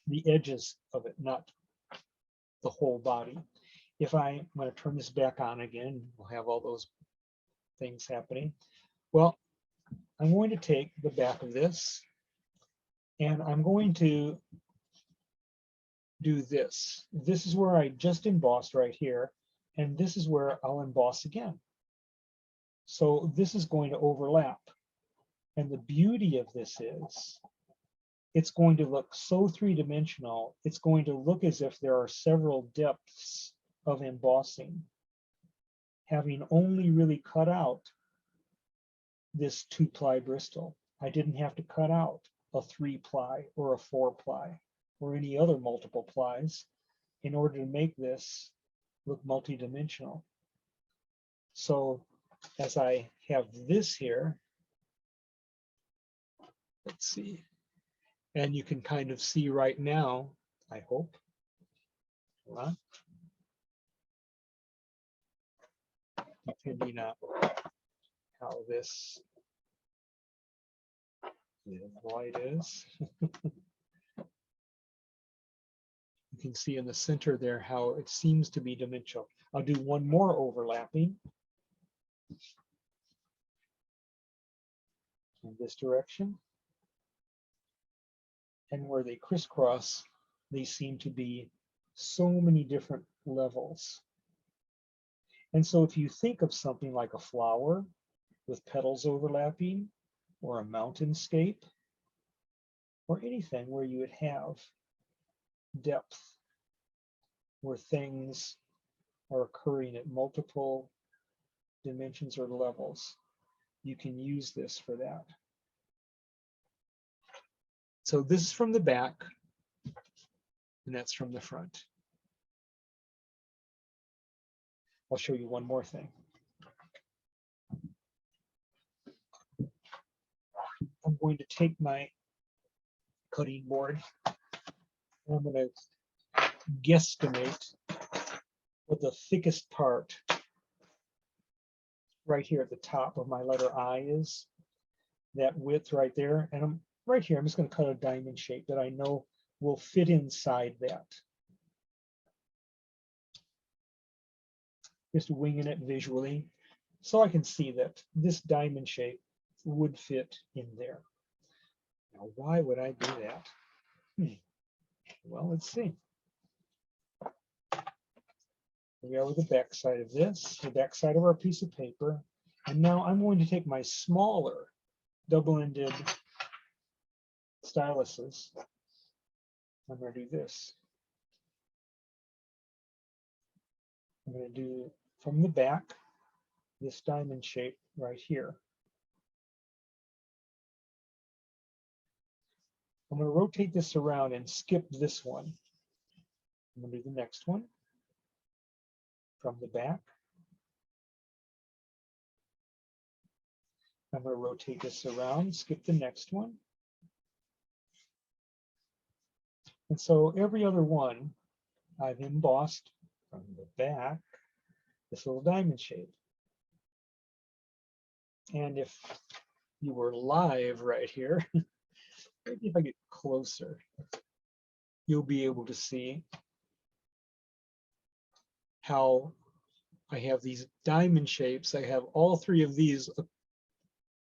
Speaker 3: the edges of it, not the whole body. If I'm going to turn this back on again, we'll have all those things happening. Well, I'm going to take the back of this and I'm going to do this. This is where I just embossed right here, and this is where I'll emboss again. So this is going to overlap. And the beauty of this is it's going to look so three-dimensional. It's going to look as if there are several depths of embossing, having only really cut out this 2-ply Bristol. I didn't have to cut out a 3-ply or a 4-ply or any other multiple plies in order to make this look multi-dimensional. So as I have this here, let's see, and you can kind of see right now, I hope, depending on how this light is. You can see in the center there how it seems to be dimensional. I'll do one more overlapping. in this direction. And where they crisscross, they seem to be so many different levels. And so if you think of something like a flower with petals overlapping, or a mountainscape, or anything where you would have depth, where things are occurring at multiple dimensions or levels, you can use this for that. So this is from the back, and that's from the front. I'll show you one more thing. I'm going to take my cutting board, and I'm going to guesstimate what the thickest part right here at the top of my letter I is, that width right there. And I'm right here, I'm just going to cut a diamond shape that I know will fit inside that. Just winging it visually, so I can see that this diamond shape would fit in there. Now, why would I do that? Well, let's see. Here we are with the back side of this, the back side of our piece of paper. And now I'm going to take my smaller double-ended styluses. I'm going to do this. I'm going to do from the back this diamond shape right here. I'm going to rotate this around and skip this one. I'm going to do the next one from the back. I'm going to rotate this around, skip the next one. And so every other one I've embossed from the back this little diamond shape. And if you were live right here, maybe if I get closer, you'll be able to see how I have these diamond shapes. I have all three of these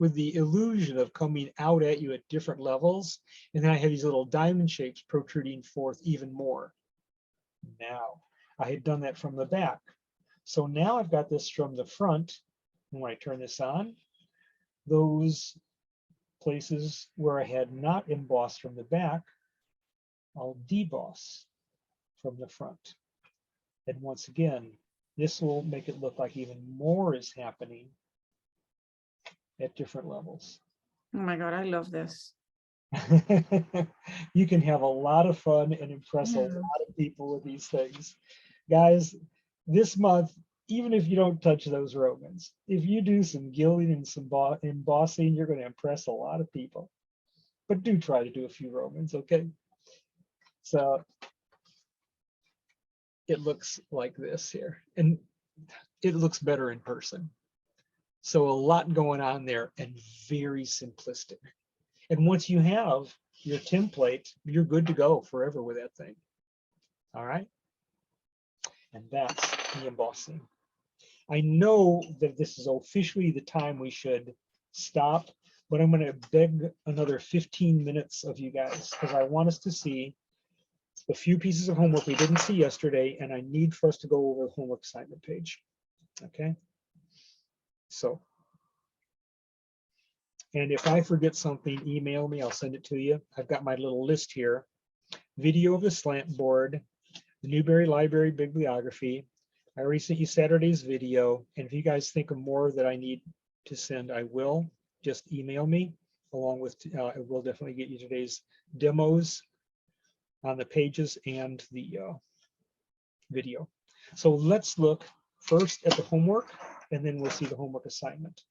Speaker 3: with the illusion of coming out at you at different levels. And then I have these little diamond shapes protruding forth even more. Now, I had done that from the back. So now I've got this from the front. And when I turn this on, those places where I had not embossed from the back, I'll deboss from the front. And once again, this will make it look like even more is happening at different levels.
Speaker 15: Oh my God, I love this.
Speaker 3: You can have a lot of fun and impress a lot of people with these things. Guys, this month, even if you don't touch those Romans, if you do some gilding and some embossing, you're going to impress a lot of people. But do try to do a few Romans, okay? So it looks like this here, and it looks better in person. So a lot going on there and very simplistic. And once you have your template, you're good to go forever with that thing. All right. And that's the embossing. I know that this is officially the time we should stop, but I'm going to beg another 15 minutes of you guys because I want us to see a few pieces of homework we didn't see yesterday, and I need for us to go over the homework assignment page. Okay. So, and if I forget something, email me, I'll send it to you. I've got my little list here. Video of the slant board, the Newberry Library Bibliography. I already sent you Saturday's video, and if you guys think of more that I need to send, I will. Just email me, along with, I will definitely get you today's demos on the pages and the video. So let's look first at the homework, and then we'll see the homework assignment.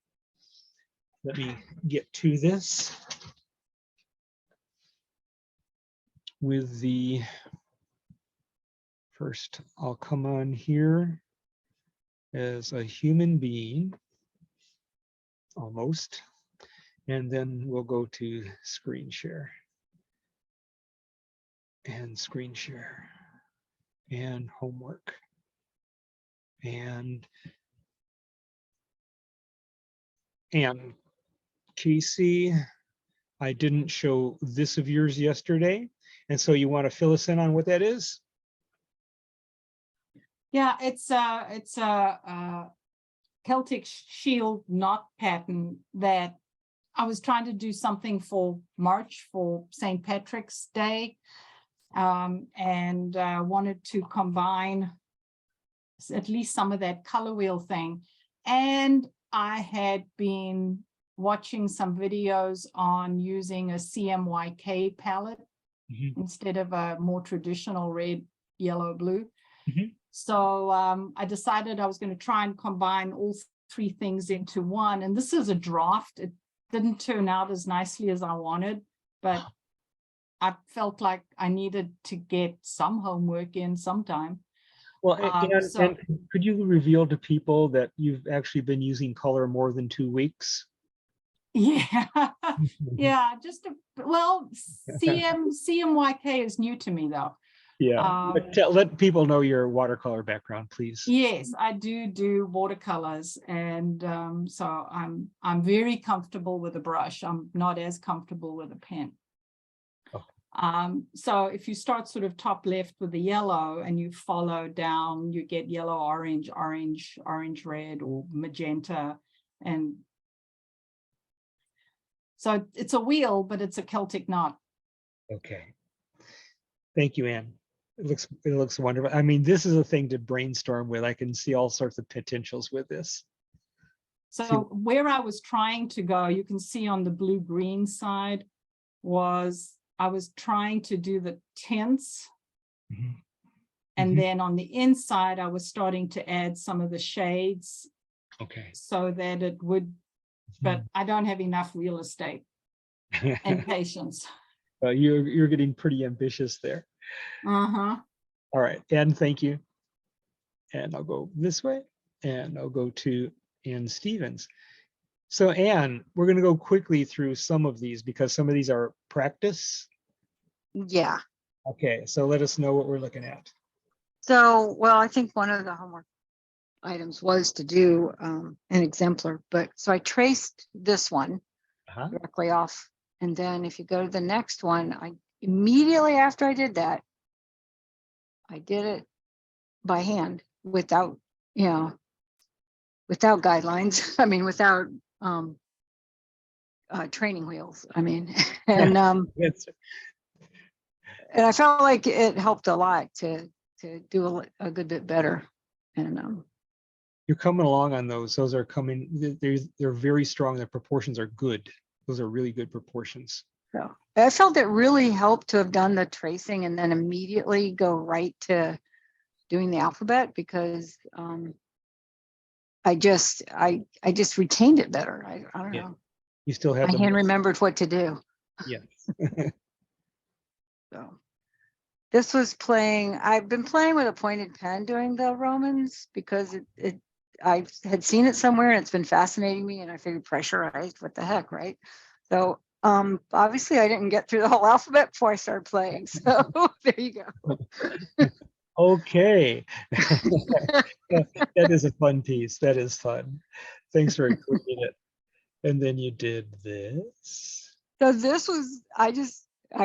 Speaker 3: Let me get to this with the first. I'll come on here as a human being, almost, and then we'll go to screen share and screen share and homework and Casey, I didn't show this of yours yesterday. And so you want to fill us in on what that is?
Speaker 7: Yeah, it's a Celtic shield knot pattern that I was trying to do something for March for St. Patrick's Day. And wanted to combine at least some of that color wheel thing. And I had been watching some videos on using a CMYK palette instead of a more traditional red, yellow, blue. So I decided I was going to try and combine all three things into one. And this is a draft. It didn't turn out as nicely as I wanted, but I felt like I needed to get some homework in sometime.
Speaker 3: Well, and could you reveal to people that you've actually been using color more than 2 weeks?
Speaker 7: Yeah, yeah, well, CMYK is new to me though.
Speaker 3: Yeah, but let people know your watercolor background, please.
Speaker 7: Yes, I do watercolors, and so I'm very comfortable with a brush. I'm not as comfortable with a pen. So if you start sort of top left with the yellow and you follow down, you get yellow, orange, orange, orange, red, or magenta. And so it's a wheel, but it's a Celtic knot.
Speaker 3: Okay. Thank you, Anne. It looks wonderful. I mean, this is a thing to brainstorm with. I can see all sorts of potentials with this.
Speaker 7: So where I was trying to go, you can see on the blue-green side was I was trying to do the tints. And then on the inside, I was starting to add some of the shades.
Speaker 3: Okay.
Speaker 7: So that it would, but I don't have enough real estate and patience.
Speaker 3: You're getting pretty ambitious there. All right, Anne, thank you. And I'll go this way, and I'll go to Ann Stevens. So Anne, we're going to go quickly through some of these because some of these are practice.
Speaker 2: Yeah.
Speaker 3: Okay, so let us know what we're looking at.
Speaker 2: So, well, I think one of the homework items was to do an exemplar, but so I traced this one directly off. And then if you go to the next one, I immediately after I did that, I did it by hand without, without guidelines. I mean, without training wheels. I mean, and and I felt like it helped a lot to do a good bit better. And
Speaker 3: you're coming along on those. Those are coming. They're very strong. Their proportions are good. Those are really good proportions.
Speaker 2: so I felt it really helped to have done the tracing and then immediately go right to doing the alphabet because I just retained it better. I don't know.
Speaker 3: You still have
Speaker 2: My hand remembered what to do.
Speaker 3: Yes.
Speaker 2: So this was I've been playing with a pointed pen doing the Romans because I had seen it somewhere and it's been fascinating me and I figured pressurized, what the heck, right? So obviously I didn't get through the whole alphabet before I started playing. So there you go.
Speaker 3: Okay. That is a fun piece. That is fun. Thanks for including it. And then you did this.
Speaker 2: So this was, I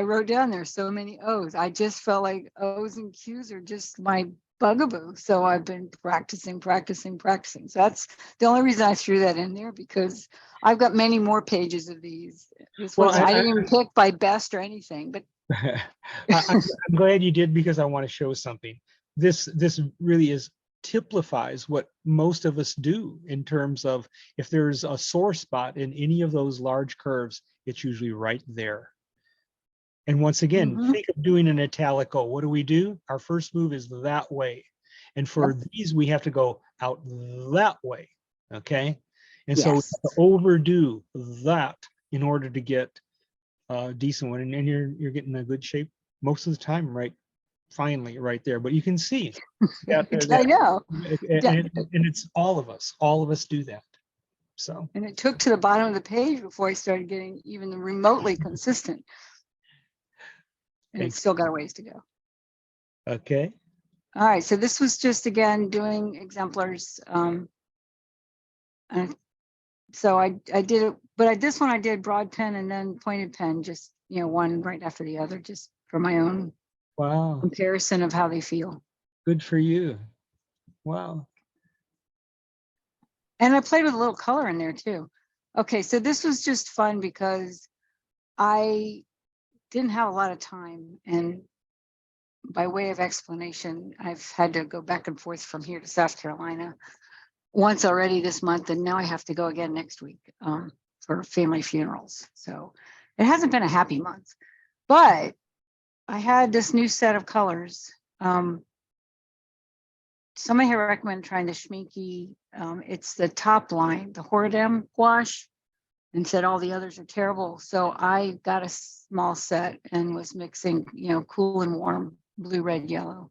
Speaker 2: wrote down there so many O's. I just felt like O's and Q's are just my bugaboo. So I've been practicing. So that's the only reason I threw that in there because I've got many more pages of these. I didn't even pick by best or anything, but
Speaker 3: I'm glad you did because I want to show something. This really typifies what most of us do in terms of if there's a sore spot in any of those large curves, it's usually right there. And once again, think of doing an italico. What do? Our first move is that way. And for these, we have to go out that way. Okay. And so we have to overdo that in order to get a decent one. And you're getting a good shape most of the time, right? Finally, right there. But you can see.
Speaker 2: I know.
Speaker 3: And it's all of us do that. So.
Speaker 2: And it took to the bottom of the page before I started getting even remotely consistent. And it's still got a ways to go.
Speaker 3: Okay.
Speaker 2: All right. So this was just, again, doing exemplars. so I did it, but this one I did broad pen and then pointed pen, just, one right after the other, just for my own
Speaker 3: Wow,
Speaker 2: comparison of how they feel.
Speaker 3: good for you. Wow.
Speaker 2: And I played with a little color in there too. Okay, so this was just fun because I didn't have a lot of time, and by way of explanation, I've had to go back and forth from here to South Carolina once already this month, and now I have to go again next week for family funerals. So it hasn't been a happy month, but I had this new set of colors. Somebody had recommended trying the Schminke. It's the top line, the Horadam gouache, and said all the others are terrible. So I got a small set and was mixing, cool and warm, blue, red, yellow.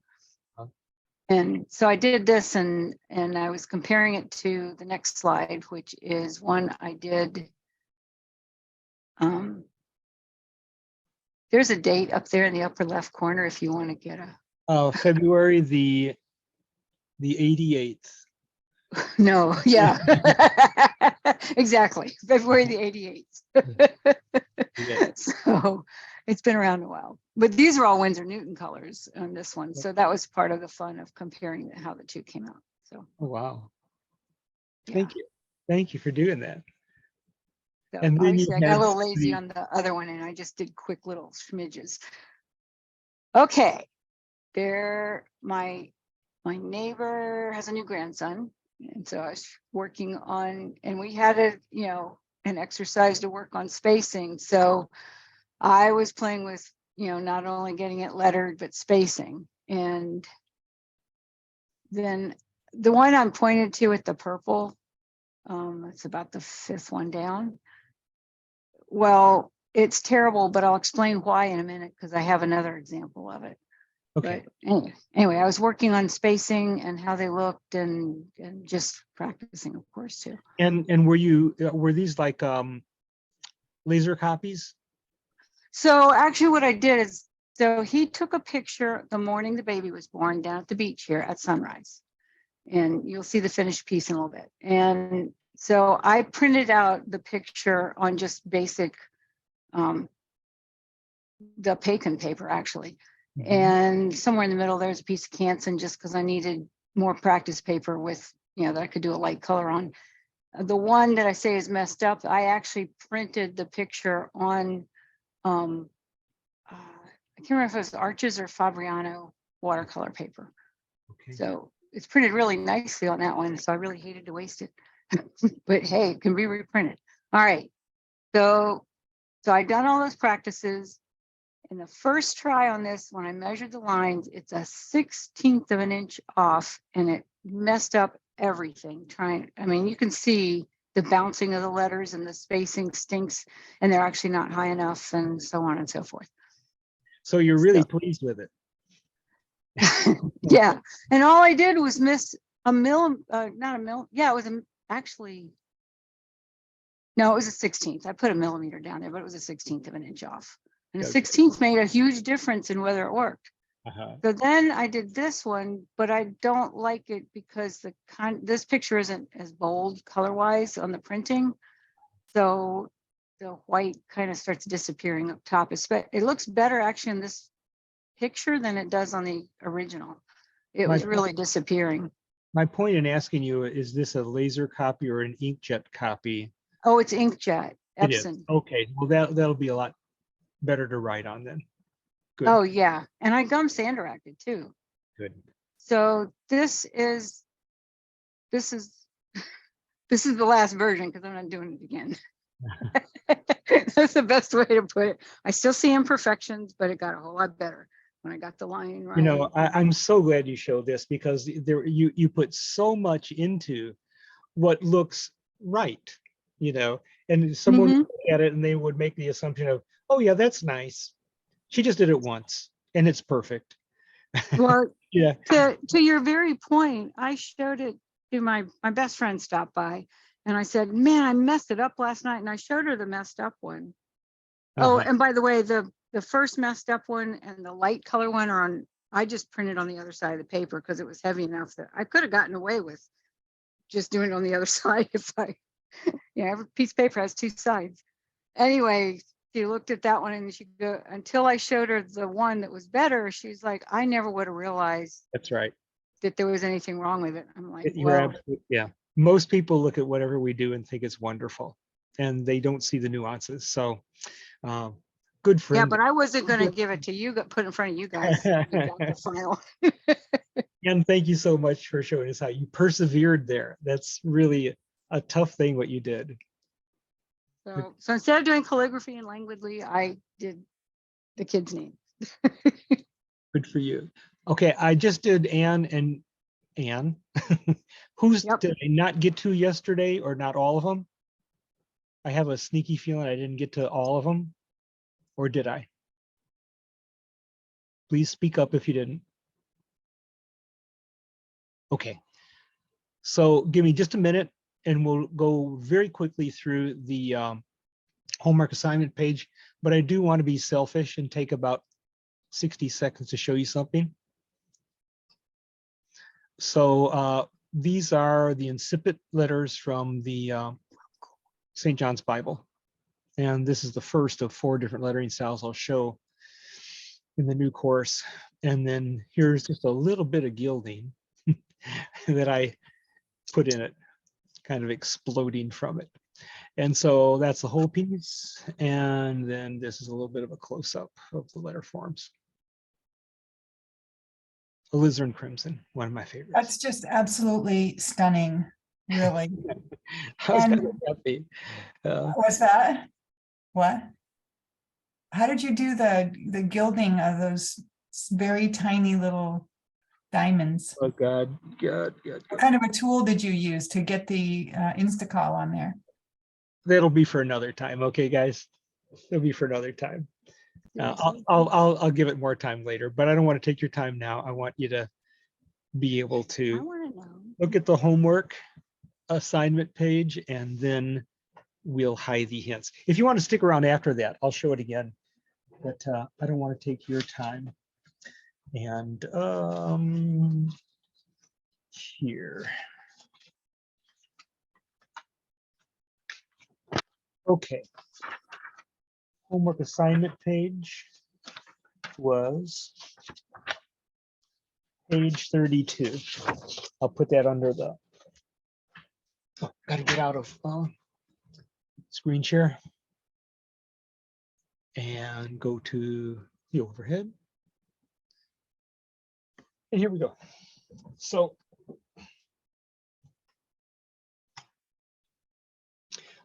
Speaker 2: And so I did this, and I was comparing it to the next slide, which is one I did. There's a date up there in the upper left corner if you want to get a.
Speaker 3: February the 88th.
Speaker 2: No, yeah, exactly. February the 88th. So it's been around a while, but these are all Winsor Newton colors on this one. So that was part of the fun of comparing how the two came out. So.
Speaker 3: Oh, wow.
Speaker 2: Yeah.
Speaker 3: Thank you. Thank you for doing that.
Speaker 2: So
Speaker 3: And then you
Speaker 2: obviously I got a
Speaker 3: had
Speaker 2: little lazy on the other one, and I just did quick little smidges. Okay, there, my neighbor has a new grandson, and so I was working on, and we had an exercise to work on spacing. So I was playing with, not only getting it lettered, but spacing. And then the one I'm pointed to with the purple, it's about the 5th one down. Well, it's terrible, but I'll explain why in a minute, because I have another example of it.
Speaker 3: Okay.
Speaker 2: But anyway, I was working on spacing and how they looked, and just practicing, of course, too.
Speaker 3: And were these like laser copies?
Speaker 2: So actually what I did is, so he took a picture the morning the baby was born down at the beach here at sunrise. And you'll see the finished piece in a little bit. And so I printed out the picture on just basic, the Pacon paper, actually. And somewhere in the middle, there's a piece of Canson, just because I needed more practice paper with, that I could do a light color on. The one that I say is messed up, I actually printed the picture on, I can't remember if it was Arches or Fabriano watercolor paper.
Speaker 3: Okay.
Speaker 2: So it's printed really nicely on that one. So I really hated to waste it. But hey, it can be reprinted. All right. So I done all those practices. In the first try on this, when I measured the lines, it's a 1/16 of an inch off, and it messed up everything. You can see the bouncing of the letters, and the spacing stinks, and they're actually not high enough, and so on and so forth.
Speaker 3: So you're really pleased with it.
Speaker 2: Yeah. And all I did was miss a not a mill. Yeah, it was actually, no, it was a 1/16. I put a millimeter down there, but it was a 1/16 of an inch off. And a 1/16 made a huge difference in whether it worked. So then I did this one, but I don't like it because this picture isn't as bold color wise on the printing. So the white kind of starts disappearing up top. It looks better actually in this picture than it does on the original. It was really disappearing.
Speaker 3: My point in asking you, is this a laser copy or an inkjet copy?
Speaker 2: Oh, it's inkjet.
Speaker 3: It is.
Speaker 2: Epson.
Speaker 3: Okay, well that'll be a lot better to write on then. Good.
Speaker 2: Oh yeah, and I gum sandered it too.
Speaker 3: Good.
Speaker 2: So this is the last version, because I'm not doing it again. That's the best way to put it. I still see imperfections, but it got a whole lot better when I got the line right.
Speaker 3: I'm so glad you showed this, because you put so much into what looks right, and someone would look at it and they would make the assumption of, oh yeah, that's nice. She just did it once and it's perfect.
Speaker 2: Well,
Speaker 3: yeah.
Speaker 2: To your very point, I showed it to my best friend stopped by, and I said, man, I messed it up last night, and I showed her the messed up one. Oh, and by the way, the first messed up one and the light color one are on, I just printed on the other side of the paper because it was heavy enough that I could have gotten away with just doing it on the other side if I Yeah, every piece of paper has two sides. Anyway, she looked at that one and she go, until I showed her the one that was better, she's like, I never would have realized
Speaker 3: That's right.
Speaker 2: that there was anything wrong with it. I'm like,
Speaker 3: You're
Speaker 2: well,
Speaker 3: absolutely, yeah. Most people look at whatever we do and think it's wonderful, and they don't see the nuances. So, good
Speaker 2: yeah,
Speaker 3: friend.
Speaker 2: but I wasn't going to give it to you, put it in front of you guys. You got the final.
Speaker 3: And thank you so much for showing us how you persevered there. That's really a tough thing what you did.
Speaker 2: So instead of doing calligraphy and languidly, I did the kids' name.
Speaker 3: Good for you. Okay, I just did Anne and Anne. Who's did I not get to yesterday, or not all of them? I have a sneaky feeling I didn't get to all of them, or did I? Please speak up if you didn't. Okay, so give me just a minute and we'll go very quickly through the homework assignment page, but I do want to be selfish and take about 60 seconds to show you something. So these are the incipit letters from the St. John's Bible. And this is the first of 4 different lettering styles I'll show in the new course. And then here's just a little bit of gilding that I put in it, kind of exploding from it. And so that's the whole piece. And then this is a little bit of a close-up of the letter forms. Alizarin crimson, one of my favorites.
Speaker 10: That's just absolutely stunning, really.
Speaker 3: I was
Speaker 10: And
Speaker 3: kind of happy.
Speaker 10: what's that? What? How did you do the gilding of those very tiny little diamonds?
Speaker 3: Oh God.
Speaker 10: What kind of a tool did you use to get the Instacall on there?
Speaker 3: That'll be for another time, okay, guys. It'll be for another time. I'll give it more time later, but I don't want to take your time now. I want you to be able to look at the homework assignment page, and then we'll hide the hints. If you want to stick around after that, I'll show it again, but I don't want to take your time. And here. Okay. Homework assignment page was page 32. I'll put that under the, gotta get out of screen share and go to the overhead. And here we go. So,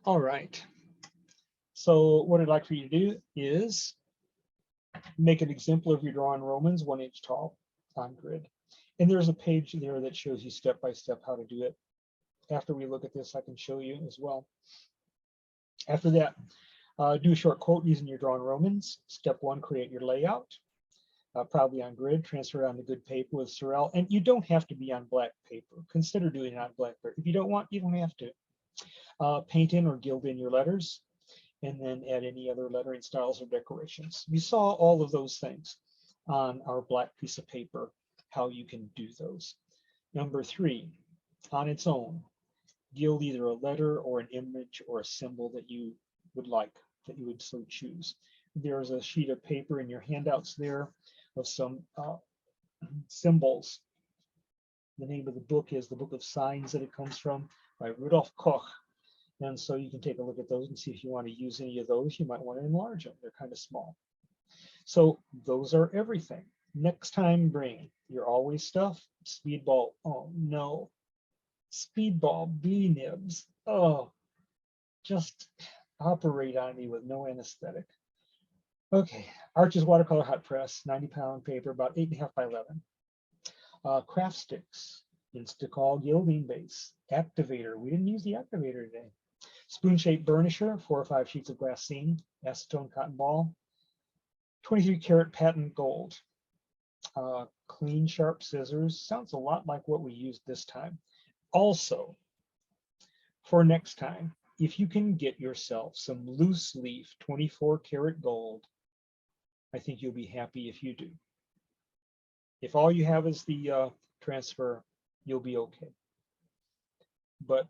Speaker 3: all right. So what I'd like for you to do is make an exemplar of your drawing Romans 1 inch tall on grid. And there's a page there that shows you step by step how to do it. After we look at this, I can show you as well. After that, do a short quote using your drawing Romans. Step 1, create your layout. Probably on grid, transfer it onto good paper with Sorel. And you don't have to be on black paper. Consider doing it on black paper. If you don't want, you don't have to. Paint in or gild in your letters, and then add any other lettering styles or decorations. You saw all of those things on our black piece of paper, how you can do those. Number 3, on its own, gild either a letter or an image or a symbol that you would like, that you would so choose. There's a sheet of paper in your handouts there of some symbols. The name of the book is The Book of Signs that it comes from, by Rudolf Koch. And so you can take a look at those and see if you want to use any of those. You might want to enlarge them. They're kind of small. So those are everything. Next time, bring your always stuff. Speedball. Oh no. Speedball B-nibs. Oh, just operate on me with no anesthetic. Okay, Arches watercolor hot press, 90-pound paper, about 8.5 by 11. Craft sticks, Instacall gilding base, activator. We didn't use the activator today. Spoon-shaped burnisher, 4 or 5 sheets of glassine, acetone cotton ball, 23 karat patent gold. Clean, sharp scissors. Sounds a lot like what we used this time. Also, for next time, if you can get yourself some loose leaf 24 karat gold, I think you'll be happy if you do. If all you have is the transfer, you'll be okay. But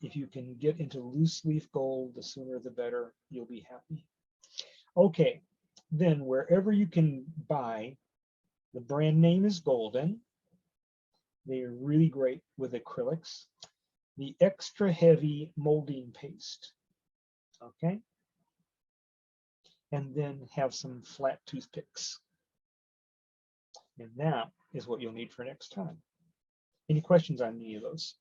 Speaker 3: if you can get into loose leaf gold, the sooner the better, you'll be happy. Okay, then wherever you can buy, the brand name is Golden. They are really great with acrylics. The extra heavy molding paste, okay? And then have some flat toothpicks. And that is what you'll need for next time. Any questions on any of those?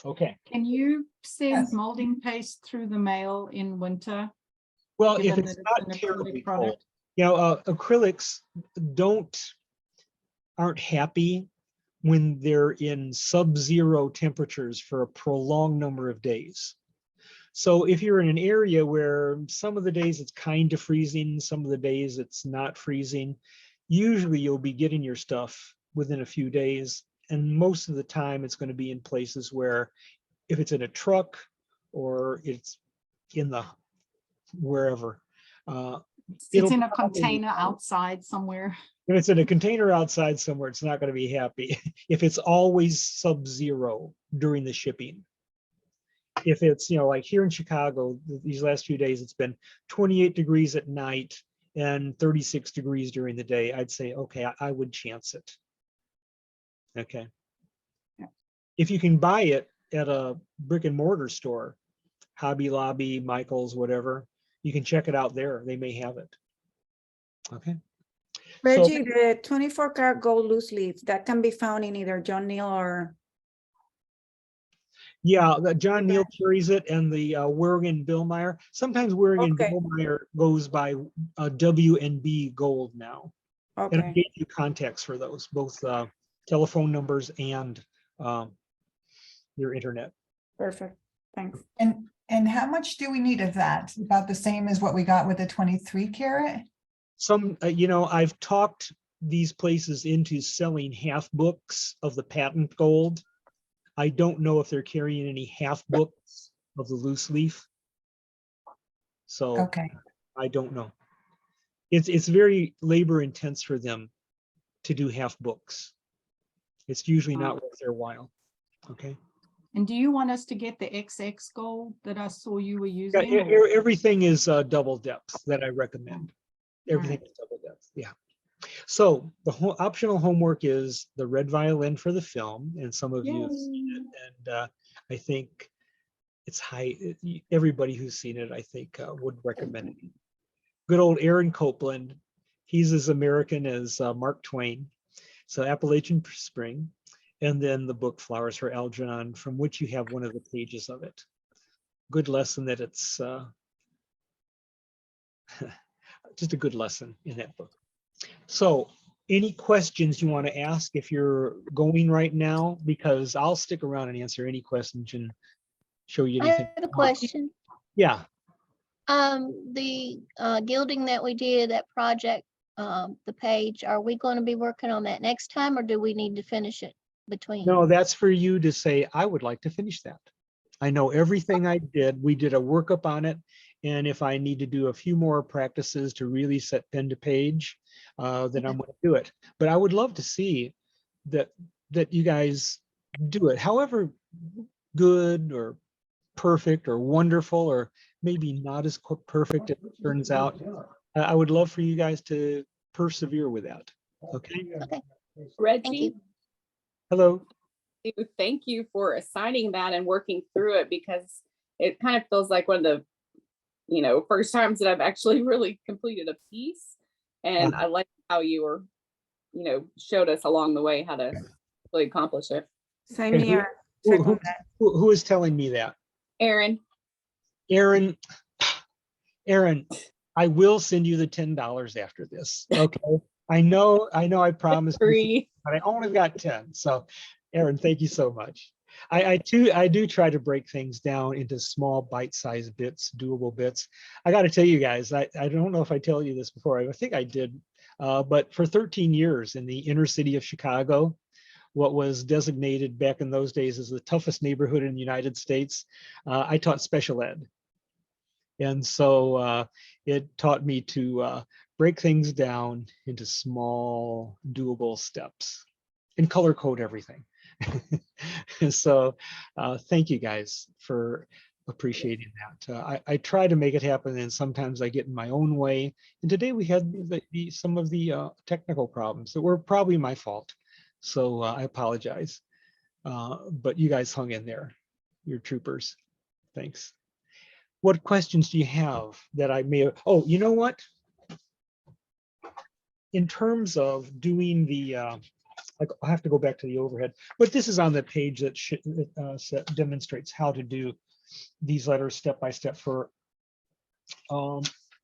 Speaker 3: Okay.
Speaker 7: Can you send
Speaker 10: Yes.
Speaker 7: molding paste through the mail in winter?
Speaker 3: Well, if
Speaker 7: given
Speaker 3: it's
Speaker 7: that
Speaker 3: not
Speaker 7: an acrylic
Speaker 3: terribly cold,
Speaker 7: product?
Speaker 3: you know, acrylics aren't happy when they're in sub-zero temperatures for a prolonged number of days. So if you're in an area where some of the days it's kind of freezing, some of the days it's not freezing, usually you'll be getting your stuff within a few days. And most of the time it's going to be in places where if it's in a truck or it's in the wherever,
Speaker 7: It's
Speaker 3: it'll
Speaker 7: in a
Speaker 3: probably-
Speaker 7: container outside somewhere.
Speaker 3: if it's in a container outside somewhere, it's not going to be happy. If it's always sub-zero during the shipping. If it's, you know, like here in Chicago, these last few days, it's been 28 degrees at night and 36 degrees during the day, I'd say, okay, I would chance it. Okay.
Speaker 7: Yeah.
Speaker 3: If you can buy it at a brick and mortar store, Hobby Lobby, Michael's, whatever, you can check it out there. They may have it. Okay.
Speaker 15: Reggie, the 24 karat gold loose leaf, that can be found in either John Neal or,
Speaker 3: Yeah, John Neal carries it, and the Waring Billmeyer. Sometimes Waring
Speaker 15: Okay.
Speaker 3: Billmeyer goes by W&B Gold now. And I
Speaker 15: okay,
Speaker 3: gave you contacts for those, both telephone numbers and your internet.
Speaker 15: perfect, thanks.
Speaker 10: And how much do we need of that? About the same as what we got with the 23 karat?
Speaker 3: Some, you know, I've talked these places into selling half books of the patent gold. I don't know if they're carrying any half books of the loose leaf. So
Speaker 10: Okay.
Speaker 3: I don't know. It's very labor intense for them to do half books. It's usually not worth their while. Okay.
Speaker 7: And do you want us to get the XX gold that I saw you were
Speaker 3: Yeah,
Speaker 7: using? or-
Speaker 3: everything is double depth that I recommend. Everything is double depth. Yeah. So the optional homework is the red violin for the film, and some of you have seen it, and I think it's high. Everybody who's seen it, I think, would recommend it. Good old Aaron Copland. He's as American as Mark Twain. So Appalachian Spring, and then the book Flowers for Algernon, from which you have one of the pages of it. Good lesson that it's just a good lesson in that book. So any questions you want to ask if you're going right now, because I'll stick around and answer any questions and show you
Speaker 11: I
Speaker 3: anything.
Speaker 11: have a question.
Speaker 3: Yeah.
Speaker 11: The gilding that we did, that project, the page, are we going to be working on that next time, or do we need to finish it between?
Speaker 3: No, that's for you to say, I would like to finish that. I know everything I did. We did a workup on it. And if I need to do a few more practices to really set pen to page, then I'm going to do it. But I would love to see that you guys do it. However good or perfect or wonderful, or maybe not as perfect as it turns out, I would love for you guys to persevere with that. Okay.
Speaker 11: Okay.
Speaker 21: Reggie,
Speaker 3: Hello.
Speaker 21: thank you for assigning that and working through it, because it kind of feels like one of the, first times that I've actually really completed a piece. And I like how you were, showed us along the way how to really accomplish it.
Speaker 15: Same
Speaker 3: And
Speaker 15: here.
Speaker 3: who is telling me that?
Speaker 21: Aaron.
Speaker 3: Aaron, I will send you the $10 after this. Okay. I know I promised, but I only got 10. So Aaron, thank you so much. I do try to break things down into small bite-sized bits, doable bits. I got to tell you guys, I don't know if I tell you this before. I think I did, but for 13 years in the inner city of Chicago, what was designated back in those days as the toughest neighborhood in the United States, I taught special ed. And so it taught me to break things down into small, doable steps and color code everything. So thank you guys for appreciating that. I try to make it happen, and sometimes I get in my own way. And today we had some of the technical problems that were probably my fault. So I apologize. But you guys hung in there. You're troopers. Thanks. What questions do you have that I may have? Oh, you know what? In terms of doing the, like, I have to go back to the overhead, but this is on the page that demonstrates how to do these letters step by step for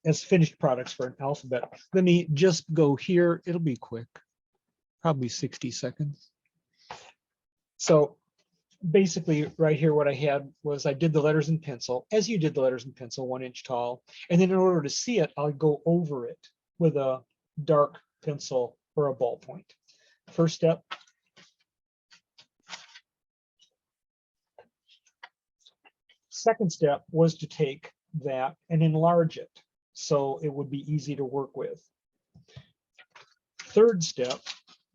Speaker 3: as finished products for an alphabet. Let me just go here. It'll be quick, probably 60 seconds. So basically right here, what I had was I did the letters in pencil, as you did the letters in pencil, 1 inch tall. And then in order to see it, I'll go over it with a dark pencil or a ballpoint. First step. Second step was to take that and enlarge it so it would be easy to work with. Third step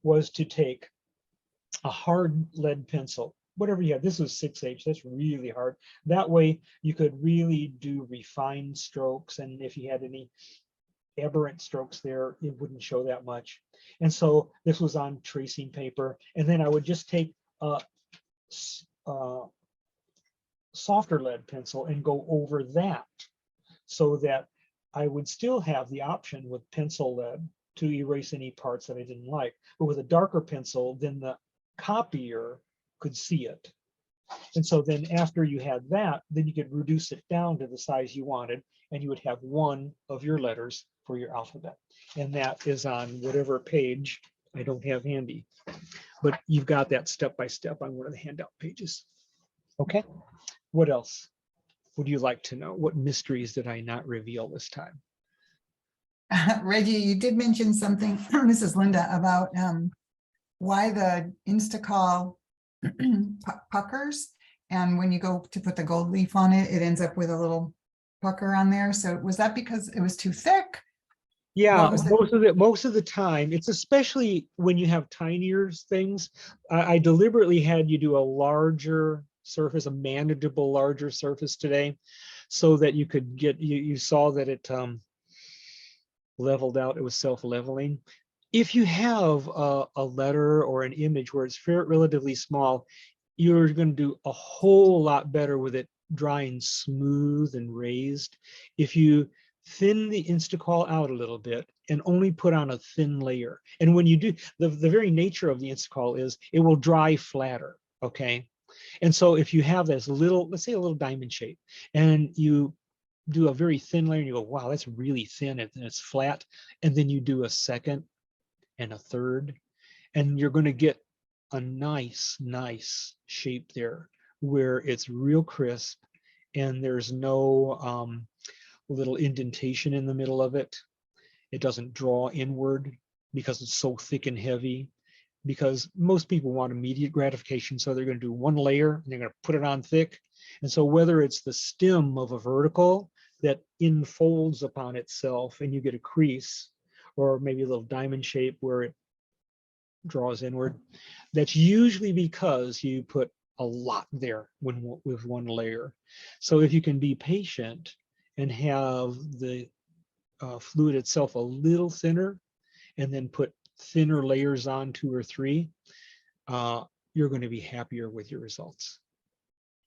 Speaker 3: was to take a hard lead pencil, whatever you have. This was 6H, that's really hard. That way you could really do refined strokes, and if you had any aberrant strokes there, it wouldn't show that much. And so this was on tracing paper, and then I would just take a softer lead pencil and go over that, so that I would still have the option with pencil lead to erase any parts that I didn't like. But with a darker pencil, then the copier could see it. And so then after you had that, then you could reduce it down to the size you wanted, and you would have one of your letters for your alphabet. And that is on whatever page I don't have handy. But you've got that step by step on one of the handout pages. Okay, what else would you like to know? What mysteries did I not reveal this time?
Speaker 10: Reggie, you did mention something, this is Linda, about why the Instacall puckers, and when you go to put the gold leaf on it, it ends up with a little pucker on there. So was that because it was too thick?
Speaker 3: Yeah, most of the time, it's especially when you have tinier things. I deliberately had you do a larger surface, a manageable larger surface today, so that you could get, you saw that it leveled out, it was self-leveling. If you have a letter or an image where it's relatively small, you're going to do a whole lot better with it drying smooth and raised. If you thin the Instacall out a little bit and only put on a thin layer. And when you do, the very nature of the Instacall is it will dry flatter, okay? And so if you have this little, let's say a little diamond shape, and you do a very thin layer and you go, wow, that's really thin and it's flat. And then you do a second and a third, and you're going to get a nice shape there where it's real crisp and there's no little indentation in the middle of it. It doesn't draw inward because it's so thick and heavy, because most people want immediate gratification. So they're going to do one layer and they're going to put it on thick. And so whether it's the stem of a vertical that enfolds upon itself and you get a crease, or maybe a little diamond shape where it draws inward, that's usually because you put a lot there with one layer. So if you can be patient and have the fluid itself a little thinner, and then put thinner layers on 2 or 3, you're going to be happier with your results.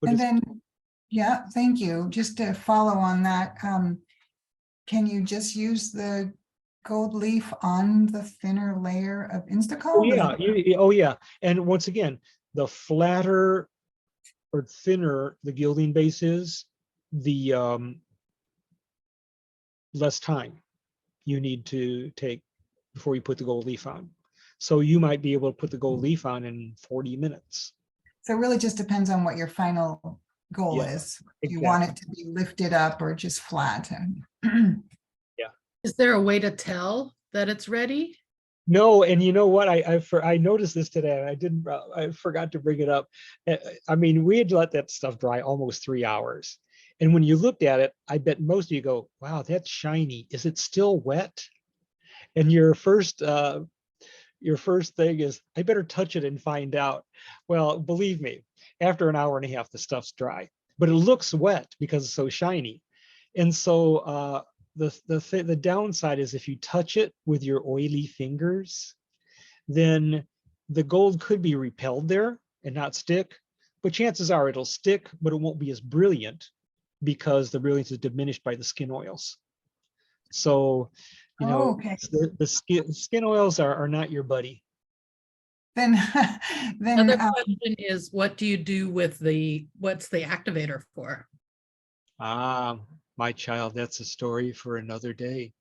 Speaker 3: But
Speaker 10: and then, yeah, thank you. Just to follow on that, can you just use the gold leaf on the thinner layer of Instacall?
Speaker 3: Oh yeah, oh yeah. And once again, the flatter or thinner the gilding base is, the less time you need to take before you put the gold leaf on. So you might be able to put the gold leaf on in 40 minutes.
Speaker 10: So it really just depends on what your final goal is. If you want it to be lifted up or just flat.
Speaker 3: Yeah.
Speaker 19: Is there a way to tell that it's ready?
Speaker 3: No, and you know what? I noticed this today, and I forgot to bring it up. I mean, we had let that stuff dry almost 3 hours. And when you looked at it, I bet most of you go, wow, that's shiny. Is it still wet? And your first your first thing is, I better touch it and find out. Well, believe me, after an hour and a half, the stuff's dry, but it looks wet because it's so shiny. And so the downside is if you touch it with your oily fingers, then the gold could be repelled there and not stick, but chances are it'll stick, but it won't be as brilliant because the brilliance is diminished by the skin oils. So, you know,
Speaker 10: Oh, okay.
Speaker 3: the skin oils are not your buddy.
Speaker 10: Then,
Speaker 19: Another question is, what do you do with what's the activator for?
Speaker 3: My child, that's a story for another day.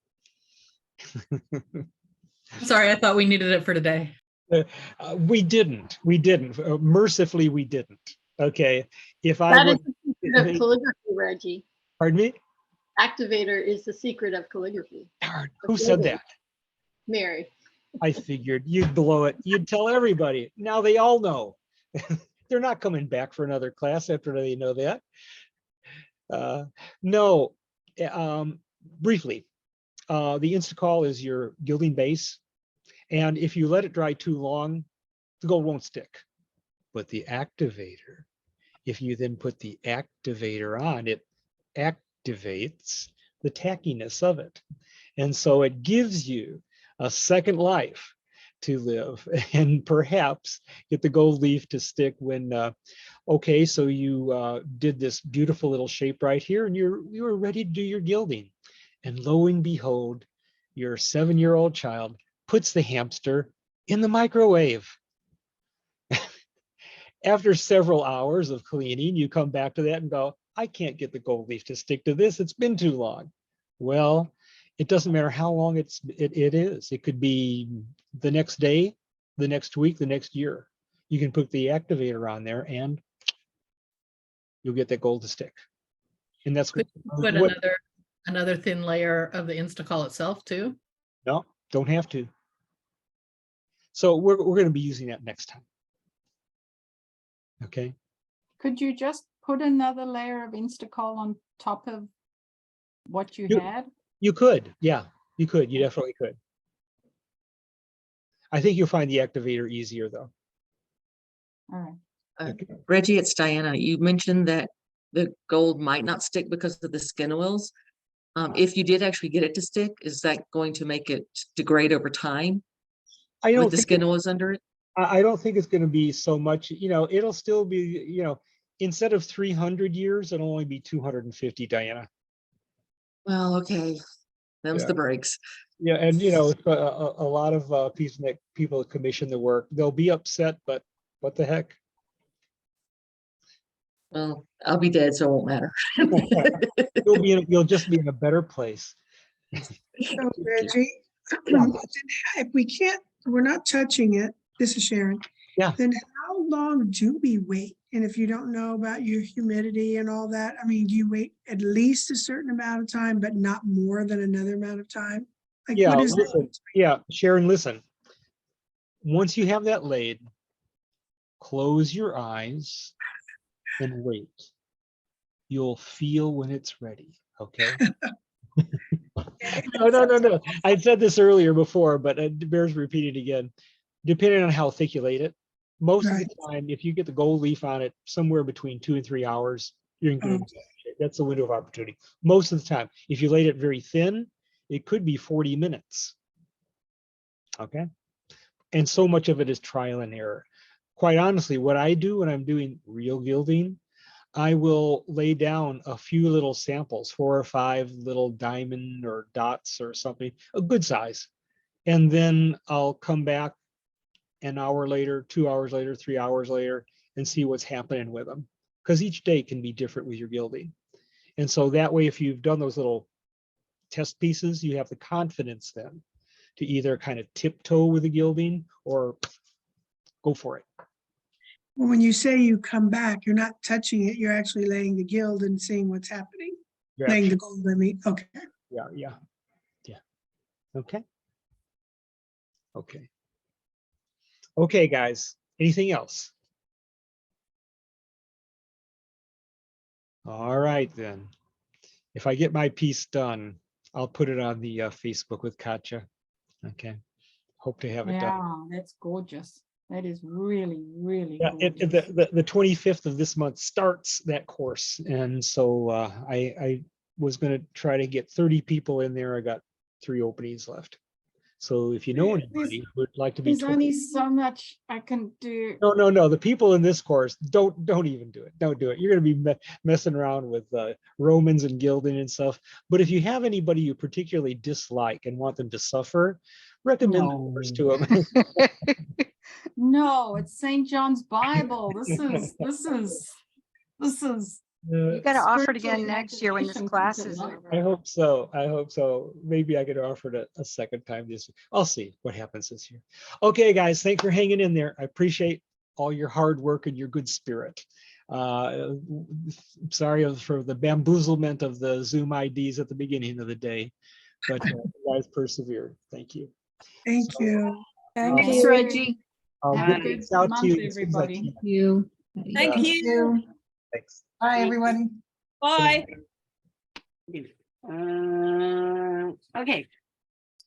Speaker 19: Sorry, I thought we needed it for today.
Speaker 3: We didn't. Mercifully, we didn't. Okay. If I
Speaker 1: That
Speaker 3: would,
Speaker 1: is the secret of calligraphy, Reggie.
Speaker 3: pardon me?
Speaker 1: Activator is the secret of calligraphy.
Speaker 3: Darn, who said that?
Speaker 1: Mary.
Speaker 3: I figured you'd blow it. You'd tell everybody. Now they all know. They're not coming back for another class after they know that. No, briefly, the Instacol is your gilding base. And if you let it dry too long, the gold won't stick. But the activator, if you then put the activator on, it activates the tackiness of it. And so it gives you a second life to live and perhaps get the gold leaf to stick when, okay, so you did this beautiful little shape right here and you were ready to do your gilding. And lo and behold, your 7-year-old child puts the hamster in the microwave. After several hours of cleaning, you come back to that and go, I can't get the gold leaf to stick to this. It's been too long. Well, it doesn't matter how long it is. It could be the next day, the next week, the next year. You can put the activator on there and you'll get that gold to stick. And that's
Speaker 19: Could you put another thin layer of the Instacol itself too?
Speaker 3: No, don't have to. So we're going to be using that next time. Okay.
Speaker 7: Could you just put another layer of Instacol on top of what you had?
Speaker 3: You could, yeah, you could. You definitely could. I think you'll find the activator easier though.
Speaker 7: All right.
Speaker 3: Okay.
Speaker 13: Reggie, it's Diana. You mentioned that the gold might not stick because of the skin oils. If you did actually get it to stick, is that going to make it degrade over time?
Speaker 3: I don't
Speaker 13: with the
Speaker 3: think
Speaker 13: skin oils under it?
Speaker 3: I don't think it's going to be so much, you know, it'll still be, you know, instead of 300 years, it'll only be 250, Diana.
Speaker 13: Well, okay. Them's
Speaker 3: Yeah.
Speaker 13: the breaks.
Speaker 3: Yeah, and you know, a lot of people that commission the work, they'll be upset, but what the heck?
Speaker 13: Well, I'll be dead, so it won't matter.
Speaker 3: You'll just be in a better place.
Speaker 14: So Reggie, if we can't, we're not touching it, this is Sharon.
Speaker 3: Yeah.
Speaker 14: Then how long do we wait? And if you don't know about your humidity and all that, I mean, do you wait at least a certain amount of time, but not more than another amount of time? Like,
Speaker 3: Yeah,
Speaker 14: what is
Speaker 3: listen, yeah, Sharon, listen. Once you have that laid, close your eyes and wait. You'll feel when it's ready, okay? No. I said this earlier before, but it bears repeating again. Depending on how thick you laid it, most of the time, if you get the gold leaf on it, somewhere between 2 and 3 hours, you're in good shape. That's the window of opportunity. Most of the time, if you laid it very thin, it could be 40 minutes. Okay. And so much of it is trial and error. Quite honestly, what I do when I'm doing real gilding, I will lay down a few little samples, 4 or 5 little diamond or dots or something, a good size. And then I'll come back an hour later, 2 hours later, 3 hours later, and see what's happening with them. Because each day can be different with your gilding. And so that way, if you've done those little test pieces, you have the confidence then to either kind of tiptoe with the gilding or go for it.
Speaker 14: Well, when you say you come back, you're not touching it, you're actually laying the gild and seeing what's happening.
Speaker 3: Yeah.
Speaker 14: Laying the gold, I mean, okay.
Speaker 3: Yeah. Okay. Okay, guys, anything else? All right, then. If I get my piece done, I'll put it on the Facebook with Katja. Okay. hope to have it done.
Speaker 7: Yeah, that's gorgeous. That is really, really
Speaker 3: Yeah,
Speaker 7: gorgeous.
Speaker 3: the 25th of this month starts that course. And so I was going to try to get 30 people in there. I got 3 openings left. So if you know anybody who would like to be,
Speaker 7: There's only so much I can do.
Speaker 3: no, the people in this course, don't even do it. Don't do it. You're going to be messing around with Romans and gilding and stuff. But if you have anybody you particularly dislike and want them to suffer, recommend the course to them.
Speaker 7: No, it's St. John's Bible. This is
Speaker 2: You gotta offer it
Speaker 7: spiritual
Speaker 2: again next year when this
Speaker 7: imagination
Speaker 2: class
Speaker 7: comes
Speaker 2: is
Speaker 7: alive.
Speaker 2: over.
Speaker 3: I hope so. I hope so. Maybe I could offer it a second time this year. I'll see what happens this year. Okay, guys, thanks for hanging in there. I appreciate all your hard work and your good spirit. Sorry for the bamboozlement of the Zoom IDs at the beginning of the day, but you guys persevered. Thank you.
Speaker 14: Thank you.
Speaker 7: Thanks, Reggie.
Speaker 3: I'll
Speaker 7: Have
Speaker 3: get
Speaker 7: a good
Speaker 3: this out to
Speaker 7: month,
Speaker 3: you as soon as I
Speaker 7: everybody.
Speaker 3: can.
Speaker 16: You.
Speaker 10: Thank you.
Speaker 3: Thanks.
Speaker 10: Bye, everybody.
Speaker 9: Bye. Okay,